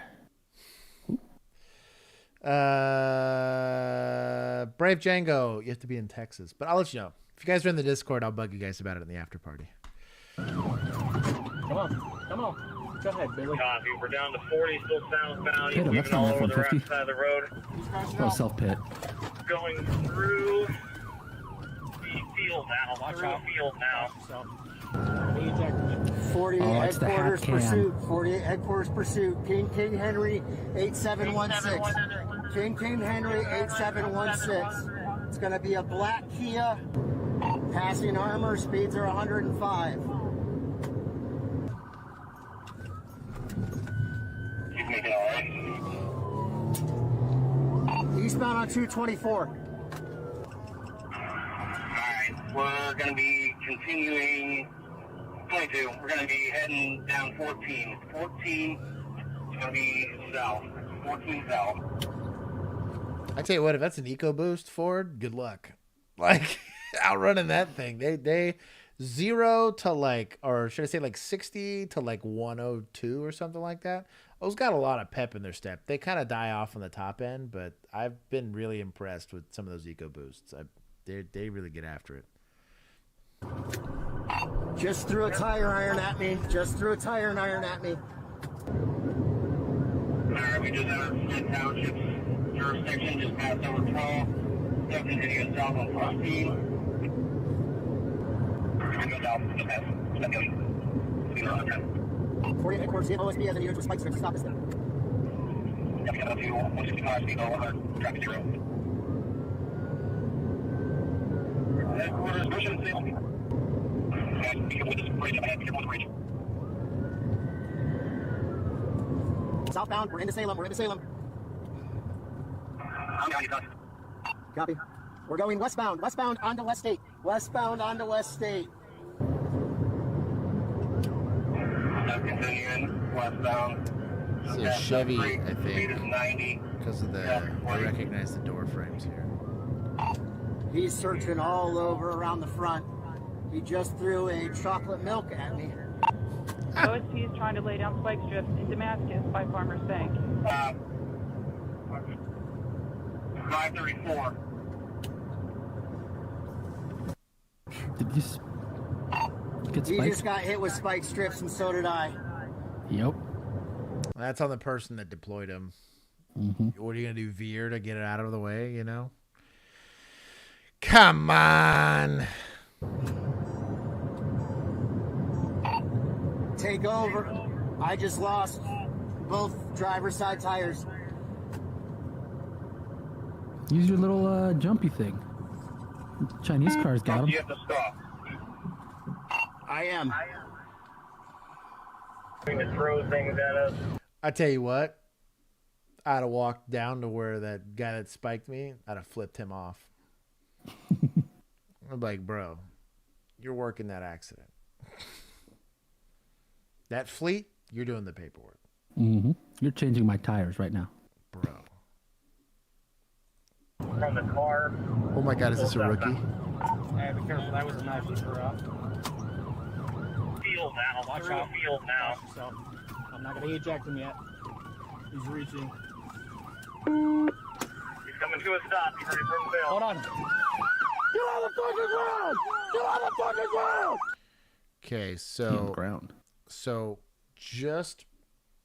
Brave Django, you have to be in Texas, but I'll let you know. If you guys are in the Discord, I'll bug you guys about it in the after party. Come on. Go ahead, Billy. Copy. We're down to 40, still southbound. Hit him, that's not over the right 150. side of the road. Oh, self-pit. Going through the field now. Field now. 48 Oh, it's the headquarters hat cam. pursuit. 48 headquarters pursuit. King Henry 8716. King Henry 8716. It's going to be a black Kia. Passing armor. Speeds are 105. Keep making all right. Eastbound on 224. Alright, we're going to be continuing 22. We're going to be heading down 14. 14 is going to be south. 14 south. I tell you what, if that's an EcoBoost Ford, good luck. Like, outrunning that thing. They 0 to like, or should I say like 60 to like 102 or something like that. Those got a lot of pep in their step. They kind of die off on the top end, but I've been really impressed with some of those EcoBoosts. They really get after it. Just threw a tire iron at me. Alright, we just entered Flint Township's jurisdiction, just passed over 12. Still continuing south on 14. Go down to the pass. Step going. Speed around 10. 48 headquarters, OSB has a unit with spikes to stop us now. Copy, up to 165 speed, 100, traffic 0. Headquarters, pushing the field. Guys, be careful with this bridge, be careful with the bridge. Southbound, we're into Salem. I'm down, you got. Copy. We're going westbound onto West State. Westbound onto West State. Continuing westbound. It's a Chevy, I think, because of I recognize the door frames here. He's searching all over around the front. He just threw a chocolate milk at me. OSP is trying to lay down spike strips in Damascus by Farmers Bank. 534. Did you get spiked? He just got hit with spike strips, and so did I. Yep. That's on the person that deployed him. What are you going to do, veer to get it out of the way, you know? Come on. Take over. I just lost both driver's side tires. Use your little jumpy thing. Chinese cars got them. You have to stop. I am. Going to throw things at us. I tell you what, I'd have walked down to where that guy that spiked me, I'd have flipped him off. I'm like, bro, you're working that accident. That fleet, you're doing the paperwork. You're changing my tires right now. Bro. From the car. Oh my God, is this a rookie? Hey, be careful, that was a knife you threw out. Field now. Watch Through out. the field now. Watch yourself. I'm not gonna eject him yet. He's reaching. He's coming to a stop. He's ready for the field. Hold on. Get on the fucking ground! Get on the fucking ground! Okay, so just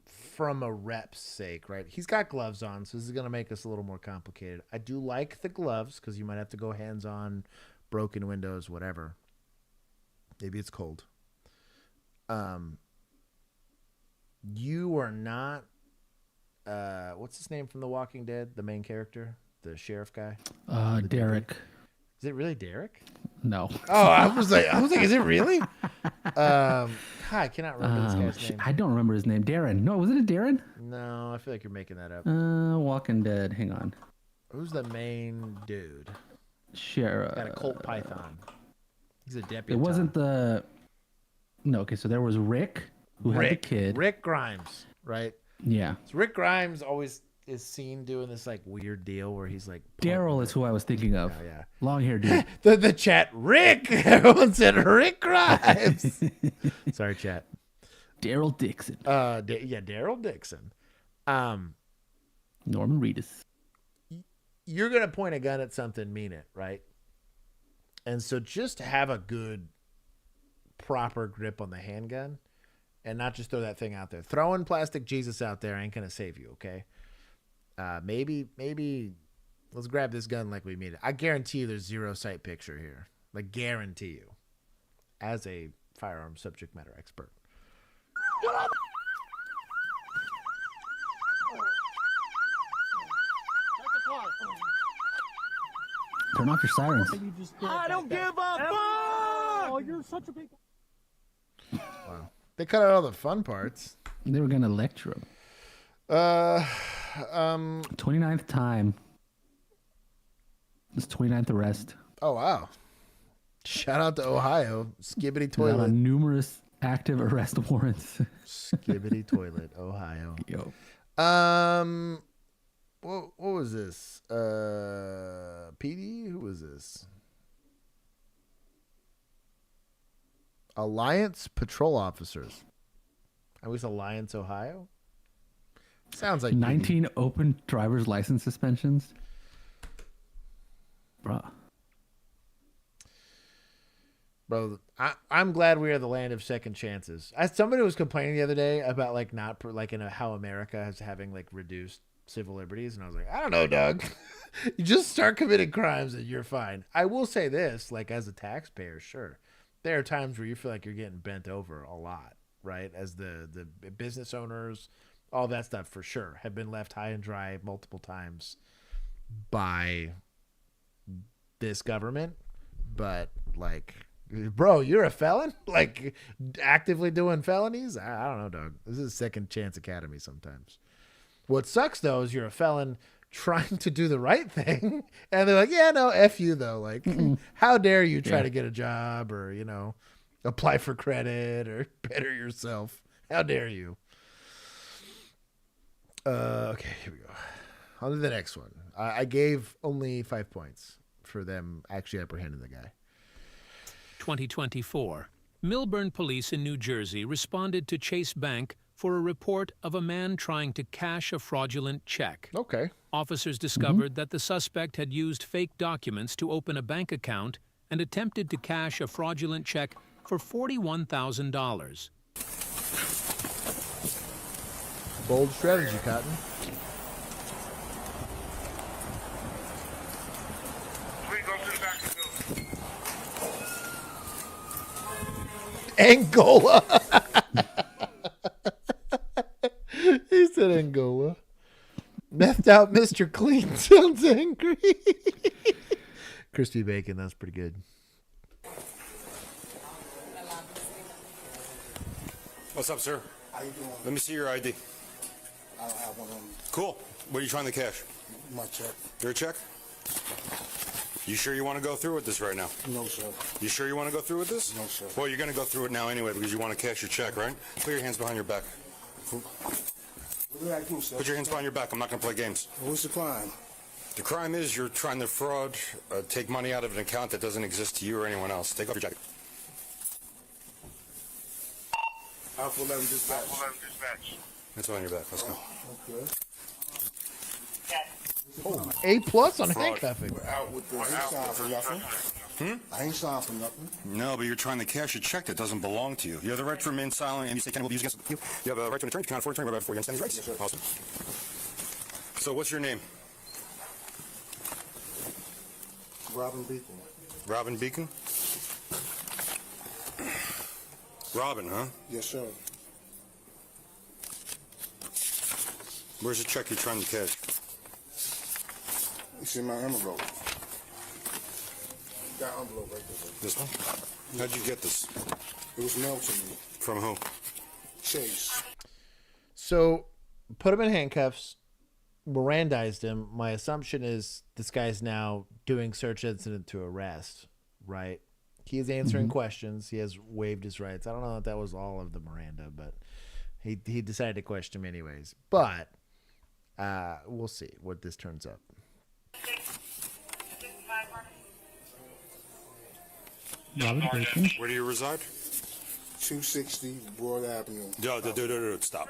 from a rep's sake, right? He's got gloves on, so this is going to make us a little more complicated. I do like the gloves because you might have to go hands-on, broken windows, whatever. Maybe it's cold. You are not, what's his name from The Walking Dead? The main character, the sheriff guy. Derek. Is it really Derek? No. Oh, I was like, is it really? I cannot remember this guy's name. I don't remember his name. Darren. No, wasn't it Darren? No, I feel like you're making that up. Walking Dead. Hang on. Who's the main dude? Sheriff. Got a Colt Python. He's a deputy. It wasn't the. No, okay, so there was Rick, who had the kid. Rick Grimes, right? Yeah. So Rick Grimes always is seen doing this like weird deal where he's like Daryl is who I was thinking of. Yeah. Long hair dude. the chat, Rick. Everyone said Rick Grimes. Sorry, chat. Daryl Dixon. Daryl Dixon. Norman Reedus. You're gonna point a gun at something, mean it, right? And so just have a good, proper grip on the handgun, and not just throw that thing out there. Throwing plastic Jesus out there ain't gonna save you, okay? Maybe let's grab this gun like we mean it. I guarantee you there's zero sight picture here. Like, guarantee you. As a firearm subject matter expert. Turn off your sirens. I don't give a fuck! Oh, you're such a big. Wow. They cut out all the fun parts. They were gonna lecture him. 29th time. This 29th arrest. Oh wow! Shout out to Ohio, Skibbity Toilet. Numerous active arrest warrants. Skibbity Toilet, Ohio. Yo. What was this? PD? Who was this? Alliance Patrol Officers. I was Alliance, Ohio. Sounds like 19 PD. open driver's license suspensions. Bruh. Bro, I'm glad we are the land of second chances. Somebody was complaining the other day about like not like how America is having like reduced civil liberties, and I was like, I don't know, Doug. You just start committing crimes and you're fine. I will say this, like as a taxpayer, sure, there are times where you feel like you're getting bent over a lot, right? As the business owners, all that stuff for sure have been left high and dry multiple times by this government, but like, bro, you're a felon? Like, actively doing felonies? I don't know, dog. This is Second Chance Academy sometimes. What sucks, though, is you're a felon trying to do the right thing. And they're like, yeah, no, F you though. Like, how dare you try to get a job or, you know, apply for credit or better yourself. How dare you? Okay, here we go. On to the next one. I gave only 5 points for them actually apprehending the guy. 2024. Millburn police in New Jersey responded to Chase Bank for a report of a man trying to cash a fraudulent check. Okay. Officers discovered that the suspect had used fake documents to open a bank account and attempted to cash a fraudulent check for $41,000. Bold strategy, Cotton. Angola. He said Angola. Methed out Mr. Clean sounds angry. Crispy bacon, that's pretty good. What's up, sir? How you doing? Let me see your ID. I don't have one on me. Cool. What are you trying to cash? My check. Your check? You sure you want to go through with this right now? No, sir. You sure you want to go through with this? No, sir. Well, you're going to go through it now anyway because you want to cash your check, right? Put your hands behind your back. What did I do, sir? Put your hands behind your back. I'm not going to play games. What's the crime? The crime is you're trying to fraud, take money out of an account that doesn't exist to you or anyone else. Take off your jacket. Alpha 11 dispatch. That's on your back. Let's go. Okay. Oh, A+ on Fraud. handcuffing. We're out with this. I ain't signed for nothing. I ain't signed for nothing. No, but you're trying to cash a check that doesn't belong to you. You have the right to remain silent, and you say can will be used against you. You have a right to an attorney. You can't afford an attorney before you understand these rights. Yes, sir. Awesome. So, what's your name? Robin Beacon. Robin Beacon? Robin, huh? Yes, sir. Where's the check you're trying to cash? It's in my envelope. Got envelope right there. This one? How'd you get this? It was mailed to me. From who? Chase. So, put him in handcuffs, Mirandized him. My assumption is this guy's now doing search incident to arrest, right? He's answering questions. He has waived his rights. I don't know if that was all of the Miranda, but he decided to question him anyways. But we'll see what this turns up. Where do you reside? 260 Broad Avenue. No, stop.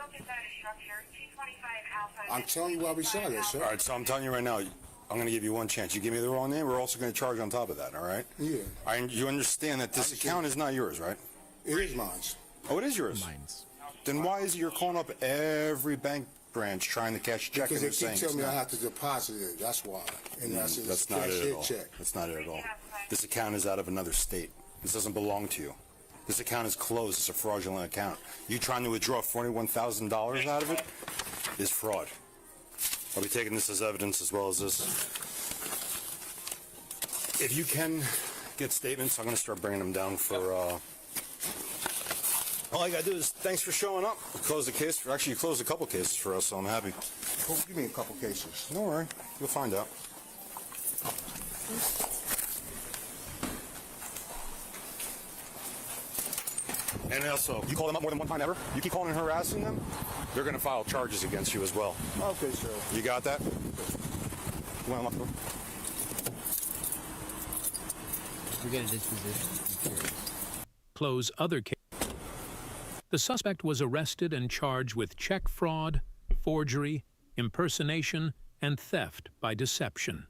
I'm telling you why we saw this, sir. All right, so I'm telling you right now, I'm going to give you one chance. You give me the wrong name, we're also going to charge on top of that, all right? Yeah. You understand that this account is not yours, right? It is mine. Oh, it is yours? Mine's. Then why is it you're calling up every bank branch trying to cash a check Because and they they're keep saying telling me it's I not? have to deposit it. That's why. And That's not it at all. That's not it at all. This account is out of another state. This doesn't belong to you. This account is closed. It's a fraudulent account. You trying to withdraw $41,000 out of it is fraud. I'll be taking this as evidence as well as this. If you can get statements, I'm going to start bringing them down for... All I got to do is thanks for showing up. Close the case. Actually, you closed a couple cases for us, so I'm happy. Oh, give me a couple cases. Don't worry. You'll find out. And also, you call them up more than one time ever, you keep calling and harassing them, they're going to file charges against you as well. Okay, sir. You got that? You want to lock the door? We get a disposition. Close other case. The suspect was arrested and charged with check fraud, forgery, impersonation, and theft by deception.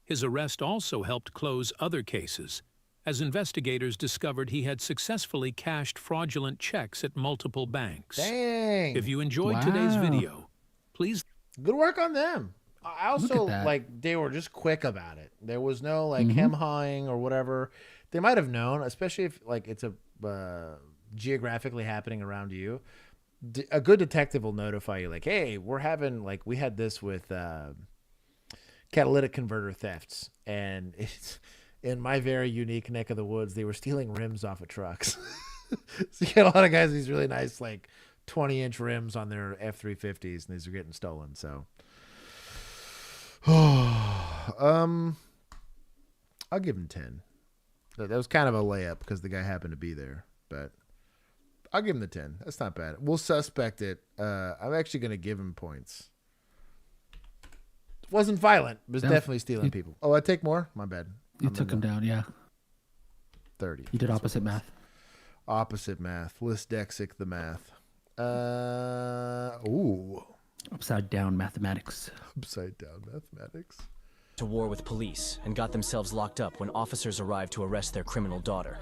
His arrest also helped close other cases, as investigators discovered he had successfully cashed fraudulent checks at multiple banks. Dang. If you enjoyed today's video, please... Good work on them. I also, like, they were just quick about it. There was no, like, hem-hawing or whatever. They might have known, especially if, like, it's a geographically happening around you. A good detective will notify you, like, hey, we're having, like, we had this with catalytic converter thefts, and it's... in my very unique neck of the woods, they were stealing rims off of trucks. So you get a lot of guys with these really nice, like, 20-inch rims on their F-350s, and these are getting stolen. So I'll give him 10. That was kind of a layup because the guy happened to be there, but I'll give him the 10. That's not bad. We'll suspect it. I'm actually going to give him points. It wasn't violent. It was definitely stealing people. Oh, I take more? My bad. You took him down, yeah. 30. You did opposite math. Opposite math. Lisdexic the math. Ooh. Upside down mathematics. Upside down mathematics. To war with police and got themselves locked up when officers arrived to arrest their criminal daughter.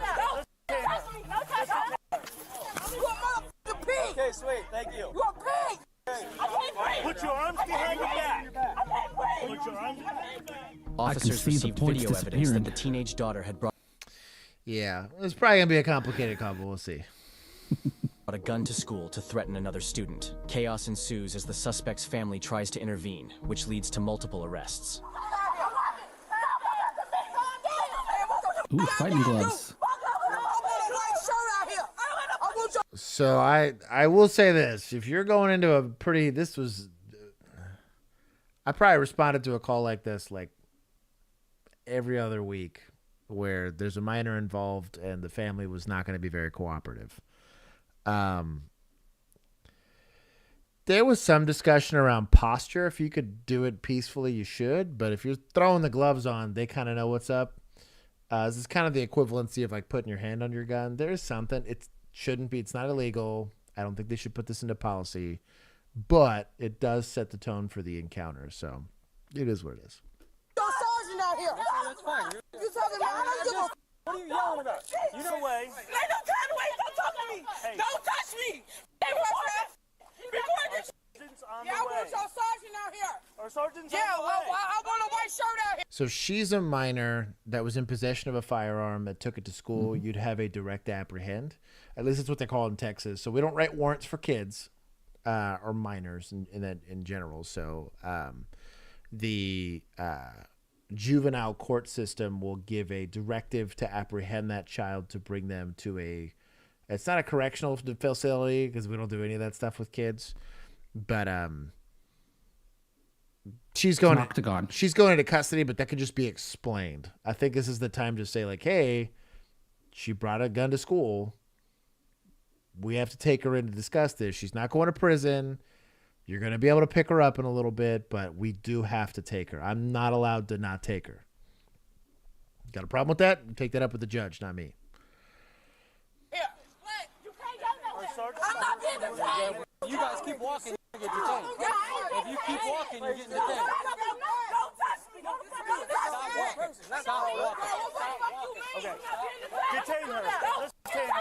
Okay, sweet. Thank you. You a pig! Put your arms behind your back. Put your arms behind your back. Officers received video evidence that the teenage daughter had brought Yeah, it's probably going to be a complicated call, but we'll see. a gun to school to threaten another student. Chaos ensues as the suspect's family tries to intervene, which leads to multiple arrests. Ooh, fighting gloves. So I will say this. If you're going into a pretty... I probably responded to a call like this like every other week where there's a minor involved and the family was not going to be very cooperative. There was some discussion around posture. If you could do it peacefully, you should. But if you're throwing the gloves on, they kind of know what's up. This is kind of the equivalency of like putting your hand on your gun. There's something. It shouldn't be. It's not illegal. I don't think they should put this into policy. But it does set the tone for the encounter. So it is what it is. Sergeant out here. That's fine. You talking about? What are you yelling about? You know way. Hey, don't turn away. Don't talk to me. Hey. Don't touch me. Hey, record this. Yeah, I want your sergeant out here. Our sergeant's out here. Yeah, I want a white shirt out here. So she's a minor that was in possession of a firearm that took it to school. Mm-hmm. You'd have a direct apprehend. At least that's what they call it in Texas. So we don't write warrants for kids or minors in general. So the juvenile court system will give a directive to apprehend that child to bring them to a... It's not a correctional facility because we don't do any of that stuff with kids. But she's going into custody, but that could just be explained. I think this is the time to say like, hey, she brought a gun to school. We have to take her in to discuss this. She's not going to prison. You're going to be able to pick her up in a little bit, but we do have to take her. I'm not allowed to not take her. Got a problem with that? Take that up with the judge, not me. Here, you can't go nowhere. I'm not getting detained. You guys keep walking, you get detained. If you keep walking, you're getting detained. Don't touch me. Stop walking. Okay. Detain her. Let's detain her.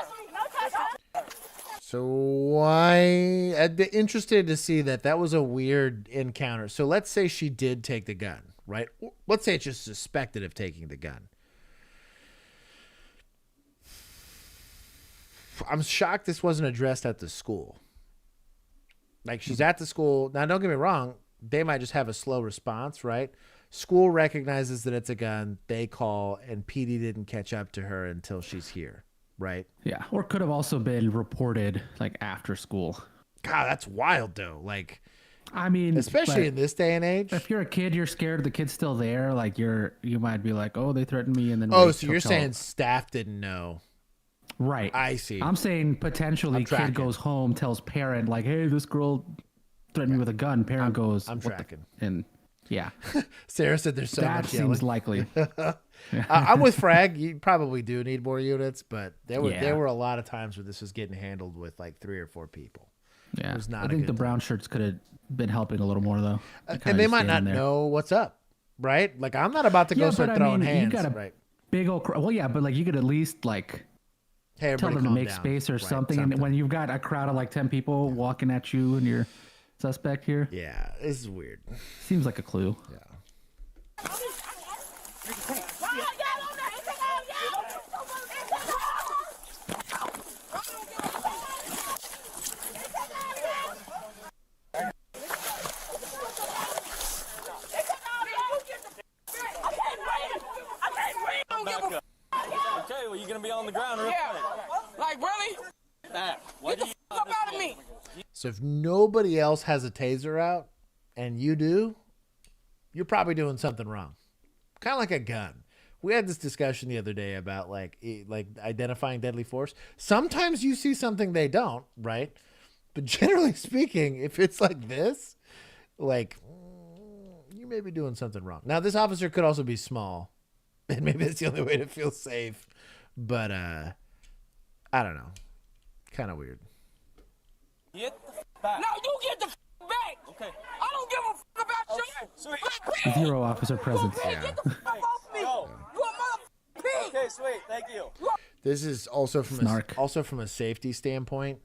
So I'd be interested to see that was a weird encounter. So let's say she did take the gun, right? Let's say it's just suspected of taking the gun. I'm shocked this wasn't addressed at the school. Like she's at the school. Now, don't get me wrong. They might just have a slow response, right? School recognizes that it's a gun. They call and PD didn't catch up to her until she's here. Right. Yeah. Or could have also been reported like after school. God, that's wild though. Like, I mean, especially in this day and age, if you're a kid, you're scared the kid's still there. Like you might be like, oh, they threatened me. And then, so you're saying staff didn't know. Right. I see. I'm saying potentially kid goes home, tells parent like, hey, this girl threatened me with a gun. Parent goes, I'm tracking. And yeah. Sarah said there's so much that seems likely. I'm with Frag. You probably do need more units, but there were a lot of times where this was getting handled with like 3 or 4 people. Yeah, it was not I think the brown shirts could have been helping a little more though. And they might not know what's up, right? Like I'm not about to go start throwing hands. You got a big old well, yeah, but like you could at least like tell them to make space or something. And when you've got a crowd of like 10 people walking at you and you're suspect here, yeah, this is weird. Seems like a clue. Yeah. Okay, well, you're gonna be on the ground real quick. Like, really? Get the fuck up out of me. So if nobody else has a taser out and you do, you're probably doing something wrong. Kind of like a gun. We had this discussion the other day about like identifying deadly force. Sometimes you see something they don't, right? But generally speaking, if it's like this, like you may be doing something wrong. Now, this officer could also be small, and maybe it's the only way to feel safe. But I don't know. Kind of weird. Get the back. No, you get the back. Okay. I don't give a about you. Sweet. Zero officer presence. Yeah. Get the off me. No. You a mother pig. Okay, sweet. Thank you. This is also from a safety standpoint.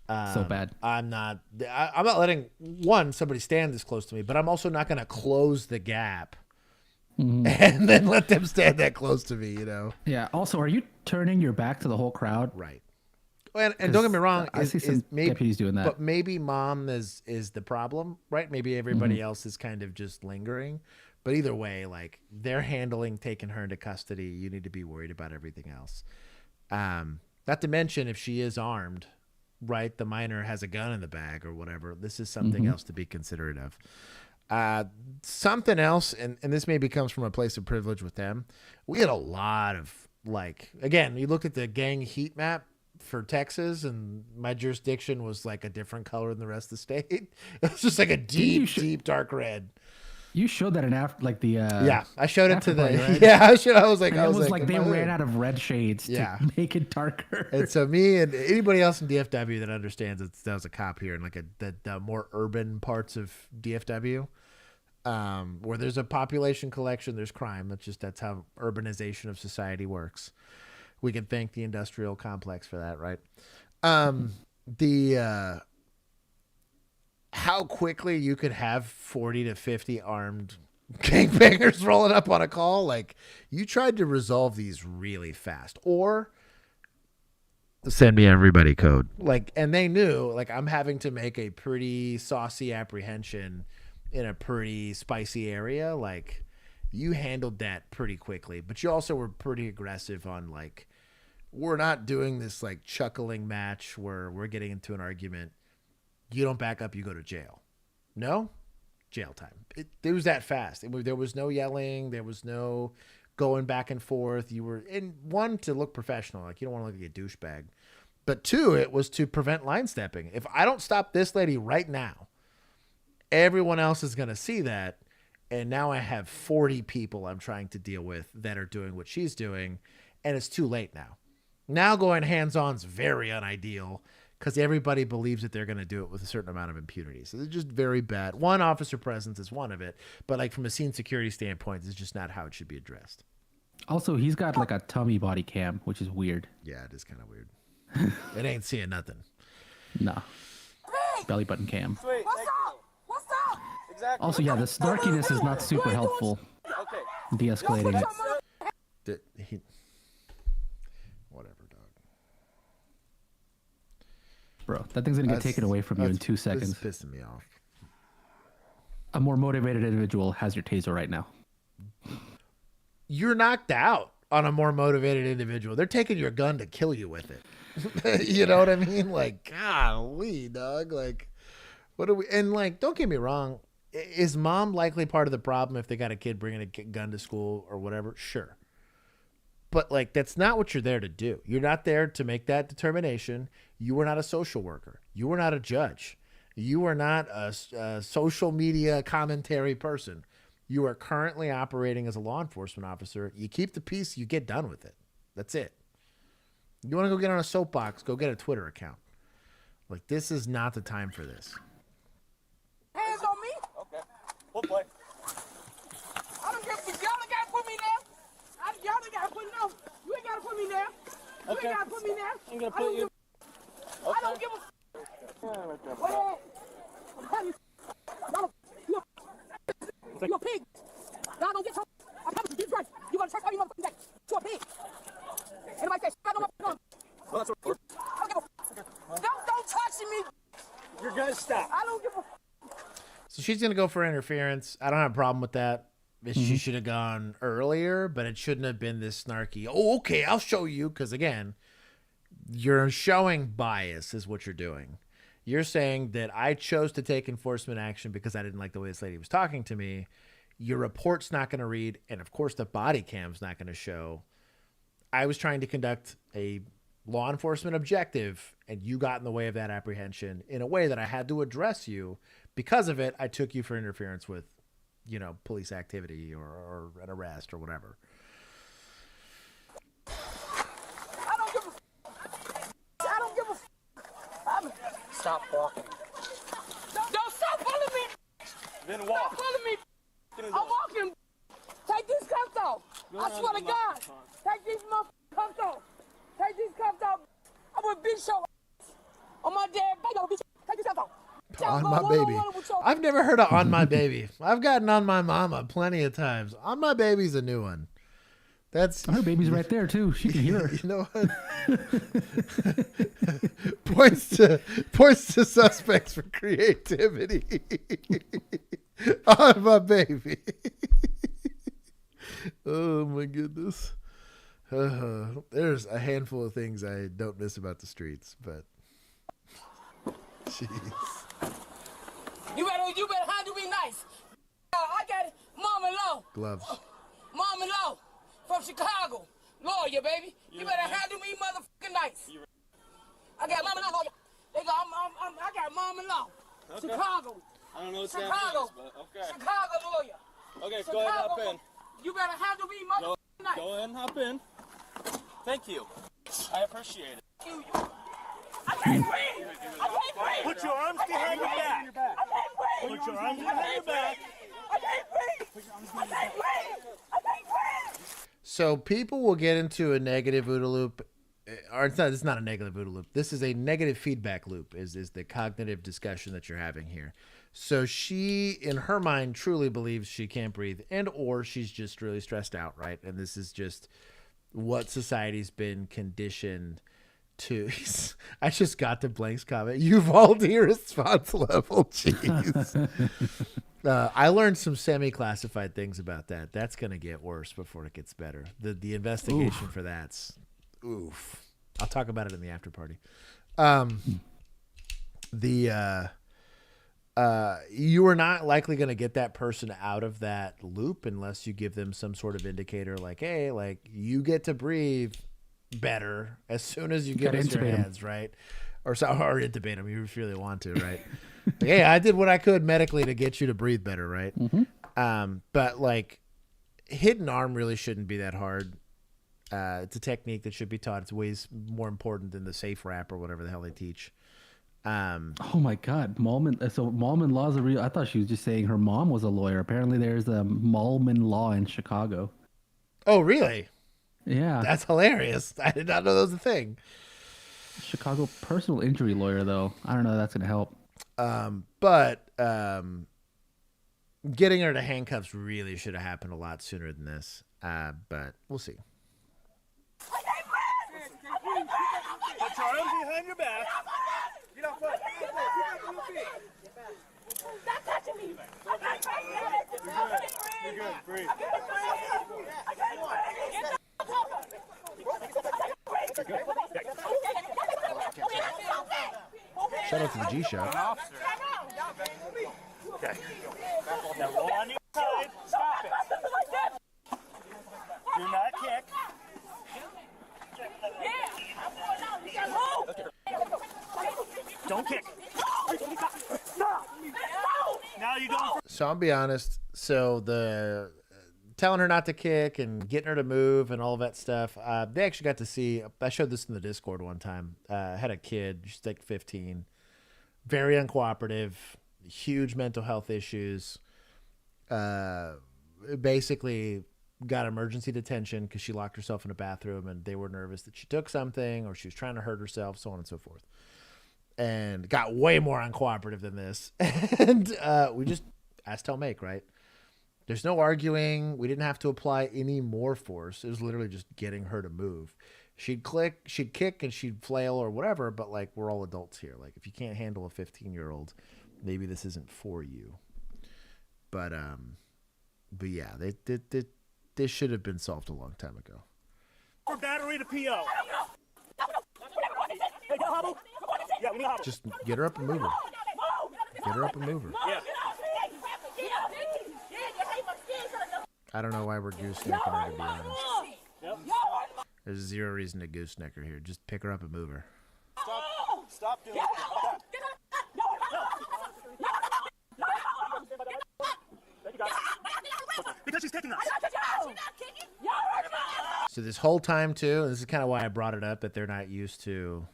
So bad. I'm not letting somebody stand this close to me, but I'm also not going to close the gap and then let them stand that close to me, you know? Yeah. Also, are you turning your back to the whole crowd? Right. And don't get me wrong, I see some deputies doing that. But maybe mom is the problem, right? Maybe everybody else is kind of just lingering. But either way, like they're taking her into custody. You need to be worried about everything else. Not to mention if she is armed, right? The minor has a gun in the bag or whatever. This is something else to be considerate of. Something else, and this maybe comes from a place of privilege with them. We had a lot of again, you look at the gang heat map for Texas, and my jurisdiction was like a different color than the rest of the state. It was just like a deep dark red. You showed that in I showed it to the right? I was like, and it was like they ran out of red shades to make it darker. And so me and anybody else in DFW that understands that was a cop here in like the more urban parts of DFW, where there's a population collection, there's crime. That's how urbanization of society works. We can thank the industrial complex for that, right? How quickly you could have 40 to 50 armed gangbangers rolling up on a call. Like, you tried to resolve these really fast, or send me everybody code. Like, and they knew, like, I'm having to make a pretty saucy apprehension in a pretty spicy area. Like, you handled that pretty quickly, but you also were pretty aggressive on like, we're not doing this like chuckling match where we're getting into an argument. You don't back up, you go to jail. No? Jail time. It was that fast. There was no yelling. There was no going back and forth. You were in one to look professional. Like, you don't want to look like a douchebag. But two, it was to prevent line stepping. If I don't stop this lady right now, everyone else is going to see that. And now I have 40 people I'm trying to deal with that are doing what she's doing. And it's too late now. Now going hands-on is very unideal because everybody believes that they're going to do it with a certain amount of impunity. So it's just very bad. One, officer presence is one of it. But like from a scene security standpoint, it's just not how it should be addressed. Also, he's got like a tummy body cam, which is weird. Yeah, it is kind of weird. It ain't seeing nothing. No. Belly button cam. Sweet. What's up? What's up? Exactly. Also, yeah, the snarkiness is not super helpful. Okay. De-escalating it. Whatever, dog. Bro, that thing's going to get taken away from you in 2 seconds. This is pissing me off. A more motivated individual has your taser right now. You're knocked out on a more motivated individual. They're taking your gun to kill you with it. You know what I mean? Like, golly, dog. Like, what do we... And, like, don't get me wrong. Is mom likely part of the problem if they got a kid bringing a gun to school or whatever? Sure. But, like, that's not what you're there to do. You're not there to make that determination. You are not a social worker. You are not a judge. You are not a social media commentary person. You are currently operating as a law enforcement officer. You keep the peace. You get done with it. That's it. You want to go get on a soapbox, go get a Twitter account. Like, this is not the time for this. Hands on me. Okay. We'll play. I don't care if y'all ain't got to put me there. Y'all ain't got to put me down. You ain't got to put me there. You ain't got to put me there. I'm going to put you. I don't give a. You're a pig. Y'all don't get some. I promise you, Jesus Christ. You gonna trust all you motherfucking day. You're a pig. Anybody say, I don't know. Well, that's what I don't give a. Don't touch me. You're gonna stop. I don't give a. So she's gonna go for interference. I don't have a problem with that. She should have gone earlier, but it shouldn't have been this snarky. Oh, okay, I'll show you. Because again, you're showing bias is what you're doing. You're saying that I chose to take enforcement action because I didn't like the way this lady was talking to me. Your report's not going to read, and of course the body cam's not going to show. I was trying to conduct a law enforcement objective, and you got in the way of that apprehension in a way that I had to address you. Because of it, I took you for interference with, you know, police activity or an arrest or whatever. I don't give a Stop walking. Don't stop following me. Then Stop walk. following me. I'm walking. Take these cuffs off. I swear to God. Take these motherfucking cuffs off. Take these cuffs off. I would beat your ass. On my dead baby, I would beat you. Take these cuffs off. On my baby. On my heard of on my baby. I've gotten on my mama plenty of times. On my baby's a new one. That's her baby's right there too. She can hear her. You know what? points to suspects for creativity. On my baby. Oh my goodness. There's a handful of things I don't miss about the streets, but jeez. You better handle me nice. I got Mama Low. Gloves. Mama Low from Chicago. Lawyer, baby. You better handle me motherfucking nice. I got Mama Low lawyer. They go, I got Mama Low. Okay. Chicago. I don't know what Chicago. that means, but okay. Chicago lawyer. Okay, Chicago. go ahead and hop in. You better handle me motherfucking nice. Go ahead and hop in. Thank you. I appreciate it. I can't breathe. I can't breathe. Put your arms behind your back. I can't breathe. Put your arms behind your back. I can't breathe. I can't breathe. I can't breathe. So people will get into a negative OODA loop, or it's not a negative OODA loop. This is a negative feedback loop, is the cognitive discussion that you're having here. So she, in her mind, truly believes she can't breathe, and or she's just really stressed out, right? And this is just what society's been conditioned to. I just got to Blank's comment. Uvalde response level. Jeez. I learned some semi-classified things about that. That's going to get worse before it gets better. The investigation for that's oof. I'll talk about it in the after party. You are not likely going to get that person out of that loop unless you give them some sort of indicator like, hey, like you get to breathe better as soon as you give us your hands, right? Or intubate them if you really want to, right? Like, hey, I did what I could medically to get you to breathe better, right? Mm-hmm. But like hidden arm really shouldn't be that hard. It's a technique that should be taught. It's ways more important than the safe wrap or whatever the hell they teach. Oh my God, Malman. So Malman Law is a real. I thought she was just saying her mom was a lawyer. Apparently, there's a Malman Law in Chicago. Oh, really? Yeah, that's hilarious. I did not know that was a thing. Chicago personal injury lawyer, though. I don't know if that's gonna help. But getting her to handcuffs really should have happened a lot sooner than this. But we'll see. Put your arms behind your back. Get off up. Stop touching me. You're good. Breathe. Shout out to the G Show. Okay. Now roll on your side. Stop it. Do not kick. Don't kick. Now you go. So I'll be honest. So the telling her not to kick and getting her to move and all of that stuff. They actually got to see. I showed this in the Discord one time. Had a kid, she's like 15, very uncooperative, huge mental health issues. Basically got emergency detention because she locked herself in a bathroom and they were nervous that she took something or she was trying to hurt herself, so on and so forth. And got way more uncooperative than this. And we just asked, tell, make, right? There's no arguing. We didn't have to apply any more force. It was literally just getting her to move. She'd kick and she'd flail or whatever, but like we're all adults here. Like if you can't handle a 15-year-old, maybe this isn't for you. But yeah, this should have been solved a long time ago. For battery to PO. Yeah, we need hobble. Just get her up and move her. Get her up and move her. Yeah. I don't know why we're goosenecking her, to be honest. There's zero reason to gooseneck her here. Just pick her up and move her. Stop doing that. Because she's kicking us. So this whole time, too, and this is kind of why I brought it up, that they're not used to...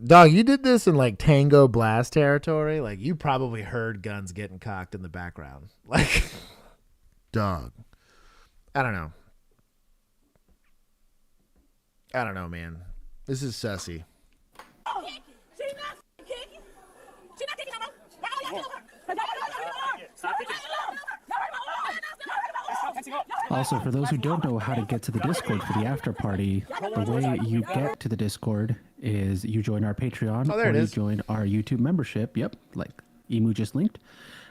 Dog, you did this in, like, Tango Blast territory. Like, you probably heard guns getting cocked in the background. Like, dog. I don't know. I don't know, man. This is sussy. She's not kicking. She's not kicking no more. Stop kicking. Also, for those who don't know how to get to the Discord for the after party, the way you get to the Discord is you join our Patreon Oh, there it or you is. join our YouTube membership. Yep, like Emu just linked.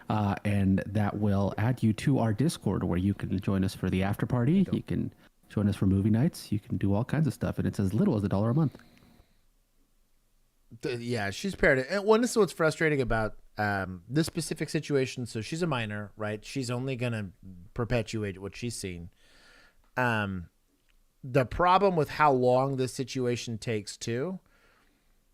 And that will add you to our Discord where you can join us for the after party. You can join us for movie nights. You can do all kinds of stuff. And it's as little as $1 a month. Yeah, she's paired it. And this is what's frustrating about this specific situation. So she's a minor, right? She's only going to perpetuate what she's seen. The problem with how long this situation takes, too,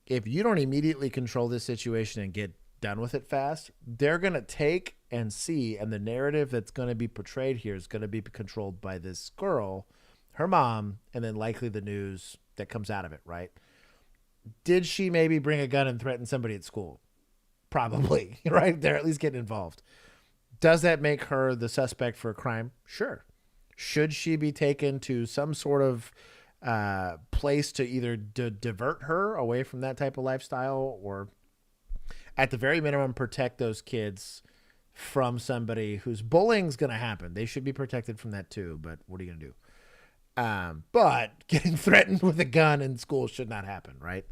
if you don't immediately control this situation and get done with it fast, they're going to take and see, and the narrative that's going to be portrayed here is going to be controlled by this girl, her mom, and then likely the news that comes out of it, right? Did she maybe bring a gun and threaten somebody at school? Probably, right? They're at least getting involved. Does that make her the suspect for a crime? Sure. Should she be taken to some sort of place to either divert her away from that type of lifestyle, or at the very minimum protect those kids from somebody whose bullying's going to happen? They should be protected from that too, but what are you going to do? But getting threatened with a gun in school should not happen, right?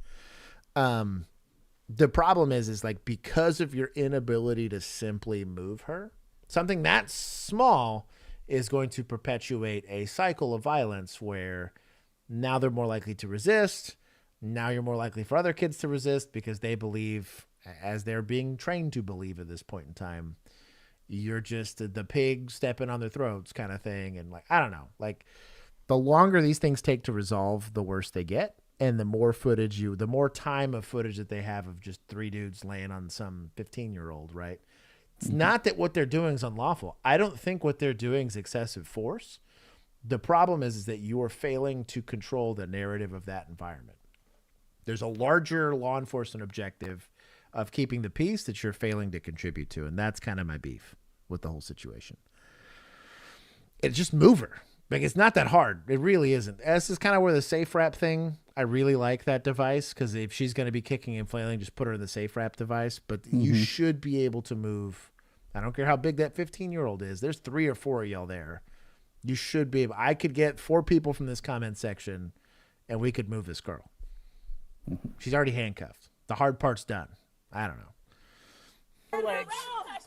The problem is like, because of your inability to simply move her, something that small is going to perpetuate a cycle of violence where now they're more likely to resist. Now you're more likely for other kids to resist because they believe, as they're being trained to believe at this point in time, you're just the pig stepping on their throats kind of thing. And like, I don't know, like the longer these things take to resolve, the worse they get. And the more footage the more time of footage that they have of just three dudes laying on some 15-year-old, right? It's not that what they're doing is unlawful. I don't think what they're doing is excessive force. The problem is that you are failing to control the narrative of that environment. There's a larger law enforcement objective of keeping the peace that you're failing to contribute to. And that's kind of my beef with the whole situation. It's just move her. Like, it's not that hard. It really isn't. This is kind of where the safe wrap thing, I really like that device, because if she's going to be kicking and flailing, just put her in the safe wrap device. But you should be able to move. I don't care how big that 15-year-old is. There's 3 or 4 of y'all there. You should be able. I could get 4 people from this comment section, and we could move this girl. She's already handcuffed. The hard part's done. I don't know. Legs.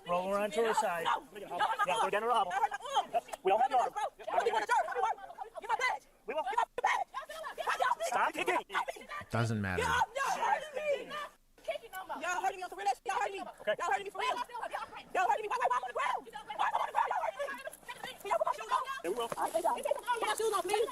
Roll around to her side. Yeah, we're getting her hobble. We don't have your arm. Stop kicking. Doesn't matter. Y'all hurting me on the real. Y'all hurting me. Okay. Y'all hurting me for real. Y'all hurting me. Why I'm on the ground? Why I'm on the ground? Y'all hurting me. Can y'all put my shoes on? There we go. Put my shoes on, please.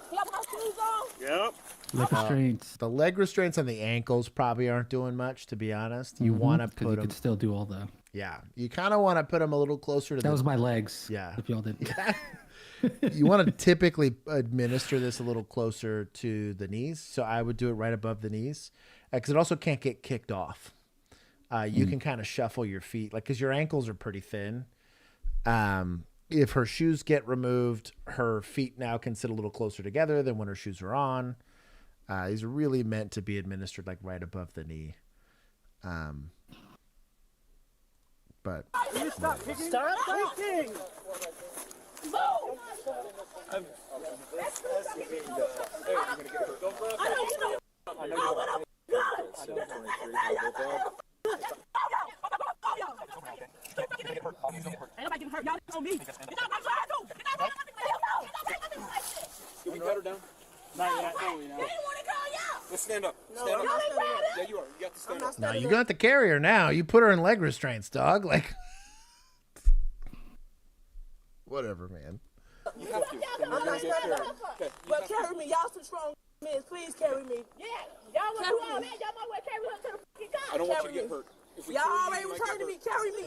Can y'all put my shoes on? Yep. Leg restraints. The leg restraints on the ankles probably aren't doing much, to be honest. You want to put you them. could still do all the. Yeah, you kind of want to put them a little closer to. That was my legs. Yeah. If y'all didn't. You want to typically administer this a little closer to the knees, so I would do it right above the knees, because it also can't get kicked off. You can kind of shuffle your feet, like, because your ankles are pretty thin. If her shoes get removed, her feet now can sit a little closer together than when her shoes are on. These are really meant to be administered like right above the knee. But Stop kicking. Stop kicking. Can we cut her down? Not yet. Let's stand up. Stand up. Yeah, you are. You got to stand up. now you got the carrier now. You put her in leg restraints, dog. Like, Whatever, man. You have to. Well, carry me. Y'all some strong men. Please carry me. Yeah. Y'all want to do all that. Y'all might well carry her to the fucking car. I don't want you to get hurt. Y'all already returned to me. Carry me.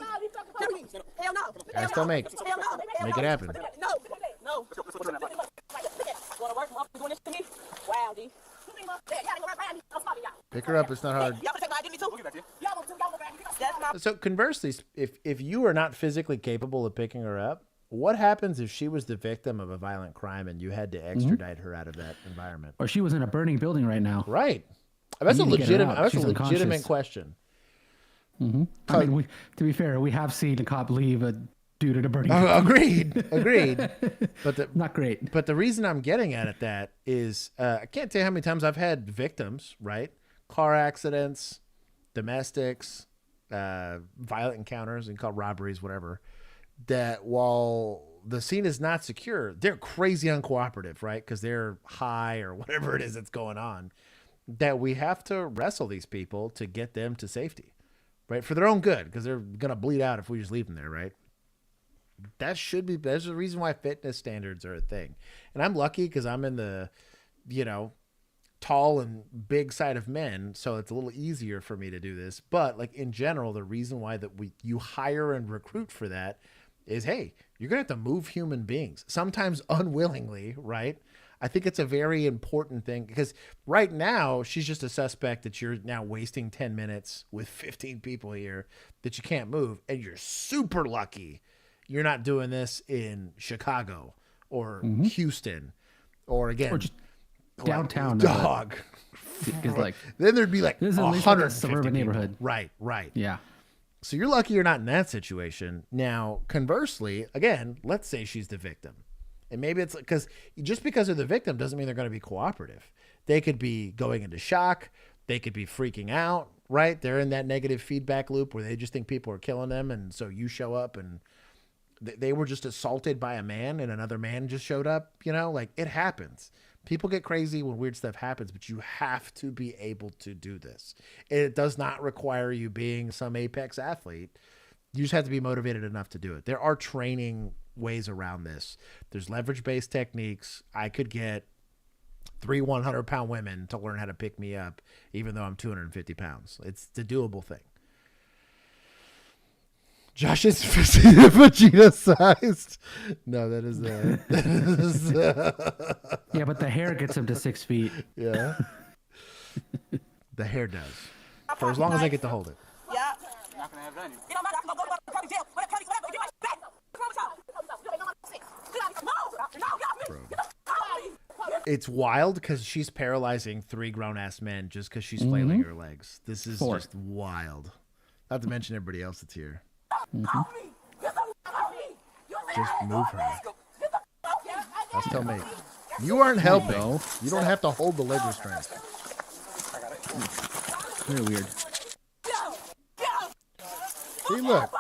Carry me. Hell no. I still make. Hell no. Make it happen. No. No. Want to work? I'm doing this to me? Wow, D. Pick her up. It's not hard. Y'all take my identity too? Y'all want to? That's my... So conversely, if you are not physically capable of picking her up, what happens if she was the victim of a violent crime and you had to extradite her out of that environment? Or she was in a burning building right now. Right. That's a legitimate. That's a legitimate question. Mm-hmm. I mean, to be fair, we have seen a cop leave a dude at a burning building. Agreed. But not great. But the reason I'm getting at that is I can't tell you how many times I've had victims, right? Car accidents, domestics, violent encounters, and called robberies, whatever. That while the scene is not secure, they're crazy uncooperative, right? Because they're high or whatever it is that's going on. That we have to wrestle these people to get them to safety, right? For their own good, because they're going to bleed out if we just leave them there, right? That's the reason why fitness standards are a thing. And I'm lucky because I'm in the, tall and big side of men, so it's a little easier for me to do this. But like in general, the reason why you hire and recruit for that is, hey, you're going to have to move human beings, sometimes unwillingly, right? I think it's a very important thing because right now she's just a suspect that you're now wasting 10 minutes with 15 people here that you can't move. And you're super lucky you're not doing this in Chicago or Houston or again, or just downtown. Dog. Then there'd be like 100 suburban neighborhood. Right. Yeah. So you're lucky you're not in that situation. Now, conversely, again, let's say she's the victim. And maybe it's because just because they're the victim doesn't mean they're going to be cooperative. They could be going into shock. They could be freaking out, right? They're in that negative feedback loop where they just think people are killing them. And so you show up and they were just assaulted by a man and another man just showed up, like it happens. People get crazy when weird stuff happens, but you have to be able to do this. It does not require you being some apex athlete. You just have to be motivated enough to do it. There are training ways around this. There's leverage-based techniques. I could get 3 100-pound women to learn how to pick me up, even though I'm 250 pounds. It's the doable thing. Josh is Vegeta-sized. No, that is yeah, but the hair gets him to 6 feet. Yeah. The hair does. For as long as I get to hold it. Yeah. Not gonna have it on you. It don't matter. I can go to the county jail. Whatever county, whatever. Get my back. What's wrong with y'all? It's wild because she's paralyzing 3 grown-ass men just because she's flailing her legs. This is just wild. Not to mention everybody else that's here. Just move her. That's tell me. You aren't helping. You don't have to hold the leg restraint. Very weird. See, look.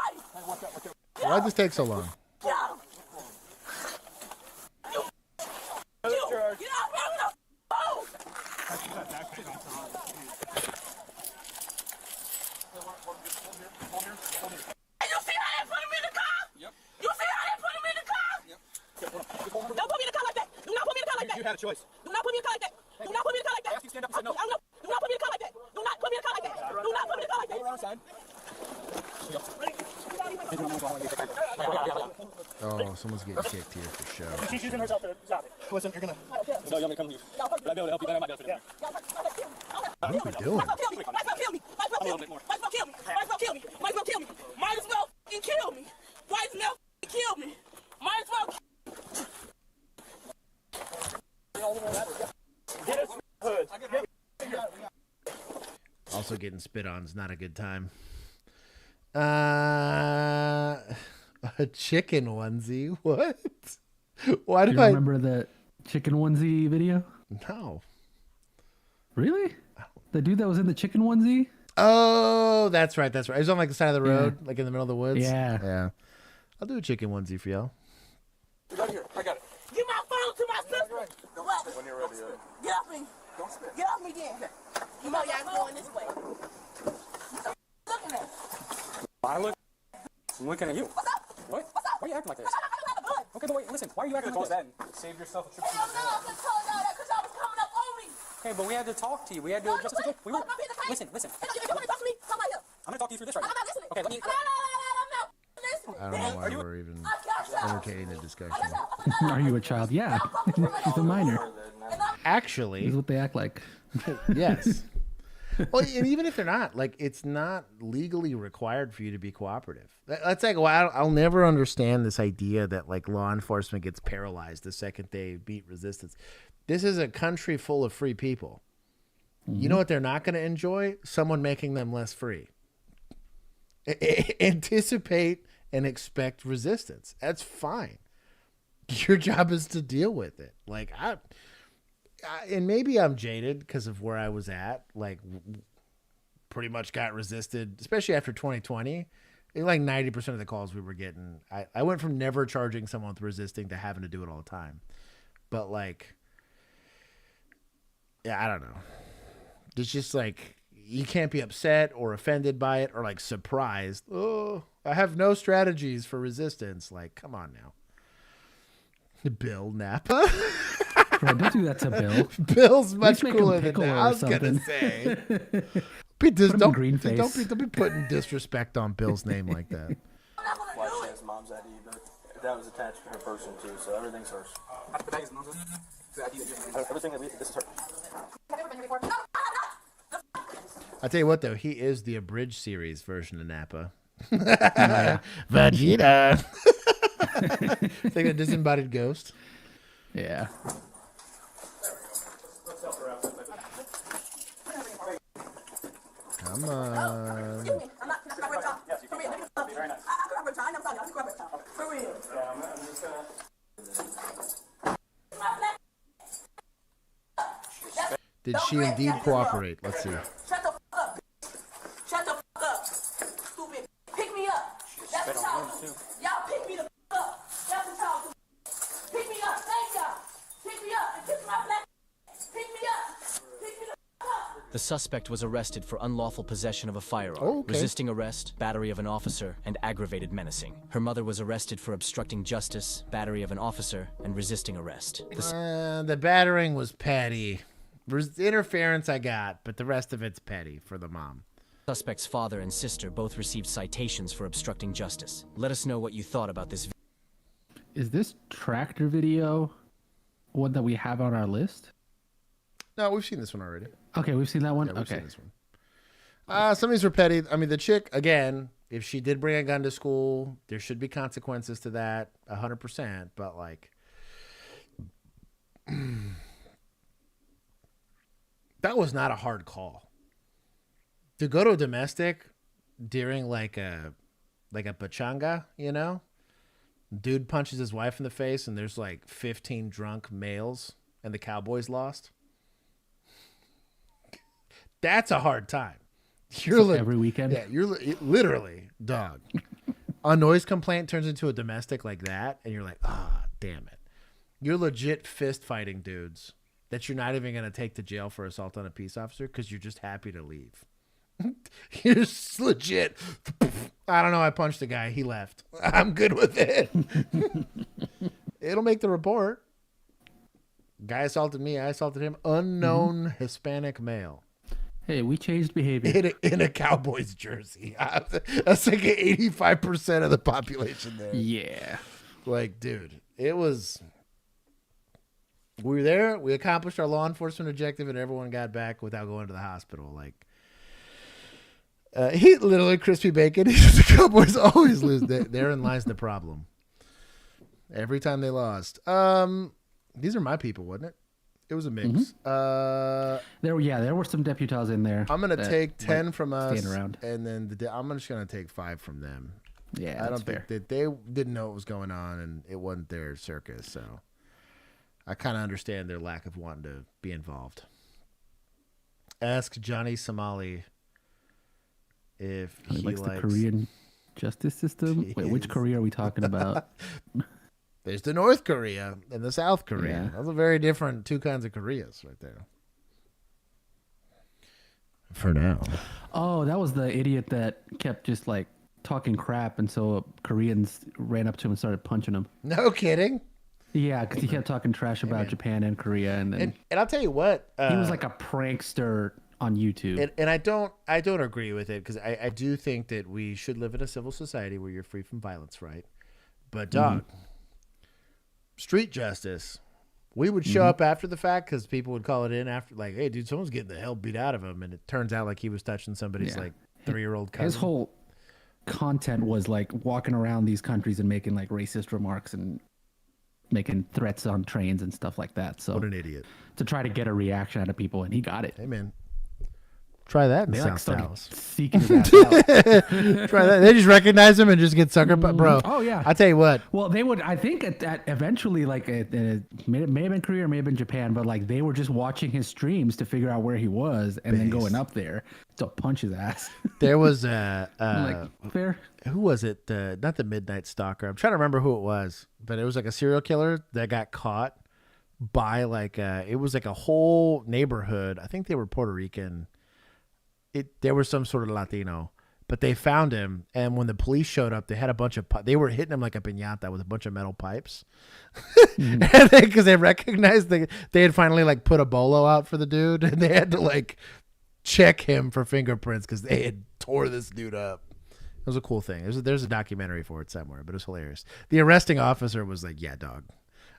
Why'd this take so long? You had a choice. Do not put me in a car like that. Do not put me in a car like that. I asked you to stand up and say no. Do not put me in a car like that. Do not put me in a car like that. Do not put me in a car like that. Go around side. Oh, someone's getting kicked here for sure. She's using herself to stop it. Listen, you're gonna. No, you want me to come to you? Would I be able to help you? Then I might be able to. What are we doing? Might as well kill me. Might as well kill me. Might as well kill me. Might as well kill me. Might as well kill me. Might as well kill me. Might as well kill me. Might as well. Also getting spit on is not a good time. A chicken onesie? What? Why do you remember the chicken onesie video? No. Really? The dude that was in the chicken onesie? Oh, that's right. That's right. It was on like the side of the road, like in the middle of the woods. Yeah. I'll do a chicken onesie for y'all. Right here. I got it. Give my phone to my sister. When you're ready. Get off me. Don't spit. Get off me then. You know y'all going this way. Looking at. I'm looking at you. What's up? What? What's up? Why are you acting like this? I got a gun. Okay, but wait, listen. Why are you acting like this? Save yourself a trip to Hey, I'm not gonna tell y'all that because y'all was coming up on me. Okay, but we had to talk to you. We had to address the situation. We were. Listen. If you want to talk to me, come right here. I'm gonna talk to you through this right I'm now. not listening. Okay, let me. I'm not listening. I don't know why we're even entertaining the discussion. Are you a child? Yeah. She's a minor. Actually, Is what they act like. yes. Well, and even if they're not, like, it's not legally required for you to be cooperative. That's like, well, I'll never understand this idea that, like, law enforcement gets paralyzed the second they beat resistance. This is a country full of free people. You know what they're not going to enjoy? Someone making them less free. Anticipate and expect resistance. That's fine. Your job is to deal with it. Like, and maybe I'm jaded because of where I was at. Like, pretty much got resisted, especially after 2020. Like 90% of the calls we were getting, I went from never charging someone with resisting to having to do it all the time. But, like, yeah, I don't know. It's just like, you can't be upset or offended by it or, like, surprised. Oh, I have no strategies for resistance. Like, come on now. Bill Napa. Bro, don't do that to Bill. Bill's much make him cooler than pickle that. or I was gonna something. say. Put him in green Don't face. be putting disrespect on Bill's name like that. Why she has mom's ID, but that was attached to her person too, so everything's hers. Everything that this is her. I tell you what, though, he is the abridged series version of Napa. Vegeta. It's like a disembodied ghost. Yeah. Come on. Did she indeed cooperate? Let's see. Shut the fuck up. Shut the fuck up. Stupid. Pick me up. That's what y'all do. Y'all pick me the fuck up. That's what y'all do. Pick me up. Thank y'all. Pick me up and kiss my black. Pick me up. Pick me the fuck up. The suspect was arrested for unlawful possession of a firearm, Okay. resisting arrest, battery of an officer, and aggravated menacing. Her mother was arrested for obstructing justice, battery of an officer, and resisting arrest. The battering was petty. Interference I got, but the rest of it's petty for the mom. Suspect's father and sister both received citations for obstructing justice. Let us know what you thought about this video. Is this tractor video one that we have on our list? No, we've seen this one already. Okay, we've seen that one? Yeah, we've okay. seen this one. Some of these were petty. I mean, the chick, again, if she did bring a gun to school, there should be consequences to that, 100%. But, like, that was not a hard call. To go to a domestic during, like a pachanga, you know? Dude punches his wife in the face and there's, like, 15 drunk males and the Cowboys lost. That's a hard time. You're every weekend? Yeah, you're literally, dog. A noise complaint turns into a domestic like that, and you're like, damn it. You're legit fist fighting dudes that you're not even going to take to jail for assault on a peace officer because you're just happy to leave. You're just legit. I don't know. I punched the guy. He left. I'm good with it. It'll make the report. Guy assaulted me. I assaulted him. Unknown Hispanic male. Hey, we changed behavior. In a Cowboys jersey. That's like 85% of the population there. Yeah. Like, dude, it was... We were there. We accomplished our law enforcement objective, and everyone got back without going to the hospital. Like, he literally crispy bacon. The Cowboys always lose. Therein lies the problem. Every time they lost. These are my people, wasn't it? It was a mix. There were some deputies in there. I'm gonna take 10 from us, staying around. and then I'm just gonna take 5 from them. Yeah, I don't think that they didn't know what was going on, and it wasn't their circus. So I kind of understand their lack of wanting to be involved. Ask Johnny Somali if he likes the Korean justice system. Wait, which Korea are we talking about? There's the North Korea and the South Korea. Yeah. Those are very different two kinds of Koreas right there. For now. Oh, that was the idiot that kept just like talking crap, and so Koreans ran up to him and started punching him. No kidding. Yeah, because he kept talking trash about Japan and Korea, and then And I'll tell you what, he was like a prankster on YouTube. and I don't agree with it because I do think that we should live in a civil society where you're free from violence, right? But dog, street justice. We would show up after the fact because people would call it in after, like, hey, dude, someone's getting the hell beat out of him. And it turns out like he was touching somebody's like 3-year-old cousin. His whole content was like walking around these countries and making like racist remarks and making threats on trains and stuff like that. So what an idiot. To try to get a reaction out of people, and he got it. Hey, man. Try that in They like South started Dallas. seeking his ass out. Try that. They just recognize him and just get sucker, bro. Oh yeah. I tell you what. Well, they would. I think at eventually, like, it may have been Korea or may have been Japan, but like they were just watching his streams to figure out where he was, and then going up there to punch his ass. There was like, fair. Who was it? Not the Midnight Stalker. I'm trying to remember who it was, but it was like a serial killer that got caught by like it was like a whole neighborhood. I think they were Puerto Rican. There was some sort of Latino, but they found him, and when the police showed up, they had a bunch of they were hitting him like a piñata with a bunch of metal pipes, because they recognized they had finally like put a bolo out for the dude, and they had to like check him for fingerprints because they had tore this dude up. It was a cool thing. There's a documentary for it somewhere, but it was hilarious. The arresting officer was like, "Yeah, dog,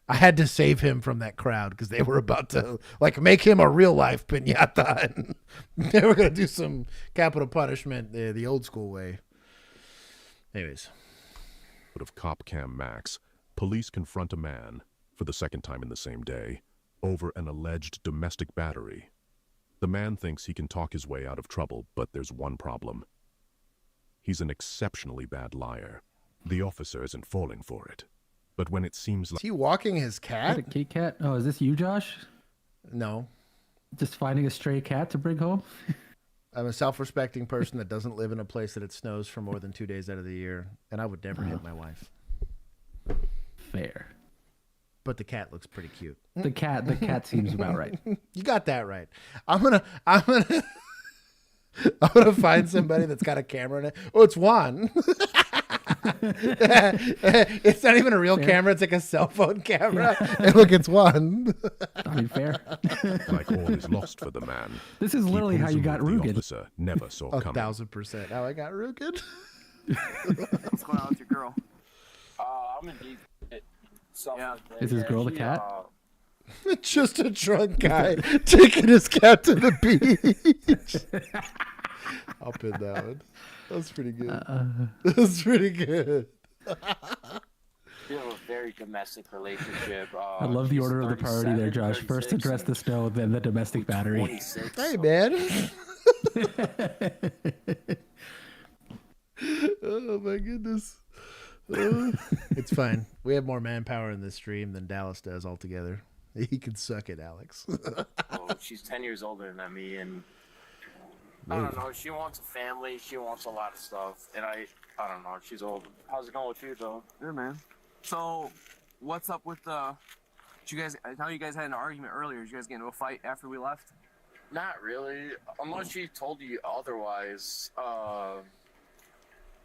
I had to save him from that crowd because they were about to like make him a real life piñata, and they were gonna do some capital punishment the old school way." Anyways, of Cop Cam Max, police confront a man for the second time in the same day over an alleged domestic battery. The man thinks he can talk his way out of trouble, but there's one problem. He's an exceptionally bad liar. The officer isn't falling for it. But when it seems like... Is he walking his cat? A kitty cat? Oh, is this you, Josh? No. Just finding a stray cat to bring home? I'm a self-respecting person that doesn't live in a place that it snows for more than 2 days out of the year, and I would never hit my wife. Fair. But the cat looks pretty cute. The cat seems about right. You got that right. I'm gonna find somebody that's got a camera in it. Oh, it's Juan. It's not even a real camera. It's like a cell phone camera. And look, it's Juan. I mean, fair. like all is lost for the man. This is literally how you got The Rugen. officer never saw coming. 1,000% how I got Rugen. What's going on with your girl? I'm in deep. Yeah. Is his girl the cat? Just a drunk guy taking his cat to the beach. I'll pin that one. That's pretty good. That's pretty good. We have a very domestic relationship. I love the order of the priority there, Josh. First address the snow, then the domestic battery. 26. Hey, man. Oh, my goodness. It's fine. We have more manpower in this stream than Dallas does altogether. He can suck it, Alex. Oh, she's 10 years older than me, and I don't know. She wants a family. She wants a lot of stuff, and I don't know. She's old. How's it going with you, though? Good, man. So, what's up with you guys? I know you guys had an argument earlier. Did you guys get into a fight after we left? Not really, unless she told you otherwise.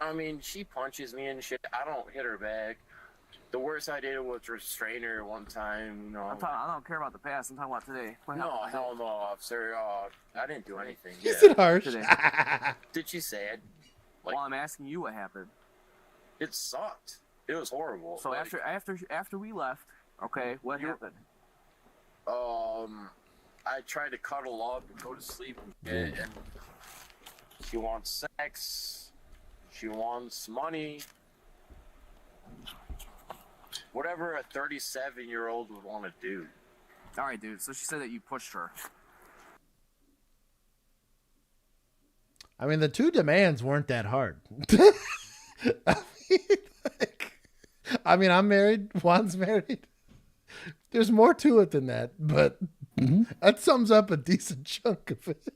I mean, she punches me and shit. I don't hit her back. The worst I did was restrain her one time. You know. I don't care about the past. I'm talking about today. No, hell no, officer. I didn't do anything. Is it harsh? Today. Did she say it? Well, I'm asking you what happened. It sucked. It was horrible. So after we left, okay, what happened? I tried to cuddle up and go to sleep and she wants sex. She wants money. Whatever a 37-year-old would want to do. All right, dude. So she said that you pushed her. I mean, the two demands weren't that hard. I mean, I'm married. Juan's married. There's more to it than that, but that sums up a decent chunk of it.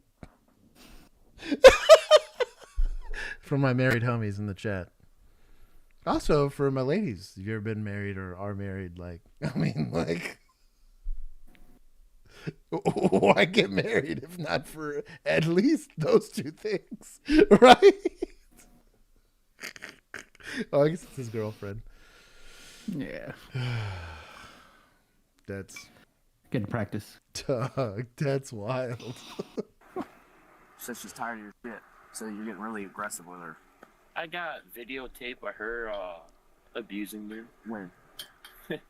For my married homies in the chat. Also, for my ladies, if you've ever been married or are married, like, I mean, like, why get married if not for at least those two things, right? Oh, I guess it's his girlfriend. Yeah. That's Getting practice. Doug, that's wild. Says she's tired of your shit, so you're getting really aggressive with her. I got videotape of her abusing me. When?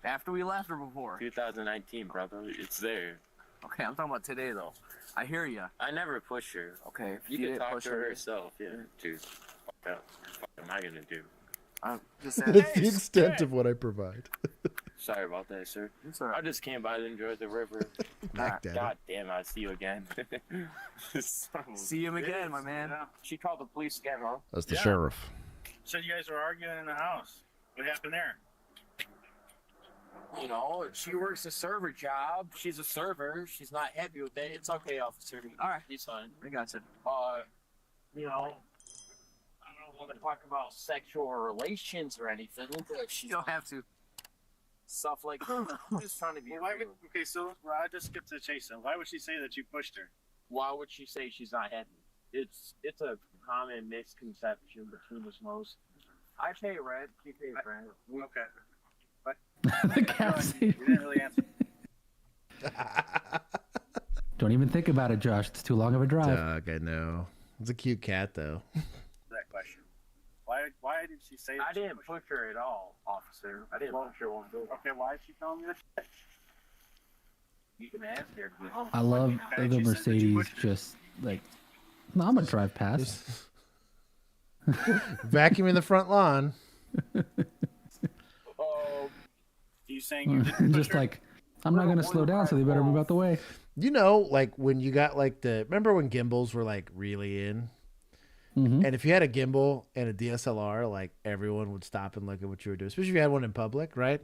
After we left or before? 2019, brother. It's there. Okay, I'm talking about today though. I hear ya. I never push her. Okay, You didn't can talk push to her herself. Yeah, dude. What am I gonna do? I'm just saying. That's the extent of what I provide. Sorry about that, sir. It's all right. I just came by to enjoy the river. God damn, I see you again. See him again, my man. Yeah. She called the police again, huh? That's the sheriff. Said you guys were arguing in the house. What happened there? You know, she works a server job. She's a server. She's not happy with it. It's okay, officer. All right. He's fine. I got you. You know, I don't want to talk about sexual relations or anything. You don't have to. Stuff like I'm just trying to be. Okay, so I just skipped to the chase. Then why would she say that you pushed her? Why would she say she's not happy? It's a common misconception between us most. I pay rent. She pays rent. Okay. What? The cat You didn't really answer. Don't even think about it, Josh. It's too long of a drive. Doug, I know. It's a cute cat, though. That question. Why did she say that? I didn't push her at all, officer. I didn't push her one bit. Okay, why is she telling me that? You can ask her. I love the Mercedes just like, no, I'm going to drive past. Vacuuming the front lawn. You saying you didn't push Just her? like, I'm not going to slow down, so they better move out the way. You know, like when you got like remember when gimbals were like really in? Mm-hmm. And if you had a gimbal and a DSLR, like everyone would stop and look at what you were doing, especially if you had one in public, right?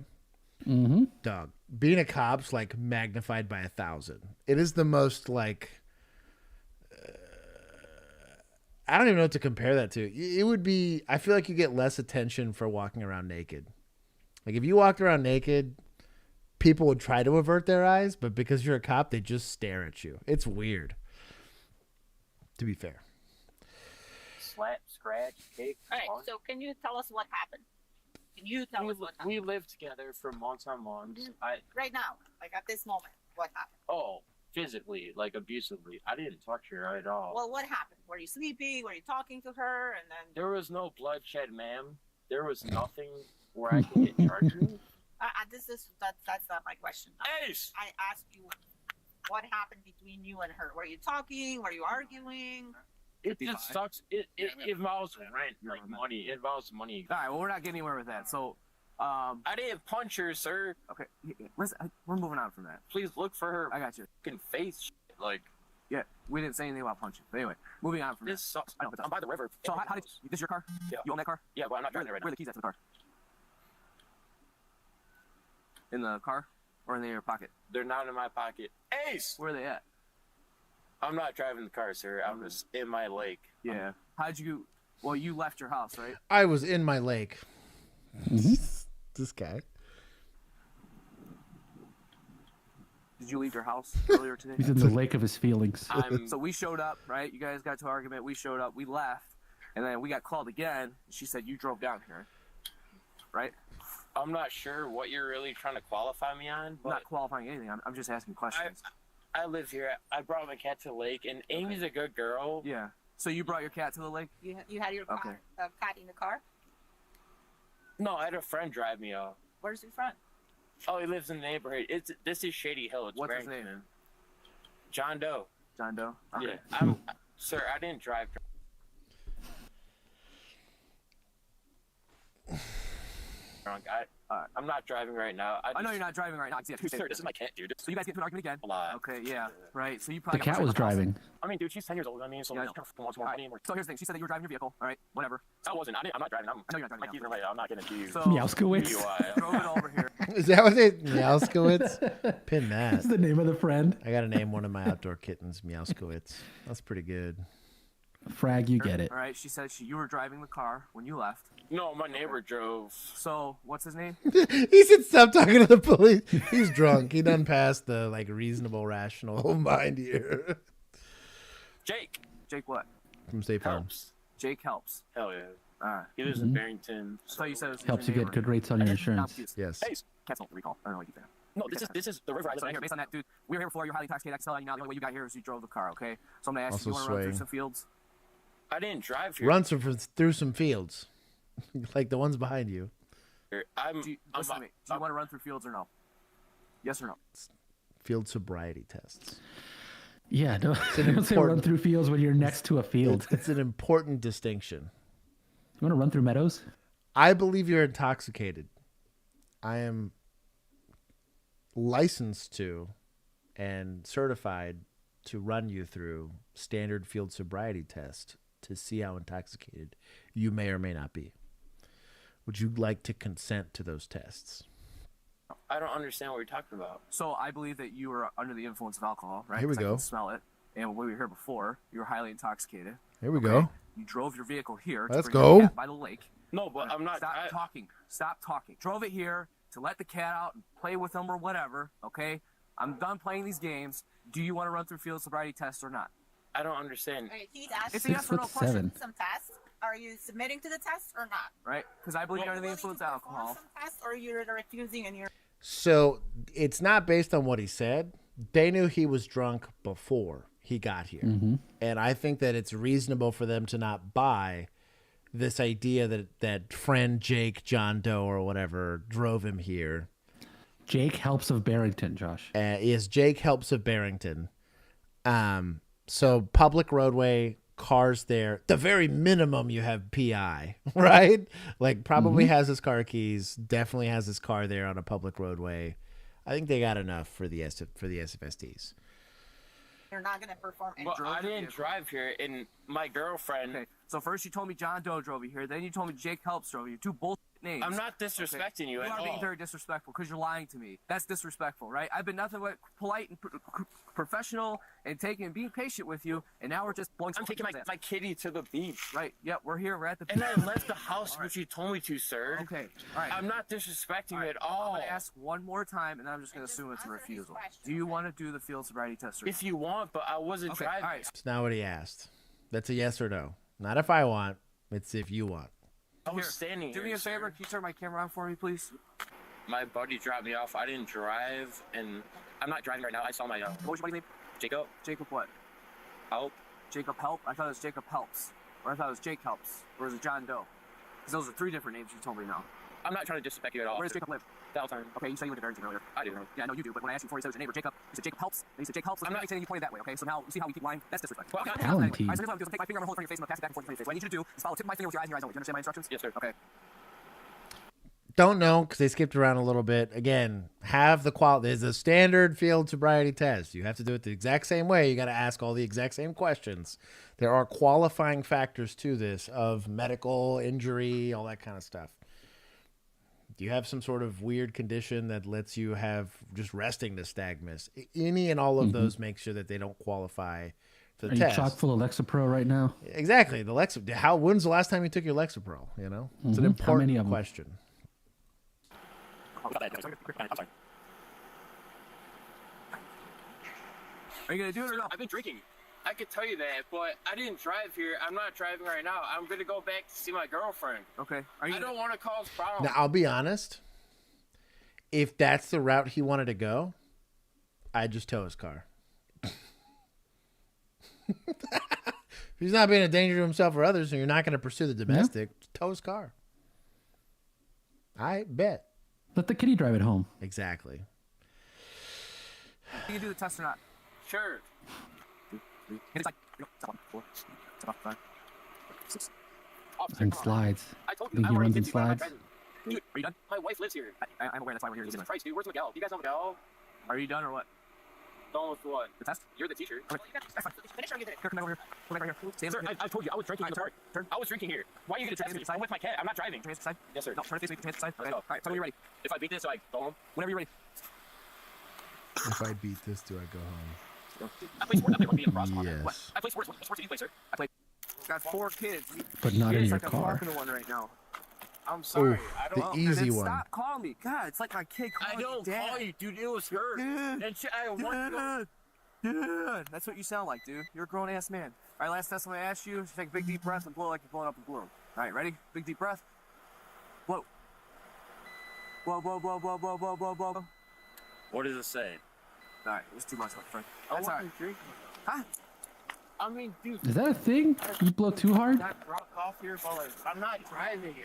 Mm-hmm. Dog, being a cop's like magnified by 1,000. It is the most like, I don't even know what to compare that to. It would be, I feel like you get less attention for walking around naked. Like if you walked around naked, people would try to avert their eyes, but because you're a cop, they just stare at you. It's weird. To be fair. Slap, scratch, kick. All right, so can you tell us what happened? Can you tell us what happened? We lived together for months on months. Right now, like at this moment, what happened? Oh, physically, like abusively. I didn't touch her at all. Well, what happened? Were you sleeping? Were you talking to her? And then There was no bloodshed, ma'am. There was nothing where I could get charged with. that's not my question. I asked you what happened between you and her. Were you talking? Were you arguing? It just sucks. It involves rent, like money. It involves money. All right, well, we're not getting anywhere with that. So, I didn't punch her, sir. Okay, listen, we're moving on from that. Please look for her. I got you. Fucking face, shit. Like. Yeah, we didn't say anything about punching. But anyway, moving on from This that. sucks. I'm by the river. So how did this is your car? Yeah. You own that car? Yeah, but I'm not driving it right now. Where are the keys at to the car? In the car or in your pocket? They're not in my pocket. Ace! Where are they at? I'm not driving the car, sir. I'm just in my lake. Yeah. How'd you? Well, you left your house, right? I was in my lake. This guy. Did you leave your house earlier today? He's in the lake of his feelings. So we showed up, right? You guys got to an argument. We showed up. We left, and then we got called again. She said you drove down here, right? I'm not sure what you're really trying to qualify me on. But I'm not qualifying anything. I'm just asking questions. I live here. I brought my cat to the lake, and Amy's a good girl. Yeah. So you brought your cat to the lake? You had your cat in the car? No, I had a friend drive me off. Where's your friend? Oh, he lives in the neighborhood. This is Shady Hill. What's his name? John Doe. John Doe? Okay. Yeah. Sir, I didn't drive. Drunk. I'm not driving right now. I know you're not driving right now. Sir, this is my cat, dude. So you guys get into an argument again? A lot. Okay, yeah. Right. So you The probably cat was driving. I mean, dude, she's 10 years old. I mean, so Yeah, she wants more money. So here's the thing. She said that you were driving your vehicle. All right, whatever. I wasn't. I'm not driving. I know you're not driving. I'm not gonna do. So Meowskowitz. drove it over here. Is that what it? Meowskowitz? Pin that. That's the name of the friend. I got to name one of my outdoor kittens Meowskowitz. That's pretty good. Frag, you get it. All right. She said you were driving the car when you left. No, my neighbor drove. So what's his name? He said, "Stop talking to the police." He's drunk. He done passed the like reasonable, rational mind here. Jake. Jake what? From State Farm. Helps. Jake helps. Hell yeah. He lives in Barrington. So you said it was Helps you get good rates on your insurance. Yes. Cancel recall. I don't know what you think. No, this is the river. So here, based on that, dude, we were here before. You're highly intoxicated. I can tell you now. The only way you got here is you drove the car. Okay. So I'm gonna ask you, Also do you want to run through swaying. some fields? I didn't drive here. Run through some fields, like the ones behind you. I'm. Listen to me. Do you want to run through fields or no? Yes or no? Field sobriety tests. Yeah, don't say run important- through fields when you're next to a field. It's an important distinction. You want to run through meadows? I believe you're intoxicated. I am licensed to and certified to run you through standard field sobriety test to see how intoxicated you may or may not be. Would you like to consent to those tests? I don't understand what you're talking about. So I believe that you were under the influence of alcohol, right? Here we 'Cause I go. can smell it. And when we were here before, you were highly intoxicated. Here we go. You drove your vehicle here. Let's to bring go. your cat by the lake. No, but I'm not. Stop talking. Stop talking. Drove it here to let the cat out and play with them or whatever. Okay. I'm done playing these games. Do you want to run through field sobriety tests or not? I don't understand. Okay, he's asking It's a yes or no question. some tests. Are you submitting to the test or not? Right? Because I believe you're under the Willing influence to of perform alcohol. some tests, or you're refusing and you're. So it's not based on what he said. They knew he was drunk before he got here. Mm-hmm. And I think that it's reasonable for them to not buy this idea that friend Jake, John Doe, or whatever drove him here. Jake Helps of Barrington, Josh. Is Jake Helps of Barrington. So public roadway, cars there. The very minimum you have PI, right? Like probably has his car keys, definitely has his car there on a public roadway. I think they got enough for the SFSTs. You're not going to perform any. Well, I didn't drive here, and my girlfriend. Okay. So first you told me John Doe drove you here. Then you told me Jake Helps drove you. Two bullshit names. I'm not disrespecting you at are being all. very disrespectful because you're lying to me. That's disrespectful, right? I've been nothing but polite and professional and being patient with you, and now we're just blowing. I'm taking my kitty to the beach. Right. Yeah, we're here. We're at the And beach. I left the house which you told me to, sir. Okay. All right. I'm not disrespecting you at all. I'm gonna ask one more time, and then I'm just gonna assume it's a refusal. Do you want to do the field sobriety test? If you want, but I wasn't driving. All right. It's not what he asked. That's a yes or no. Not if I want. It's if you want. I was standing Do here, me a sir. favor. Can you turn my camera on for me, please? My buddy dropped me off. I didn't drive, and I'm not driving right now. I saw my What was your buddy's name? Jacob. Jacob what? Help. Jacob Help? I thought it was Jacob Helps. Or I thought it was Jake Helps. Or is it John Doe? Because those are three different names you told me now. I'm not trying to disrespect you at all. Where does sir. Jacob live? Downtown. Okay, you said you went to Barrington earlier. I do. Yeah, I know you do, but when I asked you before, you said it was your neighbor, Jacob. You said Jacob Helps, and you said Jake Helps. I'm not saying you pointed that way, okay? So now, you see how we keep lying? That's disrespectful. Well, Valentine. Alright, so here's what I'm doing. Take my finger, I'm gonna hold it in front of your face, and I'm gonna pass it back and forth in front of your face. What I need you to do is follow the tip of my finger with your eyes and your eyes only. Do you understand my instructions? Yes, sir. Okay. Don't know because they skipped around a little bit. Again, have the quality. There's a standard field sobriety test. You have to do it the exact same way. You got to ask all the exact same questions. There are qualifying factors to this of medical injury, all that kind of stuff. Do you have some sort of weird condition that lets you have just resting nystagmus? Any and all of those make sure that they don't qualify for the Are test. you chock full of Lexapro right now? Exactly. The when's the last time you took your Lexapro? You know, it's an How important many of them? question. I'm sorry. Are you gonna do it or no? I've been drinking. I could tell you that, but I didn't drive here. I'm not driving right now. I'm gonna go back to see my girlfriend. Okay. I don't want to cause problems. Now, I'll be honest. If that's the route he wanted to go, I'd just tow his car. If he's not being a danger to himself or others, and you're not going to pursue the domestic, tow his car. I bet. Let the kitty drive it home. Exactly. You can do the test or not? Sure. 2, 3. Hit it like 4, 5, 6. And slides. I told you. Think I'm he already runs in 55. I'm not slides? driving. Dude, Are you done? my wife lives here. I'm aware that's why we're here. Jesus Christ, dude. Where's Miguel? You guys know Miguel? Are you done or what? Done with what? The test? You're the teacher. Finish or get it? Here, come over here. Come back right here. Stand Sir, there. I told you I was drinking in the Turn. park. Turn. I was drinking here. Why are you gonna test me? I'm with my cat. I'm not driving. Turn to the side. Yes, sir. No, turn to face me. Turn to the side. Okay. go. All right. Tell me when you're ready. If I beat this, do I go home? Whenever you're ready. If I beat this, do I go home? I play sports. I play rugby and cross. Yes. What? I play sports. What sports do you play, sir? I play. Got 4 kids. But not in It's your like I'm car. talking to one right now. I'm sorry. Oof, I the don't. easy Then one. Stop calling me. God, it's like my kid I calling don't me dad. call you, dude. It was her. Dad. And shit, I want to. Dad. That's what you sound like, dude. You're a grown ass man. All right, last test I'm gonna ask you is take a big deep breath and blow like you're blowing up a balloon. All right, ready? Big deep breath. Whoa. Whoa, whoa, whoa, whoa, whoa, whoa, whoa, whoa. What does it say? All right, it's too much, my friend. That's all right. Huh? I mean, dude. Is that a thing? You blow too hard? Not drop off here, but like, I'm not driving.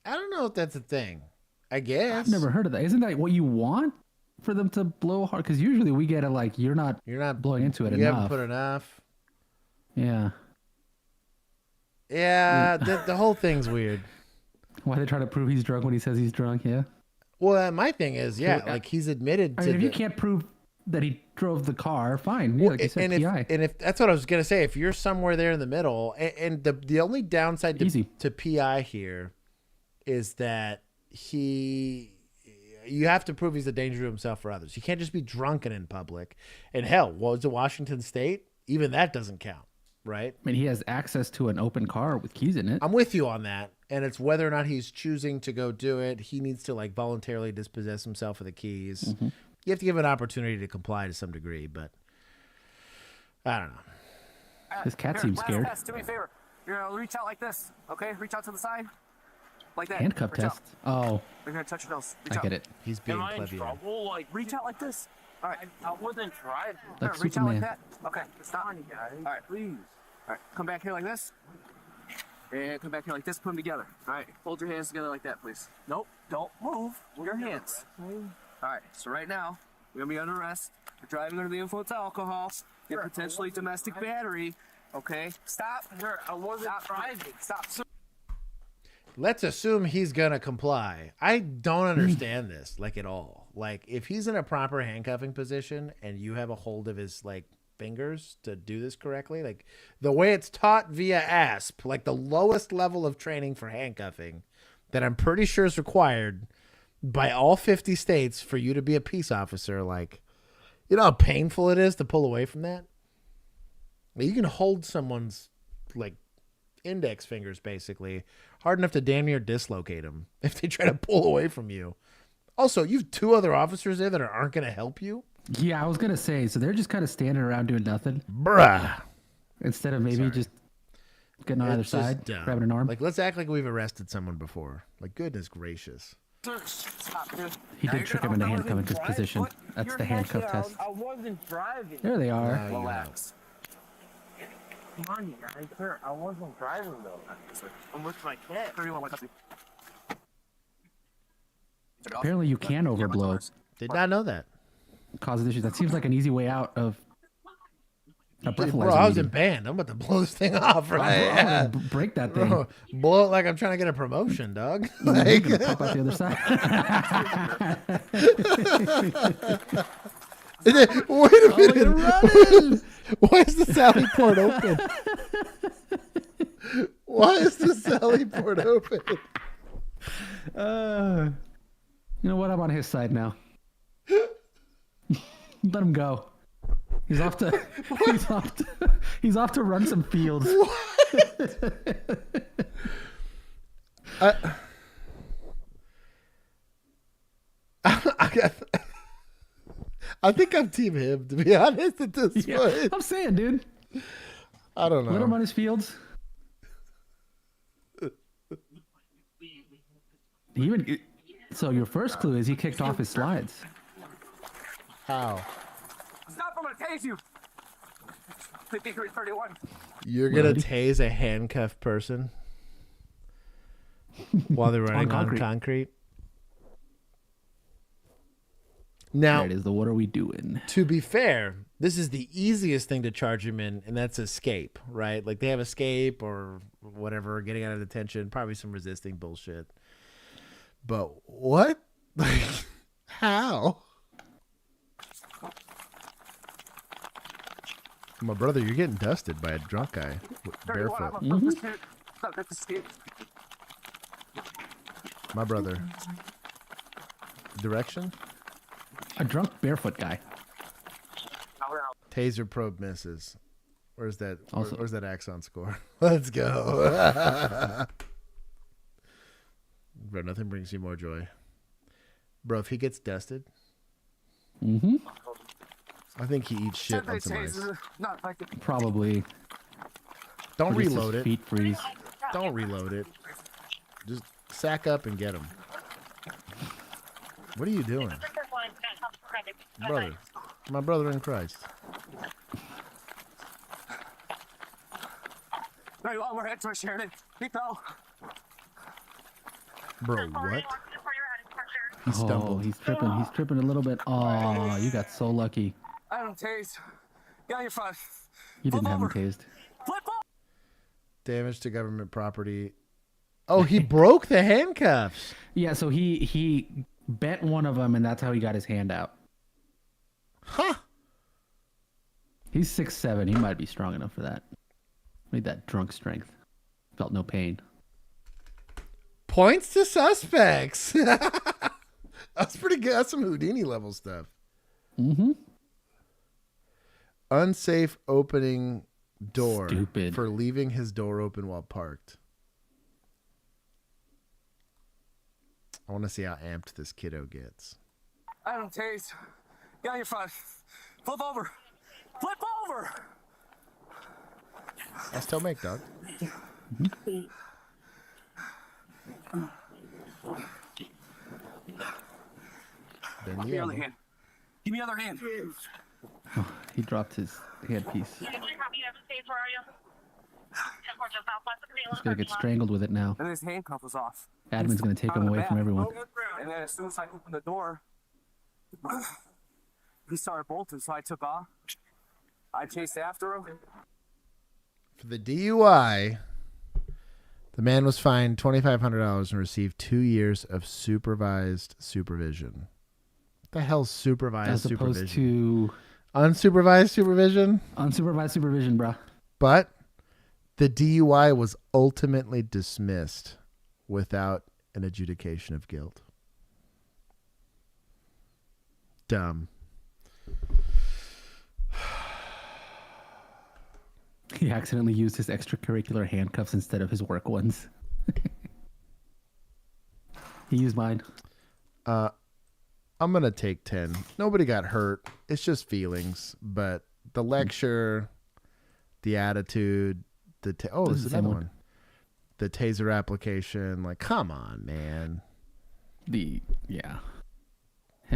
I don't know if that's a thing. I guess. I've never heard of that. Isn't that what you want for them to blow hard? Because usually we get it like you're not blowing into it You enough. haven't put enough. Yeah. Yeah, the whole thing's weird. Why they try to prove he's drunk when he says he's drunk? Yeah. Well, my thing is, like he's admitted I to. mean, if you can't prove that he drove the car, fine. Yeah, like you said, PI. And if that's what I was gonna say, if you're somewhere there in the middle, and the only downside to PI here is that you have to prove he's a danger to himself or others. You can't just be drunken in public. And hell, was it Washington State? Even that doesn't count, right? I mean, he has access to an open car with keys in it. I'm with you on that. And it's whether or not he's choosing to go do it. He needs to like voluntarily dispossess himself of the keys. Mm-hmm. You have to give an opportunity to comply to some degree, but I don't know. This cat seems scared. Test, do me a favor. You're gonna reach out like this, okay? Reach out to the side, like that. Handcuff reach test. Out. Oh. You're gonna touch your nose. Reach I out. get it. He's being Am I in clever. trouble? Like, reach out like this. All right. I wasn't driving. Like reach out like Superman. that. Okay. Stop. All right. Please. All right. Come back here like this. And come back here like this. Put them together. All right. Hold your hands together like that, please. Nope. Don't move. Your hands. All right. So right now, we're gonna be under arrest for driving under the influence of alcohol and potentially domestic battery. Okay. Stop. Sir, I wasn't driving. Stop. Let's assume he's gonna comply. I don't understand this like at all. Like if he's in a proper handcuffing position and you have a hold of his like fingers to do this correctly, like the way it's taught via ASP, like the lowest level of training for handcuffing that I'm pretty sure is required by all 50 states for you to be a peace officer. Like, you know how painful it is to pull away from that? You can hold someone's like index fingers basically hard enough to damn near dislocate them if they try to pull away from you. Also, you have two other officers there that aren't going to help you. Yeah, I was gonna say. So they're just kind of standing around doing nothing, bruh. Instead of maybe just getting on either It's just side, dumb. grabbing an arm. Like, let's act like we've arrested someone before. Like, goodness gracious. Stop, dude. He did trick him into handcuffing his position. That's the handcuff test. I wasn't driving. There they are. Relax. Come on, you guys. Sir, I wasn't driving though. I'm with my cat. Apparently, you can overblow. Did not know that. Causes issues. That seems like an easy way out of a breathalyzer. Bro, I was in meeting. band. I'm about to blow this thing off, right? I'm gonna break that thing. Bro, blow it like I'm trying to get a promotion, dog. Like, You're gonna pop out the other side. Wait a minute. you're running. Why is the Sally port open? Why is the Sally port open? You know what? I'm on his side now. Let him go. He's off to. He's off to run some fields. I think I'm team him, to be honest, at this point. I'm saying, dude. I don't know. Let him run his fields. So your first clue is he kicked off his slides. How? Stop! I'm gonna tase you. 5331. You're gonna tase a handcuffed person while they're running on concrete? Now, there it is. What are we doing? To be fair, this is the easiest thing to charge him in, and that's escape, right? Like they have escape or whatever, getting out of detention, probably some resisting bullshit. But what? Like, how? My brother, you're getting dusted by a drunk guy barefoot. My brother. Direction? A drunk barefoot guy. Taser probe misses. Where's that? Also- Where's that Axon score? Let's go. Bro, nothing brings you more joy. Bro, if he gets dusted, I think he eats shit on some ice. Probably. Don't Or just his reload it. Feet freeze. Don't reload it. Just sack up and get him. What are you doing? Brother. My brother in Christ. Very well, we're headed towards Sheridan. Keep out. Bro, what? He Oh, stumbled. he's tripping. He's tripping a little bit. Oh, you got so lucky. I don't taste. Get on your front. You didn't have him tased. Flip over. Damage to government property. Oh, he broke the handcuffs. Yeah, so he bent one of them, and that's how he got his hand out. Huh. He's 6'7". He might be strong enough for that. Made that drunk strength. Felt no pain. Points to suspects. That's pretty good. That's some Houdini level stuff. Mm-hmm. Unsafe opening door. Stupid. For leaving his door open while parked. I want to see how amped this kiddo gets. I don't taste. Get on your front. Flip over. Flip over. That's toe make, dog. Mm-hmm. Give me the other hand. Give me the other hand. Oh, he dropped his handpiece. He's gonna get strangled with it now. And his handcuff was off. Admin's gonna take him away from everyone. And then as soon as I opened the door, he started bolting, so I took off. I chased after him. For the DUI, the man was fined $2,500 and received 2 years of supervised supervision. What the hell's supervised As opposed supervision? to Unsupervised supervision? unsupervised supervision, bruh. But the DUI was ultimately dismissed without an adjudication of guilt. Dumb. He accidentally used his extracurricular handcuffs instead of his work ones. He used mine. I'm going to take 10. Nobody got hurt. It's just feelings. But the lecture, the attitude, this is the same another one. one. The taser application. Like, come on, man. Him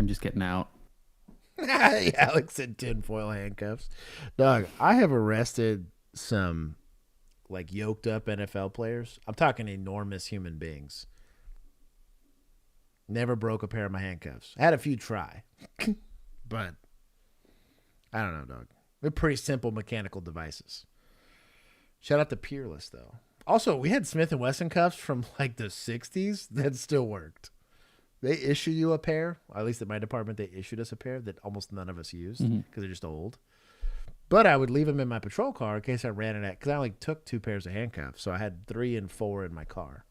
just getting out. Alex in tinfoil handcuffs. Dog, I have arrested some like yoked up NFL players. I'm talking enormous human beings. Never broke a pair of my handcuffs. I had a few try. But I don't know, dog. They're pretty simple mechanical devices. Shout out to Peerless, though. Also, we had Smith & Wesson cuffs from like the 60s that still worked. They issue you a pair, or at least at my department, they issued us a pair that almost none of us used because they're just old. But I would leave them in my patrol car in case I ran it because I only took 2 pairs of handcuffs. So I had 3 and 4 in my car.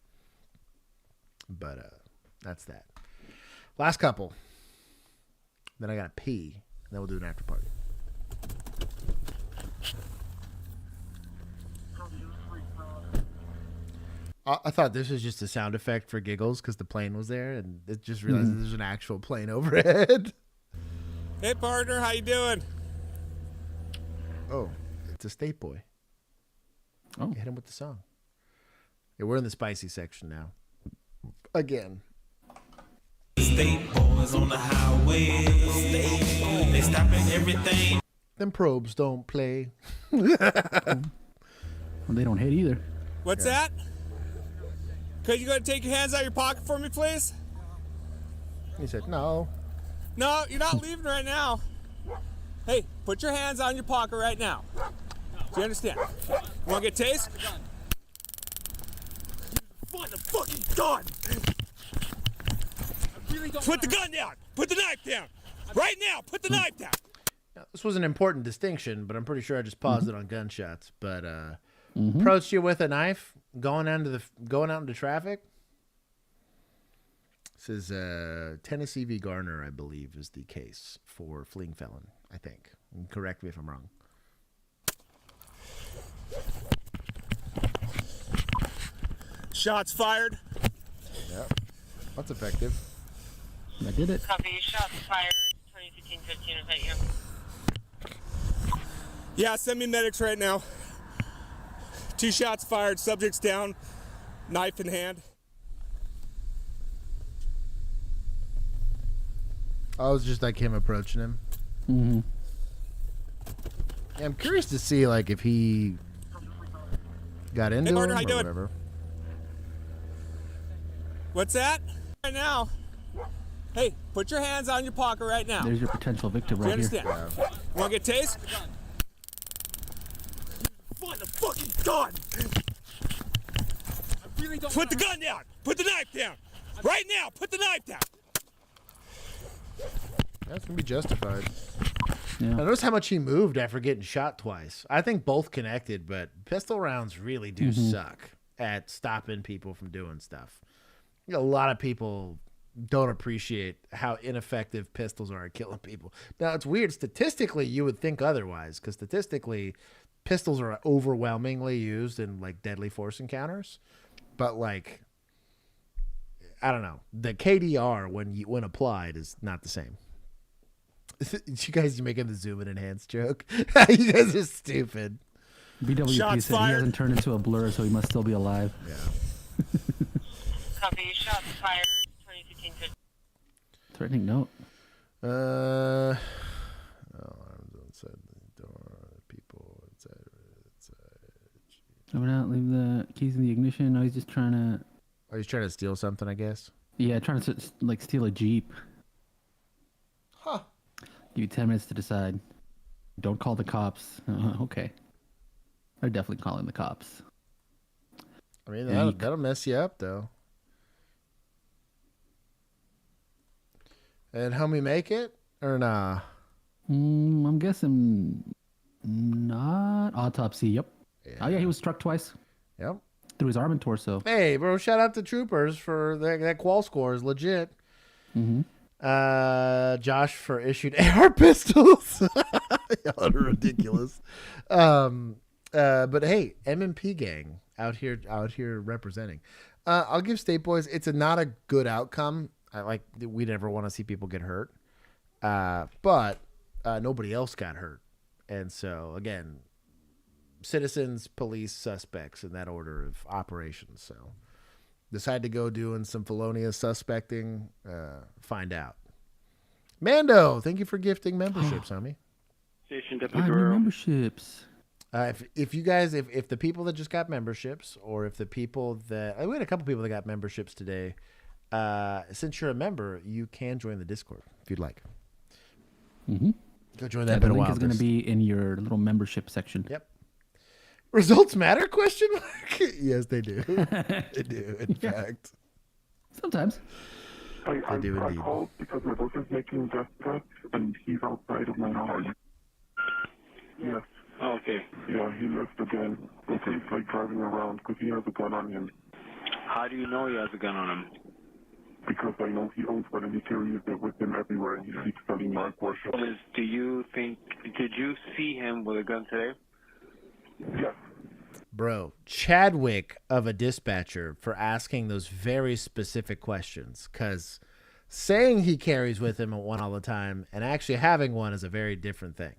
But that's that. Last couple. Then I got to pee. And then we'll do an after party. I thought this was just a sound effect for giggles because the plane was there, and it just realized that there's an actual plane overhead. Hey, partner, how you doing? Oh, it's a State Boy. Oh, hit him with the song. Yeah, we're in the spicy section now. Again. State boys on the highway. They stopping everything. Them probes don't play. Well, they don't hit either. What's that? Could you go and take your hands out of your pocket for me, please? He said, no. No, you're not leaving right now. Hey, put your hands on your pocket right now. Do you understand? You want to get tased? Find the fucking gun! Put the gun down! Put the knife down! Right now, put the knife down! Now, this was an important distinction, but I'm pretty sure I just paused it on gunshots. But approached you with a knife, going out into traffic. This is Tennessee v. Garner, I believe, is the case for fleeing felon, I think. And correct me if I'm wrong. Shots fired. Yep. That's effective. I did it. Copy, shots fired, 2015-15, is that you? Yeah, send me medics right now. 2 shots fired. Subject's down. Knife in hand. Oh, it's just like him approaching him. Mm-hmm. Yeah, I'm curious to see like if he got into partner, him how you or doing? whatever. What's that? Right now. Hey, put your hands on your pocket right now. There's your potential victim Do you right here. understand? You want to get tased? Find the fucking gun! Put the gun down! Put the knife down! Right now! Put the knife down! That's gonna be justified. Yeah. I notice how much he moved after getting shot twice. I think both connected, but pistol rounds really do suck at stopping people from doing stuff. A lot of people don't appreciate how ineffective pistols are at killing people. Now, it's weird. Statistically, you would think otherwise, because statistically, pistols are overwhelmingly used in like deadly force encounters. But like, I don't know. The KDR when applied is not the same. You guys are making the zoom and enhance joke. You guys are stupid. BWP Shots said he fired. hasn't turned into a blur, so he must still be alive. Yeah. Copy. Shots fired. 2015. Threatening note. Arms outside the door. People inside. Over out. Leave the keys in the ignition. No, he's just trying to. Oh, he's trying to steal something, I guess. Yeah, trying to like steal a Jeep. Huh. Give you 10 minutes to decide. Don't call the cops. Okay. They're definitely calling the cops. I mean, Yeah, that'll mess you up, though. And homie, make it or nah? I'm guessing not. Autopsy. Yep. Yeah. Oh yeah, he was struck twice. Yep. Through his arm and torso. Hey, bro! Shout out to troopers for that qual score is legit. Mm-hmm. Josh for issued AR pistols. Y'all are ridiculous. But hey, M&P gang out here representing. I'll give State Boys. It's not a good outcome. We never want to see people get hurt. But nobody else got hurt, and so again, citizens, police, suspects in that order of operations. So decide to go doing some felonious suspecting. Find out. Mando, thank you for gifting memberships, homie. Station New Deputy Guerrero. memberships. If you guys, if the people that just got memberships, or if the people that we had a couple people that got memberships today, since you're a member, you can join the Discord if you'd like. Mm-hmm. Go join that. The bit of link is going to wildness. be in your little membership section. Yep. Results matter? Question mark. Yes, they do. They do. In fact, sometimes. I do indeed. called because my boyfriend's making death threats and he's outside of my house. Yes. Oh, okay. Yeah, he left again. He's like driving around because he has a gun on him. How do you know he has a gun on him? Because I know he owns one and he carries it with him everywhere and he keeps selling my Porsche. Did you see him with a gun today? Yes. Bro, Chadwick of a dispatcher for asking those very specific questions, because saying he carries with him one all the time and actually having one is a very different thing.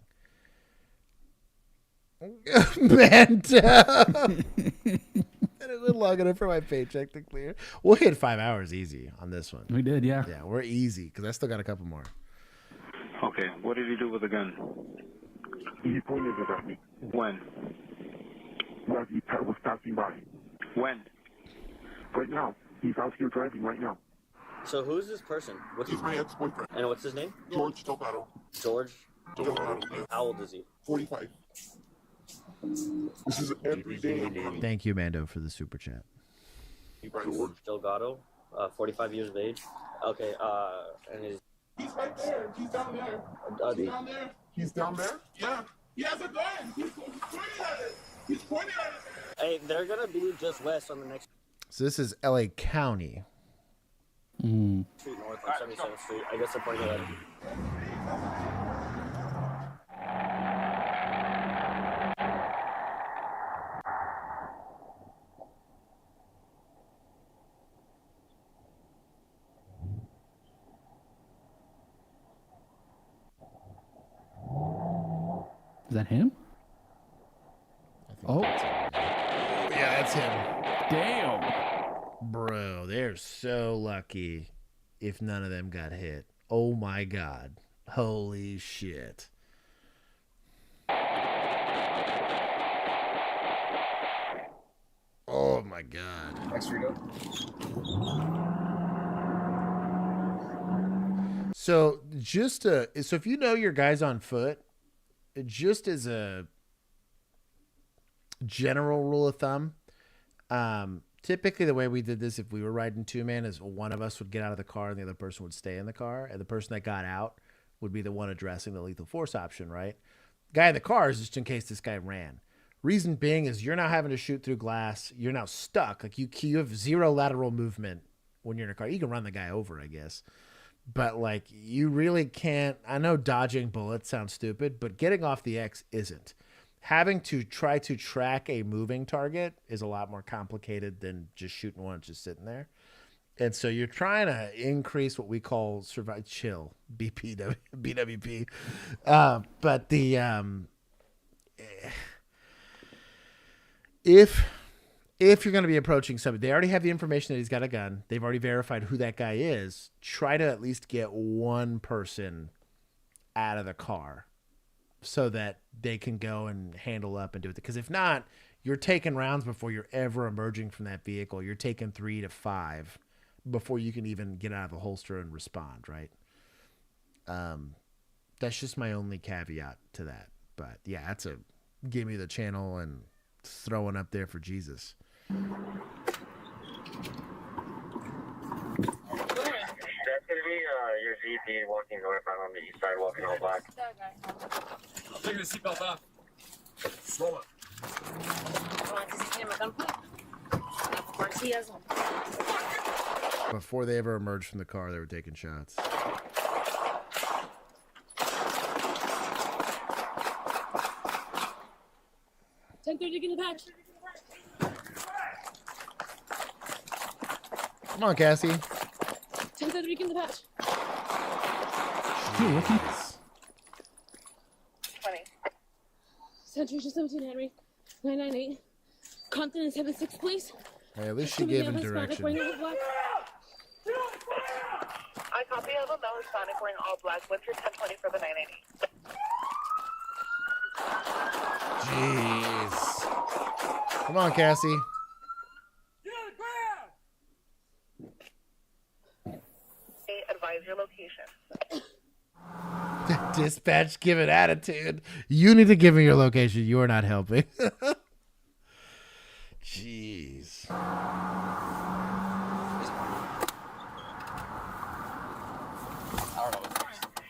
Man, it was long enough for my paycheck to clear. We'll hit 5 hours easy on this one. We did, yeah. Yeah, we're easy because I still got a couple more. Okay. What did he do with the gun? He pointed it at me. When? While he was passing by. When? Right now. He's out here driving right now. So who's this person? What's He's my ex-boyfriend. And what's his name? George Delgado. George? Delgado. How old is he? 45. This is every day. Thank you, Mando, for the super chat. George Delgado, 45 years of age. Okay, and his... He's right there. He's down there. He's down there. He's down there? Yeah. He has a gun. He's pointing at it. He's pointing at it. Hey, they're gonna be just west on the next So this is LA County. street north on 77th Street. I guess they're pointing at it. Is that him? I think Yeah, that's him. Damn. Bro, they're so lucky if none of them got hit. Oh my God. Holy shit. Oh my God. Extra So so if you know your guy's on foot, just as a general rule of thumb, typically the way we did this, if we were riding two-man, is one of us would get out of the car and the other person would stay in the car, and the person that got out would be the one addressing the lethal force option, right? Guy in the car is just in case this guy ran. Reason being is you're now having to shoot through glass. You're now stuck. Like you have zero lateral movement when you're in a car. You can run the guy over, I guess. But like you really can't. I know dodging bullets sounds stupid, but getting off the X isn't. Having to try to track a moving target is a lot more complicated than just shooting one just sitting there. And so you're trying to increase what we call chill, BWP. But if you're going to be approaching somebody, they already have the information that he's got a gun. They've already verified who that guy is. Try to at least get one person out of the car so that they can go and handle up and do it. Because if not, you're taking rounds before you're ever emerging from that vehicle. You're taking 3 to 5 before you can even get out of the holster and respond, right? That's just my only caveat to that. But yeah, that's a give me the channel and throwing up there for Jesus. That's gonna be your VP walking northbound on the east side, walking all black. I'm taking the seatbelt off. Roll it. Of course he has one. Before they ever emerged from the car, they were taking shots. $10.30 in the patch. Come on, Cassie. $10.30 in the patch. Jeez. 20. Century 17 Henry. 998. Compton is 76, please. Hey, at least she gave him direction. I copy of a male Hispanic wearing all black. What's your 1020 for the 980? Jeez. Come on, Cassie. Advise your location. Dispatch, give it attitude. You need to give me your location. You are not helping. Jeez.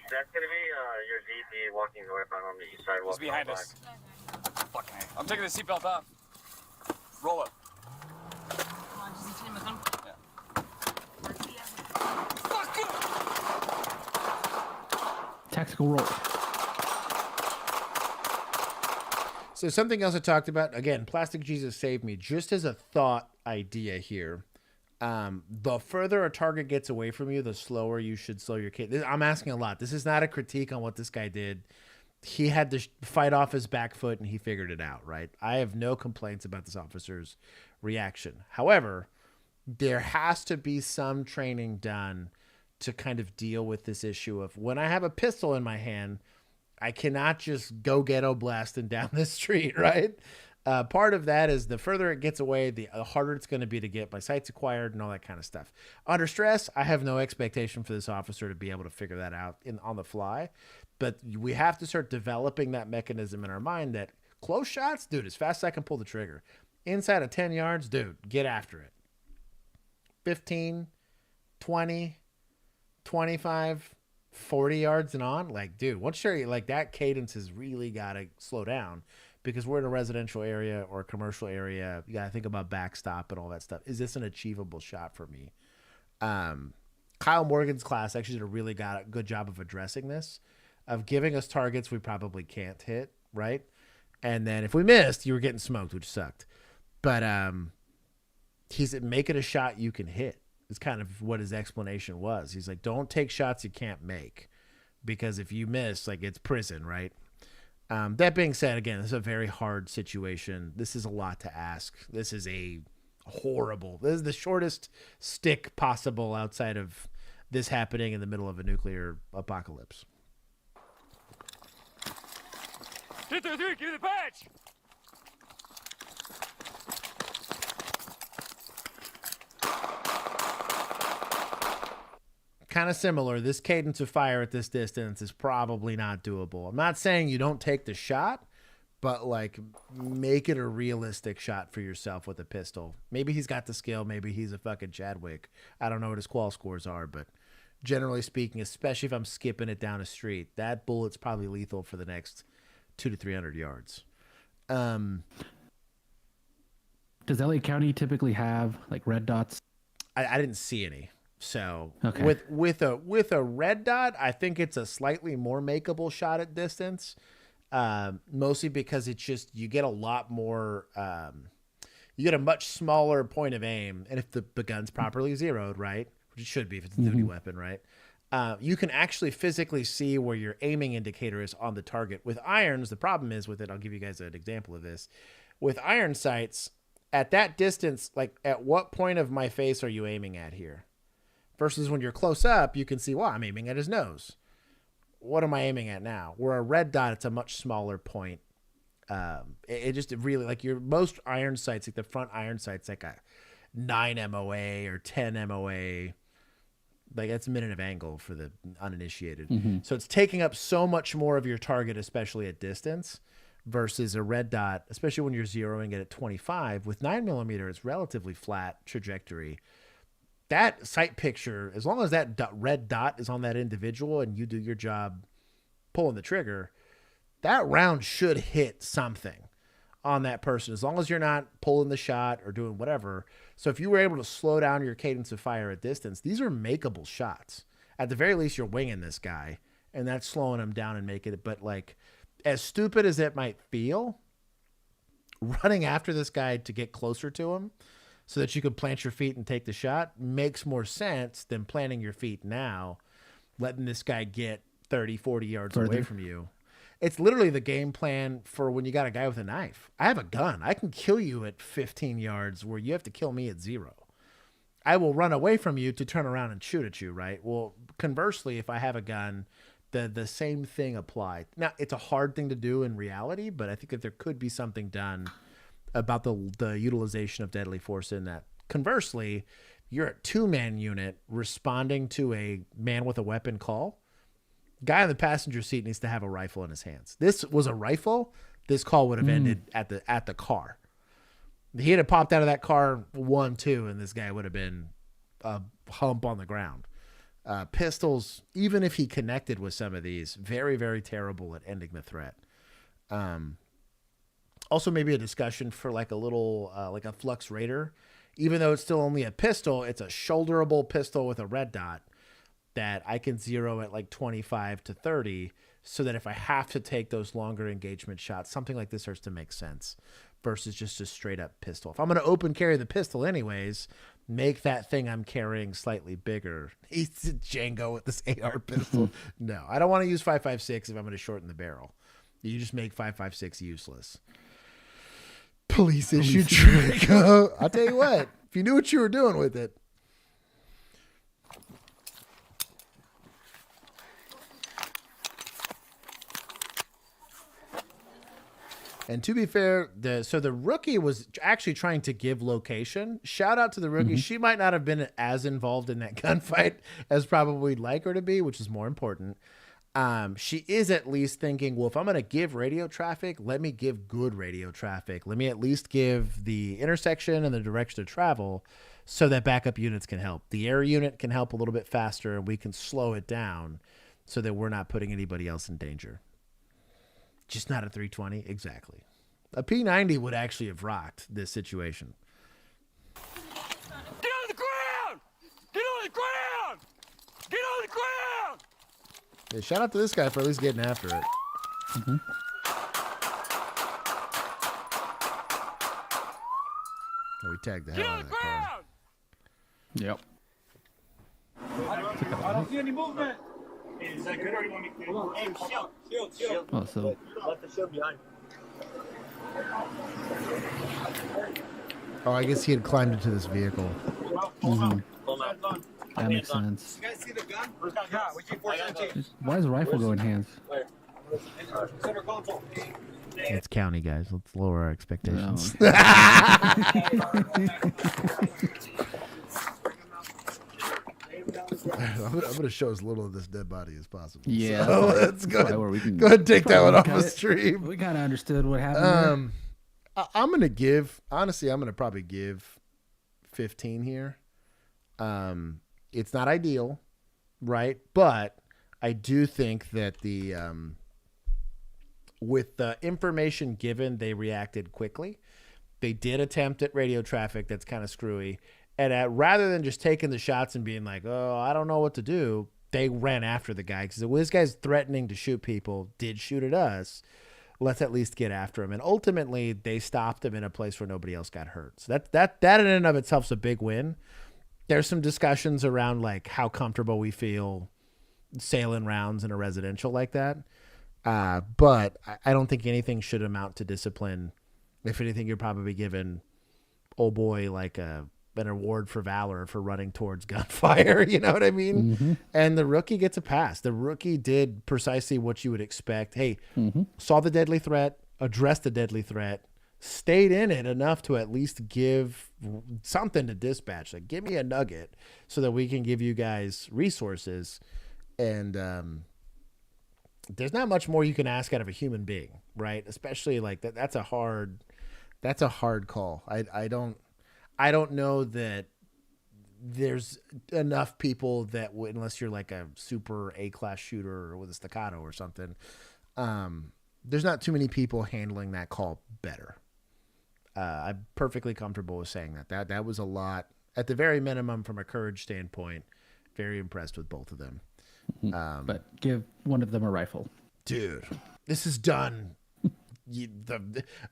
That's gonna be your VP walking northbound on the east side, walking behind all us. Fucking A. I'm taking the seatbelt off. Roll it. Tactical roll. So something else I talked about, again, Plastic Jesus saved me, just as a thought idea here. The further a target gets away from you, the slower you should slow your cadence. I'm asking a lot. This is not a critique on what this guy did. He had to fight off his back foot and he figured it out, right? I have no complaints about this officer's reaction. However, there has to be some training done to kind of deal with this issue of when I have a pistol in my hand, I cannot just go ghetto blasting down the street, right? Part of that is the further it gets away, the harder it's going to be to get my sights acquired and all that kind of stuff. Under stress, I have no expectation for this officer to be able to figure that out on the fly. But we have to start developing that mechanism in our mind that close shots, dude, as fast as I can pull the trigger. Inside of 10 yards, dude, get after it. 15, 20, 25, 40 yards and on. Like, dude, once you're like that cadence has really got to slow down. Because we're in a residential area or a commercial area, you got to think about backstop and all that stuff. Is this an achievable shot for me? Kyle Morgan's class actually did a really good job of addressing this, of giving us targets we probably can't hit, right? And then if we missed, you were getting smoked, which sucked. But he's make it a shot you can hit. It's kind of what his explanation was. He's like, don't take shots you can't make. Because if you miss, like, it's prison, right? That being said, again, this is a very hard situation. This is a lot to ask. This is a horrible. This is the shortest stick possible outside of this happening in the middle of a nuclear apocalypse. 333, give me the badge! Kind of similar. This cadence of fire at this distance is probably not doable. I'm not saying you don't take the shot, but like make it a realistic shot for yourself with a pistol. Maybe he's got the skill. Maybe he's a fucking Chadwick. I don't know what his qual scores are, but generally speaking, especially if I'm skipping it down a street, that bullet's probably lethal for the next 200 to 300 yards. Does LA County typically have like red dots? I didn't see any. So okay. with a red dot, I think it's a slightly more makeable shot at distance. Mostly because it's just, you get a lot more, you get a much smaller point of aim. And if the gun's properly zeroed, right, which it should be if it's a duty weapon, right, you can actually physically see where your aiming indicator is on the target. With irons, the problem is with it, I'll give you guys an example of this. With iron sights, at that distance, like at what point of my face are you aiming at here? Versus when you're close up, you can see, well, I'm aiming at his nose. What am I aiming at now? Where a red dot, it's a much smaller point. It just really, like your most iron sights, like the front iron sights, like a 9 MOA or 10 MOA. Like that's a minute of angle for the uninitiated. So it's taking up so much more of your target, especially at distance, versus a red dot, especially when you're zeroing it at 25. With 9mm, it's relatively flat trajectory. That sight picture, as long as that red dot is on that individual and you do your job pulling the trigger, that round should hit something on that person, as long as you're not pulling the shot or doing whatever. So if you were able to slow down your cadence of fire at distance, these are makeable shots. At the very least, you're winging this guy, and that's slowing him down and making it. But like, as stupid as it might feel, running after this guy to get closer to him so that you can plant your feet and take the shot makes more sense than planting your feet now, letting this guy get 30, 40 yards away from you. It's literally the game plan for when you got a guy with a knife. I have a gun. I can kill you at 15 yards where you have to kill me at 0. I will run away from you to turn around and shoot at you, right? Well, conversely, if I have a gun, the same thing applies. Now, it's a hard thing to do in reality, but I think that there could be something done about the utilization of deadly force in that. Conversely, you're a 2-man unit responding to a man with a weapon call. Guy in the passenger seat needs to have a rifle in his hands. This was a rifle. This call would have ended at the car. He had popped out of that car 1-2, and this guy would have been a hump on the ground. Pistols, even if he connected with some of these, very, very terrible at ending the threat. Also, maybe a discussion for like a little, like a Flux Raider. Even though it's still only a pistol, it's a shoulderable pistol with a red dot that I can zero at like 25 to 30, so that if I have to take those longer engagement shots, something like this starts to make sense versus just a straight up pistol. If I'm going to open carry the pistol anyways, make that thing I'm carrying slightly bigger. He's Django with this AR pistol. No, I don't want to use 5.56 if I'm going to shorten the barrel. You just make 5.56 useless. Police issue trick. I'll tell you what, if you knew what you were doing with it. And to be fair, the rookie was actually trying to give location. Shout out to the rookie. She might not have been as involved in that gunfight as probably we'd like her to be, which is more important. She is at least thinking, well, if I'm going to give radio traffic, let me give good radio traffic. Let me at least give the intersection and the direction of travel so that backup units can help. The air unit can help a little bit faster, and we can slow it down so that we're not putting anybody else in danger. Just not a 320. Exactly. A P90 would actually have rocked this situation. Get on the ground! Get on the ground! Get on the ground! Yeah, shout out to this guy for at least getting after it. Oh, we tagged the hell out of that car. Yep. I don't see any movement. Is that good or do you want me to? Hey, shield. Oh, so Left the shield behind. Oh, I guess he had climbed into this vehicle. that makes sense. You guys see the gun? Yeah, we keep 417. Why does rifle go in hands? Center console. It's county, guys. Let's lower our expectations. I'm going to show as little of this dead body as possible. Yeah. So let's go ahead, We can go ahead and take that one off cut the it. stream. We kind of understood what happened. I'm going to give, honestly, I'm going to probably give 15 here. It's not ideal, right? But I do think that with the information given, they reacted quickly. They did attempt at radio traffic that's kind of screwy. And rather than just taking the shots and being like, oh, I don't know what to do, they ran after the guy. Because this guy's threatening to shoot people, did shoot at us. Let's at least get after him. And ultimately, they stopped him in a place where nobody else got hurt. So that in and of itself is a big win. There's some discussions around like how comfortable we feel sailing rounds in a residential like that. But I don't think anything should amount to discipline. If anything, you're probably given, oh boy, like an award for valor for running towards gunfire. You know what I mean? Mm-hmm. And the rookie gets a pass. The rookie did precisely what you would expect. Hey, saw the deadly threat, addressed the deadly threat, stayed in it enough to at least give something to dispatch. Like, give me a nugget so that we can give you guys resources. And there's not much more you can ask out of a human being, right? Especially like that. That's a hard call. I don't know that there's enough people that would, unless you're like a super A-class shooter or with a staccato or something. There's not too many people handling that call better. I'm perfectly comfortable with saying that. That was a lot. At the very minimum, from a courage standpoint, very impressed with both of them. But give one of them a rifle. Dude, this is done.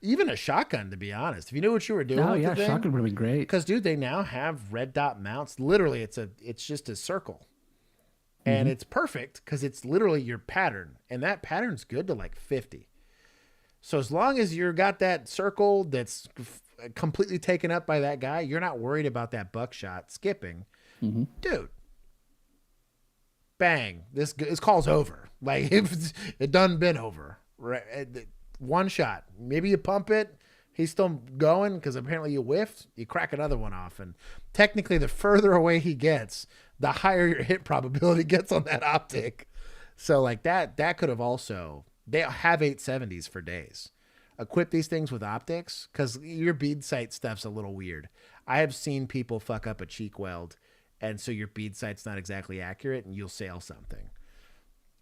Even a shotgun, to be honest. If you knew what you were doing with the thing, shotgun would be great. Because, dude, they now have red dot mounts. Literally, it's just a circle. And it's perfect because it's literally your pattern. And that pattern's good to like 50. So as long as you got that circle that's completely taken up by that guy, you're not worried about that buckshot skipping. Dude, bang, this call's over. Like, it done been over. Right? One shot. Maybe you pump it. He's still going because apparently you whiffed. You crack another one off. And technically, the further away he gets, the higher your hit probability gets on that optic. So like that could have also... They have 870s for days. Equip these things with optics because your bead sight stuff's a little weird. I have seen people fuck up a cheek weld, and so your bead sight's not exactly accurate, and you'll sail something.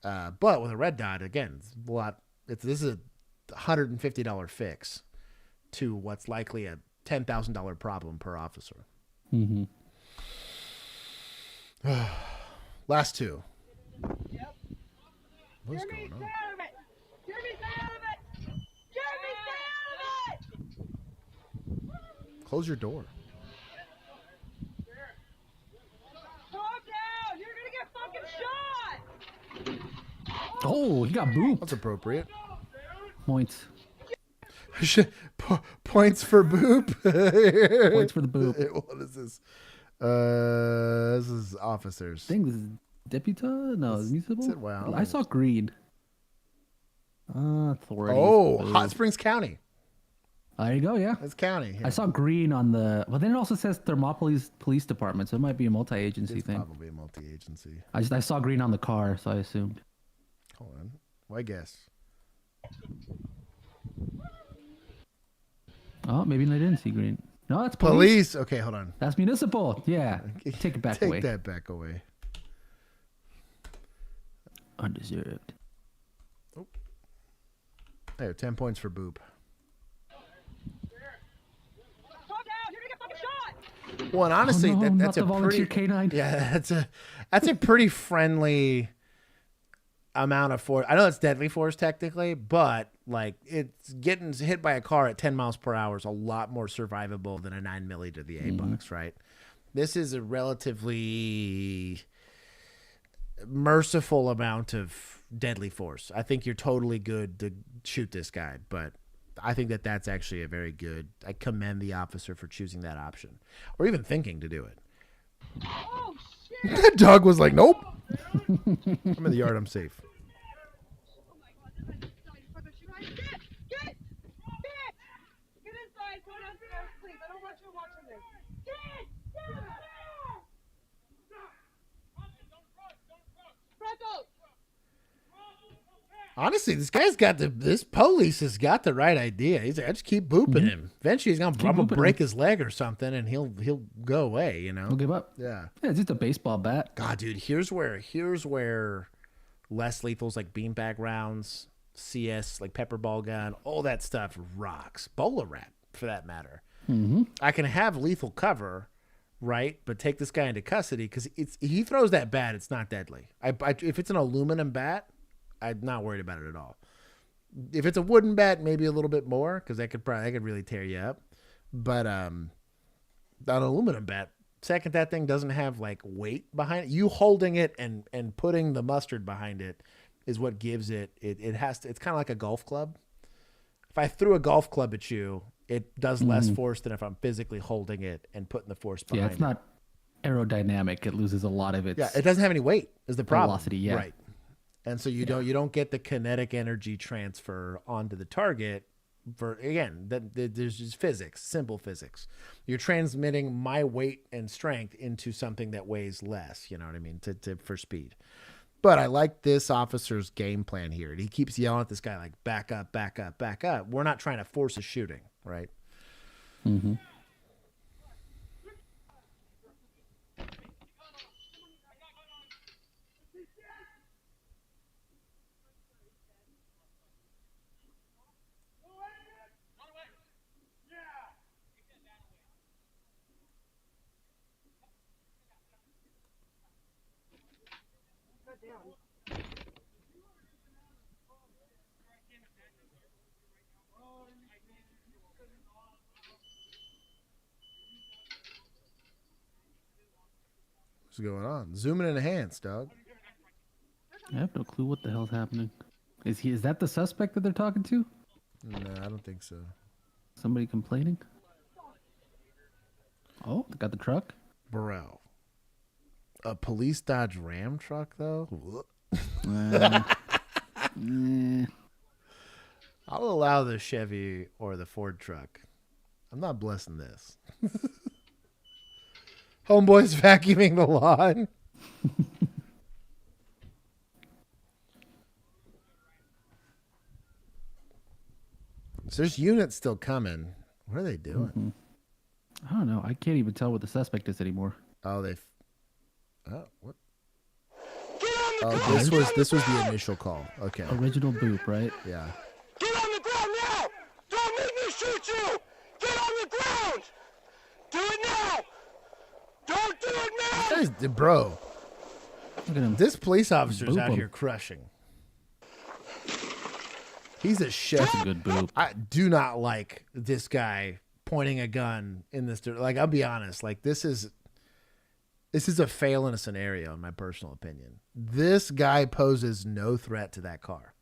But with a red dot, again, it's a lot. This is a $150 fix to what's likely a $10,000 problem per officer. Last two. Yep. What's going on? Close your door. Calm down! You're gonna get fucking shot! Oh, he got booped. That's appropriate. Points. Points for boop. Points for the boop. What is this? This is officers. I think this is deputy. No, municipal. Wow. I saw green. Authority. Oh, Hot Springs County. There you go. Yeah, it's county. Yeah. I saw green on the. Well, then it also says Thermopolis Police Department, so it might be a multi-agency thing. Probably a multi-agency. I saw green on the car, so I assumed. Hold on. Well, I guess. Oh, maybe they didn't see green. No, that's police. Okay, hold on. That's municipal. Yeah, take it back away. Take that back away. Undeserved. Oh. There, 10 points for boop. Well, and honestly, that's a pretty K9. Yeah, that's a pretty friendly amount of force. I know it's deadly force technically, but like it's getting hit by a car at 10 miles per hour is a lot more survivable than a 9 milli to the A box, right? This is a relatively merciful amount of deadly force. I think you're totally good to shoot this guy, but I think that that's actually a very good. I commend the officer for choosing that option, or even thinking to do it. Oh, That dog was like, "Nope, I'm in the yard. I'm safe." Get inside. Go downstairs, please. I don't want you watching this. Get! Freckles! Honestly, this police has got the right idea. He's like, I just keep booping him. Eventually, I'm gonna break his leg or something, and he'll go away. You know, He'll give up. Yeah. Yeah, it's just a baseball bat. God, dude, here's where less lethal's like beanbag rounds, CS like pepper ball gun, all that stuff rocks. Bowler wrap, for that matter. Mm-hmm. I can have lethal cover, right? But take this guy into custody because he throws that bat. It's not deadly. If it's an aluminum bat, I'm not worried about it at all. If it's a wooden bat, maybe a little bit more because that could really tear you up. But an aluminum bat, second that thing doesn't have like weight behind it, you holding it and putting the mustard behind it is what gives it has to. It's kind of like a golf club. If I threw a golf club at you, it does less force than if I'm physically holding it and putting the force behind it. Yeah, it's not aerodynamic. It loses a lot of its. Yeah, it doesn't have any weight. Is the problem? Velocity, yeah. Right. And so you don't get the kinetic energy transfer onto the target. For again, there's just physics, simple physics. You're transmitting my weight and strength into something that weighs less. You know what I mean? For speed. But I like this officer's game plan here. He keeps yelling at this guy like, back up, back up, back up. We're not trying to force a shooting, right? Mm-hmm. What's going on? Zoom and enhance, dog. I have no clue what the hell's happening. Is that the suspect that they're talking to? No, I don't think so. Somebody complaining? Oh, they got the truck? Bro. A police Dodge Ram truck, though? I'll allow the Chevy or the Ford truck. I'm not blessing this. Homeboy's vacuuming the lawn. So there's units still coming. What are they doing? Mm-hmm. I don't know. I can't even tell what the suspect is anymore. Oh, what? Oh, this was the initial call. Okay. Original boop, right? Yeah. Get on the ground now! Don't make me shoot you! Get on the ground! Do it now! Don't do it now! Bro. Look at him. This police officer's Boop out him. here crushing. He's a chef. That's a good boop. I do not like this guy pointing a gun in this. Like, I'll be honest. Like, this is a fail in a scenario, in my personal opinion. This guy poses no threat to that car.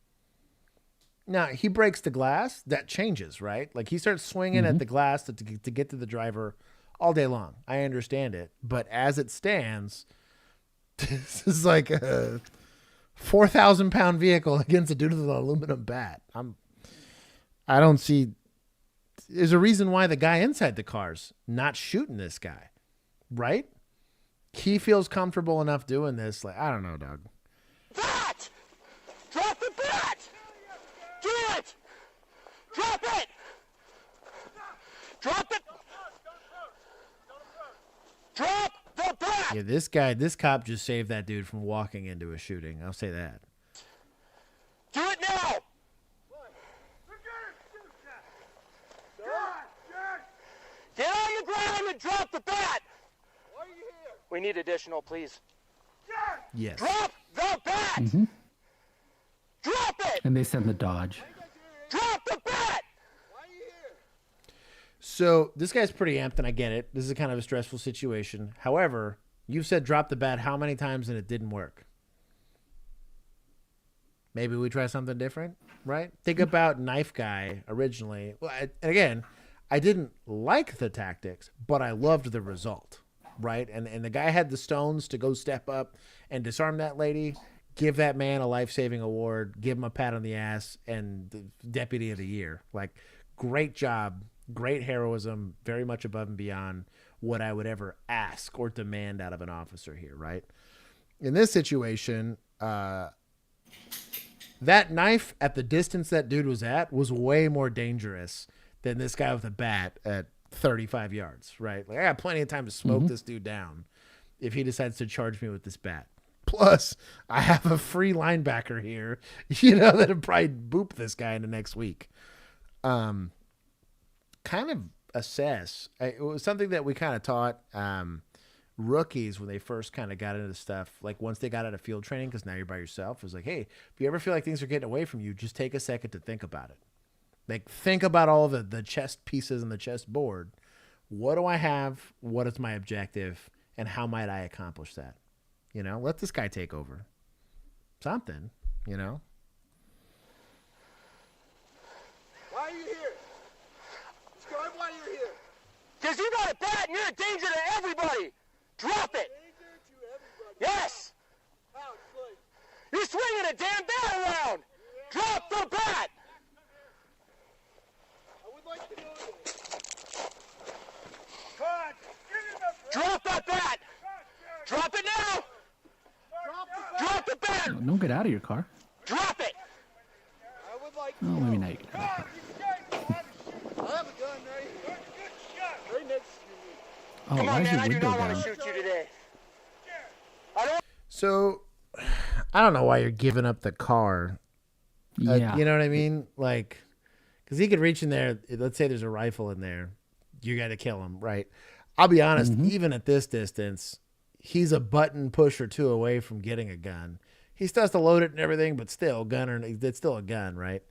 Now, he breaks the glass. That changes, right? Like, he starts swinging at the glass to get to the driver all day long. I understand it. But as it stands, this is like a 4,000-pound vehicle against a dude with an aluminum bat. I don't see. There's a reason why the guy inside the car's not shooting this guy, right? He feels comfortable enough doing this. Like, I don't know, dog. Bat! Drop the bat! Do it! Drop it! Drop it! Drop the bat! Yeah, this cop just saved that dude from walking into a shooting. I'll say that. Do it now! Get on the ground and drop the bat! Why are you here? We need additional, please. Yes. Drop the bat! Mm-hmm. Drop it! And they send the Dodge. Drop the bat! So this guy's pretty amped, and I get it. This is kind of a stressful situation. However, you've said drop the bat how many times and it didn't work? Maybe we try something different, right? Think about Knife Guy originally. Well, and again, I didn't like the tactics, but I loved the result, right? And the guy had the stones to go step up and disarm that lady, give that man a life-saving award, give him a pat on the ass, and the Deputy of the Year. Like, great job, great heroism, very much above and beyond what I would ever ask or demand out of an officer here, right? In this situation, that knife at the distance that dude was at was way more dangerous than this guy with a bat at 35 yards, right? Like, I got plenty of time to smoke this dude down if he decides to charge me with this bat. Plus, I have a free linebacker here, that'll probably boop this guy in the next week. Kind of assess. It was something that we kind of taught rookies when they first kind of got into stuff, like once they got out of field training, because now you're by yourself. It was like, hey, if you ever feel like things are getting away from you, just take a second to think about it. Like, think about all the chess pieces on the chessboard. What do I have? What is my objective? And how might I accomplish that? Let this guy take over. Something, Why are you here? Describe why you're here. Because you got a bat and you're a danger to everybody. Drop it. Danger to everybody. Yes. How? Explain. You're swinging a damn bat around. Yeah. Drop the bat. I would like to know this. Drop that bat. Drop it now. Drop the bat. No, don't get out of your car. Drop it. I would like. Oh, maybe not. You get out of the car. I have a gun right here. Right next to me. Oh, Come why on, is man, your I do window not want down? to shoot you today. I don't. So, I don't know why you're giving up the car. Yeah. You know what I mean? Like, because he could reach in there. Let's say there's a rifle in there. You got to kill him, right? I'll be honest, even at this distance, he's a button push or two away from getting a gun. He still has to load it and everything, but still, it's still a gun, right?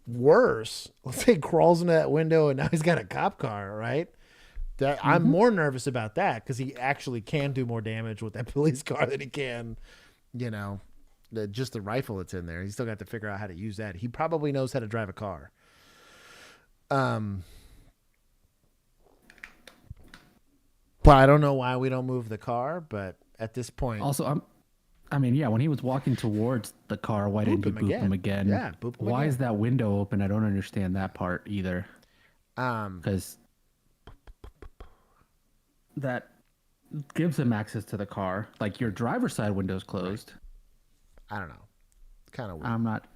Worse, let's say he crawls into that window and now he's got a cop car, right? I'm more nervous about that because he actually can do more damage with that police car than he can, just the rifle that's in there. He's still got to figure out how to use that. He probably knows how to drive a car. But I don't know why we don't move the car, but at this point... Also, when he was walking towards the car, why didn't you boop him again? Yeah, boop him Why again. is that window open? I don't understand that part either. Because that gives him access to the car. Like, your driver's side window's closed. I don't know. It's kind of weird. I'm not...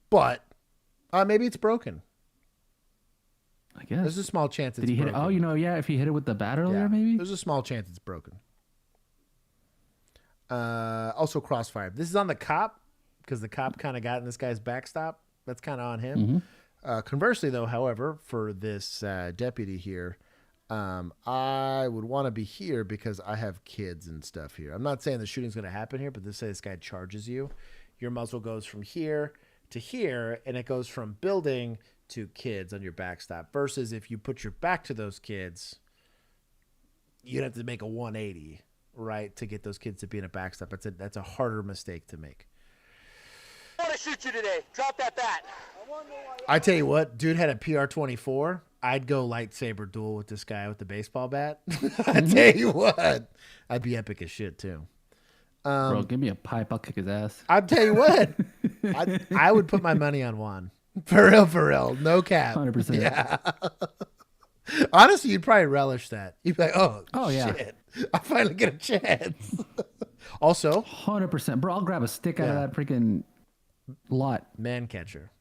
But maybe it's broken. I guess. There's a small chance it's Did he hit broken. it? Oh, if he hit it with the bat earlier, maybe? There's a small chance it's broken. Also crossfire. This is on the cop because the cop kind of got in this guy's backstop. That's kind of on him. Conversely, though, however, for this deputy here, I would want to be here because I have kids and stuff here. I'm not saying the shooting's going to happen here, but let's say this guy charges you. Your muzzle goes from here to here, and it goes from building to kids on your backstop. Versus if you put your back to those kids, you'd have to make a 180. Right, to get those kids to be in a backstop. That's a harder mistake to make. I want to shoot you today. Drop that bat. I tell you what, dude had a PR-24. I'd go lightsaber duel with this guy with the baseball bat. I tell you what, I'd be epic as shit too. Bro, give me a pipe. I'll kick his ass. I'll tell you what, I would put my money on Juan. For real. No cap. 100%. Yeah. Honestly, you'd probably relish that. You'd be like, oh yeah. shit. I finally get a chance. Also, 100%. Bro, I'll grab a stick out of that freaking lot. Man catcher.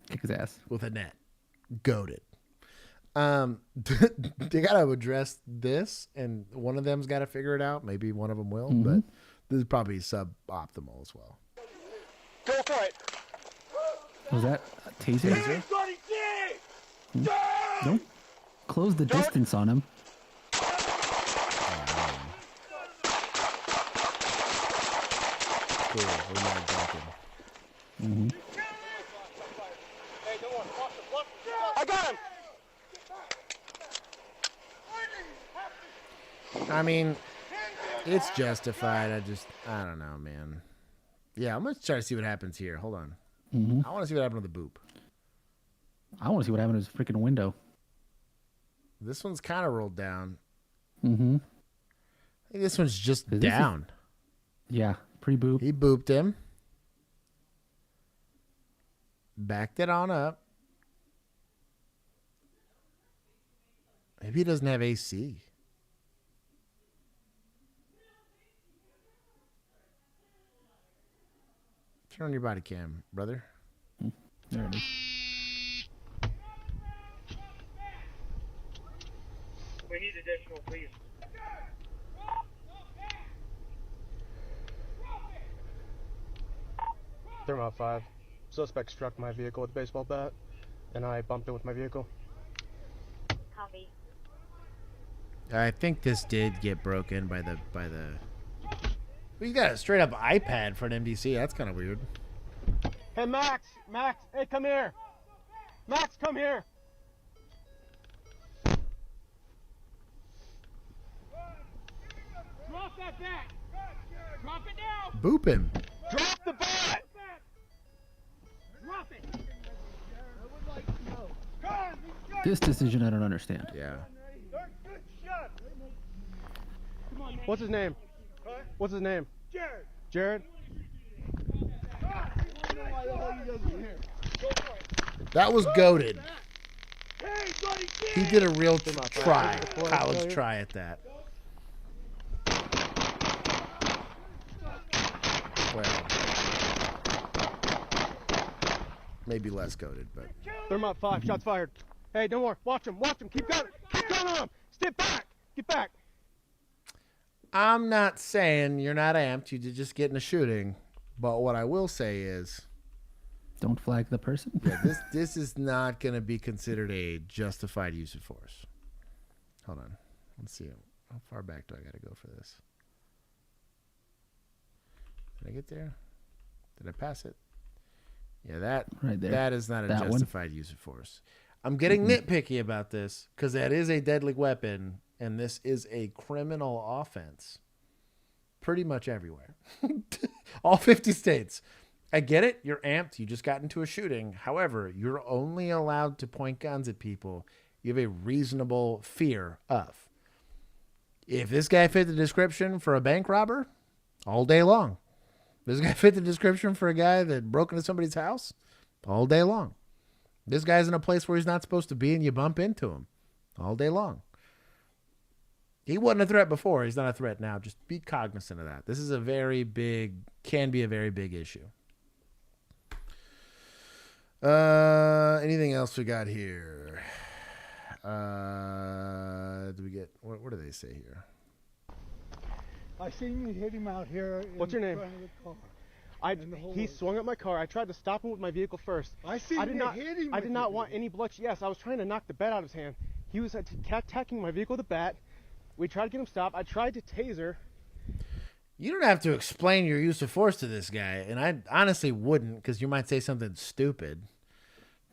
Kick his ass. With a net. Goated. They got to address this, and one of them's got to figure it out. Maybe one of them will, but this is probably suboptimal as well. Go for it. Was that a taser? Nope. Close the distance on him. Cool. We're not jumping. I got him. I mean, it's justified. I don't know, man. Yeah, I'm gonna try to see what happens here. Hold on. Mhm. I want to see what happened to the boop. I want to see what happened to his freaking window. This one's kind of rolled down. Mm-hmm. I think this one's just This is- down. Yeah, pre-boop. He booped him. Backed it on up. Maybe he doesn't have AC. Turn on your body cam, brother. There it is. We need additional, please. Thermite 5. Suspect struck my vehicle with a baseball bat, and I bumped it with my vehicle. Copy. I think this did get broken by the. We got a straight up iPad for an MDC. That's kind of weird. Hey, Max! Max! Hey, come here! Max, come here! Drop that bat! Drop it now! Boop him. Drop the bat! Drop it! This decision I don't understand. Yeah. What's his name? What's his name? Jared! Jared? That was goated. He did a real try, college try at that. Well, maybe less goated, but. Thermite 5, shots fired. Hey, don't worry. Watch him, keep going on him. Step back, get back. I'm not saying you're not amped. You did just get in a shooting, but what I will say is, Don't flag the person. yeah, this is not going to be considered a justified use of force. Hold on, let's see how far back do I got to go for this. Did I get there? Did I pass it? Yeah, that Right there. that is not a That one. justified use of force. I'm getting nitpicky about this because that is a deadly weapon, and this is a criminal offense pretty much everywhere. All 50 states. I get it. You're amped. You just got into a shooting. However, you're only allowed to point guns at people you have a reasonable fear of. If this guy fit the description for a bank robber, all day long. This guy fit the description for a guy that broke into somebody's house, all day long. This guy's in a place where he's not supposed to be and you bump into him, all day long. He wasn't a threat before. He's not a threat now. Just be cognizant of that. This is a very big, can be a very big issue. Anything else we got here? Do we get, what do they say here? I seen you hit him out here. What's your name? In front of the car. He swung at my car. I tried to stop him with my vehicle first. I seen I did you not hit him. I did not want any blood. Yes, I was trying to knock the bat out of his hand. He was attacking my vehicle with a bat. We tried to get him stopped. I tried to taser. You don't have to explain your use of force to this guy, and I honestly wouldn't, because you might say something stupid.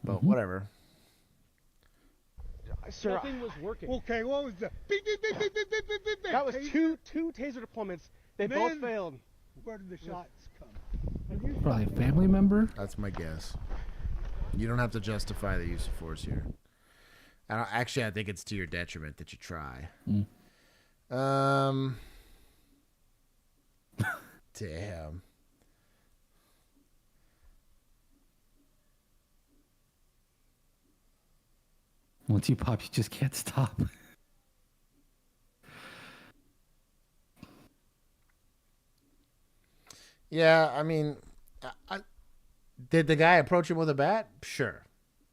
But whatever. Sir, Nothing was working. Okay, what was that? Beep, beep, beep, beep, beep, beep, beep, beep, beep. That was Taser? two taser deployments. They Then- both failed. Where did the shots come? Probably a family member. That's my guess. You don't have to justify the use of force here. Actually, I think it's to your detriment that you try. Damn. Once you pop, you just can't stop. Yeah, I mean, did the guy approach him with a bat? Sure.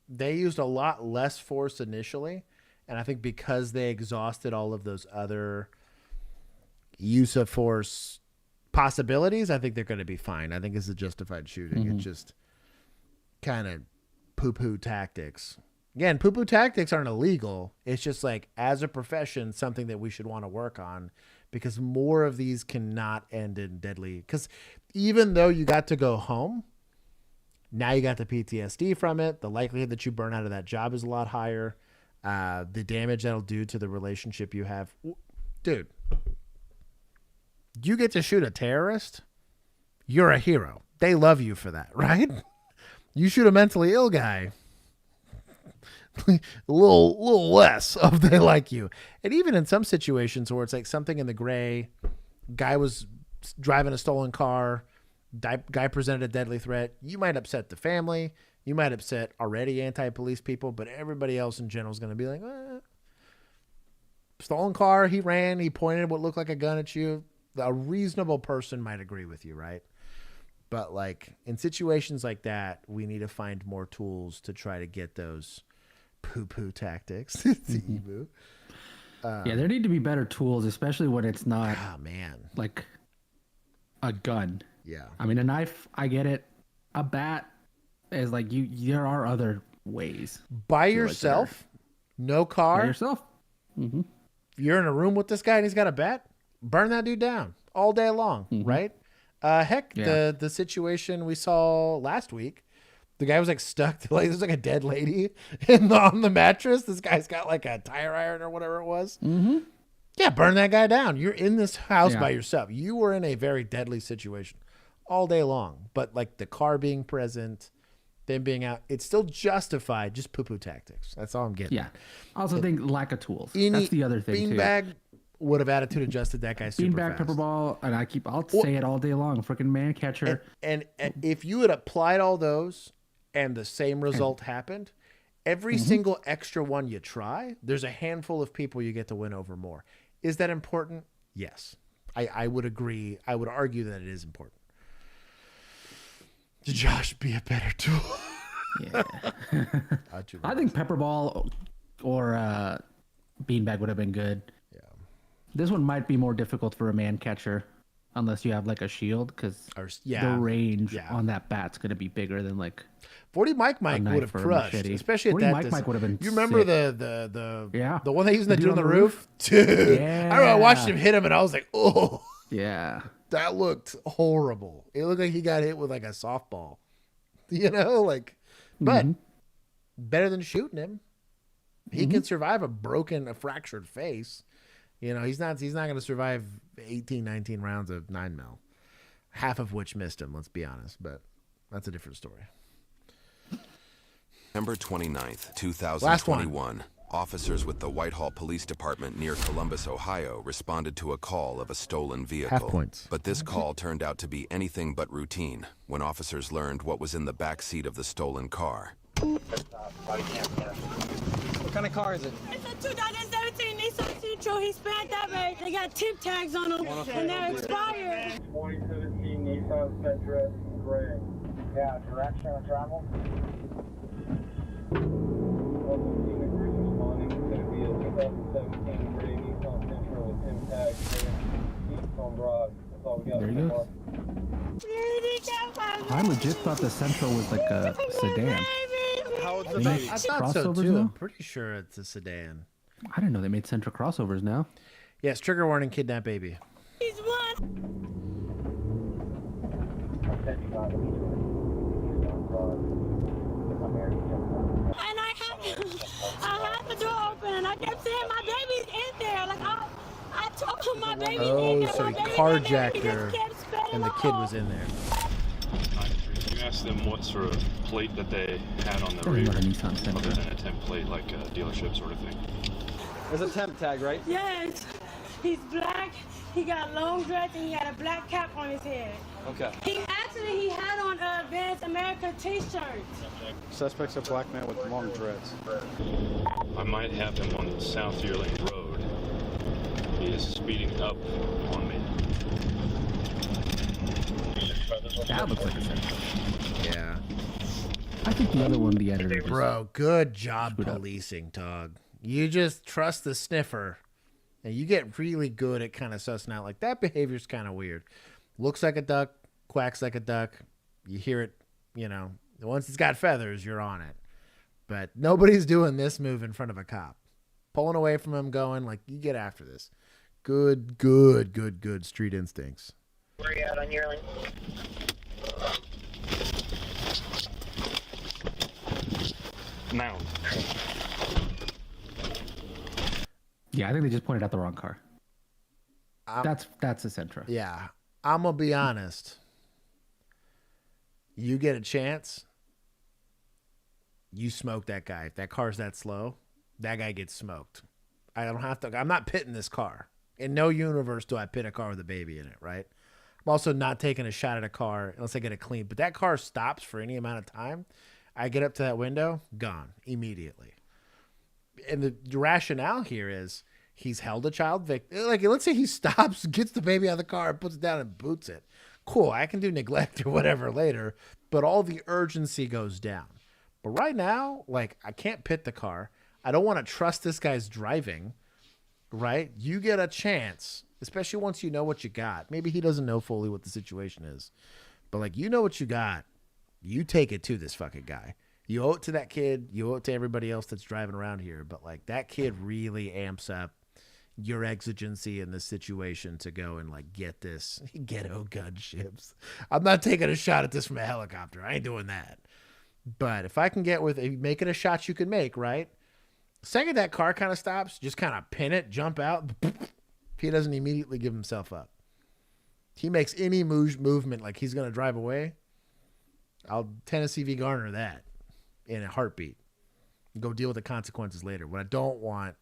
They used a lot less force initially, and I think because they exhausted all of those other use of force possibilities, I think they're going to be fine. I think it's a justified shooting. It's just kind of poo-poo tactics. Again, poo-poo tactics aren't illegal. It's just like, as a profession, something that we should want to work on, because more of these cannot end in deadly. Because even though you got to go home, now you got the PTSD from it. The likelihood that you burn out of that job is a lot higher. The damage that'll do to the relationship you have. Dude, you get to shoot a terrorist you're a hero. They love you for that, right? You shoot a mentally ill guy, a little less of they like you. And even in some situations where it's like something in the gray, guy was driving a stolen car, guy presented a deadly threat, you might upset the family, you might upset already anti-police people, but everybody else in general is going to be like, stolen car, he ran, he pointed what looked like a gun at you. A reasonable person might agree with you, right? But like in situations like that, we need to find more tools to try to get those poo-poo tactics. Yeah, there need to be better tools, especially when it's not like a gun. Yeah. I mean, a knife, I get it. A bat is like there are other ways. By yourself, no car. By yourself. Mm-hmm. You're in a room with this guy and he's got a bat, burn that dude down all day long, right? The situation we saw last week, the guy was like stuck to like there's like a dead lady on the mattress. This guy's got like a tire iron or whatever it was. Mm-hmm. Yeah, burn that guy down. You're in this house by yourself. You were in a very deadly situation all day long. But like the car being present, them being out, it's still justified. Just poo-poo tactics. That's all I'm getting. Yeah. I also think lack of tools. That's the other thing too. Beanbag would have attitude adjusted that guy super Beanbag, fast. pepperball, and I'll say it all day long. Freaking man catcher. And if you had applied all those and the same result happened, every single extra one you try, there's a handful of people you get to win over more. Is that important? Yes. I would agree. I would argue that it is important. To Josh be a better tool. Yeah. I think pepperball or beanbag would have been good. Yeah. This one might be more difficult for a man catcher unless you have like a shield because the range on that bat's going to be bigger than like 40 Mike would have crushed, especially at that Mike would have been. You remember sick. the one they used that dude on the roof? Dude, Yeah. I remember I watched him hit him and I was like, oh yeah, that looked horrible. It looked like he got hit with like a softball, but better than shooting him. He can survive a fractured face. He's not going to survive 18, 19 rounds of 9mm, half of which missed him. Let's be honest, but that's a different story. September 29th, 2021, officers with the Whitehall Police Department near Columbus, Ohio, responded to a call of a stolen vehicle. Half points. But this call turned out to be anything but routine when officers learned what was in the back seat of the stolen car. What kind of car is it? It's a 2017 Nissan Sentra. He spanned that way. They got tip tags on them, and they're expired. 2017 Nissan Sentra gray. Yeah, direction of travel. Responding. It's going to be a 2017 gray Nissan Sentra with tip tags. East on Broad. That's all we got. There you go. I legit thought the Central was like a sedan. How old's the They baby? make I thought so crossovers too. now? I'm pretty sure it's a sedan. I didn't know they made Central crossovers now. Yes, trigger warning, kidnap baby. He's one. And I had the door open, and I kept saying my baby's in there. Like I told him my baby's in there. So he carjacked her, and the kid was in there. You asked them what sort of plate that they had on the Talking rear, about a Nissan Sentra. other than a temp plate, like a dealership sort of thing. There's a temp tag, right? Yes, he's black. He got long dreads and he had a black cap on his head. Okay. He had on a Vans America t-shirt. Suspect's a black man with long dreads. I might have him on South Yearling Road. He is speeding up on me. That looks like a Sentra. Yeah. I think the other one, the editor. just- Bro, good job Screwed up. policing, Tog. You just trust the sniffer, and you get really good at kind of sussing out. Like, that behavior's kind of weird. Looks like a duck, quacks like a duck. You hear it, once it's got feathers, you're on it. But nobody's doing this move in front of a cop. Pulling away from him, going, like, you get after this. Good street instincts. Where are you at on Yearling? Now. Yeah, I think they just pointed out the wrong car. That's a Sentra. Yeah. I'm going to be honest. You get a chance, you smoke that guy. If that car's that slow, that guy gets smoked. I don't have to. I'm not pitting this car. In no universe do I pit a car with a baby in it, right? I'm also not taking a shot at a car unless I get it clean. But that car stops for any amount of time. I get up to that window, gone immediately. And the rationale here is he's held a child victim. Like, let's say he stops, gets the baby out of the car, puts it down and boots it. Cool, I can do neglect or whatever later, but all the urgency goes down. But right now, like, I can't pit the car. I don't want to trust this guy's driving, right? You get a chance, especially once you know what you got. Maybe he doesn't know fully what the situation is, but like, you know what you got. You take it to this fucking guy. You owe it to that kid. You owe it to everybody else that's driving around here. But like, that kid really amps up your exigency in this situation to go and like get this ghetto gunships. I'm not taking a shot at this from a helicopter. I ain't doing that. But if I can get with making a shot you can make, right? Second that car kind of stops, just kind of pin it, jump out. He doesn't immediately give himself up. He makes any movement like he's going to drive away. I'll Tennessee v. Garner that in a heartbeat. Go deal with the consequences later. What I don't want,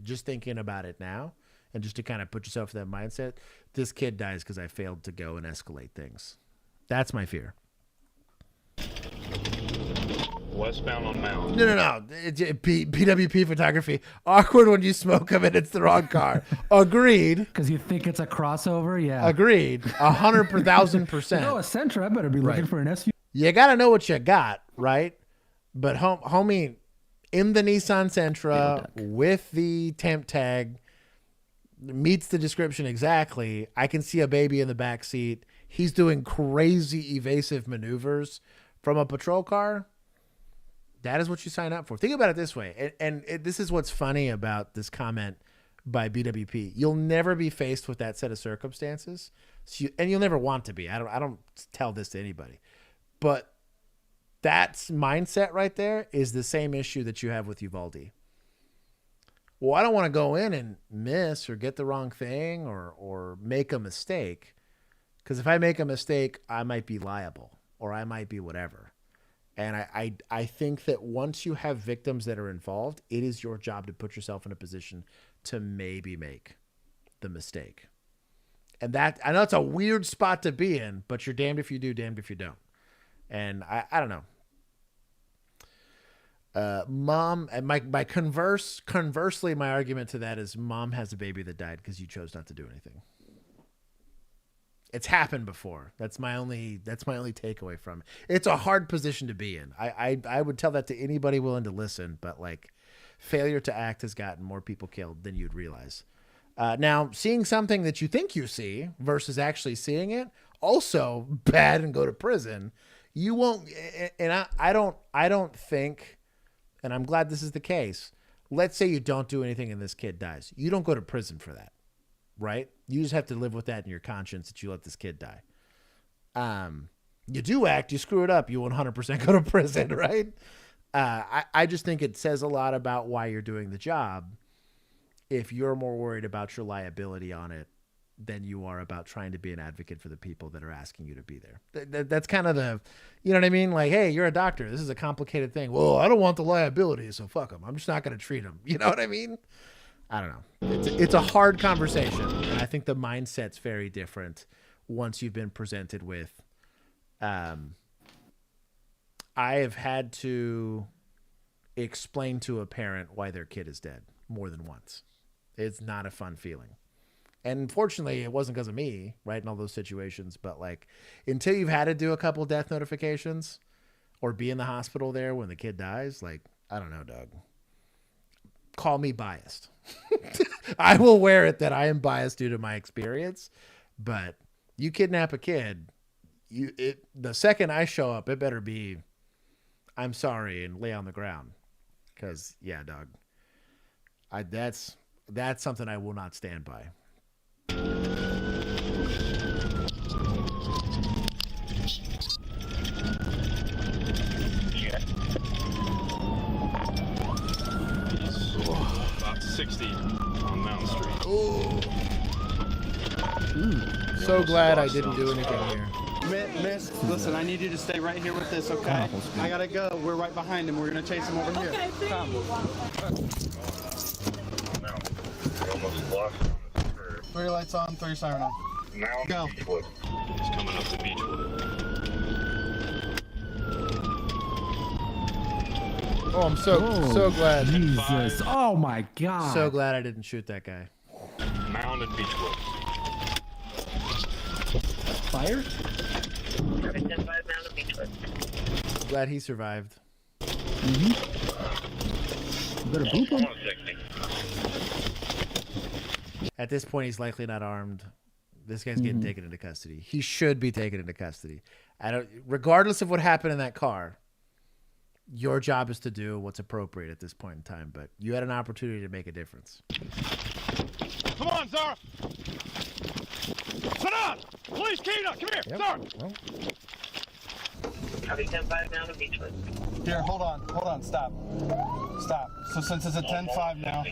just thinking about it now, and just to kind of put yourself in that mindset, this kid dies because I failed to go and escalate things. That's my fear. Westbound on Mound. No. PWP photography. Awkward when you smoke them and it's the wrong car. Agreed. Because you think it's a crossover, yeah. Agreed. 100,000%. No, a Sentra. I better be looking for an SUV. You got to know what you got, right? But homie, in the Nissan Sentra with the temp tag, meets the description exactly. I can see a baby in the back seat. He's doing crazy evasive maneuvers from a patrol car. That is what you sign up for. Think about it this way. And this is what's funny about this comment by BWP. You'll never be faced with that set of circumstances. And you'll never want to be. I don't tell this to anybody. But that mindset right there is the same issue that you have with Uvalde. Well, I don't want to go in and miss or get the wrong thing or make a mistake. Because if I make a mistake, I might be liable or I might be whatever. And I think that once you have victims that are involved, it is your job to put yourself in a position to maybe make the mistake. And that, I know it's a weird spot to be in, but you're damned if you do, damned if you don't. And I don't know. Mom, and conversely, my argument to that is mom has a baby that died because you chose not to do anything. It's happened before. That's my only takeaway from it. It's a hard position to be in. I would tell that to anybody willing to listen, but like, failure to act has gotten more people killed than you'd realize. Now, seeing something that you think you see versus actually seeing it, also bad and go to prison. You won't, and I don't think, and I'm glad this is the case. Let's say you don't do anything and this kid dies. You don't go to prison for that, right? You just have to live with that in your conscience that you let this kid die. You do act, you screw it up, you 100% go to prison, right? I just think it says a lot about why you're doing the job if you're more worried about your liability on it than you are about trying to be an advocate for the people that are asking you to be there. That's kind of the, you know what I mean? Like, hey, you're a doctor. This is a complicated thing. Well, I don't want the liability, so fuck them. I'm just not going to treat them. You know what I mean? I don't know. It's a hard conversation. And I think the mindset's very different once you've been presented with. I have had to explain to a parent why their kid is dead more than once. It's not a fun feeling. And fortunately, it wasn't because of me, right, in all those situations. But, like, until you've had to do a couple death notifications or be in the hospital there when the kid dies, like, I don't know, Doug. Call me biased. I will wear it that I am biased due to my experience. But you kidnap a kid, the second I show up, it better be, I'm sorry, and lay on the ground. Because, yeah, Doug, that's something I will not stand by. About 60 on Mountain Street. So glad I didn't do anything here. Miss, listen, I need you to stay right here with this, okay? I gotta go. We're right behind him. We're gonna chase him over here. Okay, Come. Throw your lights on, throw your siren on. Now Go. Beechwood. He's coming up to Beechwood. Oh, I'm so glad. Jesus. Oh my God. So glad I didn't shoot that guy. Mound and Beechwood. Fire? Glad he survived. Mm-hmm. Better boop him. At this point, he's likely not armed. This guy's getting taken into custody. He should be taken into custody. Regardless of what happened in that car, your job is to do what's appropriate at this point in time. But you had an opportunity to make a difference. Come on, Zara. Sit down. Police, Kena, come here. Zara. Well. Copy 10-5 down to Beechwood. Here, hold on, stop. So since it's a 10-5 now.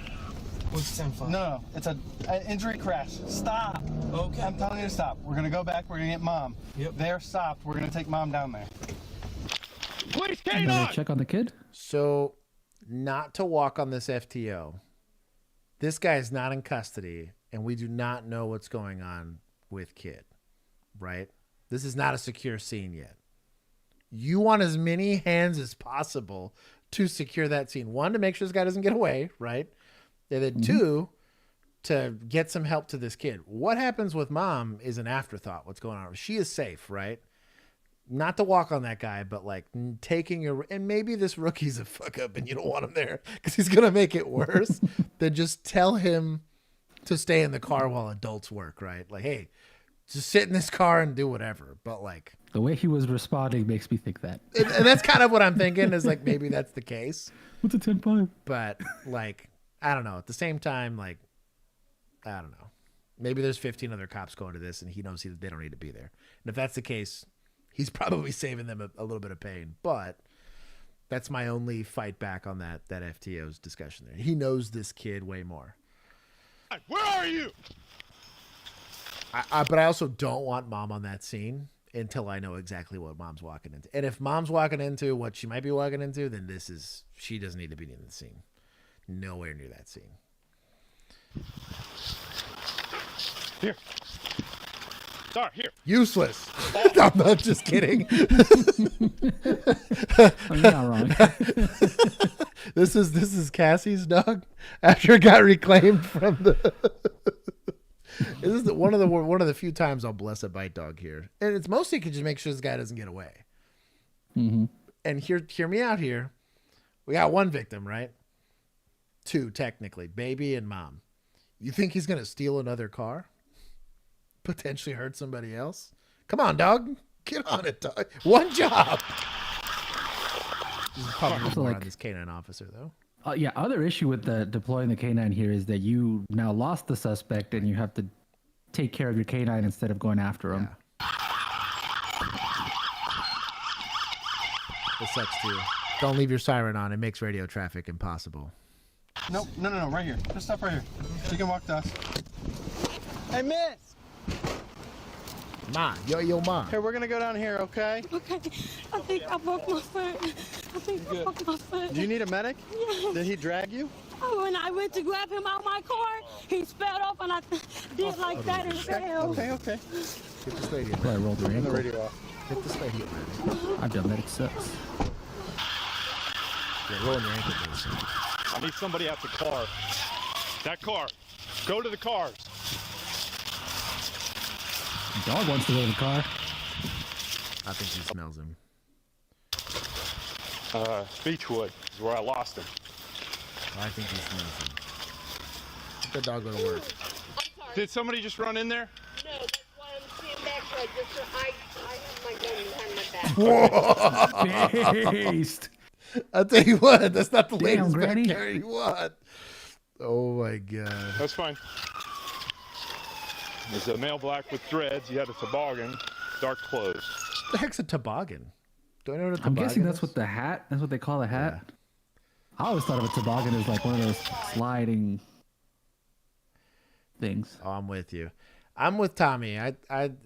What's 10-5? No, it's an injury crash. Stop. Okay. I'm telling you to stop. We're gonna go back, we're gonna get Mom. Yep. They're stopped, we're gonna take Mom down there. Police, Better check on the kid. So, not to walk on this FTO. This guy is not in custody, and we do not know what's going on with kid, right? This is not a secure scene yet. You want as many hands as possible to secure that scene. One, to make sure this guy doesn't get away, right? And then two, to get some help to this kid. What happens with Mom is an afterthought. What's going on? She is safe, right? Not to walk on that guy, but like taking your, and maybe this rookie's a fuck up and you don't want him there because he's going to make it worse. Then just tell him to stay in the car while adults work, right? Like, hey, just sit in this car and do whatever. But like, the way he was responding makes me think that. And that's kind of what I'm thinking is like, maybe that's the case. What's a 10-5? But like, I don't know. At the same time, like, I don't know. Maybe there's 15 other cops going to this and he knows they don't need to be there. And if that's the case, he's probably saving them a little bit of pain. But that's my only fight back on that FTO's discussion there. He knows this kid way more. Where are you? But I also don't want Mom on that scene until I know exactly what Mom's walking into. And if Mom's walking into what she might be walking into, then she doesn't need to be in the scene. Nowhere near that scene. Here. Sorry, here. Useless. I'm not just kidding. I'm not wrong. This is Cassie's dog after it got reclaimed from the. This is one of the few times I'll bless a bite dog here, and it's mostly to just make sure this guy doesn't get away. Mm-hmm. And hear me out here. We got one victim, right? Two technically, baby and Mom. You think he's gonna steal another car? Potentially hurt somebody else? Come on, dog. Get on it, dog. One job. This is probably more on this canine officer, though. Yeah, other issue with the deploying the canine here is that you now lost the suspect and you have to take care of your canine instead of going after him. This sucks too. Don't leave your siren on. It makes radio traffic impossible. Nope, no, right here. Just stop right here. You can walk to us. Hey, miss! Ma, yo, ma. Hey, we're gonna go down here, okay? Okay. I think I broke my foot. I broke my foot. Do you need a medic? Yes. Did he drag you? Oh, when I went to grab him out my car, he sped off and I did like that and fell. Okay. Get this lady up. I rolled her Turn the ankle. radio off. Get this lady up. I've done that. It sucks. Yeah, rolling your ankle. Please. I need somebody at the car. That car. Go to the cars. The dog wants to go to the car. I think he smells him. Beechwood is where I lost him. I think he smells him. Let the dog go to work. Did somebody just run in there? No, that's why I'm staying back like this. I have my gun behind my back. Based. I'll tell you what, that's not the Damn, latest Granny. back carry you want. Oh my god. That's fine. There's a male black with dreads. He had a toboggan, dark clothes. What the heck's a toboggan? Do I know what a I'm toboggan guessing that's is? what the hat. That's what they call a hat. I always thought of a toboggan as like one of those sliding things. Oh, I'm with you. I'm with Tommy. I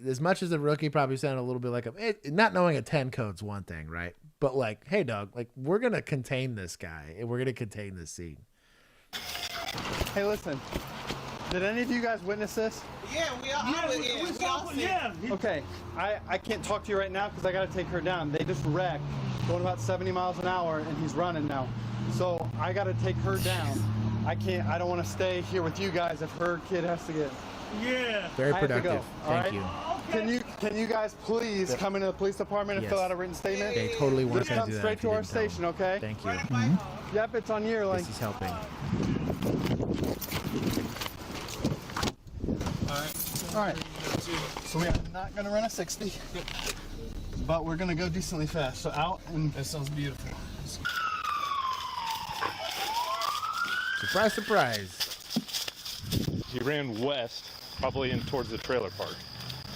as much as the rookie probably sounded a little bit like not knowing a 10 code's one thing, right? But like, hey, dog, like we're gonna contain this guy and we're gonna contain this scene. Hey, listen. Did any of you guys witness this? Yeah, we all see it. Okay, I can't talk to you right now because I got to take her down. They just wrecked, going about 70 miles an hour, and he's running now. So I got to take her down. I don't want to stay here with you guys if her kid has to get. Yeah. Very I have to productive. go, Thank you. Can you guys please come into the police department and Yes. fill out a written statement? They totally want Just to come do that. straight if to you our didn't tell station, them. okay? Thank you. Yep, it's on your link. This is helping. All right. So we are not going to run a 60, but we're going to go decently fast. So out and. That sounds beautiful. Surprise, surprise. He ran west, probably in towards the trailer park.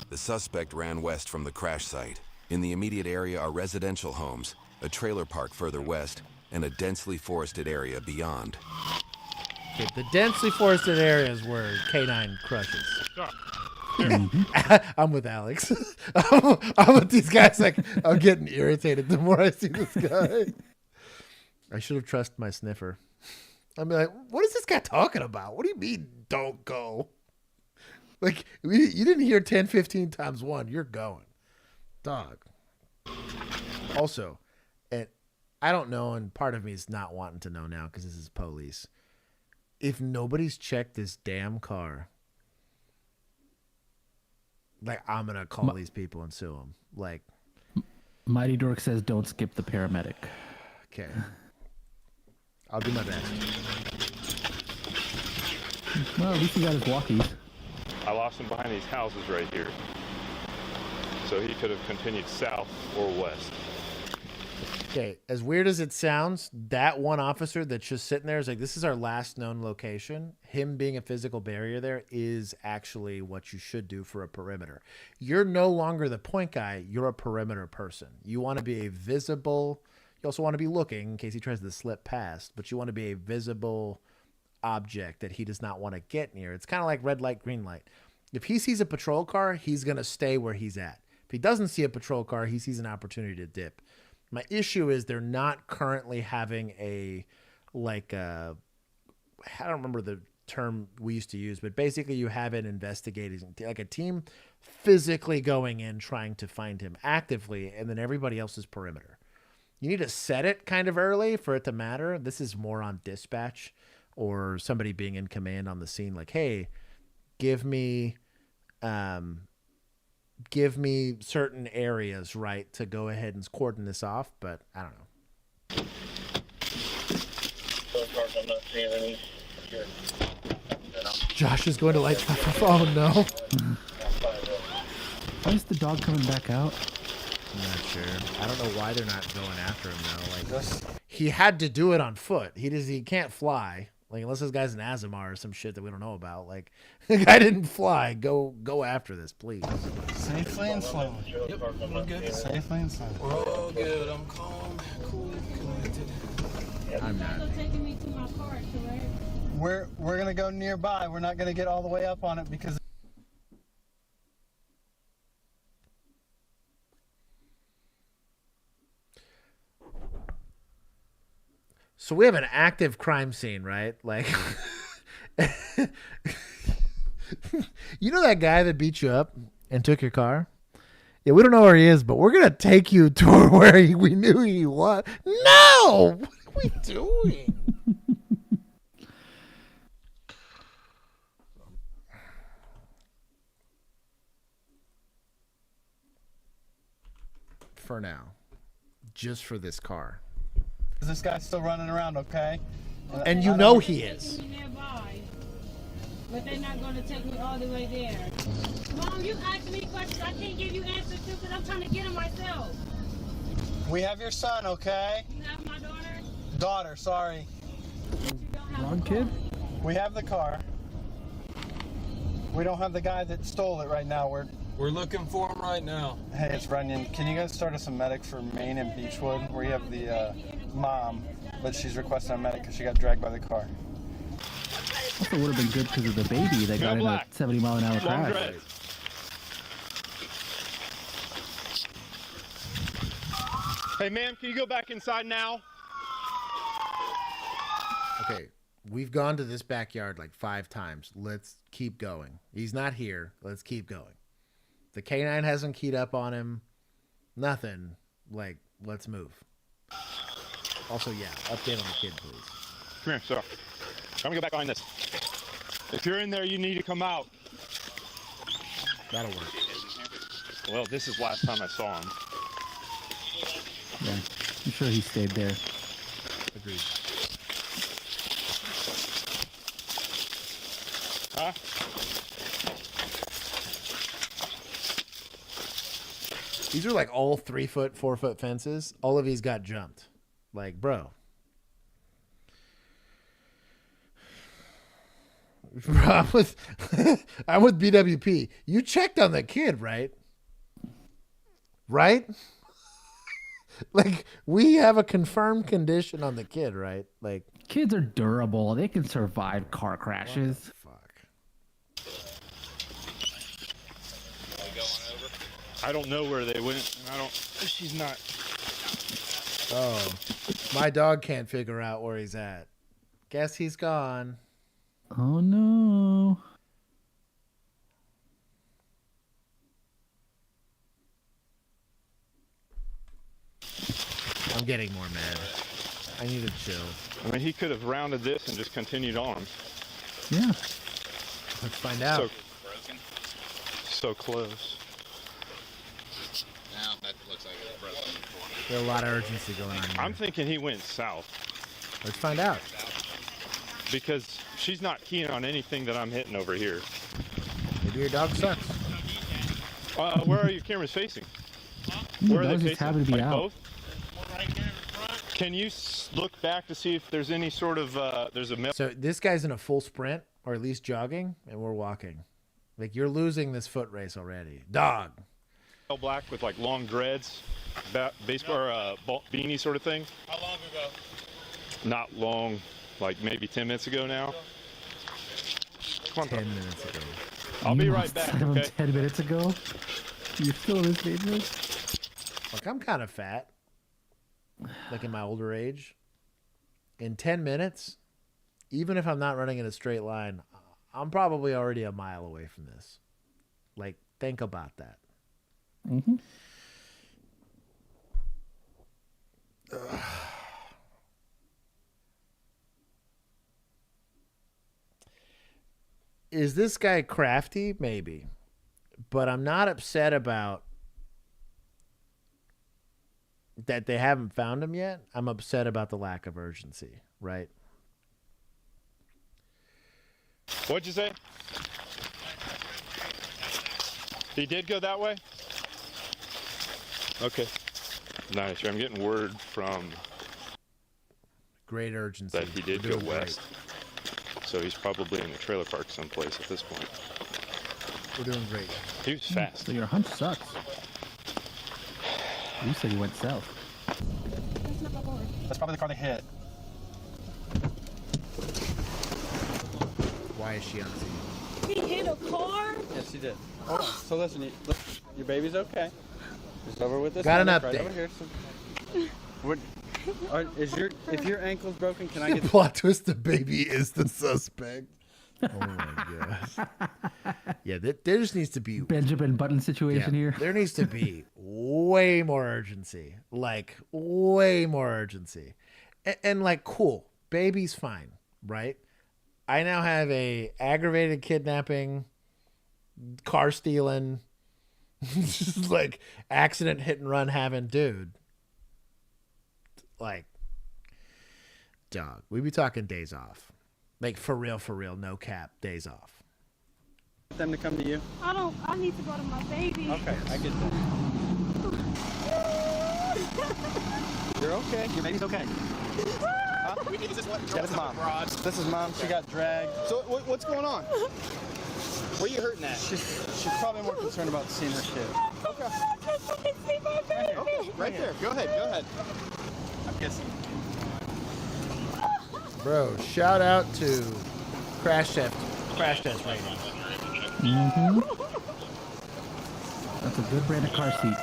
The suspect ran west from the crash site. In the immediate area are residential homes, a trailer park further west, and a densely forested area beyond. Okay, the densely forested areas where K9 crushes. I'm with Alex. I'm with these guys. Like, I'm getting irritated the more I see this guy. I should have trusted my sniffer. I'm like, what is this guy talking about? What do you mean, don't go? Like, you didn't hear 10, 15 times 1. You're going. Dog. Also, and I don't know, and part of me is not wanting to know now because this is police. If nobody's checked this damn car, like, I'm going to call these people and sue them. Like, Mighty Dork says don't skip the paramedic. Okay. I'll do my best. Well, at least he got his walkies. I lost him behind these houses right here. So he could have continued south or west. Okay, as weird as it sounds, that one officer that's just sitting there is like, this is our last known location. Him being a physical barrier there is actually what you should do for a perimeter. You're no longer the point guy. You're a perimeter person. You want to be a visible. You also want to be looking in case he tries to slip past, but you want to be a visible object that he does not want to get near. It's kind of like red light, green light. If he sees a patrol car, he's going to stay where he's at. If he doesn't see a patrol car, he sees an opportunity to dip. My issue is they're not currently having I don't remember the term we used to use, but basically you have an investigating, like a team physically going in, trying to find him actively, and then everybody else is perimeter. You need to set it kind of early for it to matter. This is more on dispatch or somebody being in command on the scene. Like, hey, give me certain areas, right, to go ahead and cordon this off, but I don't know. Josh is going to light stuff up. Oh, no. Why is the dog coming back out? I'm not sure. I don't know why they're not going after him, though. Like, he had to do it on foot. He can't fly. Like, unless this guy's an Azamar or some shit that we don't know about. Like, the guy didn't fly. Go after this, please. Safely and slowly. Yep, we're good. Safely and slowly. We're all good. I'm calm, cool, collected. I'm not. We're gonna go nearby. We're not gonna get all the way up on it because. So we have an active crime scene, right? Like, you know that guy that beat you up and took your car? Yeah, we don't know where he is, but we're going to take you to where we knew he was. No! What are we doing? For now. Just for this car. This guy's still running around, okay? And you know he is. But they're not going to take me all the way there. Mom, you ask me questions I can't give you answers to because I'm trying to get them myself. We have your son, okay? You have my daughter? Daughter, sorry. Wrong kid? We have the car. We don't have the guy that stole it right now. We're looking for him right now. Hey, it's Runyon. Can you guys start us a medic for Maine and Beechwood? Where you have the mom, but she's requesting a medic because she got dragged by the car. Also would have been good because of the baby that got in a 70-mile-an-hour crash. Hey, ma'am, can you go back inside now? Okay, we've gone to this backyard like 5 times. Let's keep going. He's not here. Let's keep going. The canine hasn't keyed up on him. Nothing. Like, let's move. Also, yeah, update on the kid, please. Come here, sir. I'm gonna go back behind this. If you're in there, you need to come out. That'll work. Well, this is last time I saw him. Yeah, I'm sure he stayed there. Agreed. Huh? These are like all 3-foot, 4-foot fences. All of these got jumped. Like, bro. I'm with BWP. You checked on the kid, right? Right? Like, we have a confirmed condition on the kid, right? Like, kids are durable. They can survive car crashes. I don't know where they went. And I don't. She's not. Oh, my dog can't figure out where he's at. Guess he's gone. Oh no. I'm getting more mad. I need to chill. I mean, he could have rounded this and just continued on. Yeah. Let's find out. So close. Now that looks like it's broken. There's a lot of urgency going on here. I'm thinking he went south. Let's find out. Because she's not keen on anything that I'm hitting over here. Maybe your dog sucks. Where are your cameras facing? Ooh, Where are they those just facing? happen to be Like out. both? Can you look back to see if there's any sort of there's a So this guy's in a full sprint, or at least jogging, and we're walking. Like, you're losing this foot race already. Dog. all black with like long dreads, baseball or beanie sort of thing? How long ago? Not long, like maybe 10 minutes ago now. Come on, 10 minutes ago. I'll be right back, okay? 10 minutes ago? You're still this dangerous? Look, I'm kind of fat. Like in my older age. In 10 minutes, even if I'm not running in a straight line, I'm probably already a mile away from this. Like, think about that. Mm-hmm. Is this guy crafty? Maybe. But I'm not upset about that they haven't found him yet. I'm upset about the lack of urgency, right? What'd you say? He did go that way? Okay. Nice. I'm getting word from great urgency that he did go west. So he's probably in the trailer park someplace at this point. We're doing great. He was fast. So your hunch sucks. You said he went south. That's probably the car they hit. Why is she on scene? He hit a car? Yes, she did. Hold on. So listen, your baby's okay. Just over with this. Got an right update. over here. So, if your ankle's broken, can I get Plot twist, the baby is the suspect. Oh my gosh. Yeah, there just needs to be Benjamin Button situation here. There needs to be way more urgency. Like, way more urgency. And like, cool. Baby's fine, right? I now have a aggravated kidnapping, car stealing, just like accident hit and run having dude. Like, dog. We be talking days off. Like, for real, no cap, days off. them to come to you? I need to go to my baby. Okay, I get that. You're okay. Your baby's okay. Huh? Is this what? Yeah, this is mom. This is mom. She got dragged. So what's going on? Where are you hurting at? She's probably more concerned about seeing her kid. Okay. Okay, right there. Go ahead. I'm kissing. Bro, shout out to crash test rating. Mm-hmm. That's a good brand of car seat.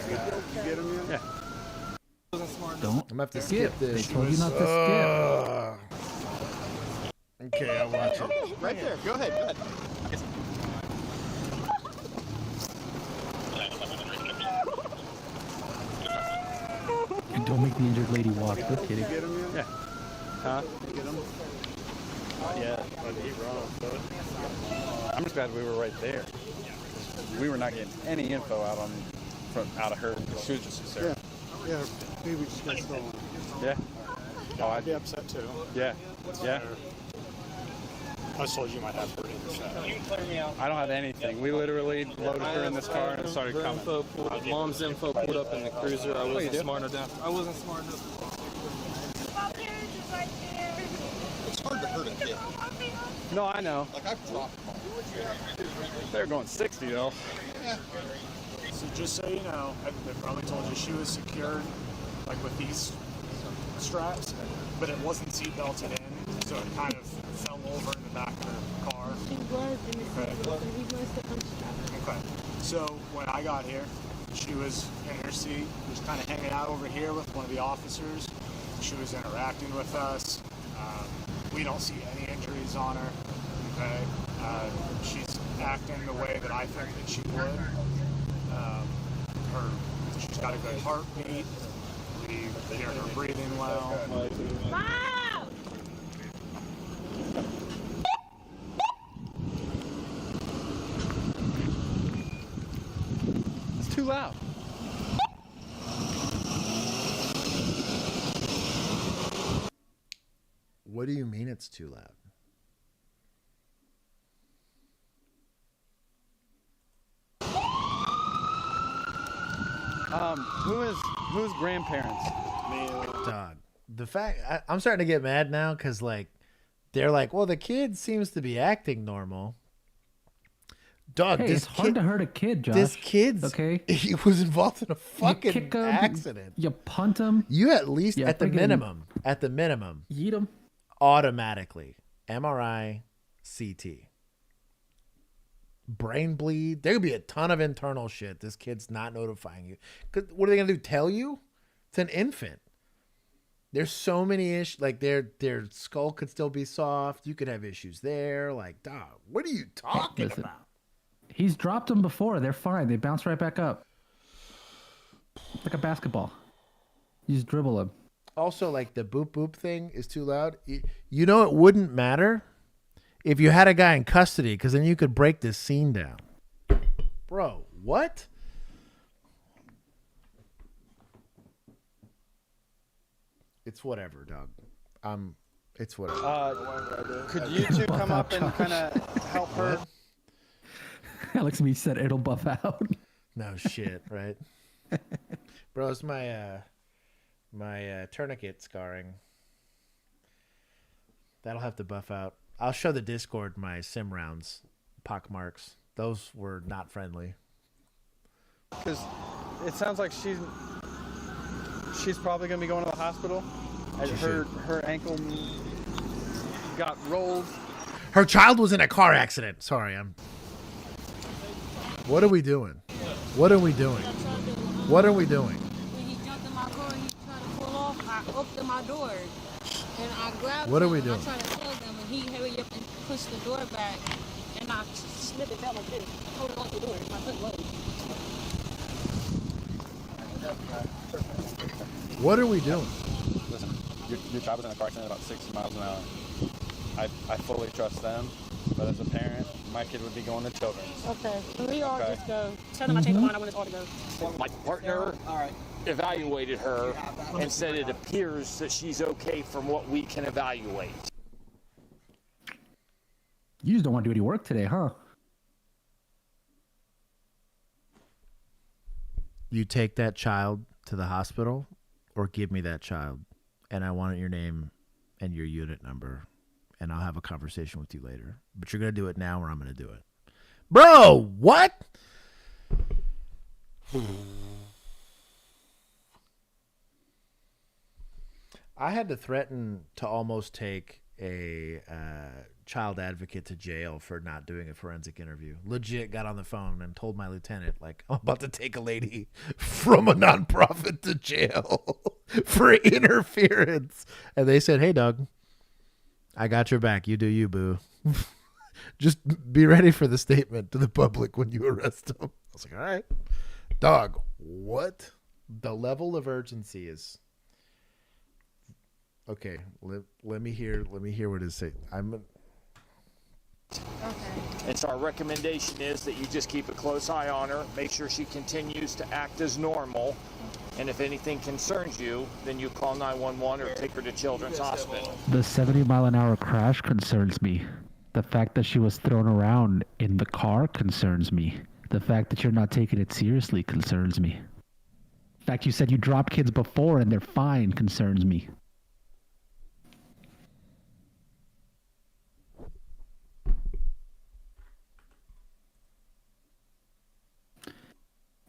You get him in? Yeah. Don't. I'm gonna have to skip this. They told you not to skip. Okay, I'll watch it. Right there. Go ahead. Go ahead. And don't make the injured lady walk. No kidding. Get him in? Yeah. Huh? Get him? Yeah. But he wrong. I'm just glad we were right there. We were not getting any info out of her. She was just hysterical. Yeah. Yeah. Maybe we just got stolen. Yeah. Oh, I'd be upset too. Yeah. Yeah. I was told you might have her in the shot. You can clear me out. I don't have anything. We literally loaded her in this car and started coming. Mom's info pulled up in the cruiser. I wasn't smart enough. It's hard to hurt a kid. No, I know. Like, I've dropped them. They're going 60 though. Yeah. So just so you know, they probably told you she was secured, like with these straps, but it wasn't seat belted in, so it kind of fell over in the back of her car. She was in the seat, but he must have unstrapped her. Okay. So when I got here, she was in her seat, was kind of hanging out over here with one of the officers. She was interacting with us. We don't see any injuries on her. Okay. She's acting the way that I think that she would. She's got a good heartbeat. We hear her breathing well. Wow! It's too loud. What do you mean it's too loud? Who's grandparents? Dog. The fact I'm starting to get mad now because like they're like, well, the kid seems to be acting normal. Dog, Hey, this it's hard kid, to hurt a kid, Josh. This kid's okay. He was involved in a fucking you kick him, accident. You punt him. You at least You at the friggin- minimum, Yeet him. automatically MRI, CT, brain bleed. There could be a ton of internal shit. This kid's not notifying you. 'Cause what are they gonna do? Tell you? It's an infant. There's so many issues. Like their skull could still be soft. You could have issues there. Like, dog, what are you talking Listen, about? He's dropped them before. They're fine. They bounce right back up. Like a basketball. You just dribble them. Also, like the boop boop thing is too loud. You know, it wouldn't matter if you had a guy in custody because then you could break this scene down. Bro, what? It's whatever, dog. It's whatever. Could you two come up and kind of help her? Alex me said it'll buff out. No shit, right? Bro, it's my tourniquet scarring. That'll have to buff out. I'll show the Discord my sim rounds pock marks. Those were not friendly. Because it sounds like she's probably going to be going to the hospital. And her ankle got rolled. Her child was in a car accident. Sorry, What are we doing? What are we doing? What are we doing? When he jumped in my car and he tried to pull off, I opened my door and I grabbed What are him we and doing? I tried to tell them and he hurried up and pushed the door back and I slipped it down like this, holding on to the door. I couldn't load. What are we doing? Listen, your child was in a car accident at about 60 miles an hour. I fully trust them, but as a parent, my kid would be going to children's. Okay, we all Okay. just go. Tell them I changed my mind, I want us all to go. My partner evaluated her and said it appears that she's okay from what we can evaluate. You just don't want to do any work today, huh? You take that child to the hospital or give me that child and I want your name and your unit number and I'll have a conversation with you later. But you're going to do it now or I'm going to do it. Bro, what? I had to threaten to almost take a child advocate to jail for not doing a forensic interview. Legit got on the phone and told my lieutenant, like, I'm about to take a lady from a nonprofit to jail for interference. And they said, hey, Doug, I got your back. You do you, boo. Just be ready for the statement to the public when you arrest him. I was like, all right. Dog, what? The level of urgency is... Okay, let me hear what it says. And so our recommendation is that you just keep a close eye on her, make sure she continues to act as normal, and if anything concerns you, then you call 911 or take her to Children's Hospital. The 70-mile-an-hour crash concerns me. The fact that she was thrown around in the car concerns me. The fact that you're not taking it seriously concerns me. The fact you said you dropped kids before and they're fine concerns me.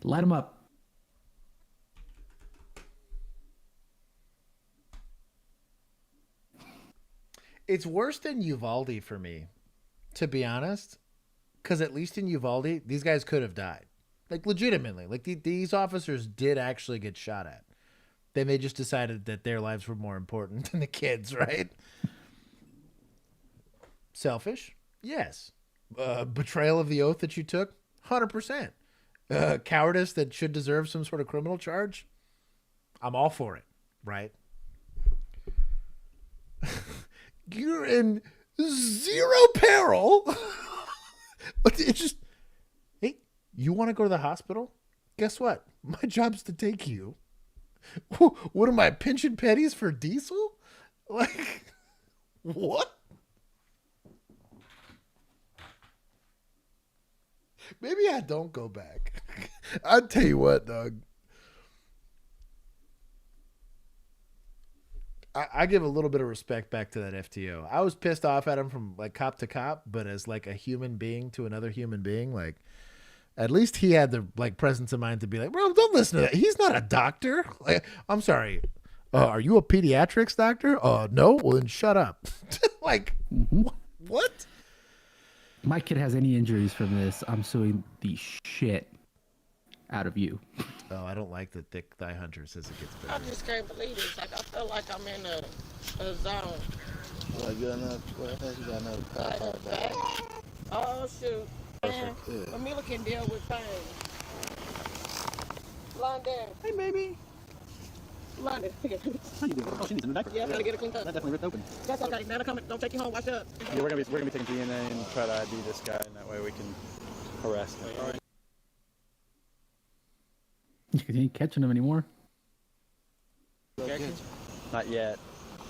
Light them up. It's worse than Uvalde for me, to be honest, because at least in Uvalde, these guys could have died. Like, legitimately. Like, these officers did actually get shot at. Then they just decided that their lives were more important than the kids, right? Selfish? Yes. Betrayal of the oath that you took? 100%. Cowardice that should deserve some sort of criminal charge? I'm all for it, right? You're in zero peril. But it's just, hey, you want to go to the hospital? Guess what? My job's to take you. What am I, pinching pennies for diesel? Like, what? Maybe I don't go back. I'll tell you what, Doug. I give a little bit of respect back to that FTO. I was pissed off at him from like cop to cop, but as like a human being to another human being, like at least he had the like presence of mind to be like, bro, don't listen to that. He's not a doctor. Like, I'm sorry. Are you a pediatrics doctor? No. Well, then shut up. Like, what? My kid has any injuries from this, I'm suing the shit out of you. Oh, I don't like the thick thigh hunters as it gets better. I just can't believe this. Like, I feel like I'm in a zone. Well, you got another, you got another Back. Oh, shoot. Man, Amelia can deal with pain. London. Hey, baby. London. How you doing? Oh, she needs a new diaper. Yeah, I gotta get it cleaned up. That definitely ripped open. That's okay. Now come. Don't take you home. Wash up. Yeah, we're gonna be taking DNA and try to ID this guy, and that way we can harass him. All right. You ain't catching them anymore. Not yet.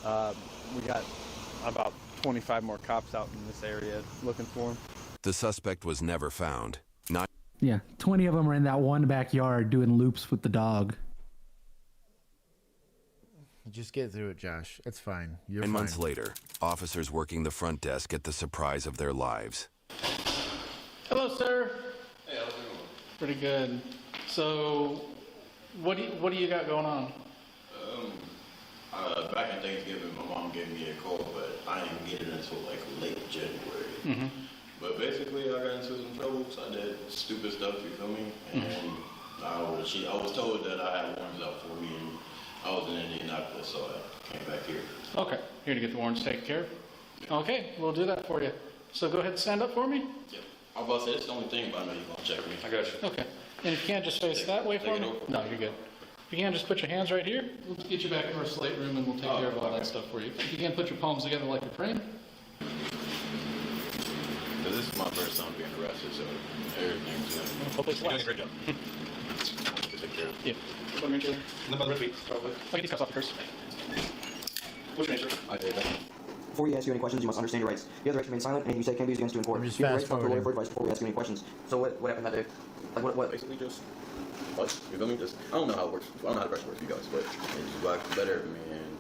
We got about 25 more cops out in this area looking for him. The suspect was never found. Yeah, 20 of them are in that one backyard doing loops with the dog. Just get through it, Josh. It's fine. You're 9 fine. months later, officers working the front desk get the surprise of their lives. Hello, sir. Hey, how's it going? Pretty good. So, what do you got going on? Back in Thanksgiving, my mom gave me a call, but I didn't get it until like late January. Mm-hmm. But basically, I got into some trouble, so I did stupid stuff, you feel me? And I was told that I had warrants out for me, and I was in Indianapolis, so I came back here. Okay, here to get the warrants taken care of? Yeah. Okay, we'll do that for you. So go ahead and stand up for me. Yeah. I was about to say, it's the only thing, but I know you're going to check me. I got you. Okay. And if you can't just face that way for me? No, you're good. If you can, just put your hands right here. We'll get you back in our slate room and we'll take care of all that stuff for you. If you can, put your palms together like you're praying. Because this is my first time being arrested, so everything's good. Hopefully, you're doing a great job. Take care of it. Yeah. Put me into the red feet, probably. I'll get these cuffs off the first. What's your name, sir? I did that. Before we ask you any questions, you must understand your rights. You have the right to remain silent, and anything you say can be used against you in court. You have the right to talk to a lawyer for advice before we ask you any questions. So what happened that day? Like what? Basically just, you feel me? Just, I don't know how it works. I don't know how the pressure works for you guys, but it just got better for me, and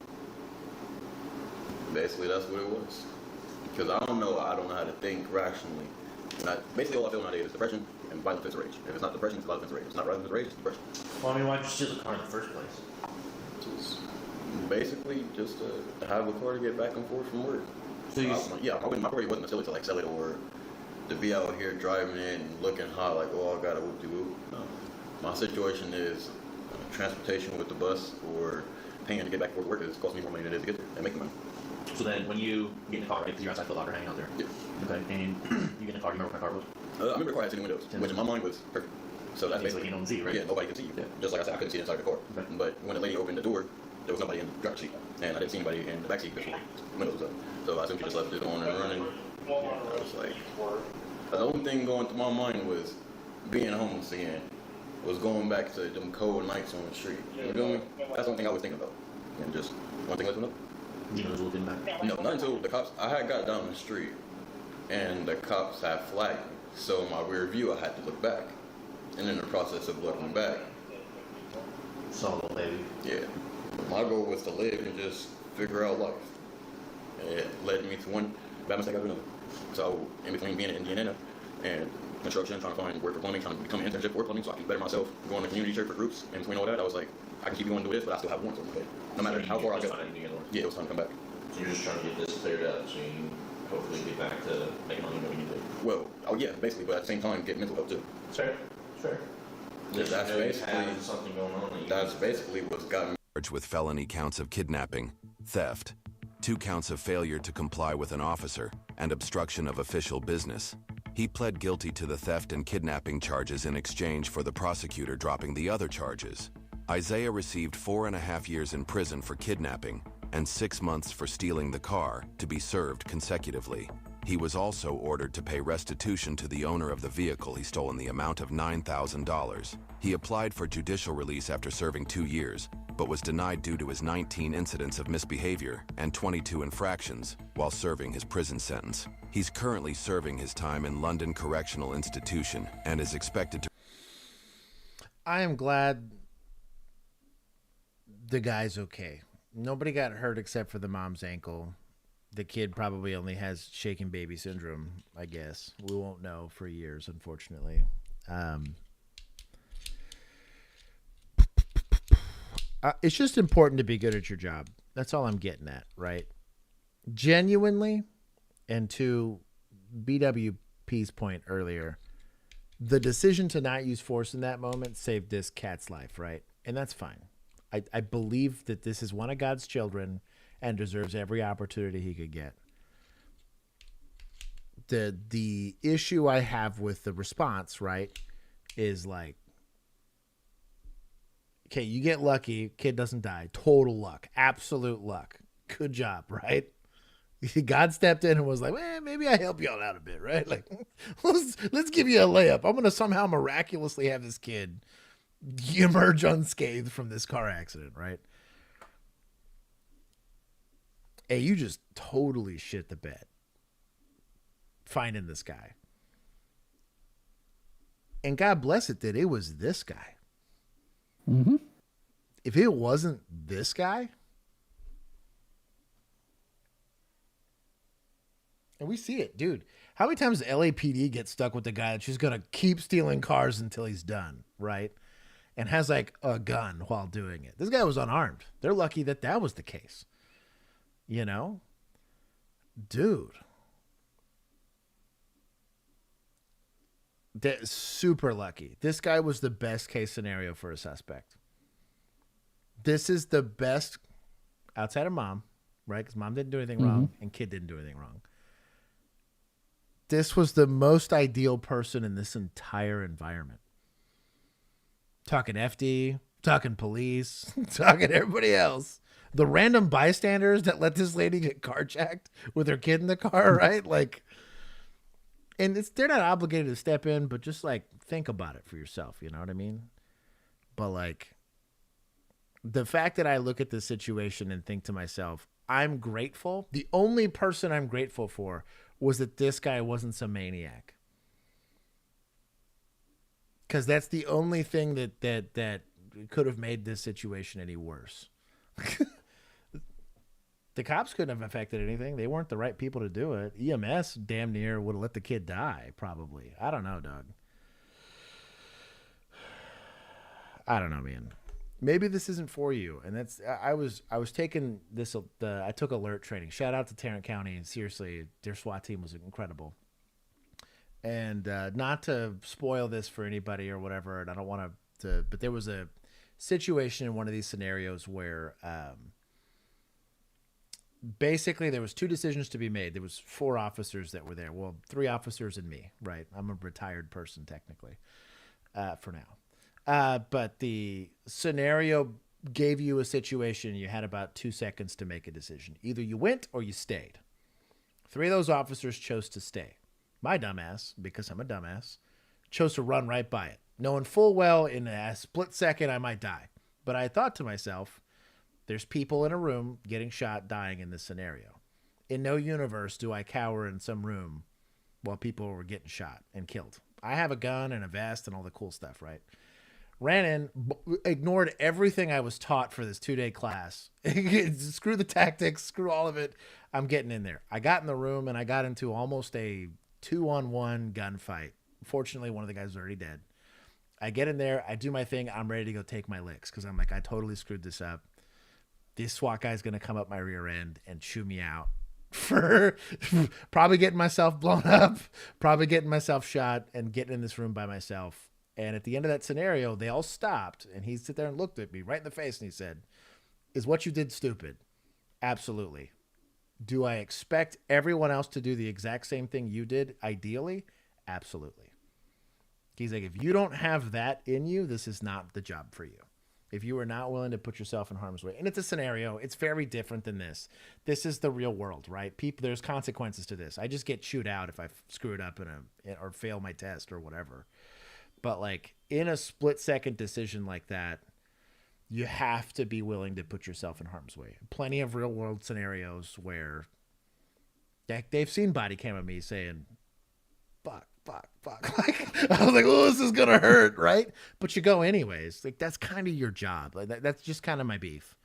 basically that's what it was. Because I don't know how to think rationally. Basically all I feel nowadays is depression and violent fits of rage. If it's not depression, it's violent fits of rage. If it's not violent fits of rage, it's depression. Well, I mean, why'd you steal the car in the first place? Basically, just to have a car to get back and forth from work. So you, my priority wasn't necessarily to like sell it or to be out here driving it and looking hot like, oh, I got a whoop-de-whoop. No. My situation is transportation with the bus or paying to get back to work. It's costing me more money than it is to get there and make the money. so then when you get in the car, right, because you're outside the locker hanging out there. Yeah. Okay, and you get in the car, you remember what kind of car it was? I remember the car had tinted windows, which in my mind was perfect. So that's basically, you don't see, right? Yeah, nobody can see you. Yeah. Just like I said, I couldn't see inside the car. Okay. But when the lady opened the door, there was nobody in the driver's seat. And I didn't see anybody in the back seat because the windows was up. So I assumed she just left it on and running. I was like, the only thing going through my mind was being homeless again. Was going back to them cold nights on the street. You feel me? That's the only thing I was thinking about. And just one thing led to another. You know, looking back? No, not until the cops, I had got down the street and the cops had flagged me. So my rear view, I had to look back. And in the process of looking back, saw the lady. Yeah. My goal was to live and just figure out life. And it led me to one bad mistake after another. So in between being in Indiana and construction, trying to find work for plumbing, trying to become an internship for plumbing so I can better myself, going to community church for groups, and between all that, I was like, I can keep going to do this, but I still have warrants on my head. No matter how far I go. Yeah, it was time to come back. So you're just trying to get this cleared up so you can hopefully get back to making money when you do. Well, oh yeah, basically, but at the same time, get mental help too. Sure. That's basically something going on. That's basically what's got me. Charged with felony counts of kidnapping, theft, 2 counts of failure to comply with an officer, and obstruction of official business. He pled guilty to the theft and kidnapping charges in exchange for the prosecutor dropping the other charges. Isaiah received 4.5 years in prison for kidnapping and 6 months for stealing the car, to be served consecutively. He was also ordered to pay restitution to the owner of the vehicle he stole in the amount of $9,000. He applied for judicial release after serving 2 years, but was denied due to his 19 incidents of misbehavior and 22 infractions while serving his prison sentence. He's currently serving his time in London Correctional Institution and is expected to... I am glad the guy's okay. Nobody got hurt except for the mom's ankle. The kid probably only has shaken baby syndrome, I guess. We won't know for years, unfortunately. It's just important to be good at your job. That's all I'm getting at, right? Genuinely, and to BWP's point earlier, the decision to not use force in that moment saved this cat's life, right? And that's fine. I believe that this is one of God's children and deserves every opportunity he could get. The issue I have with the response, right, is like, okay, you get lucky, kid doesn't die. Total luck. Absolute luck. Good job, right? God stepped in and was like, well, maybe I help y'all out a bit, right? Like, let's give you a layup. I'm going to somehow miraculously have this kid emerge unscathed from this car accident, right? Hey, you just totally shit the bed finding this guy. And God bless it that it was this guy. Mm-hmm. If it wasn't this guy, and we see it, dude. How many times does LAPD get stuck with the guy that's just going to keep stealing cars until he's done, right? And has like a gun while doing it. This guy was unarmed. They're lucky that that was the case. You know? Dude. That's super lucky. This guy was the best case scenario for a suspect. This is the best outside of mom, right? Because mom didn't do anything wrong and kid didn't do anything wrong. This was the most ideal person in this entire environment. Talking FD, talking police, talking everybody else. The random bystanders that let this lady get carjacked with her kid in the car, right? Like, and they're not obligated to step in, but just like think about it for yourself. You know what I mean? But like, the fact that I look at this situation and think to myself, I'm grateful. The only person I'm grateful for was that this guy wasn't some maniac. Because that's the only thing that could have made this situation any worse. The cops couldn't have affected anything. They weren't the right people to do it. EMS damn near would have let the kid die, probably. I don't know, dog. I don't know, man. maybe this isn't for you. And that's I was taking this. I took alert training. Shout out to Tarrant County. And seriously, their SWAT team was incredible. And not to spoil this for anybody or whatever, and I don't want to, but there was a situation in one of these scenarios where basically there was 2 decisions to be made. There was 4 officers that were there. Well, 3 officers and me, right? I'm a retired person technically for now. But the scenario gave you a situation. You had about 2 seconds to make a decision. Either you went or you stayed. 3 of those officers chose to stay. My dumbass, because I'm a dumbass, chose to run right by it, knowing full well in a split second I might die. But I thought to myself, there's people in a room getting shot, dying in this scenario. In no universe do I cower in some room while people were getting shot and killed. I have a gun and a vest and all the cool stuff, right? Ran in, ignored everything I was taught for this 2-day class. Screw the tactics, screw all of it. I'm getting in there. I got in the room and I got into almost a 2-on-1 gunfight. Fortunately, one of the guys was already dead. I get in there, I do my thing, I'm ready to go take my licks because I'm like, I totally screwed this up. This SWAT guy's going to come up my rear end and chew me out for probably getting myself blown up, probably getting myself shot, and getting in this room by myself. And at the end of that scenario, they all stopped, and he sit there and looked at me right in the face, and he said, "Is what you did stupid?" Absolutely. Do I expect everyone else to do the exact same thing you did, ideally? Absolutely. He's like, if you don't have that in you, this is not the job for you. If you are not willing to put yourself in harm's way. And it's a scenario. It's very different than this. This is the real world, right? People, there's consequences to this. I just get chewed out if I screw it up or fail my test or whatever. But like in a split-second decision like that, you have to be willing to put yourself in harm's way. Plenty of real-world scenarios where they've seen Bodycam of me saying, fuck. Like, I was like, oh, this is going to hurt, right? But you go anyways. Like, that's kind of your job. Like, that's just kind of my beef.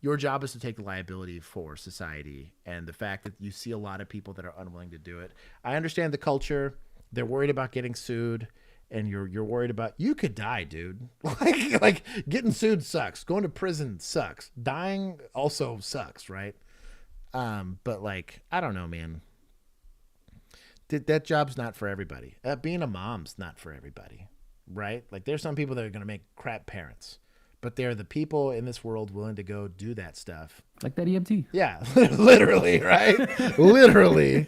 Your job is to take the liability for society. And the fact that you see a lot of people that are unwilling to do it. I understand the culture. They're worried about getting sued. And you're worried about, you could die, dude. Like getting sued sucks. Going to prison sucks. Dying also sucks, right? But like, I don't know, man. That job's not for everybody. Being a mom's not for everybody, right? Like there's some people that are going to make crap parents, but they're the people in this world willing to go do that stuff. Like that EMT. Yeah, literally, right? Literally.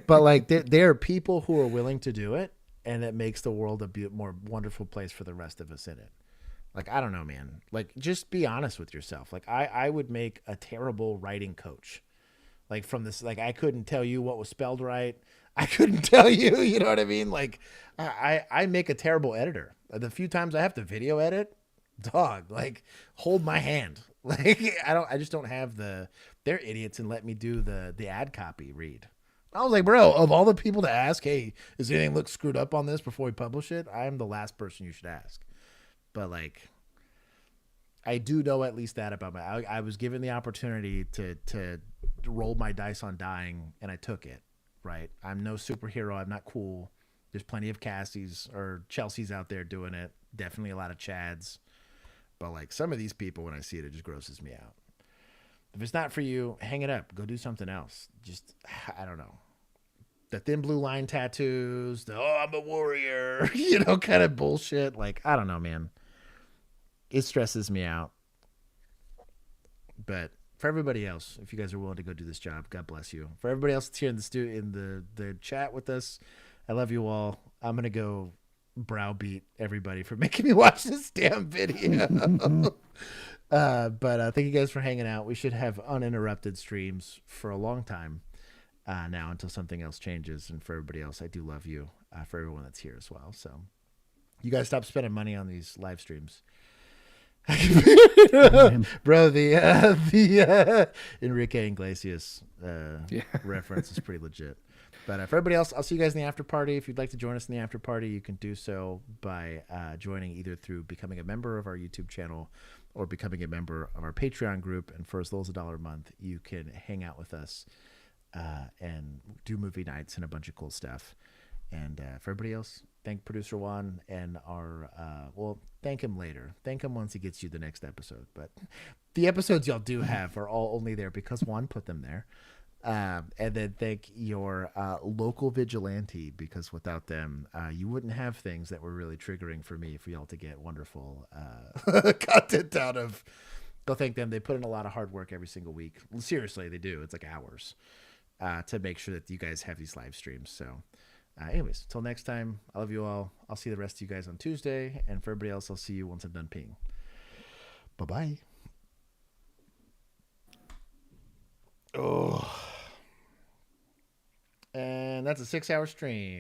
But like there are people who are willing to do it, and it makes the world a more wonderful place for the rest of us in it. Like, I don't know, man. Like, just be honest with yourself. Like, I would make a terrible writing coach. Like, from this, like, I couldn't tell you what was spelled right. I couldn't tell you, you know what I mean? Like, I make a terrible editor. The few times I have to video edit, dog, like, hold my hand. Like, I just don't have they're idiots and let me do the ad copy read. I was like, bro, of all the people to ask, hey, does anything look screwed up on this before we publish it? I am the last person you should ask. But like, I do know at least that about I was given the opportunity to roll my dice on dying, and I took it. Right? I'm no superhero. I'm not cool. There's plenty of Cassies or Chelseas out there doing it. Definitely a lot of Chads. But like some of these people, when I see it, it just grosses me out. If it's not for you, hang it up. Go do something else. Just, I don't know. The thin blue line tattoos, I'm a warrior, kind of bullshit. Like, I don't know, man. It stresses me out. But for everybody else, if you guys are willing to go do this job, God bless you. For everybody else that's here in the chat with us, I love you all. I'm gonna go browbeat everybody for making me watch this damn video. But thank you guys for hanging out. We should have uninterrupted streams for a long time now until something else changes. And for everybody else, I do love you. For everyone that's here as well. So you guys stop spending money on these live streams. Bro, the Enrique Iglesias reference is pretty legit. But for everybody else, I'll see you guys in the after party. If you'd like to join us in the after party, you can do so by joining either through becoming a member of our YouTube channel or becoming a member of our Patreon group. And for as little as $1 a month, you can hang out with us and do movie nights and a bunch of cool stuff. And for everybody else, thank producer Juan and our well, thank him later. Thank him once he gets you the next episode. But the episodes y'all do have are all only there because Juan put them there. And then thank your local vigilante, because without them, you wouldn't have things that were really triggering for me for y'all to get wonderful content out of. Go thank them. They put in a lot of hard work every single week. Seriously, they do. It's like hours to make sure that you guys have these live streams. So anyways, till next time, I love you all. I'll see the rest of you guys on Tuesday. And for everybody else, I'll see you once I'm done peeing. Bye-bye. Oh. And that's a 6-hour stream.